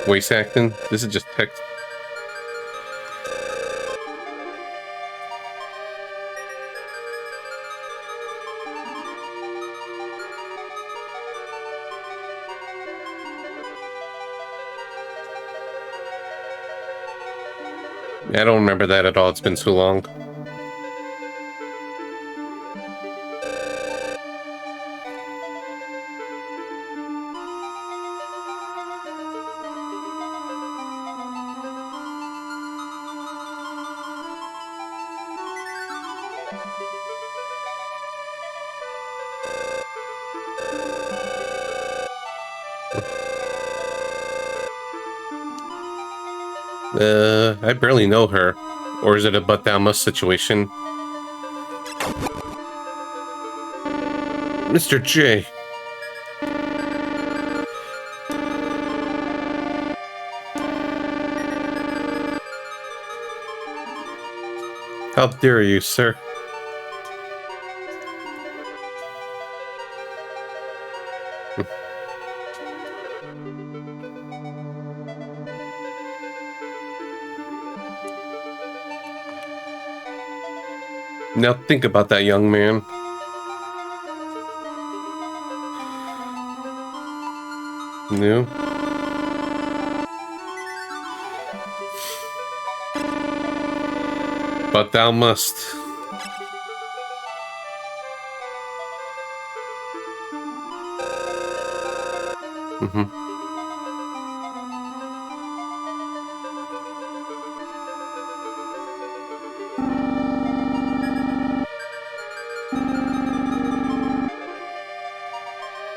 voice acting. This is just text. I don't remember that at all. It's been too long. I barely know her. Or is it a but thou must situation? Mr. J. How dare you, sir? Now think about that, young man. No. But thou must. Mm-hmm.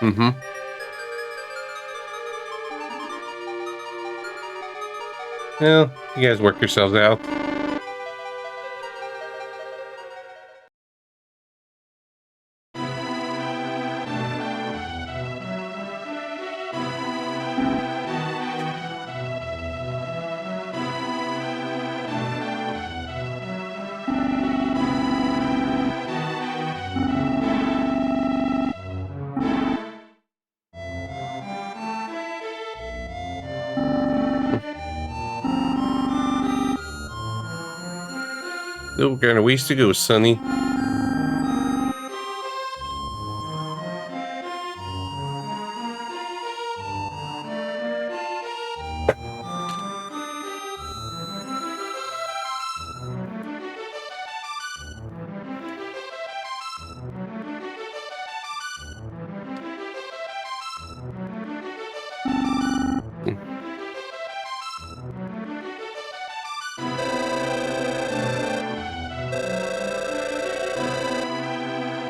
Mm-hmm. Well, you guys work yourselves out. Oh, we're gonna ways to go, Sonny.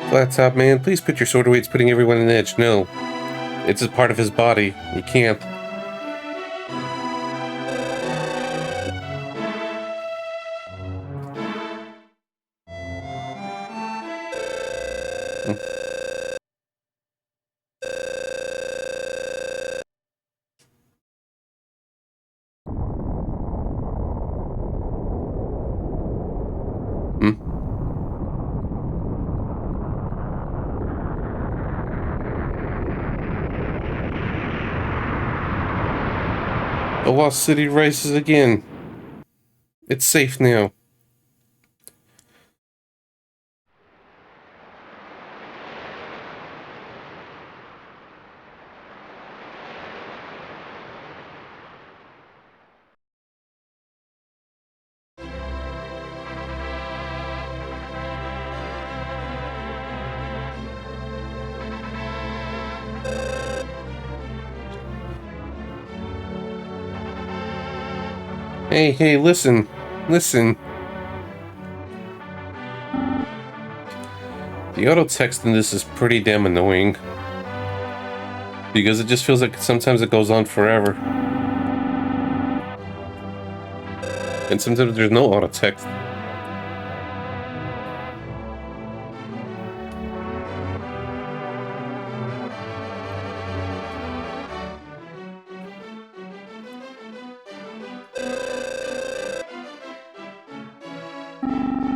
Flat top man, please put your sword away. It's putting everyone on edge. No. It's a part of his body. You can't. Hmm? The lost city rises again. It's safe now. Hey, listen. Listen. The auto text in this is pretty damn annoying. Because it just feels like sometimes it goes on forever. And sometimes there's no auto text.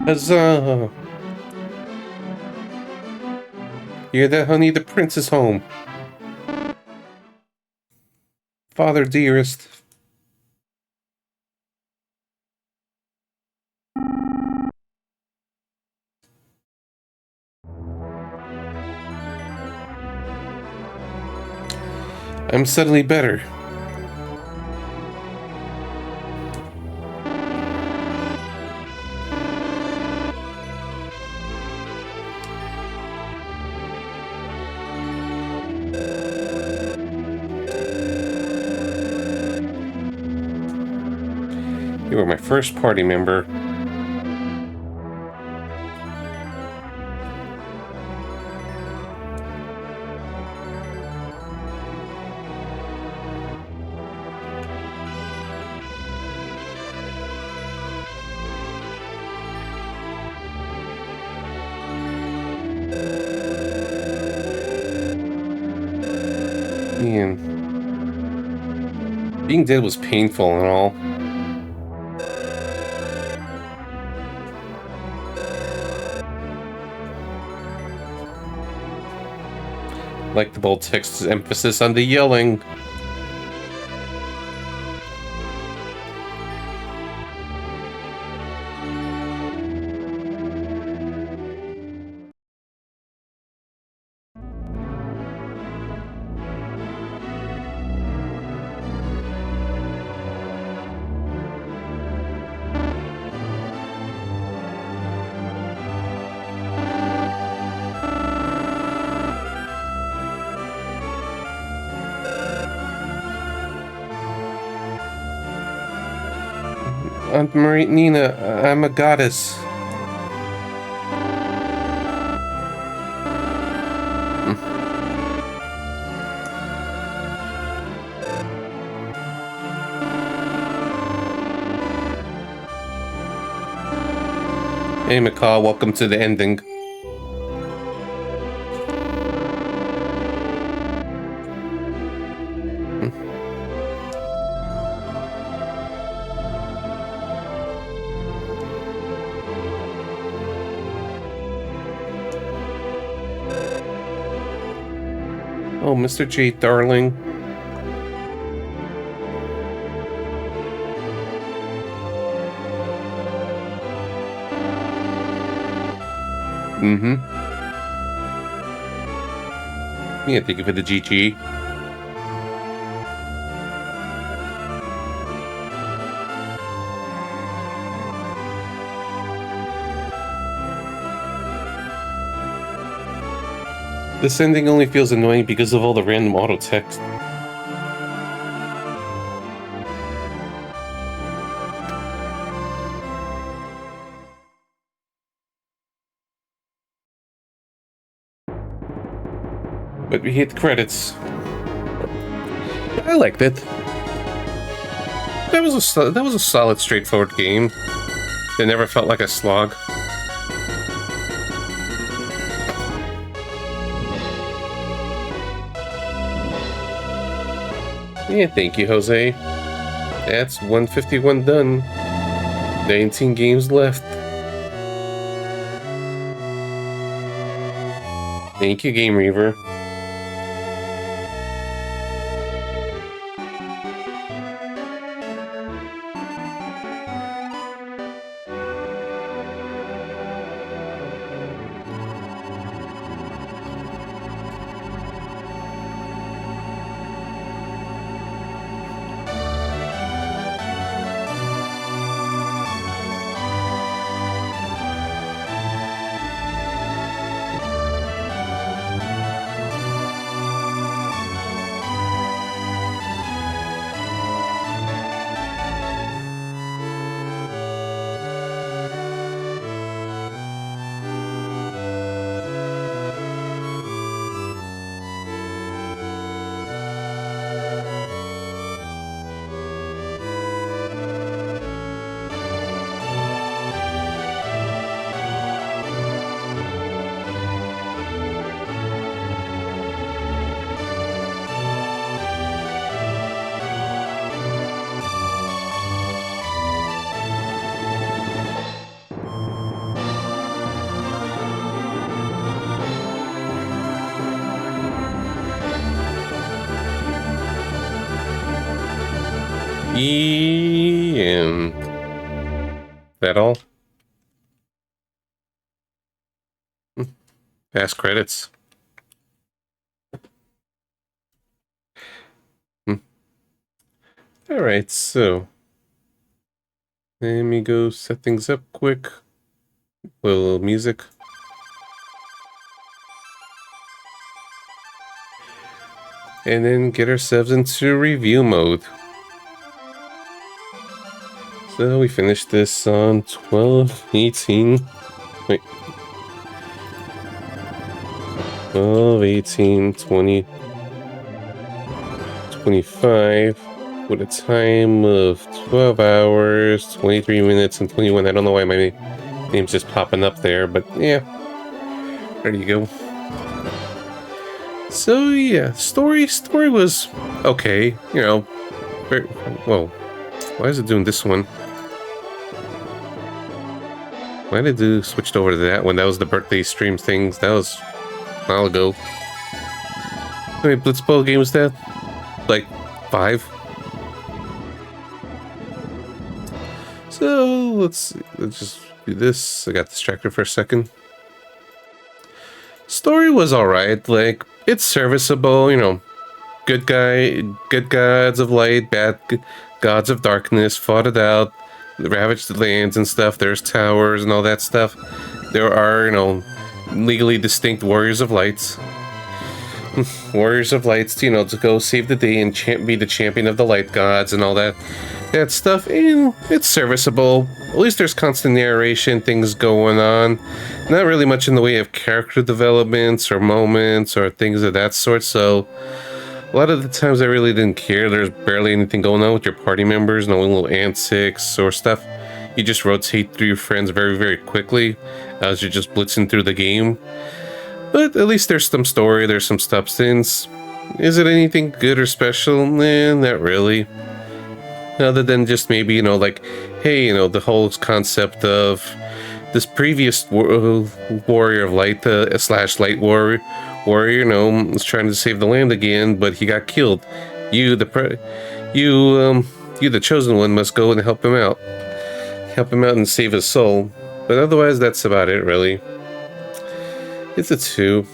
Huzzah! Hear that, honey? The prince is home. Father dearest. I'm suddenly better. You were my first party member. Man. Being dead was painful and all. Like the bold text's emphasis on the yelling. Aunt Nina, I'm a goddess. Hey, McCall, welcome to the ending. Oh, Mr. J, darling. Mm-hmm. Yeah, thank you for the GG. This ending only feels annoying because of all the random auto text. But we hit credits. I liked it. That was a solid, straightforward game. It never felt like a slog. Yeah, thank you, Jose. That's 151 done. 19 games left. Thank you, Game Reaver. And that all? Past credits. Alright, so let me go set things up quick. Little music. And then get ourselves into review mode. So we finished this on 12/18. Wait. 12/18/20. 25 with a time of 12 hours, 23 minutes, and 21. I don't know why my name's just popping up there, but yeah. There you go. So yeah, story was okay, you know. Very, whoa, why is it doing this one? Why did it switched over to that one? That was the birthday stream things. That was a while ago. How many Blitzball game was that? Like 5? So let's just do this. I got distracted for a second. Story was alright, like it's serviceable, you know. Good gods of light, bad gods of darkness, fought it out, ravaged the lands and stuff. There's towers and all that stuff. There are, you know, legally distinct warriors of lights. Warriors of lights, you know, to go save the day and be the champion of the light gods and all that stuff. And it's serviceable. At least there's constant narration, things going on. Not really much in the way of character developments or moments or things of that sort. So a lot of the times I really didn't care. There's barely anything going on with your party members, no little antics or stuff. You just rotate through your friends very, very quickly as you're just blitzing through the game. But at least there's some story, there's some substance. Is it anything good or special? Nah, not really. Other than just maybe, you know, like, hey, you know, the whole concept of this previous warrior of light, slash light warrior, you know, was trying to save the land again, but he got killed. You, the chosen one, must go and help him out. Help him out and save his soul. But otherwise, that's about it, really. It's a 2.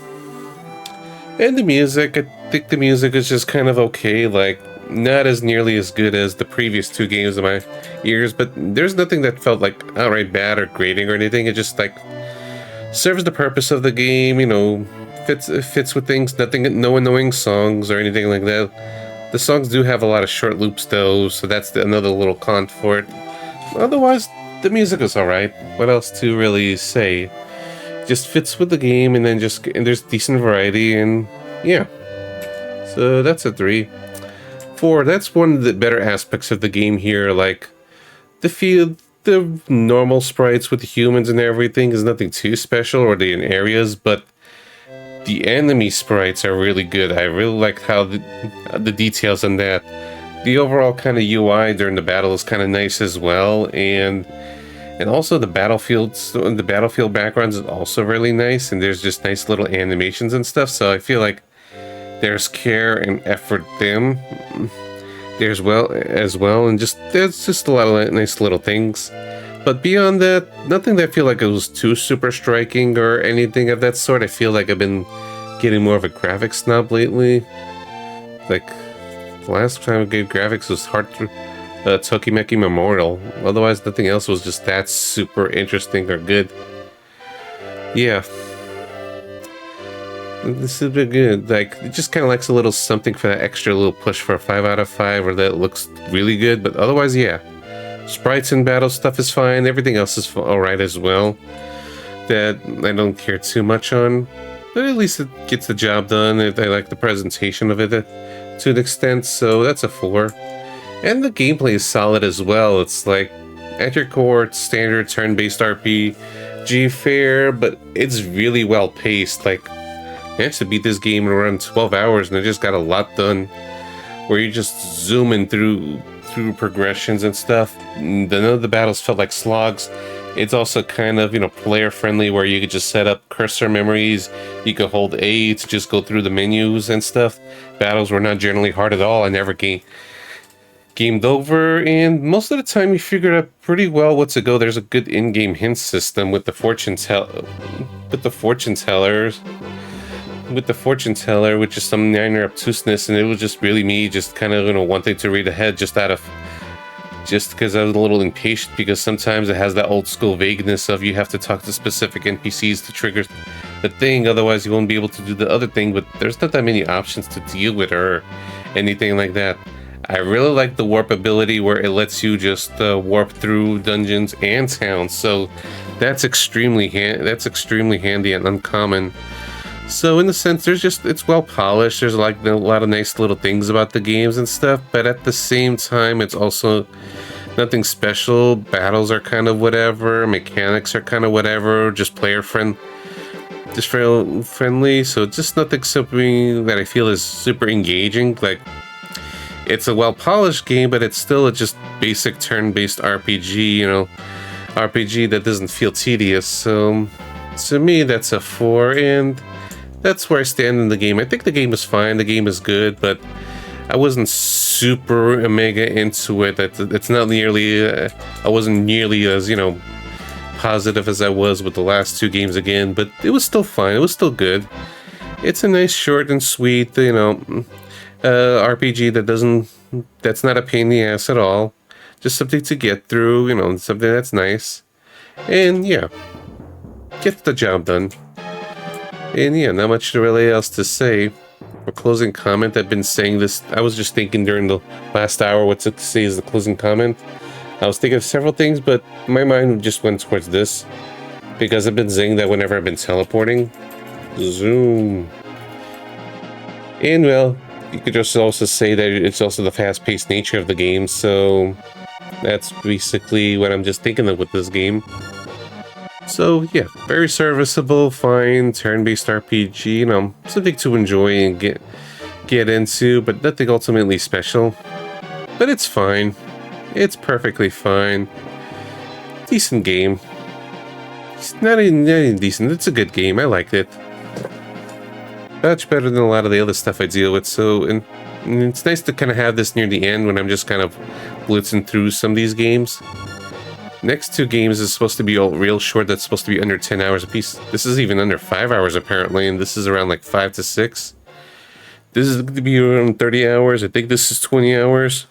And the music, I think the music is just kind of okay, like, not as nearly as good as the previous 2 games in my ears, but there's nothing that felt like outright bad or grating or anything. It just, like, serves the purpose of the game, you know, fits with things, no annoying songs or anything like that. The songs do have a lot of short loops, though, so that's another little con for it. Otherwise, the music is alright. What else to really say? Just fits with the game, and then and there's decent variety, and yeah. So that's a 3. 4, that's one of the better aspects of the game here, like the normal sprites with the humans and everything is nothing too special, or the areas, but the enemy sprites are really good. I really liked how the details on that. The overall kind of UI during the battle is kind of nice as well, and also the battlefield backgrounds is also really nice, and there's just nice little animations and stuff, so I feel like there's care and effort them there's as well, and there's just a lot of nice little things. But beyond that, nothing that I feel like it was too super striking or anything of that sort. I feel like I've been getting more of a graphics snob lately. Like, the last time I gave graphics was Tokimeki Memorial. Otherwise, nothing else was just that super interesting or good. Yeah. This has been good. Like, it just kind of likes a little something for that extra little push for a 5 out of 5, or that looks really good. But otherwise, yeah. Sprites and battle stuff is fine. Everything else is alright as well. That I don't care too much on. But at least it gets the job done. I like the presentation of it to an extent. So that's a 4. And the gameplay is solid as well. It's like, at your core, it's standard turn-based RPG fare, but it's really well paced. Like, I managed to beat this game in around 12 hours, and I just got a lot done. Where you're just zooming through progressions and stuff. None of the battles felt like slogs. It's also kind of, you know, player friendly, where you could just set up cursor memories. You could hold A to just go through the menus and stuff. Battles were not generally hard at all. I never gamed over, and most of the time you figure out pretty well what to go. There's a good in-game hint system with the fortune teller, which is some minor obtuseness, and it was just really me just kind of wanting to read ahead just because I was a little impatient, because sometimes it has that old school vagueness of you have to talk to specific NPCs to trigger the thing, otherwise you won't be able to do the other thing, but there's not that many options to deal with or anything like that. I really like the warp ability where it lets you just warp through dungeons and towns, so that's extremely handy and uncommon. So in the sense, it's well polished. There's like a lot of nice little things about the games and stuff, but at the same time, it's also nothing special. Battles are kind of whatever, mechanics are kind of whatever, just friendly. So just nothing something that I feel is super engaging. Like, it's a well polished game, but it's still a just basic turn-based RPG. RPG that doesn't feel tedious. So to me, that's a 4, and that's where I stand in the game. I think the game is fine, the game is good, but I wasn't super mega into it. It's not nearly, I wasn't nearly as, positive as I was with the last 2 games again, but it was still fine, it was still good. It's a nice, short and sweet, RPG that's not a pain in the ass at all. Just something to get through, something that's nice. And yeah, gets the job done. And yeah, not much really else to say. For closing comment, I've been saying this, I was just thinking during the last hour what to say as the closing comment. I was thinking of several things, but my mind just went towards this, because I've been saying that whenever I've been teleporting. Zoom. And well, you could just also say that it's also the fast-paced nature of the game, so that's basically what I'm just thinking of with this game. So yeah, very serviceable, fine, turn-based RPG, something to enjoy and get into, but nothing ultimately special. But it's fine. It's perfectly fine. Decent game. It's not even decent, it's a good game, I liked it. Much better than a lot of the other stuff I deal with, so, and it's nice to kind of have this near the end when I'm just kind of blitzing through some of these games. Next 2 games is supposed to be all real short, that's supposed to be under 10 hours a piece. This is even under 5 hours apparently, and this is around like 5 to 6. This is going to be around 30 hours, I think this is 20 hours.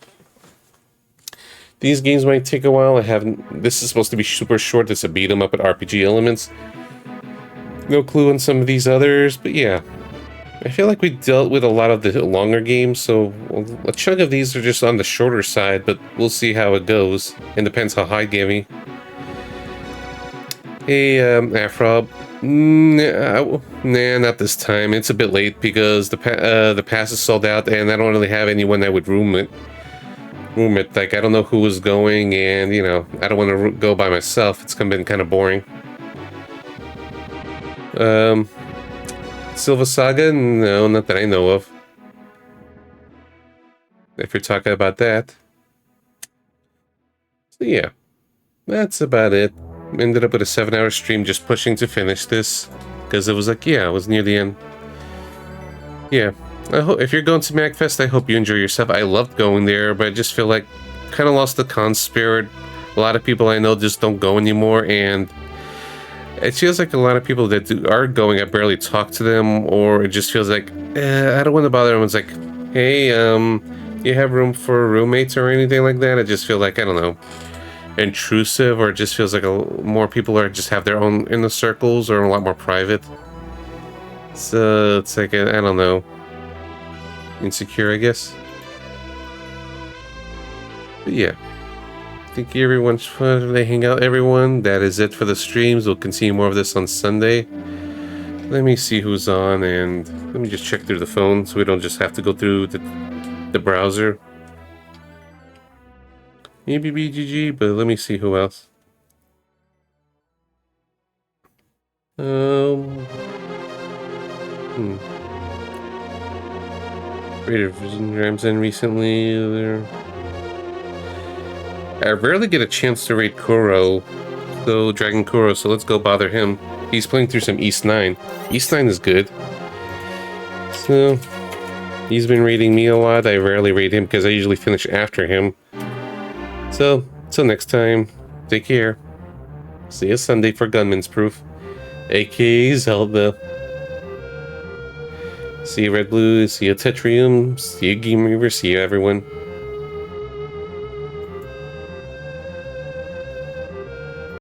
These games might take a while, this is supposed to be super short, it's a beat 'em up with RPG elements. No clue on some of these others, but yeah. I feel like we dealt with a lot of the longer games, so a chunk of these are just on the shorter side, but we'll see how it goes. It depends how high give me. Hey, Afrob. Nah, not this time. It's a bit late because the pass is sold out, and I don't really have anyone that would room it. Like, I don't know who was going, and, I don't want to go by myself. It's been kind of boring. Silva Saga? No, not that I know of. If you're talking about that. So yeah, that's about it. Ended up with a 7-hour stream just pushing to finish this. Because it was like, yeah, it was near the end. Yeah, I hope if you're going to MagFest, I hope you enjoy yourself. I loved going there, but I just feel like kind of lost the con spirit. A lot of people I know just don't go anymore, and it feels like a lot of people that are going, I barely talk to them, or it just feels like, I don't want to bother them. It's like, hey, do you have room for roommates or anything like that? I just feel like, I don't know, intrusive, or it just feels like more people just have their own inner circles, or a lot more private. So it's like, I don't know, insecure, I guess. But yeah. Thank you everyone for the hangout, everyone. That is it for the streams. We'll continue more of this on Sunday. Let me see who's on, and let me just check through the phone so we don't just have to go through the browser. Maybe BGG, but let me see who else. Raider Vision Rams in recently. I rarely get a chance to raid Kuro, so Dragon Kuro, so let's go bother him. He's playing through some East 9. East 9 is good. So, He's been raiding me a lot. I rarely raid him because I usually finish after him. So, till next time, take care. See you Sunday for Gunman's Proof, aka Zelda. See you Red Blue, see you Tetrium, see you Game Reaver, see you everyone.